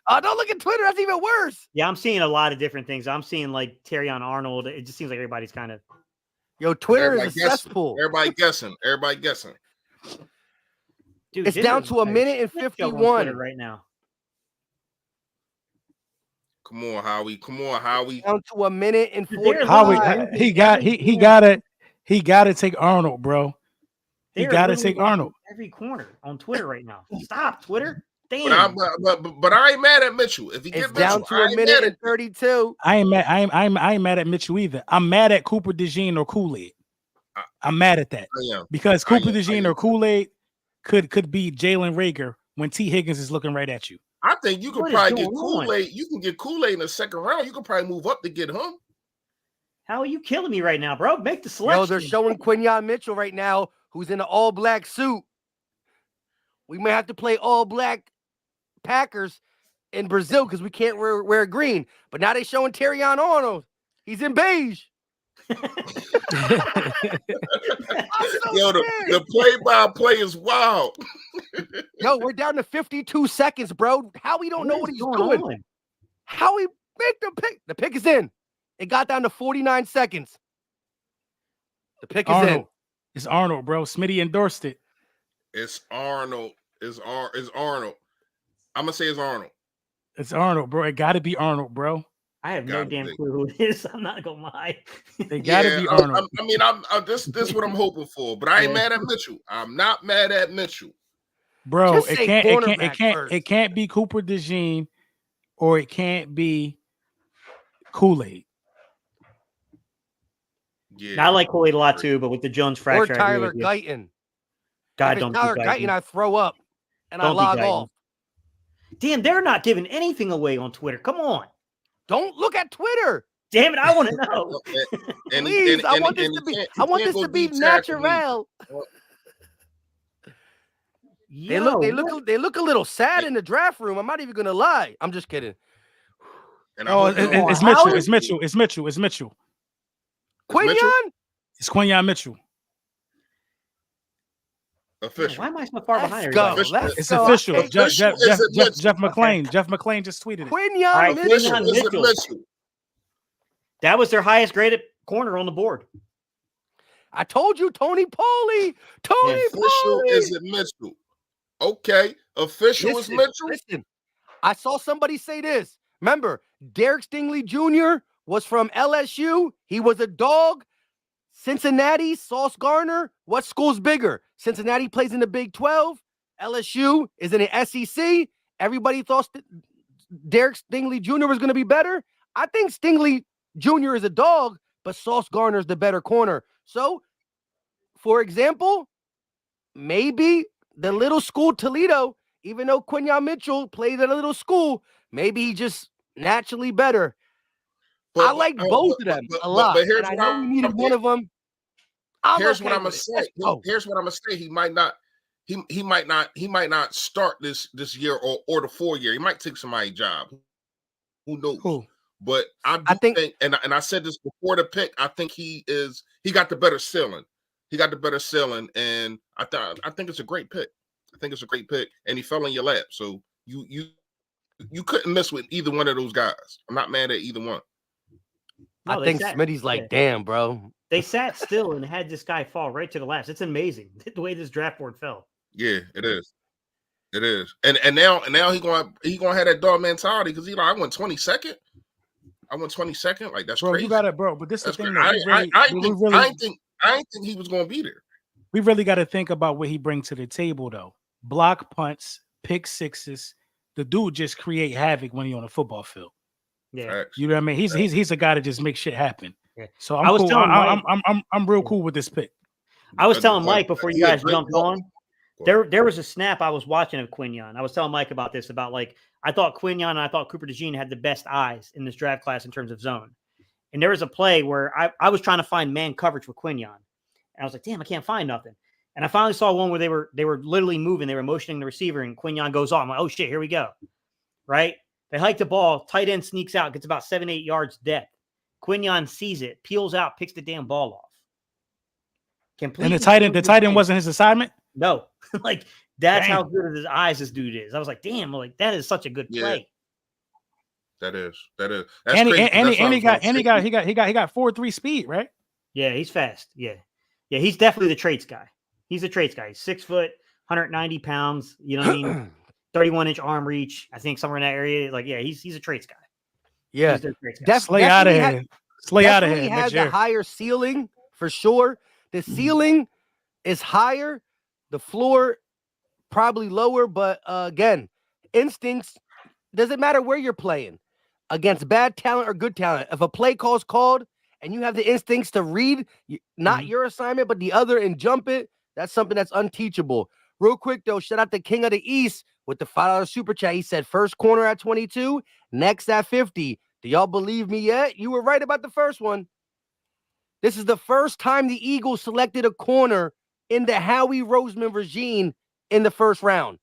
Don't look at Twitter. That's even worse. Yeah, I'm seeing a lot of different things. I'm seeing like Terrion Arnold. It just seems like everybody's kind of. Yo, Twitter Everybody is a cesspool. Everybody guessing. Dude, It's down to a minute and 51 right now. Come on, Howie. Down to a minute and 40. Howie, he gotta take Arnold, bro. He gotta take Arnold. Every corner on Twitter right now. Stop, Twitter. Damn. But I ain't mad at Mitchell. If he It's get down Mitchell, to a minute and 32. I ain't mad at Mitchell either. I'm mad at Cooper DeJean or Kool-Aid. I'm mad at that because Cooper DeJean or Kool-Aid could be Jalen Reagor when T. Higgins is looking right at you. I think you could probably get Kool-Aid. You can get Kool-Aid in the second round. You could probably move up to get him. How are you killing me right now, bro? Make the selection. Yo, they're showing Quinyon Mitchell right now, who's in an all-black suit. We may have to play all-black Packers in Brazil because we can't wear green. But now they're showing Terrion Arnold. He's in beige. Yo, the play-by-play is wild. Yo, we're down to 52 seconds, bro. How we don't know what he's doing? On? How we make the pick? The pick is in. It got down to 49 seconds. The pick is in. It's Arnold, bro. Smitty endorsed it. It's Arnold. It's Arnold. I'm gonna say it's Arnold. It's Arnold, bro. It got to be Arnold, bro. I have no damn clue who it is. I'm not gonna lie. They got to be Arnold. This is what I'm hoping for. But I ain't mad at Mitchell. I'm not mad at Mitchell, bro. It can't be Cooper DeJean, or it can't be Kool-Aid. Yeah, I like Kool-Aid a lot too, but with the Jones fracture, or Tyler Guyton. God, don't Tyler Guyton, I throw up and I log off. Damn, they're not giving anything away on Twitter. Come on. Don't look at Twitter. Damn it, I want to know. Please, I want this to be natural. They look a little sad in the draft room. I'm not even gonna lie. I'm just kidding. It's Mitchell. It's Mitchell. It's Mitchell. It's Mitchell. Quinyon? It's Quinyon Mitchell. Official. Why am I so far behind? It's official. Jeff McClain. Jeff McClain just tweeted it. Quinyon Mitchell. That was their highest graded corner on the board. I told you, Tony Pauly. Official is it Mitchell? Okay. Official is Mitchell. Listen, I saw somebody say this. Remember, Derek Stingley Jr. was from LSU. He was a dog. Cincinnati, Sauce Gardner. What school's bigger? Cincinnati plays in the Big 12. LSU is in the SEC. Everybody thought Derek Stingley Jr. was going to be better. I think Stingley Jr. is a dog, but Sauce Gardner is the better corner. So, for example, maybe the little school Toledo, even though Quinyon Mitchell played at a little school, maybe he just naturally better. I like both of them a lot. But here's and I know we needed one of them. Here's what I'm gonna say. Here's what I'm gonna say. He might not start this year or the 4 year. He might take somebody's job. Who knows? Cool. But I think and I said this before the pick. I think he got the better ceiling. He got the better ceiling, and I think it's a great pick. I think it's a great pick, and he fell in your lap. So you couldn't miss with either one of those guys. I'm not mad at either one. No, I think Smitty's like, damn, bro. They sat still and had this guy fall right to the last. It's amazing the way this draft board fell. Yeah, it is. It is. And now he gonna have that dog mentality because I went 22nd. I went 22nd. Like that's crazy. You got it, bro. But this is the thing. I didn't think he was gonna be there. We really got to think about what he brings to the table, though. Block punts, pick sixes. The dude just create havoc when he's on the football field. Yeah, Facts. You know what I mean? He's a guy that just makes shit happen. Yeah. So I'm real cool with this pick. I was telling Mike before you guys jumped on. There was a snap I was watching of Quinyon. I was telling Mike about this, about like I thought Quinyon and I thought Cooper DeJean had the best eyes in this draft class in terms of zone. And there was a play where I was trying to find man coverage with Quinyon. And I was like, damn, I can't find nothing. And I finally saw one where they were literally moving. They were motioning the receiver, and Quinyon goes on. I'm like, oh shit, here we go. Right? They hike the ball. Tight end sneaks out, gets about 7-8 yards depth. Quinyon sees it, peels out, picks the damn ball off. Completely. And the tight end wasn't his assignment? No. Like that's how good of his eyes this dude is. I was like, damn, like that is such a good play. That is. That's and crazy. He got 4.3 speed, right? Yeah, he's fast. Yeah, he's definitely the traits guy. He's a traits guy. He's 6 foot, 190 pounds. You know what I mean? 31-inch arm reach. I think somewhere in that area. Like, yeah, he's a traits guy. Yeah, Slay out of here. Slay out of here. He has a higher ceiling for sure. The ceiling is higher. The floor probably lower, but again, instincts. Doesn't matter where you're playing against bad talent or good talent. If a play call's called and you have the instincts to read not your assignment but the other and jump it, that's something that's unteachable. Real quick though, shout out to King of the East with the $5 super chat. He said first corner at 22, next at 50. Do y'all believe me yet? You were right about the first one. This is the first time the Eagles selected a corner in the Howie Roseman regime in the first round.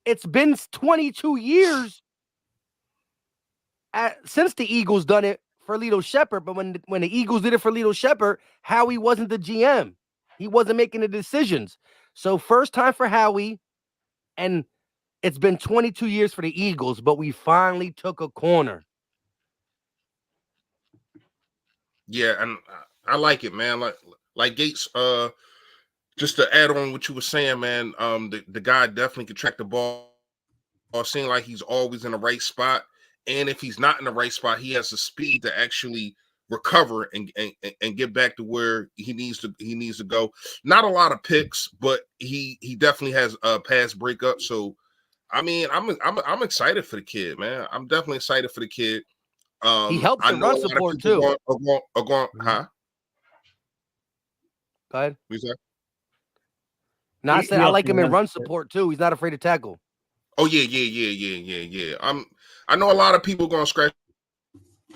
It's been 22 years since the Eagles done it for Lito Shepherd, but when the Eagles did it for Lito Shepherd, Howie wasn't the GM. He wasn't making the decisions. So first time for Howie, and it's been 22 years for the Eagles, but we finally took a corner. Yeah, and I like it, man. Like Gates, just to add on what you were saying, man, the guy definitely can track the ball. Seeing like he's always in the right spot. And if he's not in the right spot, he has the speed to actually recover and get back to where he needs to go. Not a lot of picks, but he definitely has a pass breakup. So I mean, I'm excited for the kid, man. I'm definitely excited for the kid. He helps in run support too. Go ahead. What I said I like him in run support too. He's not afraid to tackle. Oh yeah. I know a lot of people gonna scratch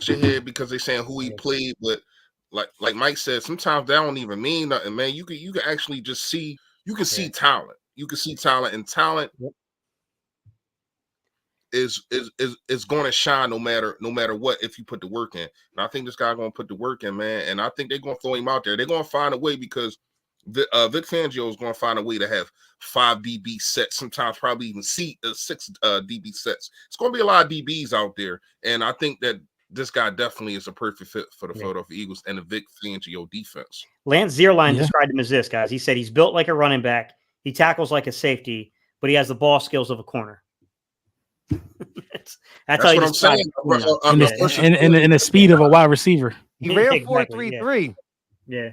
your head because they're saying who he played, but like Mike said, sometimes that don't even mean nothing, man. You can actually just see see talent. You can see talent, and talent is going to shine no matter what if you put the work in. And I think this guy going to put the work in, man. And I think they're going to throw him out there. They're going to find a way because Vic Fangio is going to find a way to have 5 DB sets, sometimes probably even 6 DB sets. It's going to be a lot of DBs out there, and I think that this guy definitely is a perfect fit for the Philadelphia Eagles and the Vic Fangio defense. Lance Zierlein described him as this, guys. He said he's built like a running back, he tackles like a safety, but he has the ball skills of a corner. that's how what I'm saying. And the speed of a wide receiver. He ran 4.33. Yeah.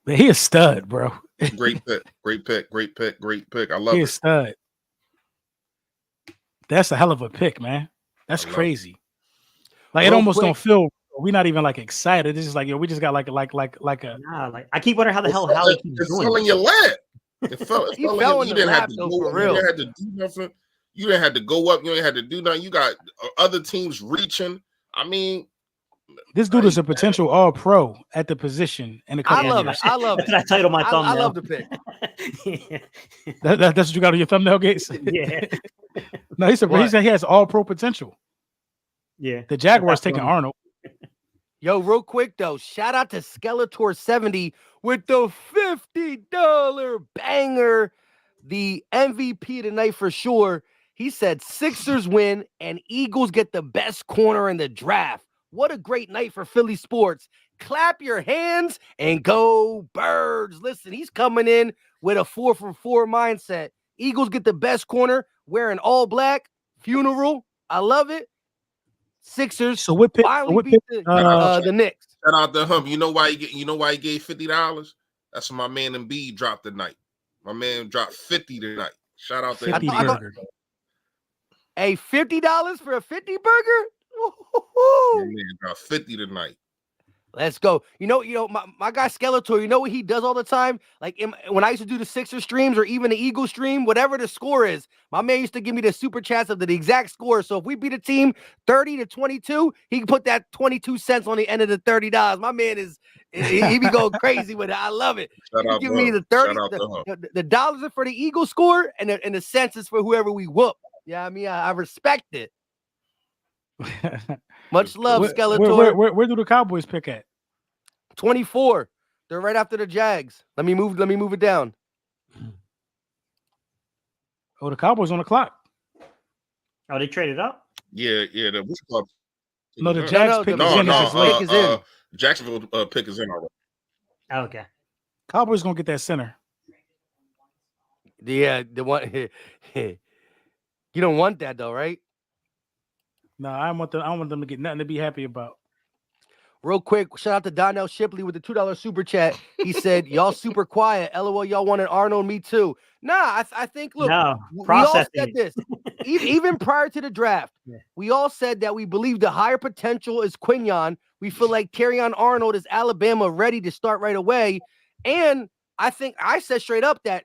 But he a stud, bro. Great pick. I love it. He a stud. That's a hell of a pick, man. That's crazy. Like it almost don't feel. We're not even like excited. It's just like, yo, we just got like a. Nah, like I keep wondering how the hell Howie keeps doing. It fell in your lap. It fell you didn't have to go up. You didn't have to do nothing. You didn't have to go up. You didn't have to do nothing. You got other teams reaching. I mean, this dude is a potential all-pro at the position. I love it. I love it. That's what I titled my thumbnail. I love the pick. That's what you got on your thumbnail, Gates? Yeah. No, he said he has all-pro potential. Yeah. The Jaguars taking Arnold. Yo, real quick though, shout out to Skeletor70 with the $50 banger the MVP of the night for sure. He said Sixers win and Eagles get the best corner in the draft. What a great night for Philly sports. Clap your hands and go Birds. Listen, he's coming in with a 4-for-4 mindset. Eagles get the best corner, wearing all black, funeral. I love it. Sixers So what pick? finally beat the Knicks. Shout out to him. You know why he gave $50? That's what my man Embiid dropped tonight. My man dropped 50 tonight. Shout out to him. Hey, $50 for a 50 burger? My man dropped 50 tonight. Let's go. You know, my guy Skeletor, you know what he does all the time? Like when I used to do the Sixers streams or even the Eagles stream, whatever the score is, my man used to give me the super chats of the exact score. So if we beat a team 30-22, he can put that 22 cents on the end of the $30. My man he be going crazy with it. I love it. Give me the 30. The dollars are for the Eagles score and the cents is for whoever we whoop. Yeah, I mean, I respect it. Much love, Skeletor. Where do the Cowboys pick at? 24. They're right after the Jags. Let me move it down. Oh, the Cowboys on the clock. Oh, they traded up? Yeah. No, the Jags pick is in. Jacksonville pick is in already. Okay. Cowboys gonna get that center. Yeah, the one. You don't want that though, right? No, I want them to get nothing to be happy about. Real quick, shout out to Donnell Shipley with the $2 super chat. He said, "Y'all super quiet. LOL, y'all wanted Arnold. Me too." Nah, I think look, we all said this even prior to the draft. Yeah. We all said that we believe the higher potential is Quinyon. We feel like Terrion Arnold is Alabama ready to start right away, and I think I said straight up that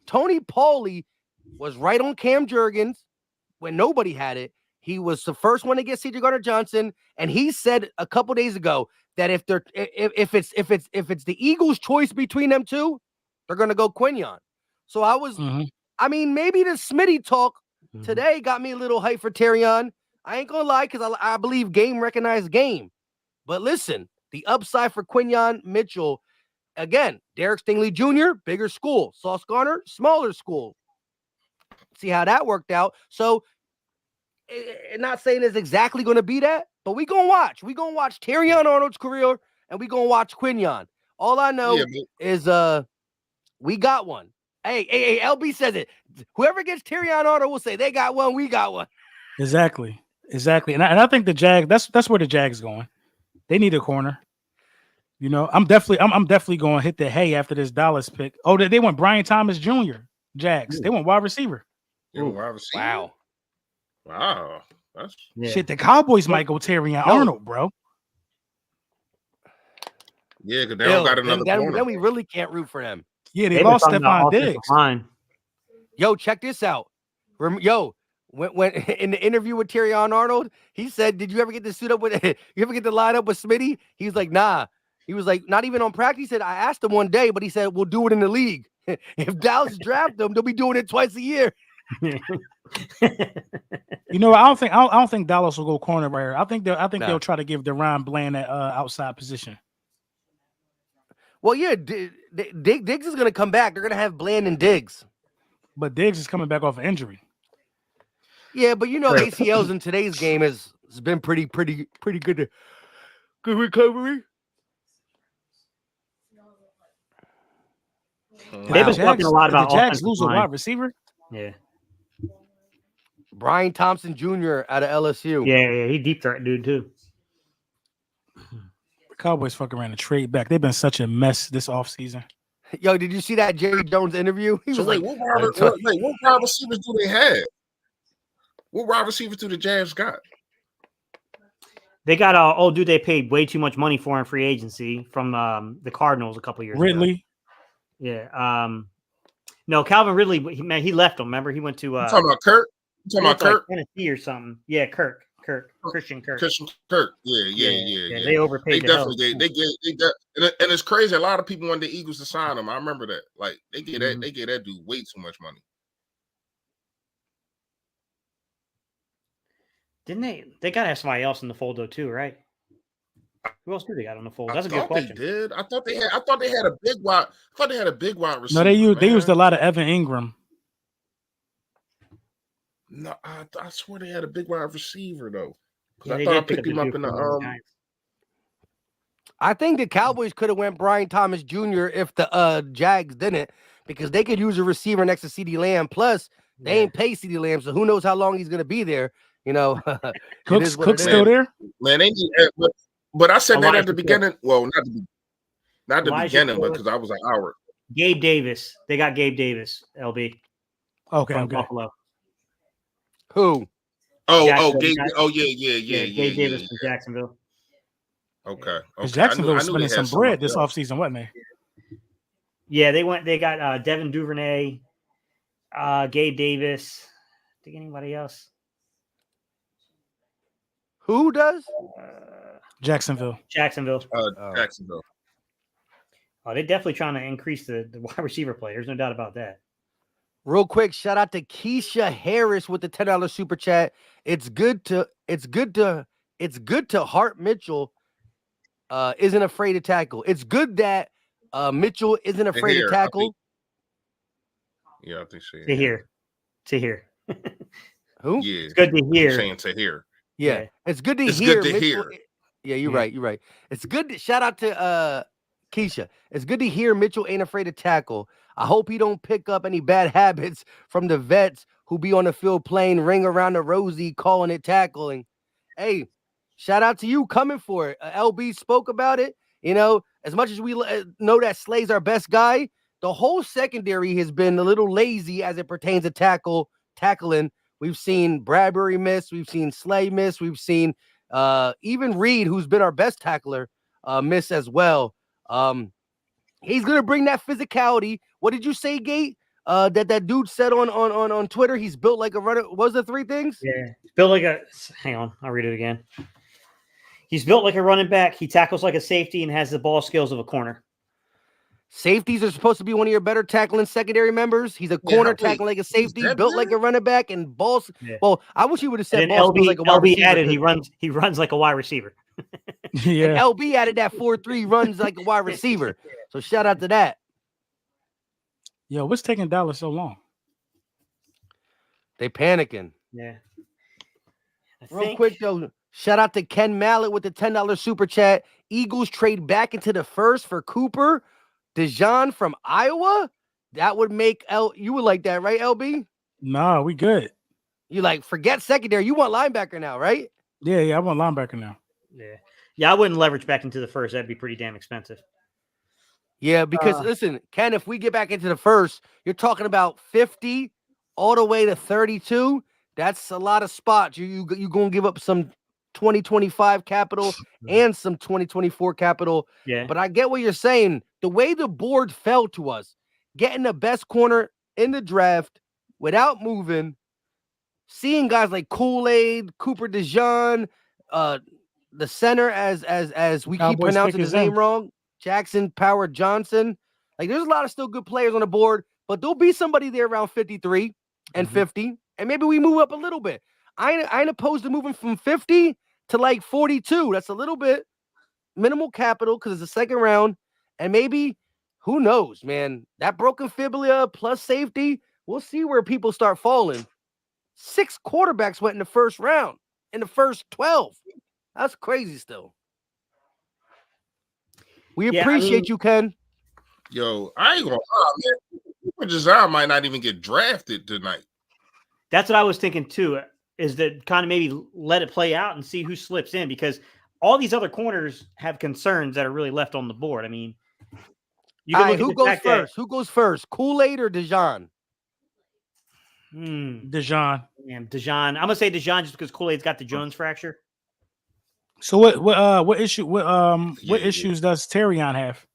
Tony Pauly was right on Cam Jurgens when nobody had it. He was the first one to get C.J. Gardner-Johnson, and he said a couple days ago that if it's the Eagles' choice between them two, they're gonna go Quinyon. So I mean, maybe the Smitty talk today got me a little hype for Terrion. I ain't gonna lie, because I believe game recognized game. But listen, the upside for Quinyon Mitchell, again, Derek Stingley Jr., bigger school. Sauce Gardner, smaller school. See how that worked out. So, not saying it's exactly going to be that, but we going to watch. We going to watch Terrion Arnold's career, and we going to watch Quinyon. All I know is we got one. Hey, LB says it. Whoever gets Terrion Arnold will say they got one, we got one. Exactly. And I think the Jags, that's where the Jags going. They need a corner. You know, I'm definitely going to hit the hay after this Dallas pick. Oh, they want Brian Thomas Jr. Jags. They want wide receiver. Wow. Shit, the Cowboys might go Terrion Arnold, bro. Yeah, because they don't got another corner. Then we really can't root for them. Yeah, they lost Stephon Diggs. Yo, check this out. Yo, when in the interview with Terrion Arnold, he said, "Did you ever get to suit up with? You ever get to line up with Smitty?" He's like, "Nah." He was like, "Not even on practice." He said, "I asked him one day, but he said we'll do it in the league. If Dallas draft them, they'll be doing it twice a year." You know, I don't think Dallas will go corner right here. I think they'll try to give DeRon Bland that outside position. Well, yeah, Diggs is going to come back. They're going to have Bland and Diggs, but Diggs is coming back off an injury. Yeah, but you know, ACLs in today's game has been pretty good. Good recovery. They've been talking a lot about the Jags lose a wide receiver. Yeah. Brian Thompson Jr. out of LSU. Yeah, he deep threat dude too. The Cowboys fucking ran a trade back. They've been such a mess this offseason. Yo, did you see that Jerry Jones interview? He was like, what wide receivers do they have? What wide receivers do the Jags got? They got dude they paid way too much money for in free agency from the Cardinals a couple years ago. Ridley. Yeah. No, Calvin Ridley, he left them. Remember, he went to you talking about Kirk? You talking about Kirk? Like Tennessee or something. Yeah, Kirk. Christian Kirk. Yeah. They overpaid. They definitely they got, and it's crazy. A lot of people wanted the Eagles to sign him. I remember that. Like they gave that dude way too much money. Didn't they? They gotta have somebody else in the fold though too, right? Who else do they got on the fold? That's a good question. They did. I thought they had a big wide. I thought they had a big wide receiver. No, they used a lot of Evan Ingram. No, I swear they had a big wide receiver though. Because Yeah, I they thought I did pick picked up him the up dude in the from the Giants. I think the Cowboys could have went Brian Thomas Jr. if the Jags didn't, because they could use a receiver next to CeeDee Lamb. Plus, they ain't pay CeeDee Lamb, so who knows how long he's gonna be there. You know, it is what Cook's it still is. there. Man, they need, but I said that at the Elijah beginning. Well, not the Elijah beginning, but Ford. because I was like, Howard. Gabe Davis. They got Gabe Davis, LB. Okay, From okay. Buffalo. Who? Gabe, yeah. Gabe Davis from Jacksonville. Okay. Because Jacksonville was I knew spending they had some bread somebody this else. offseason, wasn't they? Yeah, they got Devin Duvernay, Gabe Davis. Think anybody else? Who does? Jacksonville. Jacksonville. Jacksonville. Oh, they're definitely trying to increase the wide receiver play. There's no doubt about that. Real quick, shout out to Keisha Harris with the $10 super chat. It's good to Hart Mitchell isn't afraid to tackle. It's good that Mitchell isn't afraid to tackle. I think so. To hear. Who? Yeah, It's good to hear. Saying to hear. Yeah, it's good to It's hear. good to Mitchell. hear. Yeah, you're right. You're right. It's good. Shout out to Keisha. It's good to hear Mitchell ain't afraid to tackle. I hope he don't pick up any bad habits from the vets who be on the field playing ring around the rosy, calling it tackling. Hey, shout out to you coming for it. LB spoke about it. You know, as much as we know that Slay's our best guy, the whole secondary has been a little lazy as it pertains to tackling. We've seen Bradbury miss. We've seen Slay miss. We've seen even Reed, who's been our best tackler, miss as well. He's gonna bring that physicality. What did you say, Gate? That dude said on Twitter, he's built like a runner. What was the three things? Yeah, built like a. Hang on, I'll read it again. He's built like a running back. He tackles like a safety and has the ball skills of a corner. Safeties are supposed to be one of your better tackling secondary members. He's a corner tackling like a safety, built like a running back, and balls. Yeah. Well, I wish he would have said ball skills like a wide receiver. Added he runs like a wide receiver. Yeah, and LB added that 4-3 runs like a wide receiver. So shout out to that. Yo, what's taking Dallas so long? They panicking. Yeah. Real quick though, shout out to Ken Mallett with the $10 super chat. Eagles trade back into the first for Cooper. Dijon from Iowa? That would make you would like that, right, LB? Nah, we good. You like forget secondary. You want linebacker now, right? Yeah, I want linebacker now. Yeah, I wouldn't leverage back into the first. That'd be pretty damn expensive. Yeah, because listen, Ken, if we get back into the first, you're talking about 50 all the way to 32. That's a lot of spots. You gonna give up some 2025 capital and some 2024 capital. Yeah. But I get what you're saying. The way the board fell to us, getting the best corner in the draft without moving, seeing guys like Kool-Aid, Cooper DeJean, the center as we keep pronouncing his name wrong, Jackson Power Johnson. Like there's a lot of still good players on the board, but there'll be somebody there around 53 and 50, and maybe we move up a little bit. I ain't opposed to moving from 50 to like 42. That's a little bit minimal capital because it's the second round. And maybe, who knows, man, that broken fibula plus safety, we'll see where people start falling. 6 quarterbacks went in the first round, in the first 12. That's crazy still. We appreciate you, Ken. Yo, I ain't gonna lie, man. Cooper DeJean might not even get drafted tonight. That's what I was thinking too, is that kind of maybe let it play out and see who slips in, because all these other corners have concerns that are really left on the board. I mean, who goes first? Who goes first? Kool-Aid or DeJean? DeJean. Yeah, DeJean. I'm gonna say DeJean just because Kool-Aid's got the Jones fracture. So what issues does Terrion have?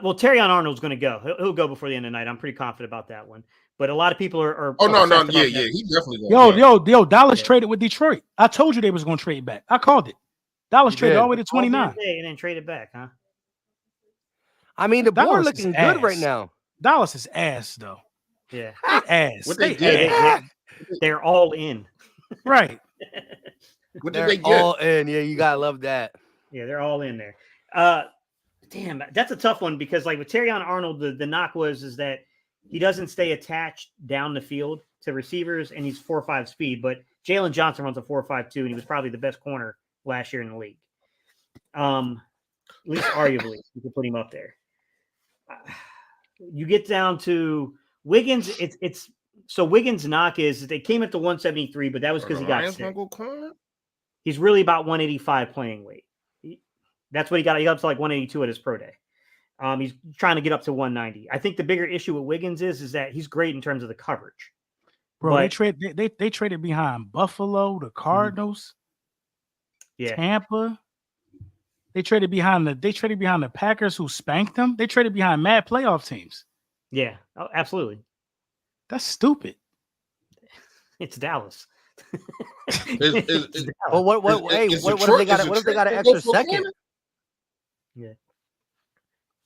Well, Terrion Arnold's going to go. He'll go before the end of the night. I'm pretty confident about that one. But a lot of people are he definitely going. Yo, Dallas traded with Detroit. I told you they was going to trade back. I called it. Dallas traded all the way to 29 and then traded back, huh? I mean, the board looking good right now. Dallas is ass though. Yeah, ass. What they did? They're all in. Right. What did they get? All in. Yeah, you gotta love that. Yeah, they're all in there. Damn, that's a tough one because like with Terrion Arnold, the knock is that he doesn't stay attached down the field to receivers, and he's 4.5 speed. But Jalen Johnson runs a 4.52, and he was probably the best corner last year in the league. At least arguably, you can put him up there. You get down to Wiggins. It's so Wiggins' knock is they came at the 173, but that was because he got sick. He's really about 185 playing weight. That's what he got. He got up to like 182 at his pro day. He's trying to get up to 190. I think the bigger issue with Wiggins is that he's great in terms of the coverage. Bro, they traded behind Buffalo, the Cardinals, Tampa. They traded behind the Packers who spanked them. They traded behind mad playoff teams. Yeah, absolutely. That's stupid. It's Dallas. Well, what if they got an extra second? Yeah.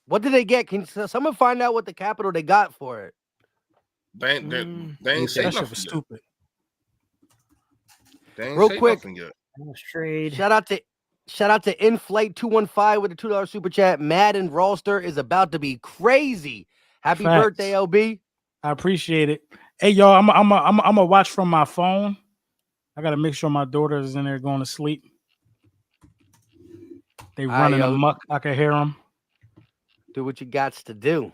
What did they get? Can someone find out what the capital they got for it? They ain't say That shit nothing was yet. stupid. They ain't Real say quick. nothing yet. Trade. Shout out to Inflate215 with a $2 super chat. Madden roster is about to be crazy. Happy Facts. birthday, LB. I appreciate it. Hey, y'all, I'm a watch from my phone. I gotta make sure my daughter is in there going to sleep. They running amok. I can hear them. Do what you got to do.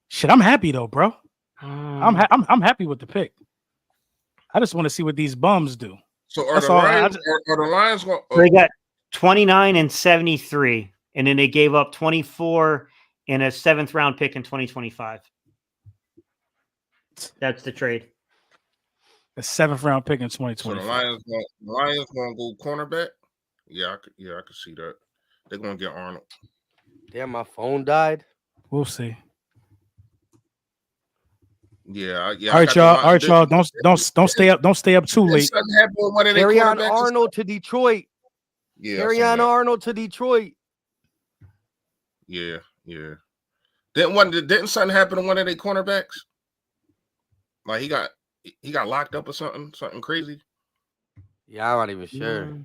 Shit, I'm happy though, bro. I'm happy with the pick. I just want to see what these bums do. So are That's the all Lions? Are the Lions going? They got 29 and 73, and then they gave up 24 and a 7th round pick in 2025. That's the trade. A 7th round pick in So 2020. the Lions going to go cornerback. Yeah, I could see that. They're going to get Arnold. Damn, my phone died. We'll see. Yeah. All right, y'all. Don't stay up too late. Carry on Arnold to Detroit. Yeah. Carry on Arnold to Detroit. Yeah. Didn't something happen to one of their cornerbacks? Like he got locked up or something crazy. Yeah, I'm not even sure.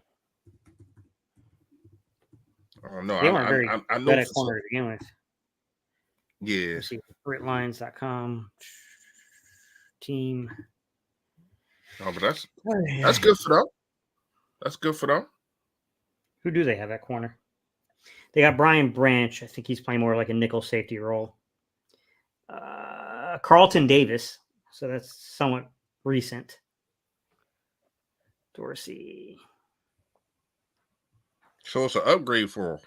I don't know. They weren't very I know good at corner to begin with. Yeah. Let's see, RedLines.com team. Oh, but that's good for them. That's good for them. Who do they have at corner? They got Brian Branch. I think he's playing more like a nickel safety role. Carlton Davis. So that's somewhat recent. Dorsey. So it's an upgrade for them.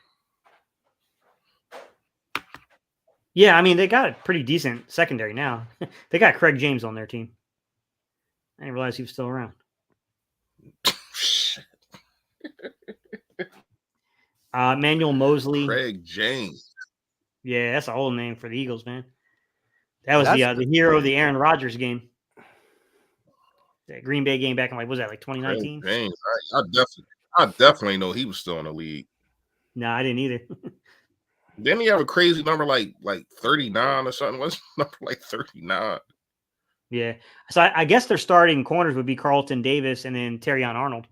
Yeah, I mean, they got a pretty decent secondary now. They got Craig James on their team. I didn't realize he was still around. Manuel Mosley. Craig James. Yeah, that's an old name for the Eagles, man. That was the hero of the Aaron Rodgers game. That Green Bay game back in like 2019? James. I definitely know he was still in the league. No, I didn't either. Didn't he have a crazy number like 39 or something? What's number like 39? Yeah. So I guess their starting corners would be Carlton Davis and then Terrion Arnold.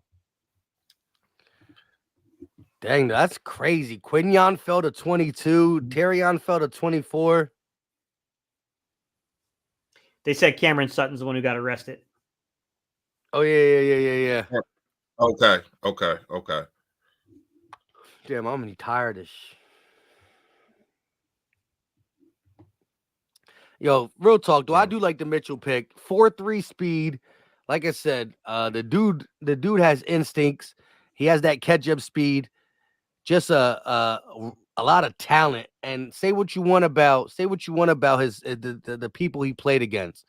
Dang, that's crazy. Quinyon fell to 22. Terrion fell to 24. They said Cameron Sutton's the one who got arrested. Oh, yeah. Okay. Damn, I'm tired of Yo, real talk, though. I do like the Mitchell pick. 4.3 speed. Like I said, the dude has instincts. He has that catch-up speed. Just a lot of talent. And say what you want about his the people he played against.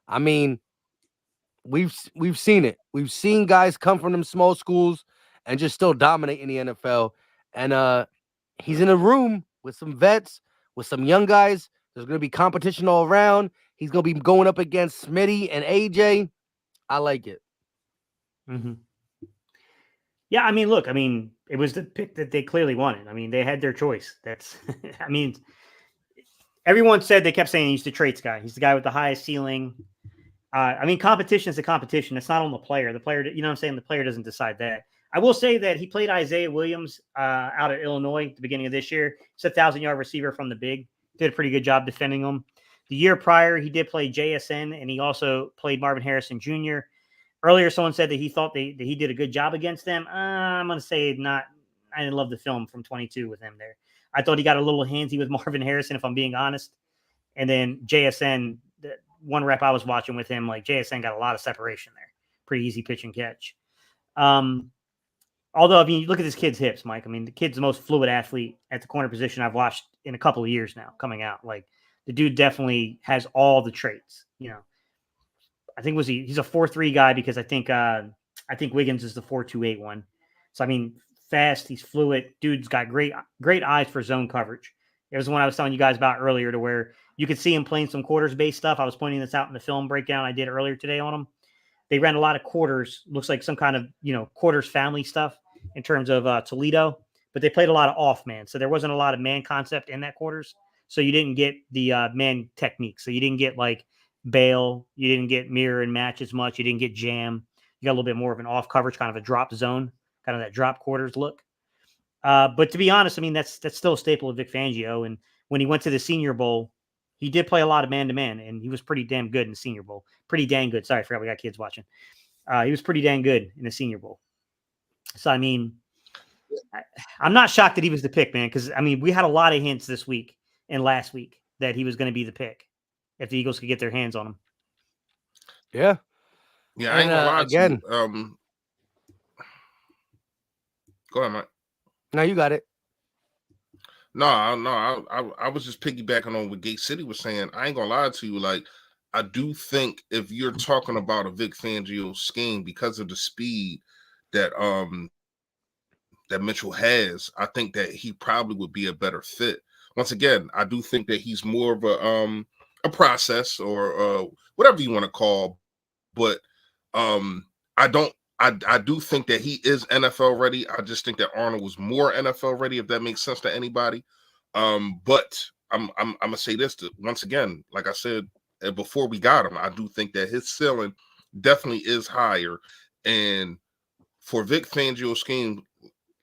I mean, we've seen it. We've seen guys come from them small schools and just still dominate in the NFL. And he's in a room with some vets, with some young guys. There's going to be competition all around. He's going to be going up against Smitty and AJ. I like it. Mm-hmm. Yeah, I mean, look, it was the pick that they clearly wanted. I mean, they had their choice. That's, everyone said, they kept saying he's the traits guy. He's the guy with the highest ceiling. Competition is a competition. It's not on the player. The player, you know what I'm saying? The player doesn't decide that. I will say that he played Isaiah Williams out at Illinois at the beginning of this year. He's a 1,000-yard receiver from the big. Did a pretty good job defending him. The year prior, he did play JSN, and he also played Marvin Harrison Jr. Earlier, someone said that he thought that he did a good job against them. I'm going to say not. I didn't love the film from 22 with him there. I thought he got a little handsy with Marvin Harrison, if I'm being honest. And then JSN, the one rep I was watching with him, like JSN got a lot of separation there. Pretty easy pitch and catch. Although, I mean, you look at this kid's hips, Mike. I mean, the kid's the most fluid athlete at the corner position I've watched in a couple of years now coming out. Like, the dude definitely has all the traits, you know. I think he's a 4.3 guy because I think Wiggins is the 4.28 one. So, I mean, fast, he's fluid. Dude's got great eyes for zone coverage. It was the one I was telling you guys about earlier to where you could see him playing some quarters-based stuff. I was pointing this out in the film breakdown I did earlier today on him. They ran a lot of quarters, looks like some kind of, you know, quarters family stuff in terms of Toledo, but they played a lot of off man. So there wasn't a lot of man concept in that quarters. So you didn't get the man technique. So you didn't get like bail. You didn't get mirror and match as much. You didn't get jam. You got a little bit more of an off coverage, kind of a drop zone, kind of that drop quarters look. But to be honest, I mean, that's still a staple of Vic Fangio. And when he went to the Senior Bowl, he did play a lot of man-to-man, and he was pretty damn good in the Senior Bowl. Pretty dang good. Sorry, I forgot we got kids watching. He was pretty dang good in the Senior Bowl. So, I mean, I'm not shocked that he was the pick, man, because, I mean, we had a lot of hints this week and last week that he was going to be the pick if the Eagles could get their hands on him. Yeah. Yeah, I ain't gonna lie again. to you. Go ahead, Mike. No, you got it. No, I was just piggybacking on what Gate City was saying. I ain't gonna lie to you. Like, I do think if you're talking about a Vic Fangio scheme because of the speed that that Mitchell has, I think that he probably would be a better fit. Once again, I do think that he's more of a process or whatever you want to call, but I do think that he is NFL ready. I just think that Arnold was more NFL ready, if that makes sense to anybody. But I'm gonna say this once again, like I said before we got him, I do think that his ceiling definitely is higher. And for Vic Fangio's scheme,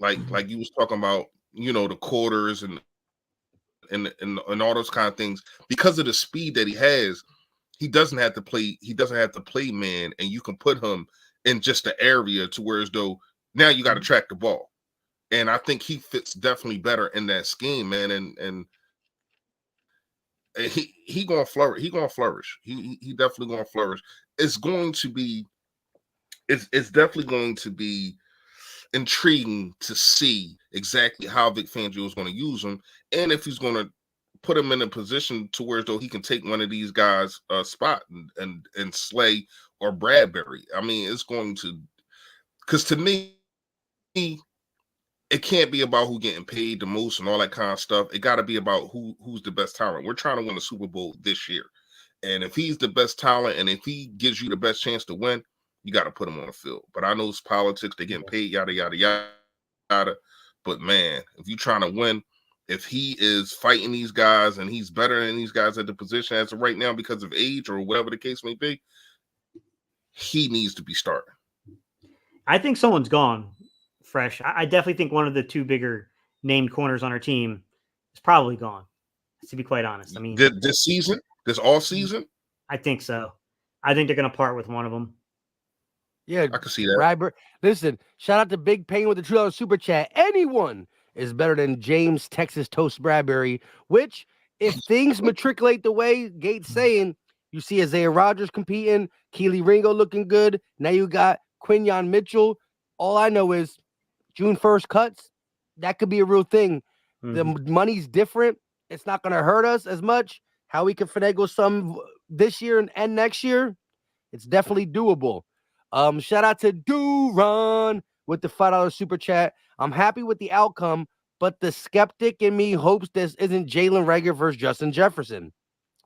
like you was talking about, you know, the quarters and all those kind of things, because of the speed that he has, he doesn't have to play man, and you can put him in just the area to where as though now you got to track the ball. And I think he fits definitely better in that scheme, man. And he gonna flourish. He gonna flourish. He definitely gonna flourish. It's definitely going to be intriguing to see exactly how Vic Fangio is going to use him, and if he's going to put him in a position to where as though he can take one of these guys' spot and Slay or Bradbury. I mean, it's going to, because to me, it can't be about who getting paid the most and all that kind of stuff. It got to be about who's the best talent. We're trying to win the Super Bowl this year, and if he's the best talent and if he gives you the best chance to win, you got to put him on the field. But I know it's politics; they getting paid, yada yada yada. But man, if you're trying to win, if he is fighting these guys and he's better than these guys at the position as of right now because of age or whatever the case may be, he needs to be starting. I think someone's gone fresh. I definitely think one of the two bigger named corners on our team is probably gone, to be quite honest. I mean, this season, this all season? I think so. I think they're going to part with one of them. Yeah, I can see that. Right. Listen, shout out to Big Pain with the $2 super chat. Anyone is better than James Texas Toast Bradbury, which, if things matriculate the way Gates saying, you see Isaiah Rodgers competing, Keely Ringo looking good. Now you got Quinyon Mitchell. All I know is June 1st cuts. That could be a real thing. Mm-hmm. The money's different. It's not going to hurt us as much. How we can finagle some this year and next year, it's definitely doable. Shout out to Duron with the $5 super chat. I'm happy with the outcome, but the skeptic in me hopes this isn't Jalen Reagor versus Justin Jefferson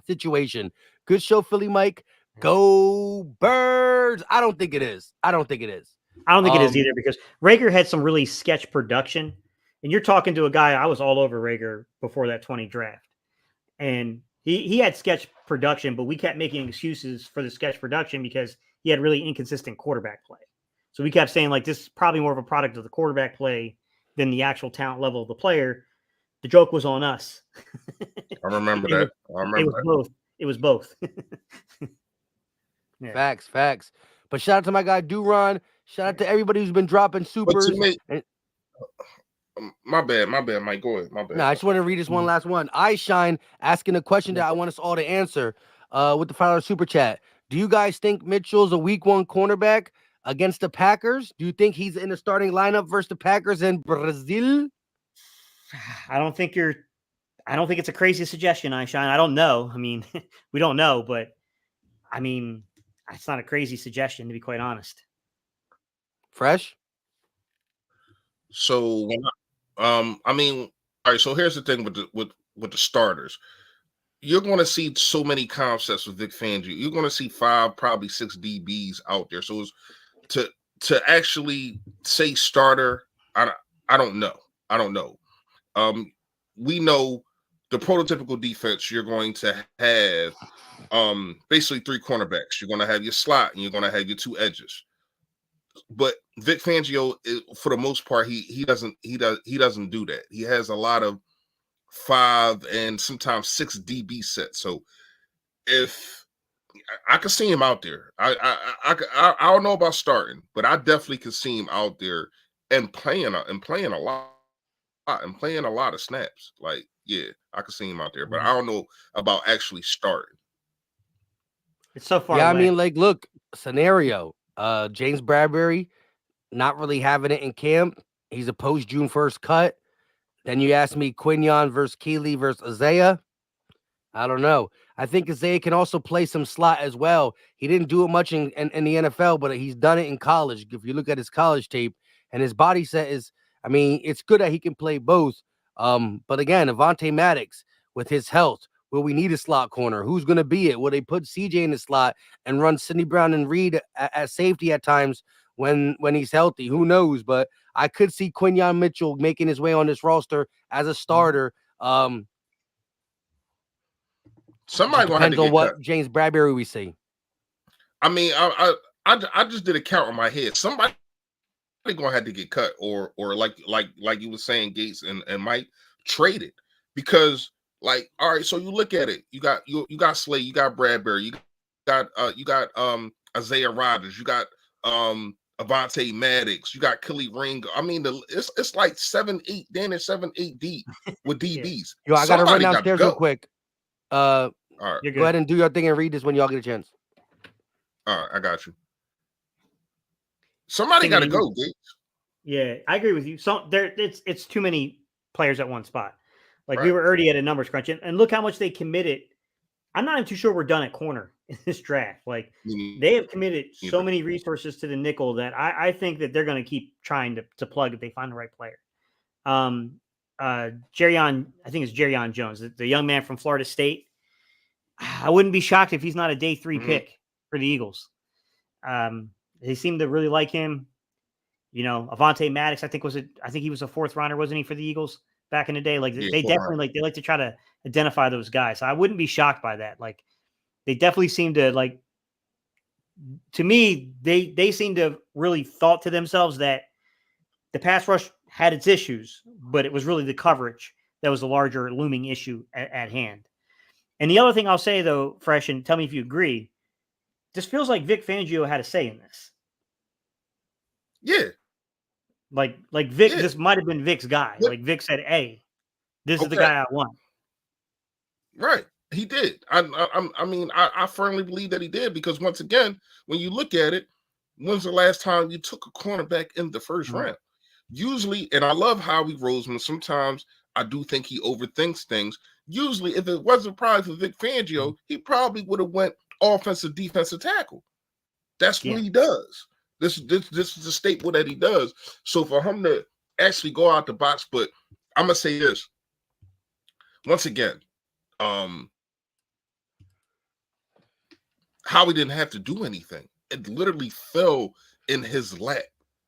situation. Good show, Philly Mike. Go Birds. I don't think it is. I don't think it is either, because Reagor had some really sketch production. And you're talking to a guy, I was all over Reagor before that 20 draft. And he had sketch production, but we kept making excuses for the sketch production because he had really inconsistent quarterback play. So we kept saying, like, this is probably more of a product of the quarterback play than the actual talent level of the player. The joke was on us. I remember that. It it was both. Yeah. Facts. But shout out to my guy Duron. Shout out to everybody who's been dropping But supers. to me, And, my bad, Mike. Go ahead. My bad. no, I just want to read this one last one. I Shine asking a question that I want us all to answer with the $5 super chat. Do you guys think Mitchell's a week 1 cornerback against the Packers? Do you think he's in the starting lineup versus the Packers in Brazil? I don't think it's a crazy suggestion, I Shine. I don't know. I mean, we don't know, but I mean, it's not a crazy suggestion, to be quite honest. Fresh? So I mean, all right. So here's the thing with the starters. You're going to see so many concepts with Vic Fangio. You're going to see 5, probably 6 DBs out there. So it's, to actually say starter, I don't know. We know the prototypical defense. You're going to have basically 3 cornerbacks. You're going to have your slot, and you're going to have your 2 edges. But Vic Fangio, for the most part, he doesn't do that. He has a lot of 5 and sometimes 6 DB sets. So if I can see him out there, I don't know about starting, but I definitely can see him out there and playing a lot of snaps. Like, yeah, I can see him out there, but I don't know about actually starting. It's so far Yeah, away. I mean, like, look, scenario. James Bradbury not really having it in camp. He's a post June 1st cut. Then you ask me Quinion versus Keeley versus Isaiah. I don't know. I think Isaiah can also play some slot as well. He didn't do it much in the NFL, but he's done it in college. If you look at his college tape, and his body set is, I mean, it's good that he can play both. But again, Avonte Maddox with his health, will we need a slot corner? Who's going to be it? Will they put CJ in the slot and run Sidney Brown and Reed at safety at times when he's healthy? Who knows? But I could see Quinion Mitchell making his way on this roster as a starter. Somebody gonna have to depends on get what cut. James Bradbury we see. I mean, I just did a count in my head. Somebody gonna have to get cut, or like you were saying, Gates and Mike, traded, because, like, all right, so you look at it, you got Slay, you got Bradbury, you got Isaiah Rodgers, you got Avonte Maddox, you got Kelly Ringo. I mean, it's like 7-8, then it's 7-8 deep with DBs. Yo, I gotta run Somebody downstairs go. real quick. All right, Go ahead and do your thing and read this when y'all get a chance. all right, I got you. Somebody got to go, Gates. Yeah, I agree with you. So it's too many players at one spot. Like, Right. we were already at a numbers crunch, and look how much they committed. I'm not even too sure we're done at corner in this draft. Like, they have committed so many resources to the nickel that I think that they're going to keep trying to plug if they find the right player. Jerryon, I think it's Jerryon Jones, the young man from Florida State. I wouldn't be shocked if he's not a day 3 pick for the Eagles. They seem to really like him. You know, Avonte Maddox, I think he was a 4th rounder, wasn't he, for the Eagles back in the day? Like, they definitely they like to try to identify those guys. So I wouldn't be shocked by that. Like, they definitely seem to, like, to me, they seem to have really thought to themselves that the pass rush had its issues, but it was really the coverage that was the larger looming issue at hand. And the other thing I'll say, though, Fresh, and tell me if you agree, this feels like Vic Fangio had a say in this. Yeah. Like Vic, this might have been Vic's guy. Yeah. Like, Vic said, hey, this is the guy I want. Right. He did. I mean, I firmly believe that he did, because, once again, when you look at it, when's the last time you took a cornerback in the first round? Usually, and I love Howie Roseman, sometimes I do think he overthinks things. Usually, if it wasn't probably for Vic Fangio, he probably would have went offensive defensive tackle. That's what he does. This is the staple that he does. So for him to actually go out the box, but I'm gonna say this once again, Howie didn't have to do anything. It literally fell in his lap.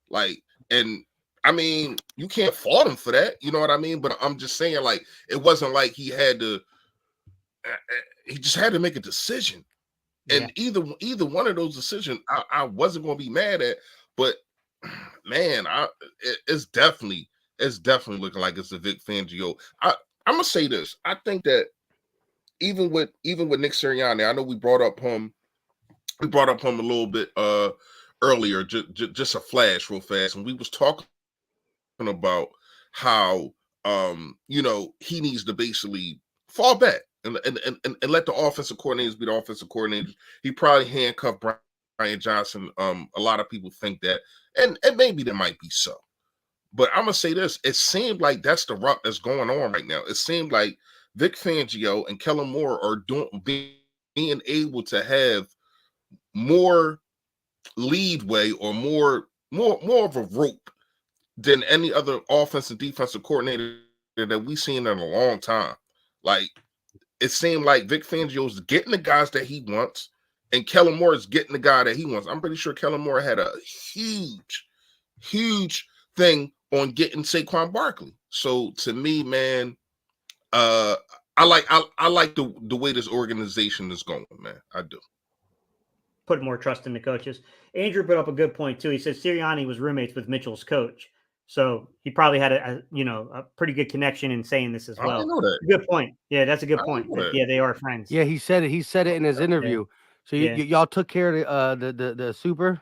Like, and I mean, you can't fault him for that. You know what I mean? But I'm just saying, like, it wasn't like he just had to make a decision. And either one of those decisions, I wasn't going to be mad at. But, man, it's definitely looking like it's a Vic Fangio. I'm going to say this. I think that even with Nick Sirianni, I know we brought up him a little bit earlier, just a flash real fast, and we was talking about how he needs to basically fall back and let the offensive coordinators be the offensive coordinators. He probably handcuffed Brian Johnson. A lot of people think that, and maybe that might be so. But I'm gonna say this: it seemed like that's the route that's going on right now. It seemed like Vic Fangio and Kellen Moore are being able to have more leadway or more of a rope than any other offensive defensive coordinator that we've seen in a long time. Like, it seemed like Vic Fangio's getting the guys that he wants, and Kellen Moore is getting the guy that he wants. I'm pretty sure Kellen Moore had a huge thing on getting Saquon Barkley. So to me, man, I like the way this organization is going, man. I do. Put more trust in the coaches. Andrew put up a good point too. He said Sirianni was roommates with Mitchell's coach, so he probably had a pretty good connection in saying this as well. I know that. Good point. Yeah, that's a good point. Yeah, they are friends. Yeah, he said it. He said it in his interview. Yeah. So y'all took care of the super?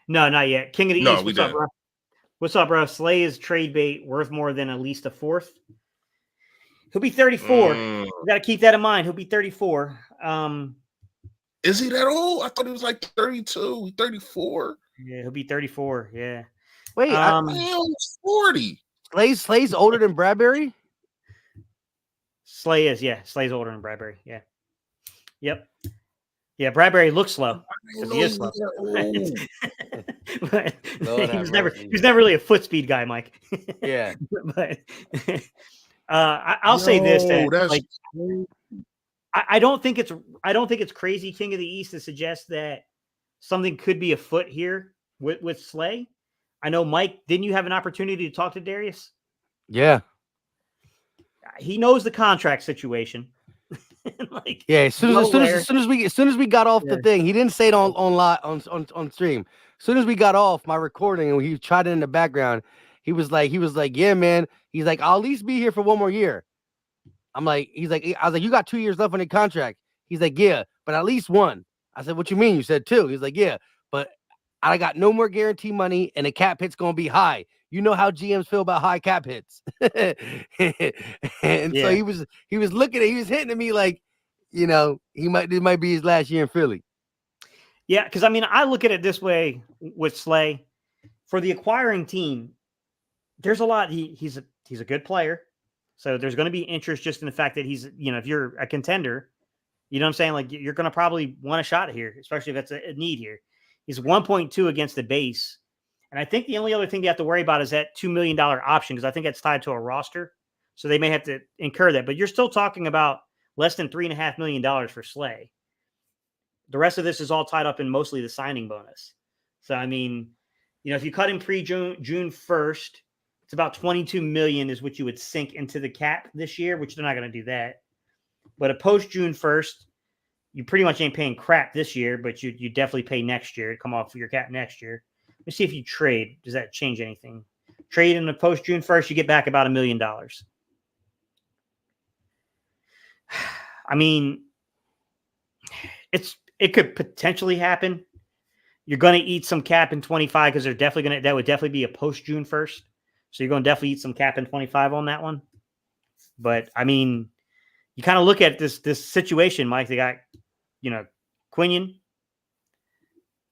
No, not yet. King of the East. What's up, bro? What's up, bro? Slay is trade bait worth more than at least a fourth. He'll be 34. You got to keep that in mind. He'll be 34. Is he that old? I thought he was like 32, 34. Yeah, he'll be 34. Yeah. Wait, he's 40. Slay's older than Bradbury? Slay is, yeah. Slay's older than Bradbury. Yeah. Yep. Yeah, Bradbury looks slow because he is slow. But he was never really a foot speed guy, Mike. Yeah. But I'll say this: that I don't think it's crazy, King of the East, to suggest that something could be afoot here with Slay. I know, Mike, didn't you have an opportunity to talk to Darius? Yeah. He knows the contract situation. As soon as we got off the thing, he didn't say it on stream. As soon as we got off my recording and he tried it in the background, he was like, yeah, man. He's like, I'll at least be here for one more year. I was like, you got 2 years left on the contract. He's like, yeah, but at least one. I said, what you mean? You said two. He's like, yeah, but I got no more guarantee money and the cap hit's going to be high. You know how GMs feel about high cap hits. And so he was looking at, he was hitting at me like, it might be his last year in Philly. Yeah. Cause I mean, I look at it this way with Slay. For the acquiring team, there's a lot. He's a good player. So there's going to be interest just in the fact that he's, if you're a contender, you know what I'm saying? Like, you're going to probably want a shot here, especially if that's a need here. He's 1.2 against the base. And I think the only other thing you have to worry about is that $2 million option, because I think that's tied to a roster. So they may have to incur that. But you're still talking about less than $3.5 million for Slay. The rest of this is all tied up in mostly the signing bonus. So, I mean, if you cut him June 1st, it's about $22 million is what you would sink into the cap this year, which they're not going to do that. But a post June 1st, you pretty much ain't paying crap this year, but you definitely pay next year to come off your cap next year. Let's see if you trade. Does that change anything? Trade in the post June 1st, you get back about $1 million. I mean, it could potentially happen. You're going to eat some cap in 25 because that would definitely be a post June 1st. So you're going to definitely eat some cap in 25 on that one. But I mean, you kind of look at this situation, Mike. They got, Quinion.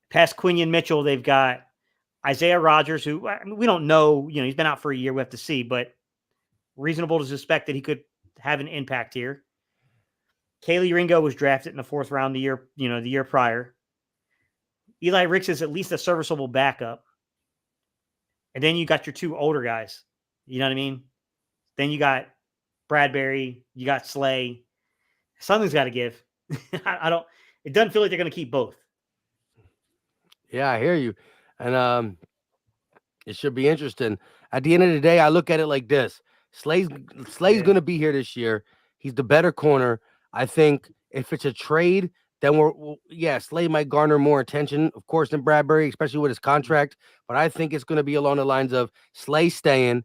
Past Quinion Mitchell, they've got Isaiah Rodgers, who we don't know. He's been out for a year. We have to see, but reasonable to suspect that he could have an impact here. Kaylee Ringo was drafted in the 4th round the year prior. Eli Ricks is at least a serviceable backup. And then you got your 2 older guys. You know what I mean? Then you got Bradbury. You got Slay. Something's got to give. It doesn't feel like they're going to keep both. Yeah, I hear you. And it should be interesting. At the end of the day, I look at it like this. Slay's going to be here this year. He's the better corner. I think if it's a trade, then Slay might garner more attention, of course, than Bradbury, especially with his contract. But I think it's going to be along the lines of Slay staying,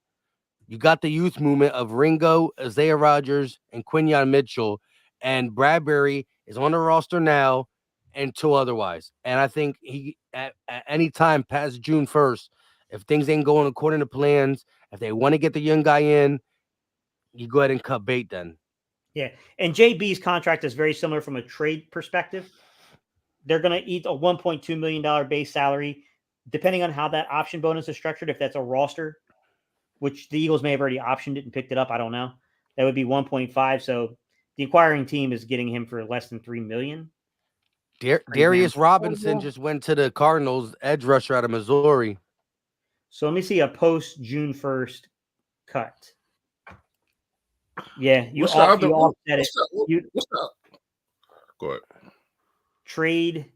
You got the youth movement of Ringo, Isaiah Rodgers, and Quinyon Mitchell, and Bradbury is on the roster now until otherwise. And I think he at any time past June 1st, if things ain't going according to plans, if they want to get the young guy in, you go ahead and cut bait then. Yeah. And JB's contract is very similar from a trade perspective. They're going to eat a $1.2 million base salary, depending on how that option bonus is structured. If that's a roster, which the Eagles may have already optioned it and picked it up, I don't know. That would be 1.5. So the acquiring team is getting him for less than $3 million. Darius Robinson just went to the Cardinals, edge rusher out of Missouri. So let me see a post June 1st cut. Yeah, you offset it. What's that? Go ahead. Trade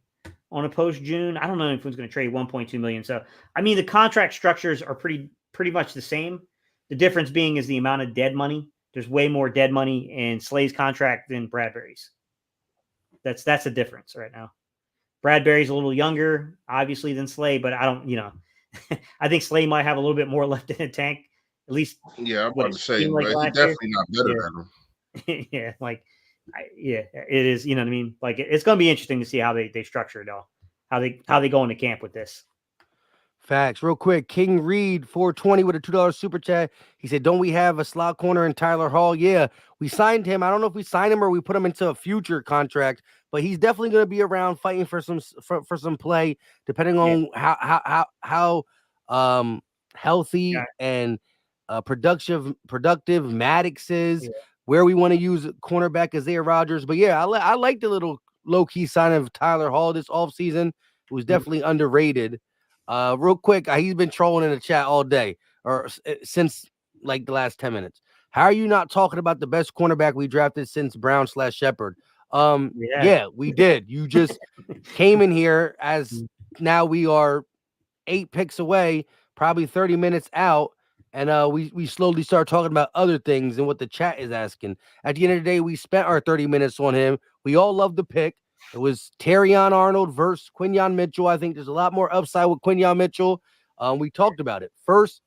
on a post June. I don't know if anyone's going to trade 1.2 million. So I mean, the contract structures are pretty much the same. The difference being is the amount of dead money. There's way more dead money in Slay's contract than Bradbury's. That's the difference right now. Bradbury's a little younger, obviously, than Slay, but I don't, I think Slay might have a little bit more left in the tank. At least, yeah, I'm about to say, but he's definitely not better than him. Yeah, it is. You know what I mean? Like, it's going to be interesting to see how they structure it all, how they go into camp with this. Facts. Real quick, King Reed 420 with a $2 super chat. He said, "Don't we have a slot corner in Tyler Hall?" Yeah, we signed him. I don't know if we signed him or we put him into a future contract, but he's definitely going to be around fighting for some play, depending on how healthy and productive Maddox is. Where we want to use cornerback Isaiah Rodgers. But yeah, I like the little low key sign of Tyler Hall this offseason. It was definitely underrated. Real quick, he's been trolling in the chat all day or since like the last 10 minutes. How are you not talking about the best cornerback we drafted since Brown/Shepard? Yeah, we did. You just came in here as now we are 8 picks away, probably 30 minutes out. And we slowly start talking about other things and what the chat is asking. At the end of the day, we spent our 30 minutes on him. We all love the pick. It was Terrion Arnold versus Quinyon Mitchell. I think there's a lot more upside with Quinyon Mitchell. We talked about it. First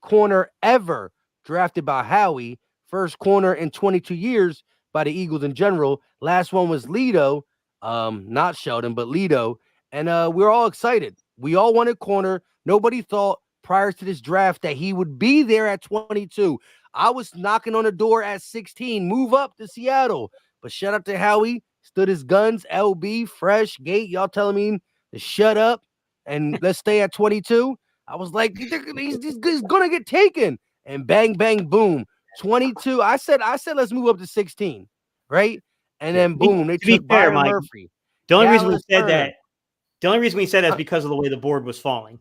corner ever drafted by Howie. First corner in 22 years by the Eagles in general. Last one was Lido. Not Sheldon, but Lido. And we're all excited. We all wanted corner. Nobody thought prior to this draft that he would be there at 22. I was knocking on the door at 16. Move up to Seattle. But shout out to Howie. Stood his guns. LB, Fresh, Gate. Y'all telling me to shut up and let's stay at 22. I was like, he's going to get taken. And bang, bang, boom. 22. I said, let's move up to 16. Right? And then boom, they took Byron Murphy. The only reason we said that is because of the way the board was falling.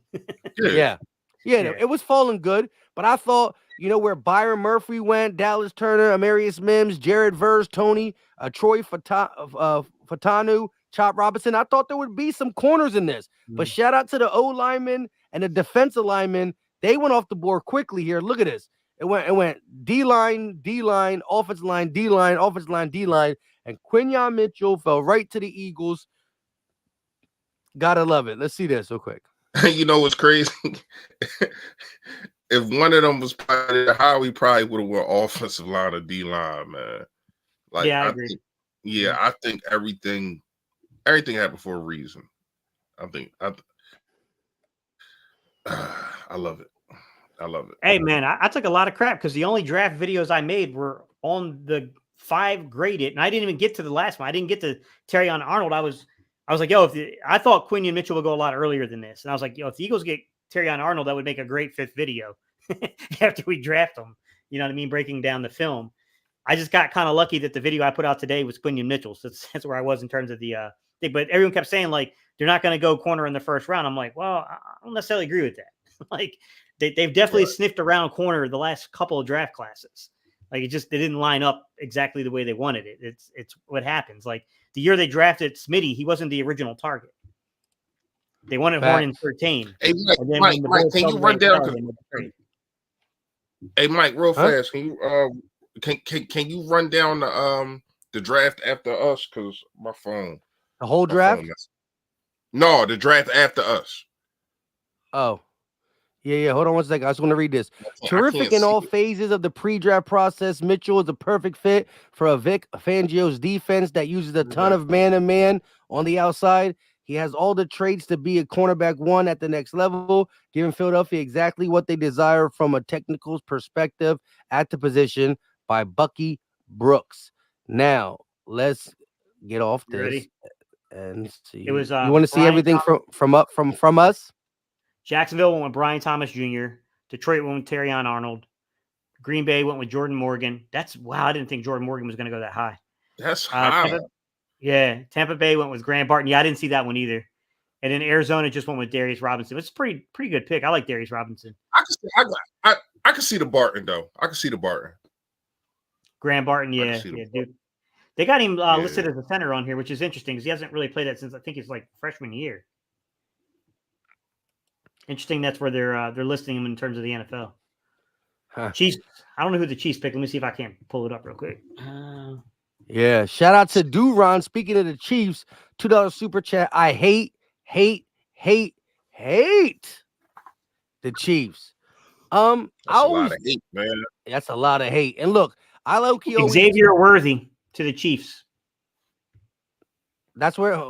Yeah, it was falling good, but I thought, where Byron Murphy went, Dallas Turner, Amarius Mims, Jared Verse, Tony, Troy Fatanu, Chop Robinson. I thought there would be some corners in this, but shout out to the O linemen and the defensive linemen. They went off the board quickly here. Look at this. It went D-line, offensive line, D-line, offensive line, D-line, and Quinyon Mitchell fell right to the Eagles. Gotta love it. Let's see this real quick. You know what's crazy? If one of them was probably Howie, probably would have went offensive line or D line, man. Like, I agree. I think everything happened for a reason. I love it. I love it. Hey, man, I took a lot of crap because the only draft videos I made were on the 5 graded, and I didn't even get to the last one. I didn't get to Terrion Arnold. I was like, I thought Quinyon Mitchell would go a lot earlier than this. And I was like, if the Eagles get Terrion Arnold, that would make a great 5th video after we draft him. You know what I mean? Breaking down the film. I just got kind of lucky that the video I put out today was Quinyon Mitchell. So that's where I was in terms of the thing. But everyone kept saying, like, they're not going to go corner in the first round. I'm like, well, I don't necessarily agree with that. Like, they've definitely sniffed around corner the last couple of draft classes. Like, they didn't line up exactly the way they wanted it. It's what happens. Like, the year they drafted Smitty, he wasn't the original target. They wanted Horn in 13. Hey, Mike, can you run down? Hey, Mike, real fast, can you run down the draft after us? Because my phone. The whole draft? No, the draft after us. Oh, Yeah. Hold on one second. I just want to read this. I Terrific can't in see all it. phases of the pre-draft process, Mitchell is a perfect fit for a Vic Fangio's defense that uses a ton of man-to-man on the outside. He has all the traits to be a cornerback one at the next level, giving Philadelphia exactly what they desire from a technical perspective at the position by Bucky Brooks. Now, let's get off You this ready? and see. It was You want to see Brian everything from us? Jacksonville went with Brian Thomas Jr. Detroit went with Terrion Arnold. Green Bay went with Jordan Morgan. Wow. I didn't think Jordan Morgan was going to go that high. That's high. Tampa Bay went with Grant Barton. Yeah, I didn't see that one either. And then Arizona just went with Darius Robinson. It's a pretty good pick. I like Darius Robinson. I can see the Barton though. I can see the Barton. Grant Barton, yeah, dude. They got him listed as a center on here, which is interesting because he hasn't really played that since I think it's like freshman year. Interesting. That's where they're listing him in terms of the NFL. Huh. Chiefs. I don't know who the Chiefs picked. Let me see if I can pull it up real quick. Yeah. Shout out to Duron. Speaking of the Chiefs, $2 super chat. I hate the Chiefs. That's a lot of hate, man. That's a lot of hate. And look, I low-key always Xavier Worthy to the Chiefs. That's where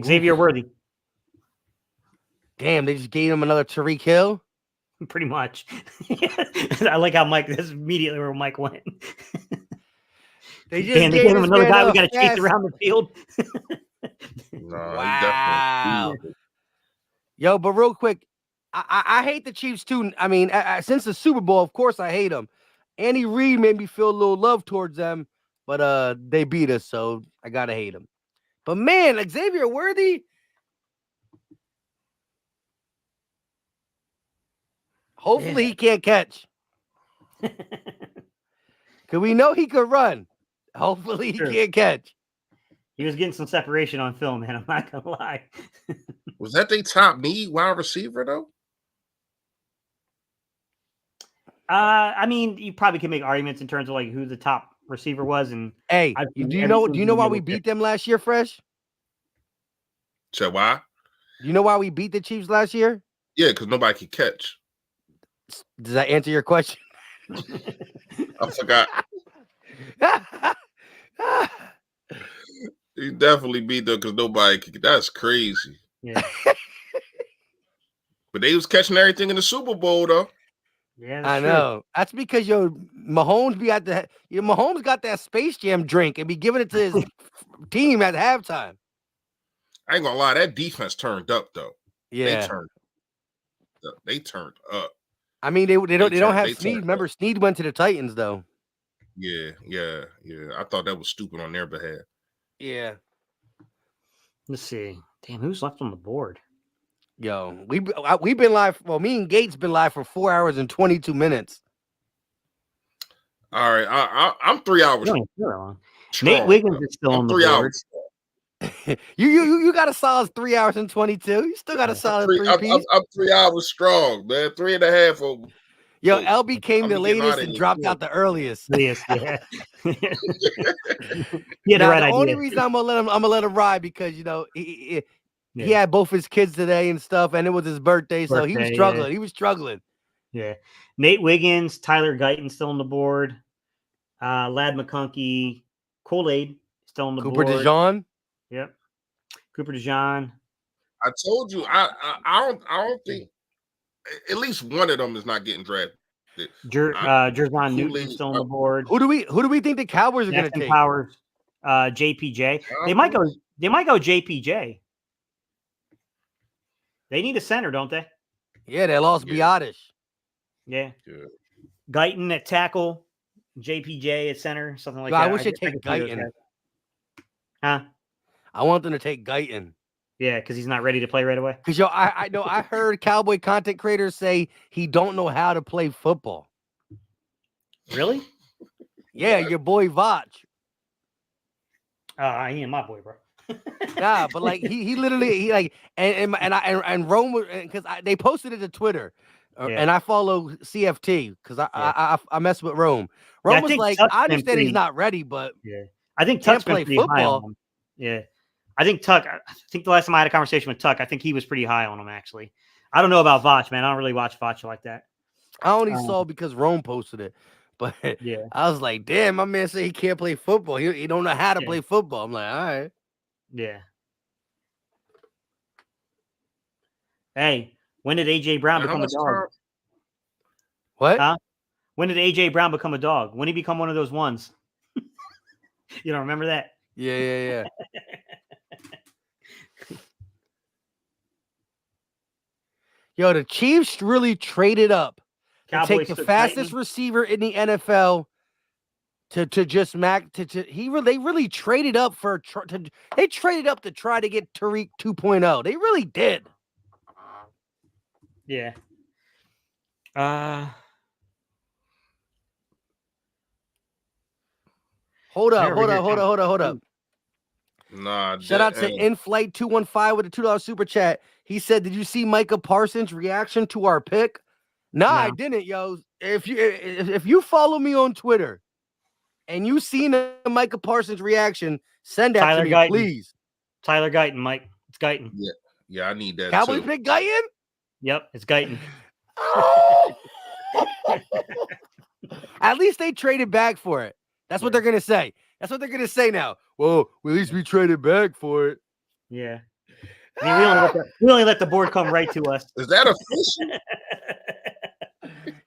Xavier Worthy. Damn, they just gave him another Tariq Hill. Pretty much. I like how Mike. That's immediately where Mike went. They just gave him another guy. We got to chase around the field. Wow. Yo, but real quick, I hate the Chiefs too. I mean, since the Super Bowl, of course, I hate them. Andy Reid made me feel a little love towards them, but they beat us, so I gotta hate them. But man, Xavier Worthy. Hopefully he can't catch. Because we know he could run. Hopefully he can't catch. He was getting some separation on film, man. I'm not going to lie. Was that their top need wide receiver, though? I mean, you probably can make arguments in terms of like who the top receiver was. And hey, do you know why we beat them last year, Fresh? So why? Do you know why we beat the Chiefs last year? Yeah, because nobody could catch. Does that answer your question? I forgot. He definitely beat them because nobody could. That's crazy. Yeah. But they was catching everything in the Super Bowl, though. Yeah, I know. That's because Mahomes got that Space Jam drink and be giving it to his team at halftime. I ain't gonna lie, that defense turned up though. Yeah, they turned up. I mean, they don't have Snead. Remember, Snead went to the Titans though. Yeah. I thought that was stupid on their behalf. Yeah. Let's see. Damn, who's left on the board? Yo, we've been live. Well, me and Gates been live for 4 hours and 22 minutes. All right, I'm 3 hours. Nate Wiggins is still on the 3 board. Hours. You got a solid 3 hours and 22. You still got a solid three-piece. I'm 3 hours strong, man. 3.5 over. Yo, LB came the latest and dropped out the earliest. Yes, yeah. The only reason I'm gonna let him ride because he had both his kids today and stuff, and it was his birthday, so he was struggling. He was struggling. Yeah. Nate Wiggins, Tyler Guyton still on the board. Lad McConkey, Kool-Aid still on the board. Cooper DeJean. Yep. Cooper DeJean. I told you, I don't think at least one of them is not getting drafted. Jer'Zhan Newton still on the board. Who do we think the Cowboys are going to take? Powers, JPJ. They might go JPJ. They need a center, don't they? Yeah, they lost Biotish. Yeah. Guyton at tackle, JPJ at center, something like that. I wish they'd take Guyton. Huh? I want them to take Guyton. Yeah, because he's not ready to play right away. Because I know I heard Cowboy content creators say he don't know how to play football. Really? Yeah, your boy Vach. He ain't my boy, bro. Nah, but like he literally and Rome, because they posted it to Twitter, and I follow CFT because I mess with Rome. Rome was like, I understand he's not ready, but I think Tuck's play football. Yeah. I think Tuck. I think the last time I had a conversation with Tuck, I think he was pretty high on him. Actually, I don't know about Vach, man. I don't really watch Vach like that. I only saw because Rome posted it, but Yeah, I was like, damn, my man said he can't play football. He don't know how to play football. I'm like, all right. yeah. Hey, when did AJ Brown And how become a much dog? time? What? Huh? When did AJ Brown become a dog? When did he become one of those ones? You don't remember that? Yeah. Yo, the Chiefs really traded up to Cowboys take the took fastest Titan. receiver in the NFL to just they really traded up they traded up to try to get Tariq 2.0. They really did. Yeah. Hold They're over here up. Nah, Shout out to InFlight 215 with a $2 super chat. He said, "Did you see Micah Parsons' reaction to our pick?" Nah, No. I didn't, yo. If you follow me on Twitter and you seen the Micah Parsons reaction, send that Tyler to me, Guyton. please. Tyler Guyton, Mike. It's Guyton. Yeah, I need that Cowboys too. pick Guyton? Yep, it's Guyton. At least they traded back for it. That's what they're gonna say. That's what they're gonna say now. Well, at least we traded back for it. Yeah. I mean, we only let the board come right to us. Is that official?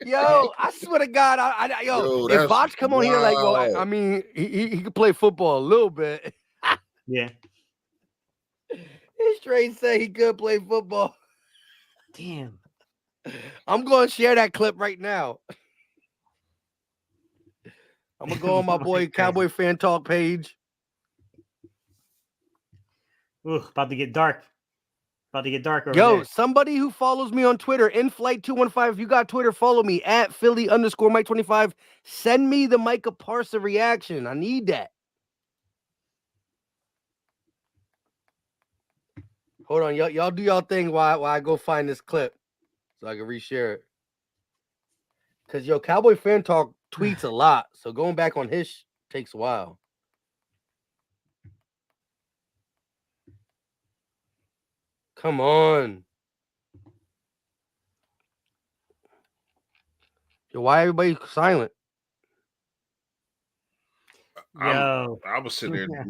Yo, I swear to God, Yo, if that's Vach come on here like, well, wild. I mean, he could play football a little bit. Yeah. He straight say he could play football. Damn. I'm going to share that clip right now. I'm going to go on my boy Cowboy Fan Talk page. Ooh, about to get dark. About to get dark over Yo, there. somebody who follows me on Twitter, InFlight215, if you got Twitter, follow me at Philly_Mike25. Send me the Micah Parsons reaction. I need that. Hold on, y'all do y'all thing while I go find this clip so I can reshare it. Because, yo, Cowboy Fan Talk tweets a lot, so going back on his takes a while. Come on. Yo, why everybody silent? Yo. I was sitting there.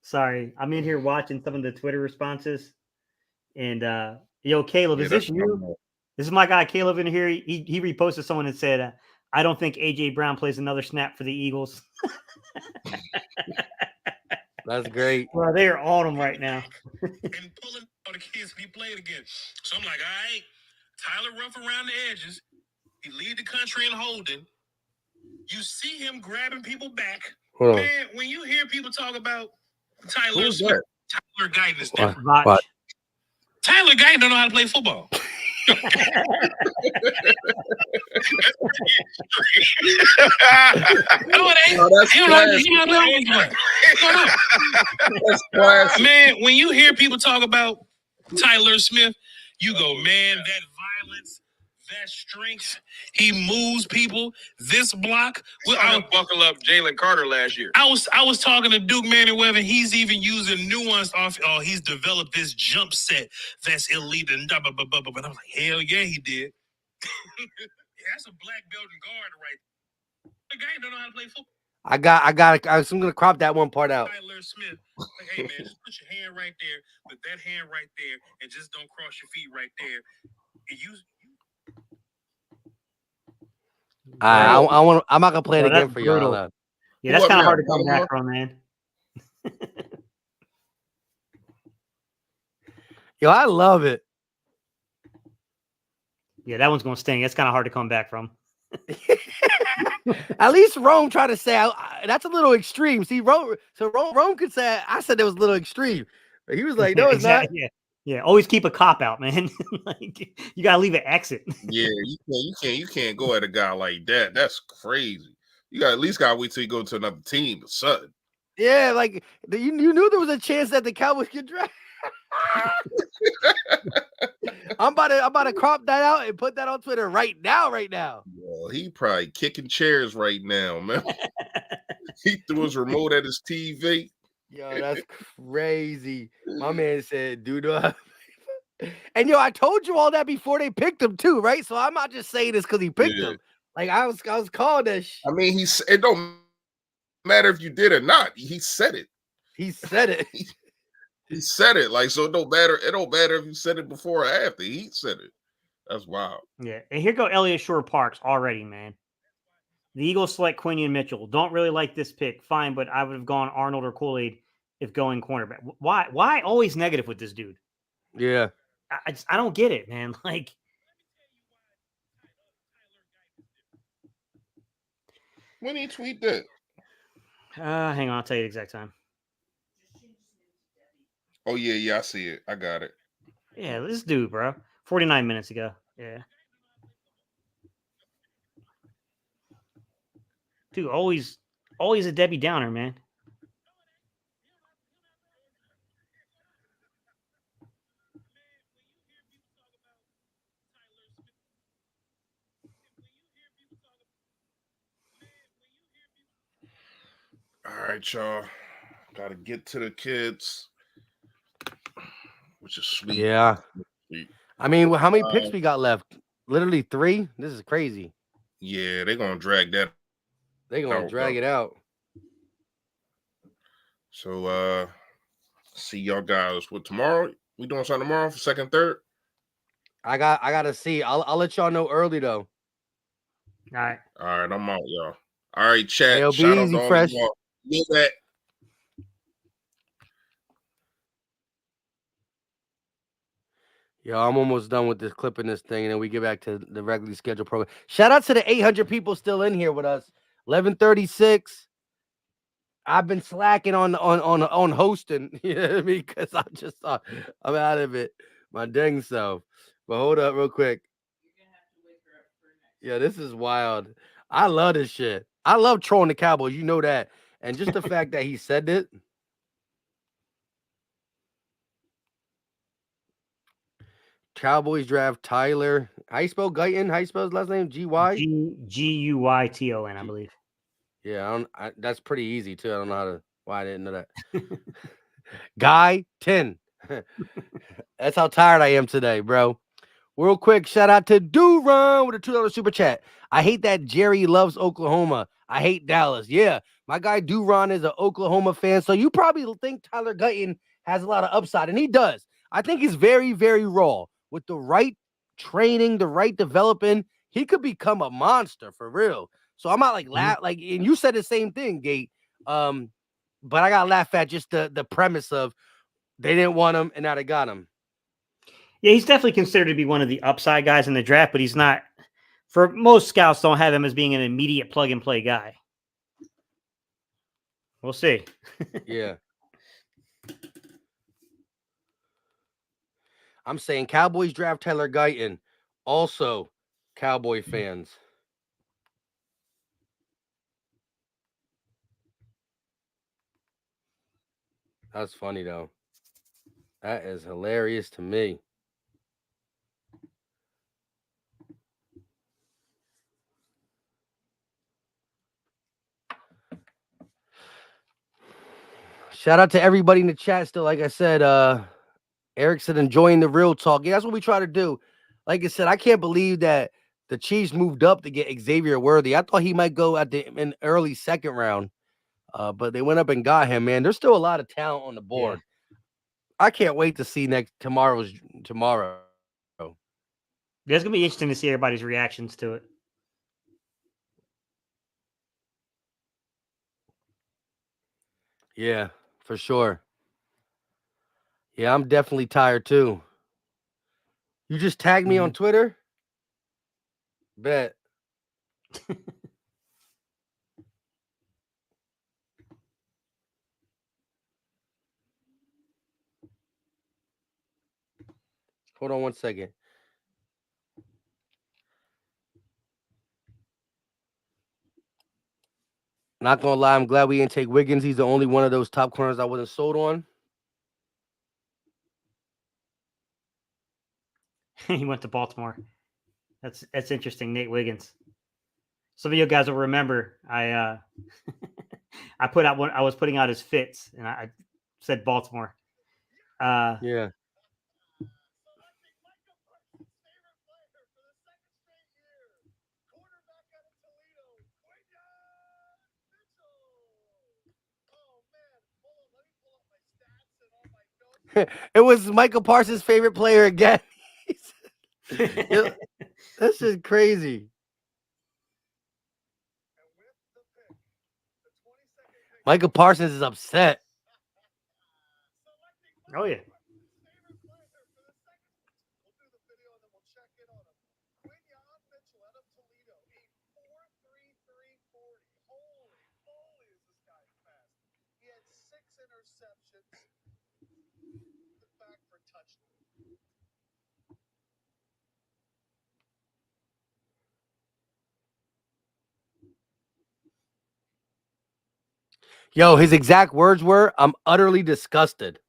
Sorry. I'm in here watching some of the Twitter responses. And yo, Caleb, is this you? This is my guy Caleb in here. He reposted someone and said, I don't think AJ Brown plays another snap for the Eagles. That's great. Well, they are on him right now. And pulling all the kids when he played again. So I'm like, all right, Tyler rough around the edges. He lead the country in holding. You see him grabbing people back. Hold on. Man, when you hear people talk about Tyler Smith, Tyler Guyton is different. What? Tyler Guyton don't know how to play football. Man, when you hear people talk about Tyler Smith, you go, man, that violence, that strength, he moves people. This block, I buckle up Jalen Carter last year. I was talking to Duke Manyweather. He's even using nuanced off. Oh, he's developed this jump set that's elite and blah, blah, blah, blah, blah. But I'm like, hell yeah, he did. Yeah, that's a black belt and guard right there. The guy don't know how to play football. I'm gonna crop that one part out. Tyler Smith, like, hey man, just put your hand right there, with that hand right there, and just don't cross your feet right there. And I'm not gonna play it again for brutal. y'all. Yeah, that's kind of hard to come back from, man. Yo, I love it. Yeah, that one's gonna sting. That's kind of hard to come back from. At least Rome tried to say that's a little extreme. See, Rome could say I said it was a little extreme, but he was like, no, it's not. Yeah. Always keep a cop out, man. Like, you gotta leave an exit. Yeah, you can't go at a guy like that. That's crazy. You got at least gotta wait till you go to another team or something. Yeah, like you knew there was a chance that the Cowboys could draft. I'm about to crop that out and put that on Twitter right now. Well, he probably kicking chairs right now, man. He threw his remote at his TV. Yo, that's crazy. My man said, dude. And yo, I told you all that before they picked him too, right? So I'm not just saying this because he picked Yeah. him. Like I was calling that I mean, it don't matter if you did or not. He said it. He said it. He said it. Like, so it don't matter. It don't matter if you said it before or after. He said it. That's wild. Yeah. And here go Elliott Shore Parks already, man. The Eagles select Quinion Mitchell. Don't really like this pick. Fine, but I would have gone Arnold or Kool-Aid if going cornerback. Why always negative with this dude? Yeah. I don't get it, man. Like, When he tweet that? hang on, I'll tell you the exact time. Oh yeah, I see it. I got it. Yeah, this dude, bro. 49 minutes ago. Yeah. Dude, always a Debbie Downer, man. All right, y'all. Gotta get to the kids, which is sweet. Yeah. Sweet. I mean, how many picks we got left? Literally 3. This is crazy. Yeah, they're gonna drag that. They're gonna drag it out. So see y'all guys. What tomorrow? We doing something tomorrow for second, third? I gotta see. I'll let y'all know early though. All right. All right, I'm out, y'all. All right, chat. Hey, yo, Shout be out easy, to all Fresh. y'all. Need that. Yo, I'm almost done with this clipping this thing, and then we get back to the regularly scheduled program. Shout out to the 800 people still in here with us. 11:36. I've been slacking on hosting, you know what I mean? Because I'm out of it, my dang self. But hold up, real quick. Yeah, this is wild. I love this shit. I love trolling the Cowboys, you know that, and just the fact that he said it. Cowboys draft Tyler. How you spell Guyton? How you spell his last name? G-Y? Guyton, I believe. Yeah, that's pretty easy too. I don't know why I didn't know that. Guy 10. That's how tired I am today, bro. Real quick, shout out to Do-Run with a $2 super chat. I hate that Jerry loves Oklahoma. I hate Dallas. Yeah, my guy Do-Run is an Oklahoma fan, so you probably think Tyler Guyton has a lot of upside, and he does. I think he's very, very raw. With the right training, the right developing, he could become a monster for real. So I'm not like and you said the same thing, Gate. But I gotta laugh at just the premise of they didn't want him and now they got him. Yeah, he's definitely considered to be one of the upside guys in the draft, but he's not. For most scouts, don't have him as being an immediate plug and play guy. We'll see. Yeah. I'm saying Cowboys draft Tyler Guyton. Also, Cowboy fans. That's funny, though. That is hilarious to me. Shout out to everybody in the chat still. Like I said, Eric said, enjoying the real talk. Yeah, that's what we try to do. Like I said, I can't believe that the Chiefs moved up to get Xavier Worthy. I thought he might go in early second round, but they went up and got him, man. There's still a lot of talent on the board. Yeah. I can't wait to see tomorrow. Yeah, it's going to be interesting to see everybody's reactions to it. Yeah, for sure. Yeah, I'm definitely tired too. You just tagged me on Twitter? Bet. Hold on one second. Not gonna lie, I'm glad we didn't take Wiggins. He's the only one of those top corners I wasn't sold on. He went to Baltimore. That's interesting. Nate Wiggins. Some of you guys will remember I I was putting out his fits, and I said Baltimore. Yeah. It was Michael Parsons' favorite player again. Yo, that's just crazy. Michael Parsons is upset. Oh yeah. Yo, his exact words were, "I'm utterly disgusted."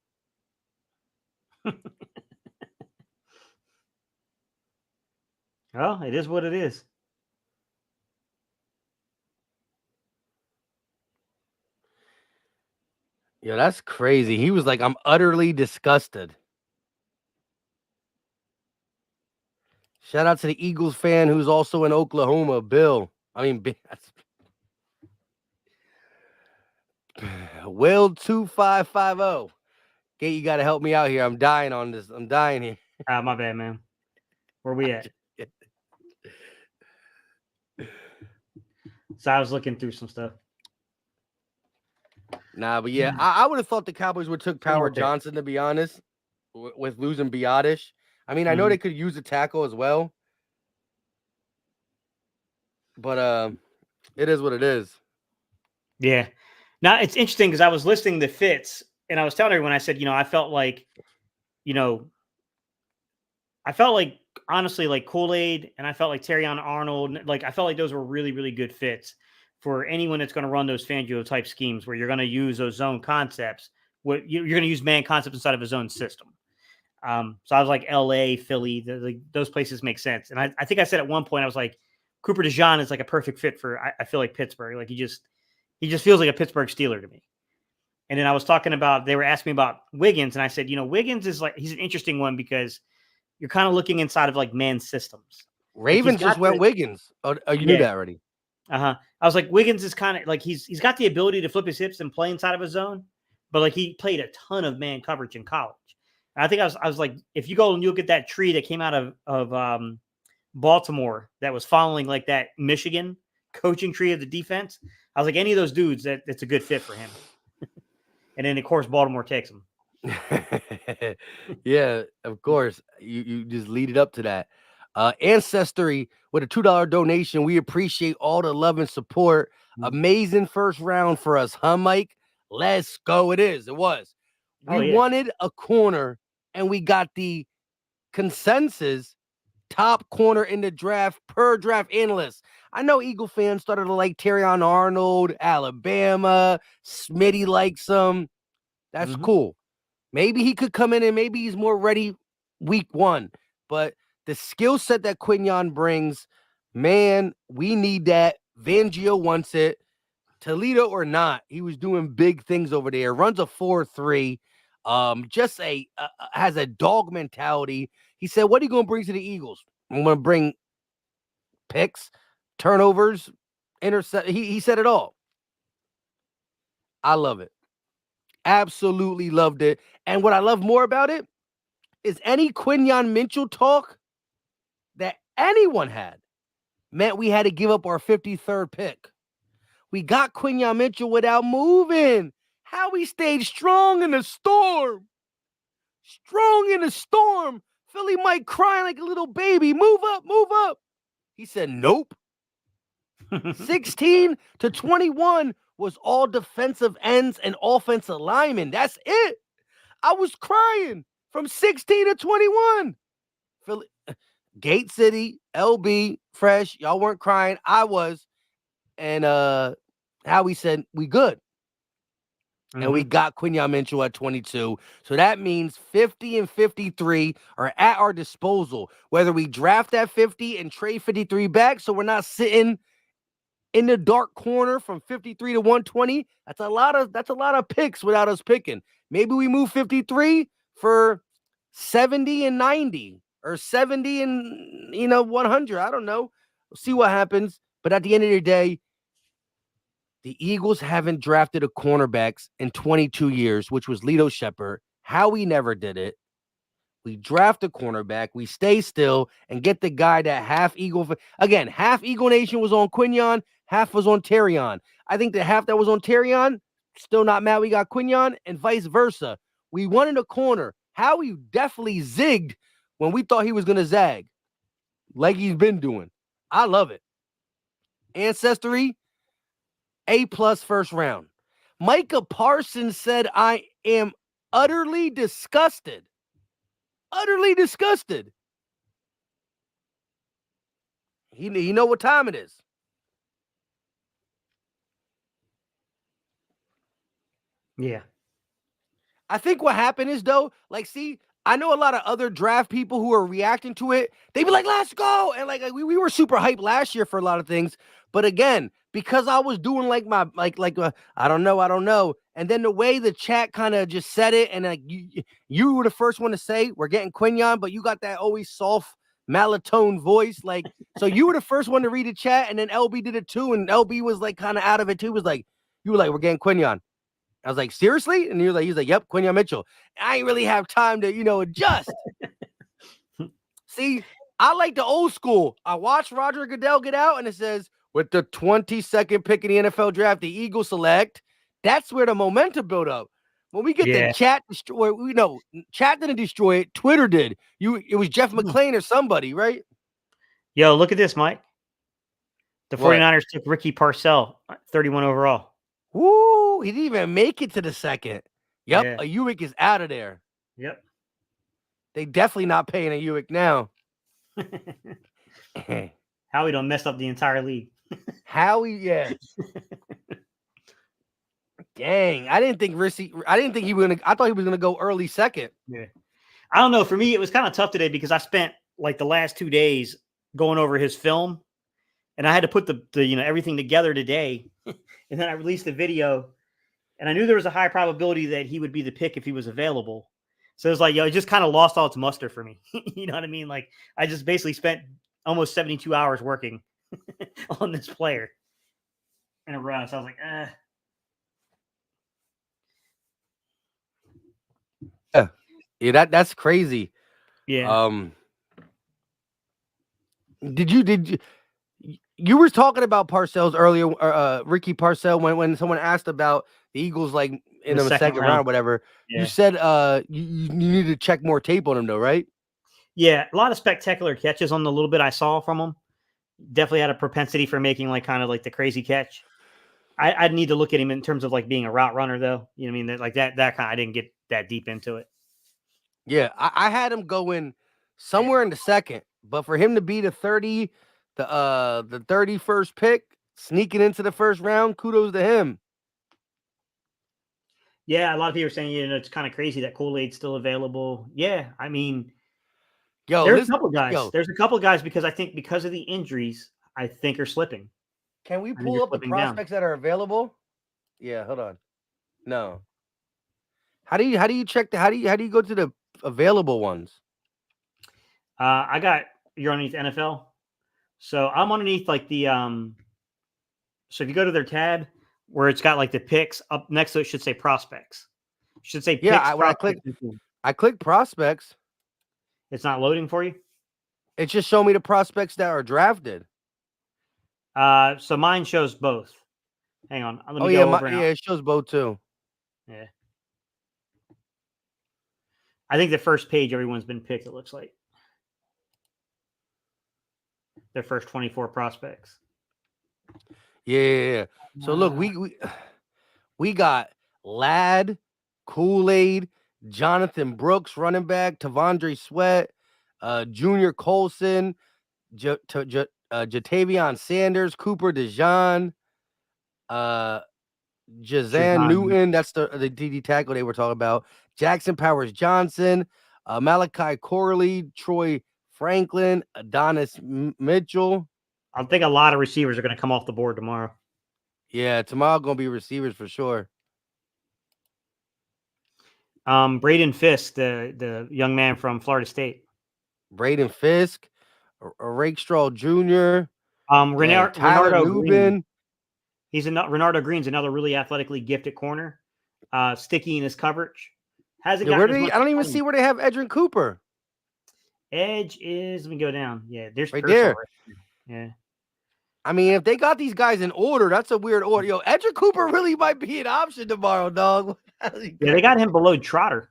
Well, it is what it is. Yo, that's crazy. He was like, "I'm utterly disgusted." Shout out to the Eagles fan who's also in Oklahoma, Bill. Will 2550. Gate, you got to help me out here. I'm dying on this. I'm dying here. My bad, man. Where we at? So I was looking through some stuff. Nah, but yeah, I would have thought the Cowboys would took One more Power pick. Johnson, to be honest, with losing Biotish. I mean, I know they could use a tackle as well, but it is what it is. Yeah. Now it's interesting because I was listing the fits, and I was telling everyone, I said, I felt like, honestly like Kool-Aid, and I felt like Terrion Arnold. Like I felt like those were really, really good fits for anyone that's going to run those Fangio type schemes where you're going to use those zone concepts. You're going to use man concepts inside of a zone system. So I was like LA, Philly, those places make sense. And I think I said at one point, I was like, Cooper DeJean is like a perfect fit for, I feel like Pittsburgh. Like he just feels like a Pittsburgh Steeler to me. And then I was talking about, they were asking me about Wiggins. And I said, Wiggins is like, he's an interesting one because you're kind of looking inside of like man systems. Ravens just went Wiggins. Oh, you knew that already. I was like, Wiggins is kind of like, he's got the ability to flip his hips and play inside of a zone, but like he played a ton of man coverage in college. And I think I was like, if you go and you look at that tree that came out of Baltimore that was following like that Michigan coaching tree of the defense, I was like, any of those dudes, that's a good fit for him. And then of course Baltimore takes him. Yeah, of course. You just lead it up to that. Ancestry with a $2 donation. We appreciate all the love and support. Amazing first round for us, huh, Mike? Let's go. It was. We wanted a corner, and we got the consensus top corner in the draft per draft analyst. I know Eagle fans started to like Terrion Arnold, Alabama. Smitty likes him. That's cool. Maybe he could come in and maybe he's more ready week one. But the skill set that Quignon brings, man, we need that. Fangio wants it. Toledo or not, he was doing big things over there. Runs a 4.3. Just has a dog mentality. He said, "What are you going to bring to the Eagles? I'm going to bring picks, turnovers, intercept." He said it all. I love it. Absolutely loved it. And what I love more about it is any Quinyon Mitchell talk that anyone had meant we had to give up our 53rd pick. We got Quinyon Mitchell without moving. How we stayed strong in the storm. Strong in the storm. Philly Mike crying like a little baby. Move up, move up. He said, nope. 16 to 21 was all defensive ends and offensive linemen. That's it. I was crying from 16 to 21. Philly, Gate City, LB, Fresh, y'all weren't crying. I was. And Howie said, we good. And we got Quinyon Mitchell at 22. So that means 50 and 53 are at our disposal. Whether we draft at 50 and trade 53 back, so we're not sitting in the dark corner from 53 to 120. That's a lot of picks without us picking. Maybe we move 53 for 70 and 90 or 70 and 100. I don't know. We'll see what happens. But at the end of the day, the Eagles haven't drafted a cornerback in 22 years, which was Lito Shepherd. Howie never did it. We draft a cornerback, we stay still, and get the guy that half Eagle Nation was on Quinion, half was on Terrion. I think the half that was on Terrion, still not mad we got Quinion, and vice versa. We wanted a corner. Howie definitely zigged when we thought he was going to zag, like he's been doing. I love it. Ancestry, A+ first round. Micah Parsons said, I am utterly disgusted. Utterly disgusted. He know what time it is. Yeah. I think what happened is, though, I know a lot of other draft people who are reacting to it. They be like, let's go. And we were super hyped last year for a lot of things. But again, because I was doing I don't know. And then the way the chat kind of just said it, and you were the first one to say we're getting Quinion, but you got that always soft malotone voice. So you were the first one to read the chat, and then LB did it too. And LB was kind of out of it too. You were like, we're getting Quinion. I was like, seriously? And he's like, yep, Quinion Mitchell. I ain't really have time to, adjust. See, I like the old school. I watched Roger Goodell get out, and it says, with the 22nd pick in the NFL draft, the Eagles select. That's where the momentum built up. When we get the chat destroy, chat didn't destroy it. Twitter did. It was Jeff McClain or somebody, right? Yo, look at this, Mike. The 49ers took Ricky Parcell, 31 overall. Woo! He didn't even make it to the second. Yep, Yeah. a Uwick is out of there. Yep. They definitely not paying a Uwick now. Howie done messed up the entire league. Howie, yeah. Dang, I didn't think he was gonna. I thought he was gonna go early second. Yeah, I don't know. For me, it was kind of tough today because I spent the last 2 days going over his film, and I had to put the everything together today, and then I released the video, and I knew there was a high probability that he would be the pick if he was available. So it was it just kind of lost all its muster for me. You know what I mean? I just basically spent almost 72 hours working on this player in a row. So I was like, Yeah, that's crazy. Yeah. Did you were talking about Parcells earlier, Ricky Parcell, when someone asked about the Eagles in the second round or whatever. Yeah. You said you need to check more tape on him though, right? Yeah, a lot of spectacular catches on the little bit I saw from him. Definitely had a propensity for making the crazy catch. I'd need to look at him in terms of being a route runner though. You know what I mean? That kind I didn't get that deep into it. Yeah, I had him going somewhere in the second, but for him to be the 31st pick, sneaking into the first round, kudos to him. Yeah, a lot of people are saying, it's kind of crazy that Kool-Aid's still available. Yeah, I mean, there's a couple guys. There's a couple guys because I think because of the injuries, I think are slipping. Can we pull up the prospects that are available? Yeah, hold on. No. How do you check how do you go to the available ones? You're underneath NFL. So I'm underneath so if you go to their tab where it's got the picks up next to it should say prospects. It should say picks. Yeah, when I click prospects. It's not loading for you? It just showed me the prospects that are drafted. So mine shows both. Hang on. Let me go over now. It shows both too. Yeah. I think the first page, everyone's been picked, it looks like. Their first 24 prospects. Yeah. So look, we got Ladd, Kool-Aid, Jonathan Brooks, running back, Tavondre Sweat, Junior Colson, Jatavion Sanders, Cooper DeJean, Jazan Newton, that's the DD tackle they were talking about, Jackson Powers Johnson, Malachi Corley, Troy Franklin, Adonis Mitchell, I think a lot of receivers are going to come off the board tomorrow. Yeah, tomorrow gonna be receivers for sure. Braden Fisk, the young man from Florida State. Braden Fisk, Rakestraw Jr., Tyler Renardo Green. Newbin. Renardo Green's another really athletically gifted corner. Sticky in his coverage. Hasn't Yeah, gotten as much I don't even time. see where they have Edrin Cooper. Edge is. Let me go down. Yeah, there's Right Purcell there. right there. Yeah. I mean, if they got these guys in order, that's a weird order. Yo, Edrin Cooper really might be an option tomorrow, dog. Yeah, they got him below Trotter.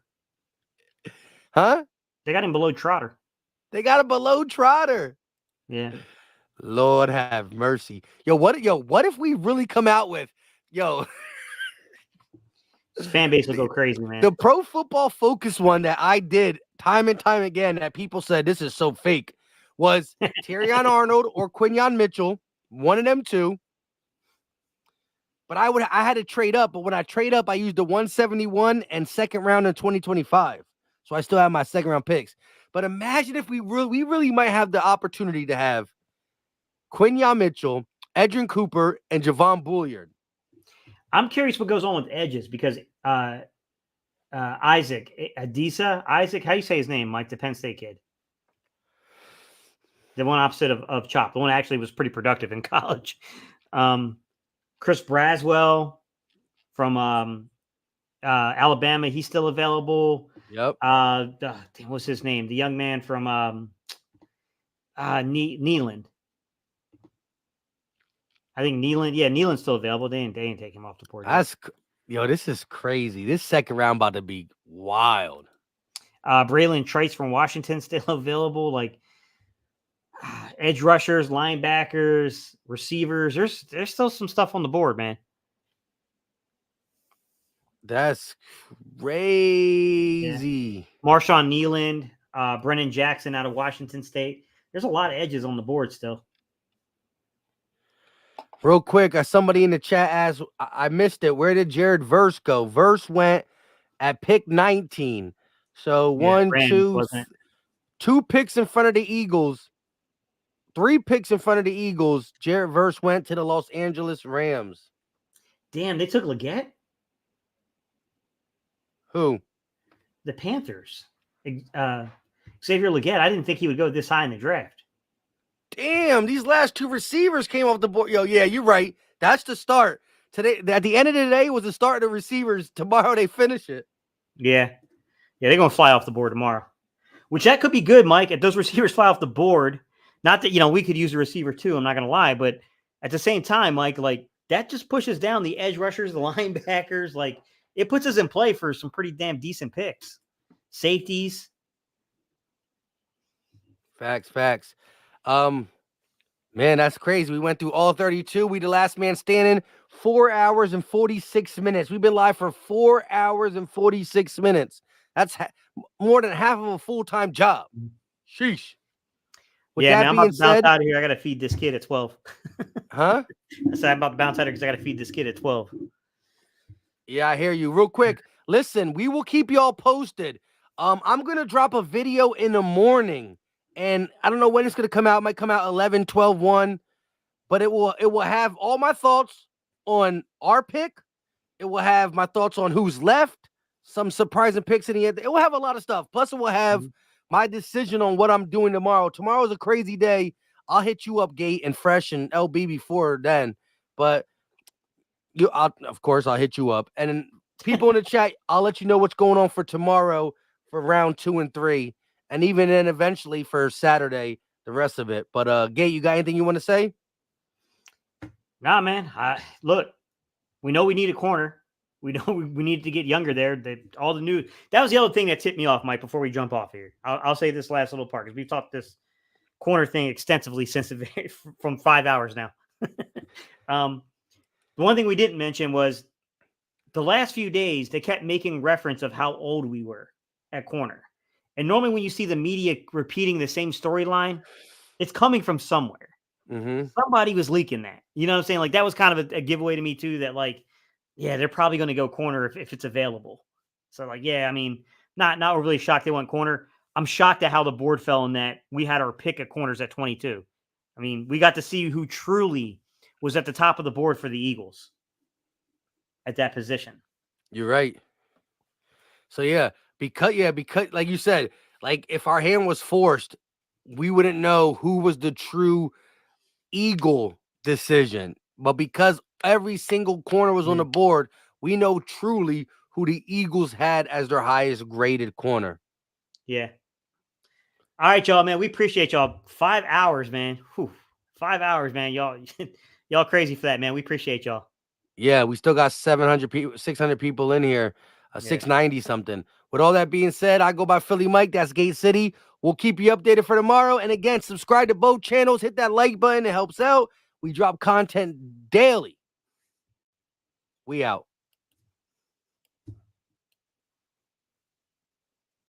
Huh? They got him below Trotter. They got him below Trotter. Yeah. Lord have mercy. Yo, what if we really come out with, His fan base will go crazy, man. the Pro Football Focus one that I did time and time again that people said this is so fake was Terrion Arnold or Quinyon Mitchell, one of them two. But I had to trade up, but when I trade up, I used the 171 and second round in 2025. So I still have my second round picks. But imagine if we really might have the opportunity to have Quinyon Mitchell, Edrin Cooper, and Javon Bulliard. I'm curious what goes on with edges because Isaac, how do you say his name, Mike, the Penn State kid? The one opposite of Chop. The one actually was pretty productive in college. Chris Braswell from Alabama, he's still available. Yep. What's his name? The young man from Neyland. I think Neyland. Yeah, Neyland's still available. They ain't take him off the board. This is crazy. This second round about to be wild. Braylon Trice from Washington still available. Like edge rushers, linebackers, receivers. There's still some stuff on the board, man. That's crazy. Yeah. Marshawn Neyland, Brennan Jackson out of Washington State. There's a lot of edges on the board still. Real quick, somebody in the chat asked, I missed it. Where did Jared Verse go? Verse went at pick 19. So two picks in front of the Eagles. 3 picks in front of the Eagles. Jared Verse went to the Los Angeles Rams. Damn, they took Leggett? Who? The Panthers. Xavier Leggett. I didn't think he would go this high in the draft. Damn, these last 2 receivers came off the board. Yo, yeah, you're right. That's the start. Today, at the end of the day, was the start of the receivers. Tomorrow they finish it. Yeah, they're gonna fly off the board tomorrow. Which that could be good, Mike. If those receivers fly off the board, not that we could use a receiver too. I'm not gonna lie, but at the same time, Mike, like that just pushes down the edge rushers, the linebackers. Like it puts us in play for some pretty damn decent picks, safeties. Facts. Man, that's crazy. We went through all 32. We the last man standing. 4 hours and 46 minutes. We've been live for 4 hours and 46 minutes. That's more than half of a full-time job. Sheesh. With yeah, that man, I'm being about to bounce said, out of here. I gotta feed this kid at 12. Huh? I said I'm about to bounce out of here because I gotta feed this kid at 12. Yeah, I hear you. Real quick, listen, we will keep y'all posted. I'm gonna drop a video in the morning. And I don't know when it's going to come out. It might come out 11, 12, 1. But it will have all my thoughts on our pick. It will have my thoughts on who's left. Some surprising picks in the end. It will have a lot of stuff. Plus, it will have my decision on what I'm doing tomorrow. Tomorrow's a crazy day. I'll hit you up, Gate and Fresh and LB before then. But of course, I'll hit you up. And then people in the chat, I'll let you know what's going on for tomorrow for round 2 and 3. And even then, eventually for Saturday, the rest of it. But Gate, you got anything you want to say? Nah, man. Look, we know we need a corner. We know we need to get younger there. That was the other thing that tipped me off, Mike. Before we jump off here, I'll say this last little part because we've talked this corner thing extensively since from 5 hours now. The one thing we didn't mention was the last few days they kept making reference of how old we were at corner. And normally when you see the media repeating the same storyline, it's coming from somewhere. Mm-hmm. Somebody was leaking that. You know what I'm saying? Like that was kind of a giveaway to me too that like, yeah, they're probably going to go corner if it's available. So like, yeah, I mean, not really shocked they went corner. I'm shocked at how the board fell in that we had our pick at corners at 22. I mean, we got to see who truly was at the top of the board for the Eagles at that position. You're right. So because like you said, like if our hand was forced, we wouldn't know who was the true Eagle decision. But because every single corner was on the board, we know truly who the Eagles had as their highest graded corner. Yeah. All right, y'all, man. We appreciate y'all. 5 hours, man. Whew. 5 hours, man. Y'all crazy for that, man. We appreciate y'all. Yeah, we still got 700 people, 600 people in here, 690 something. With all that being said, I go by Philly Mike. That's Gate City. We'll keep you updated for tomorrow. And again, subscribe to both channels. Hit that like button. It helps out. We drop content daily. We out.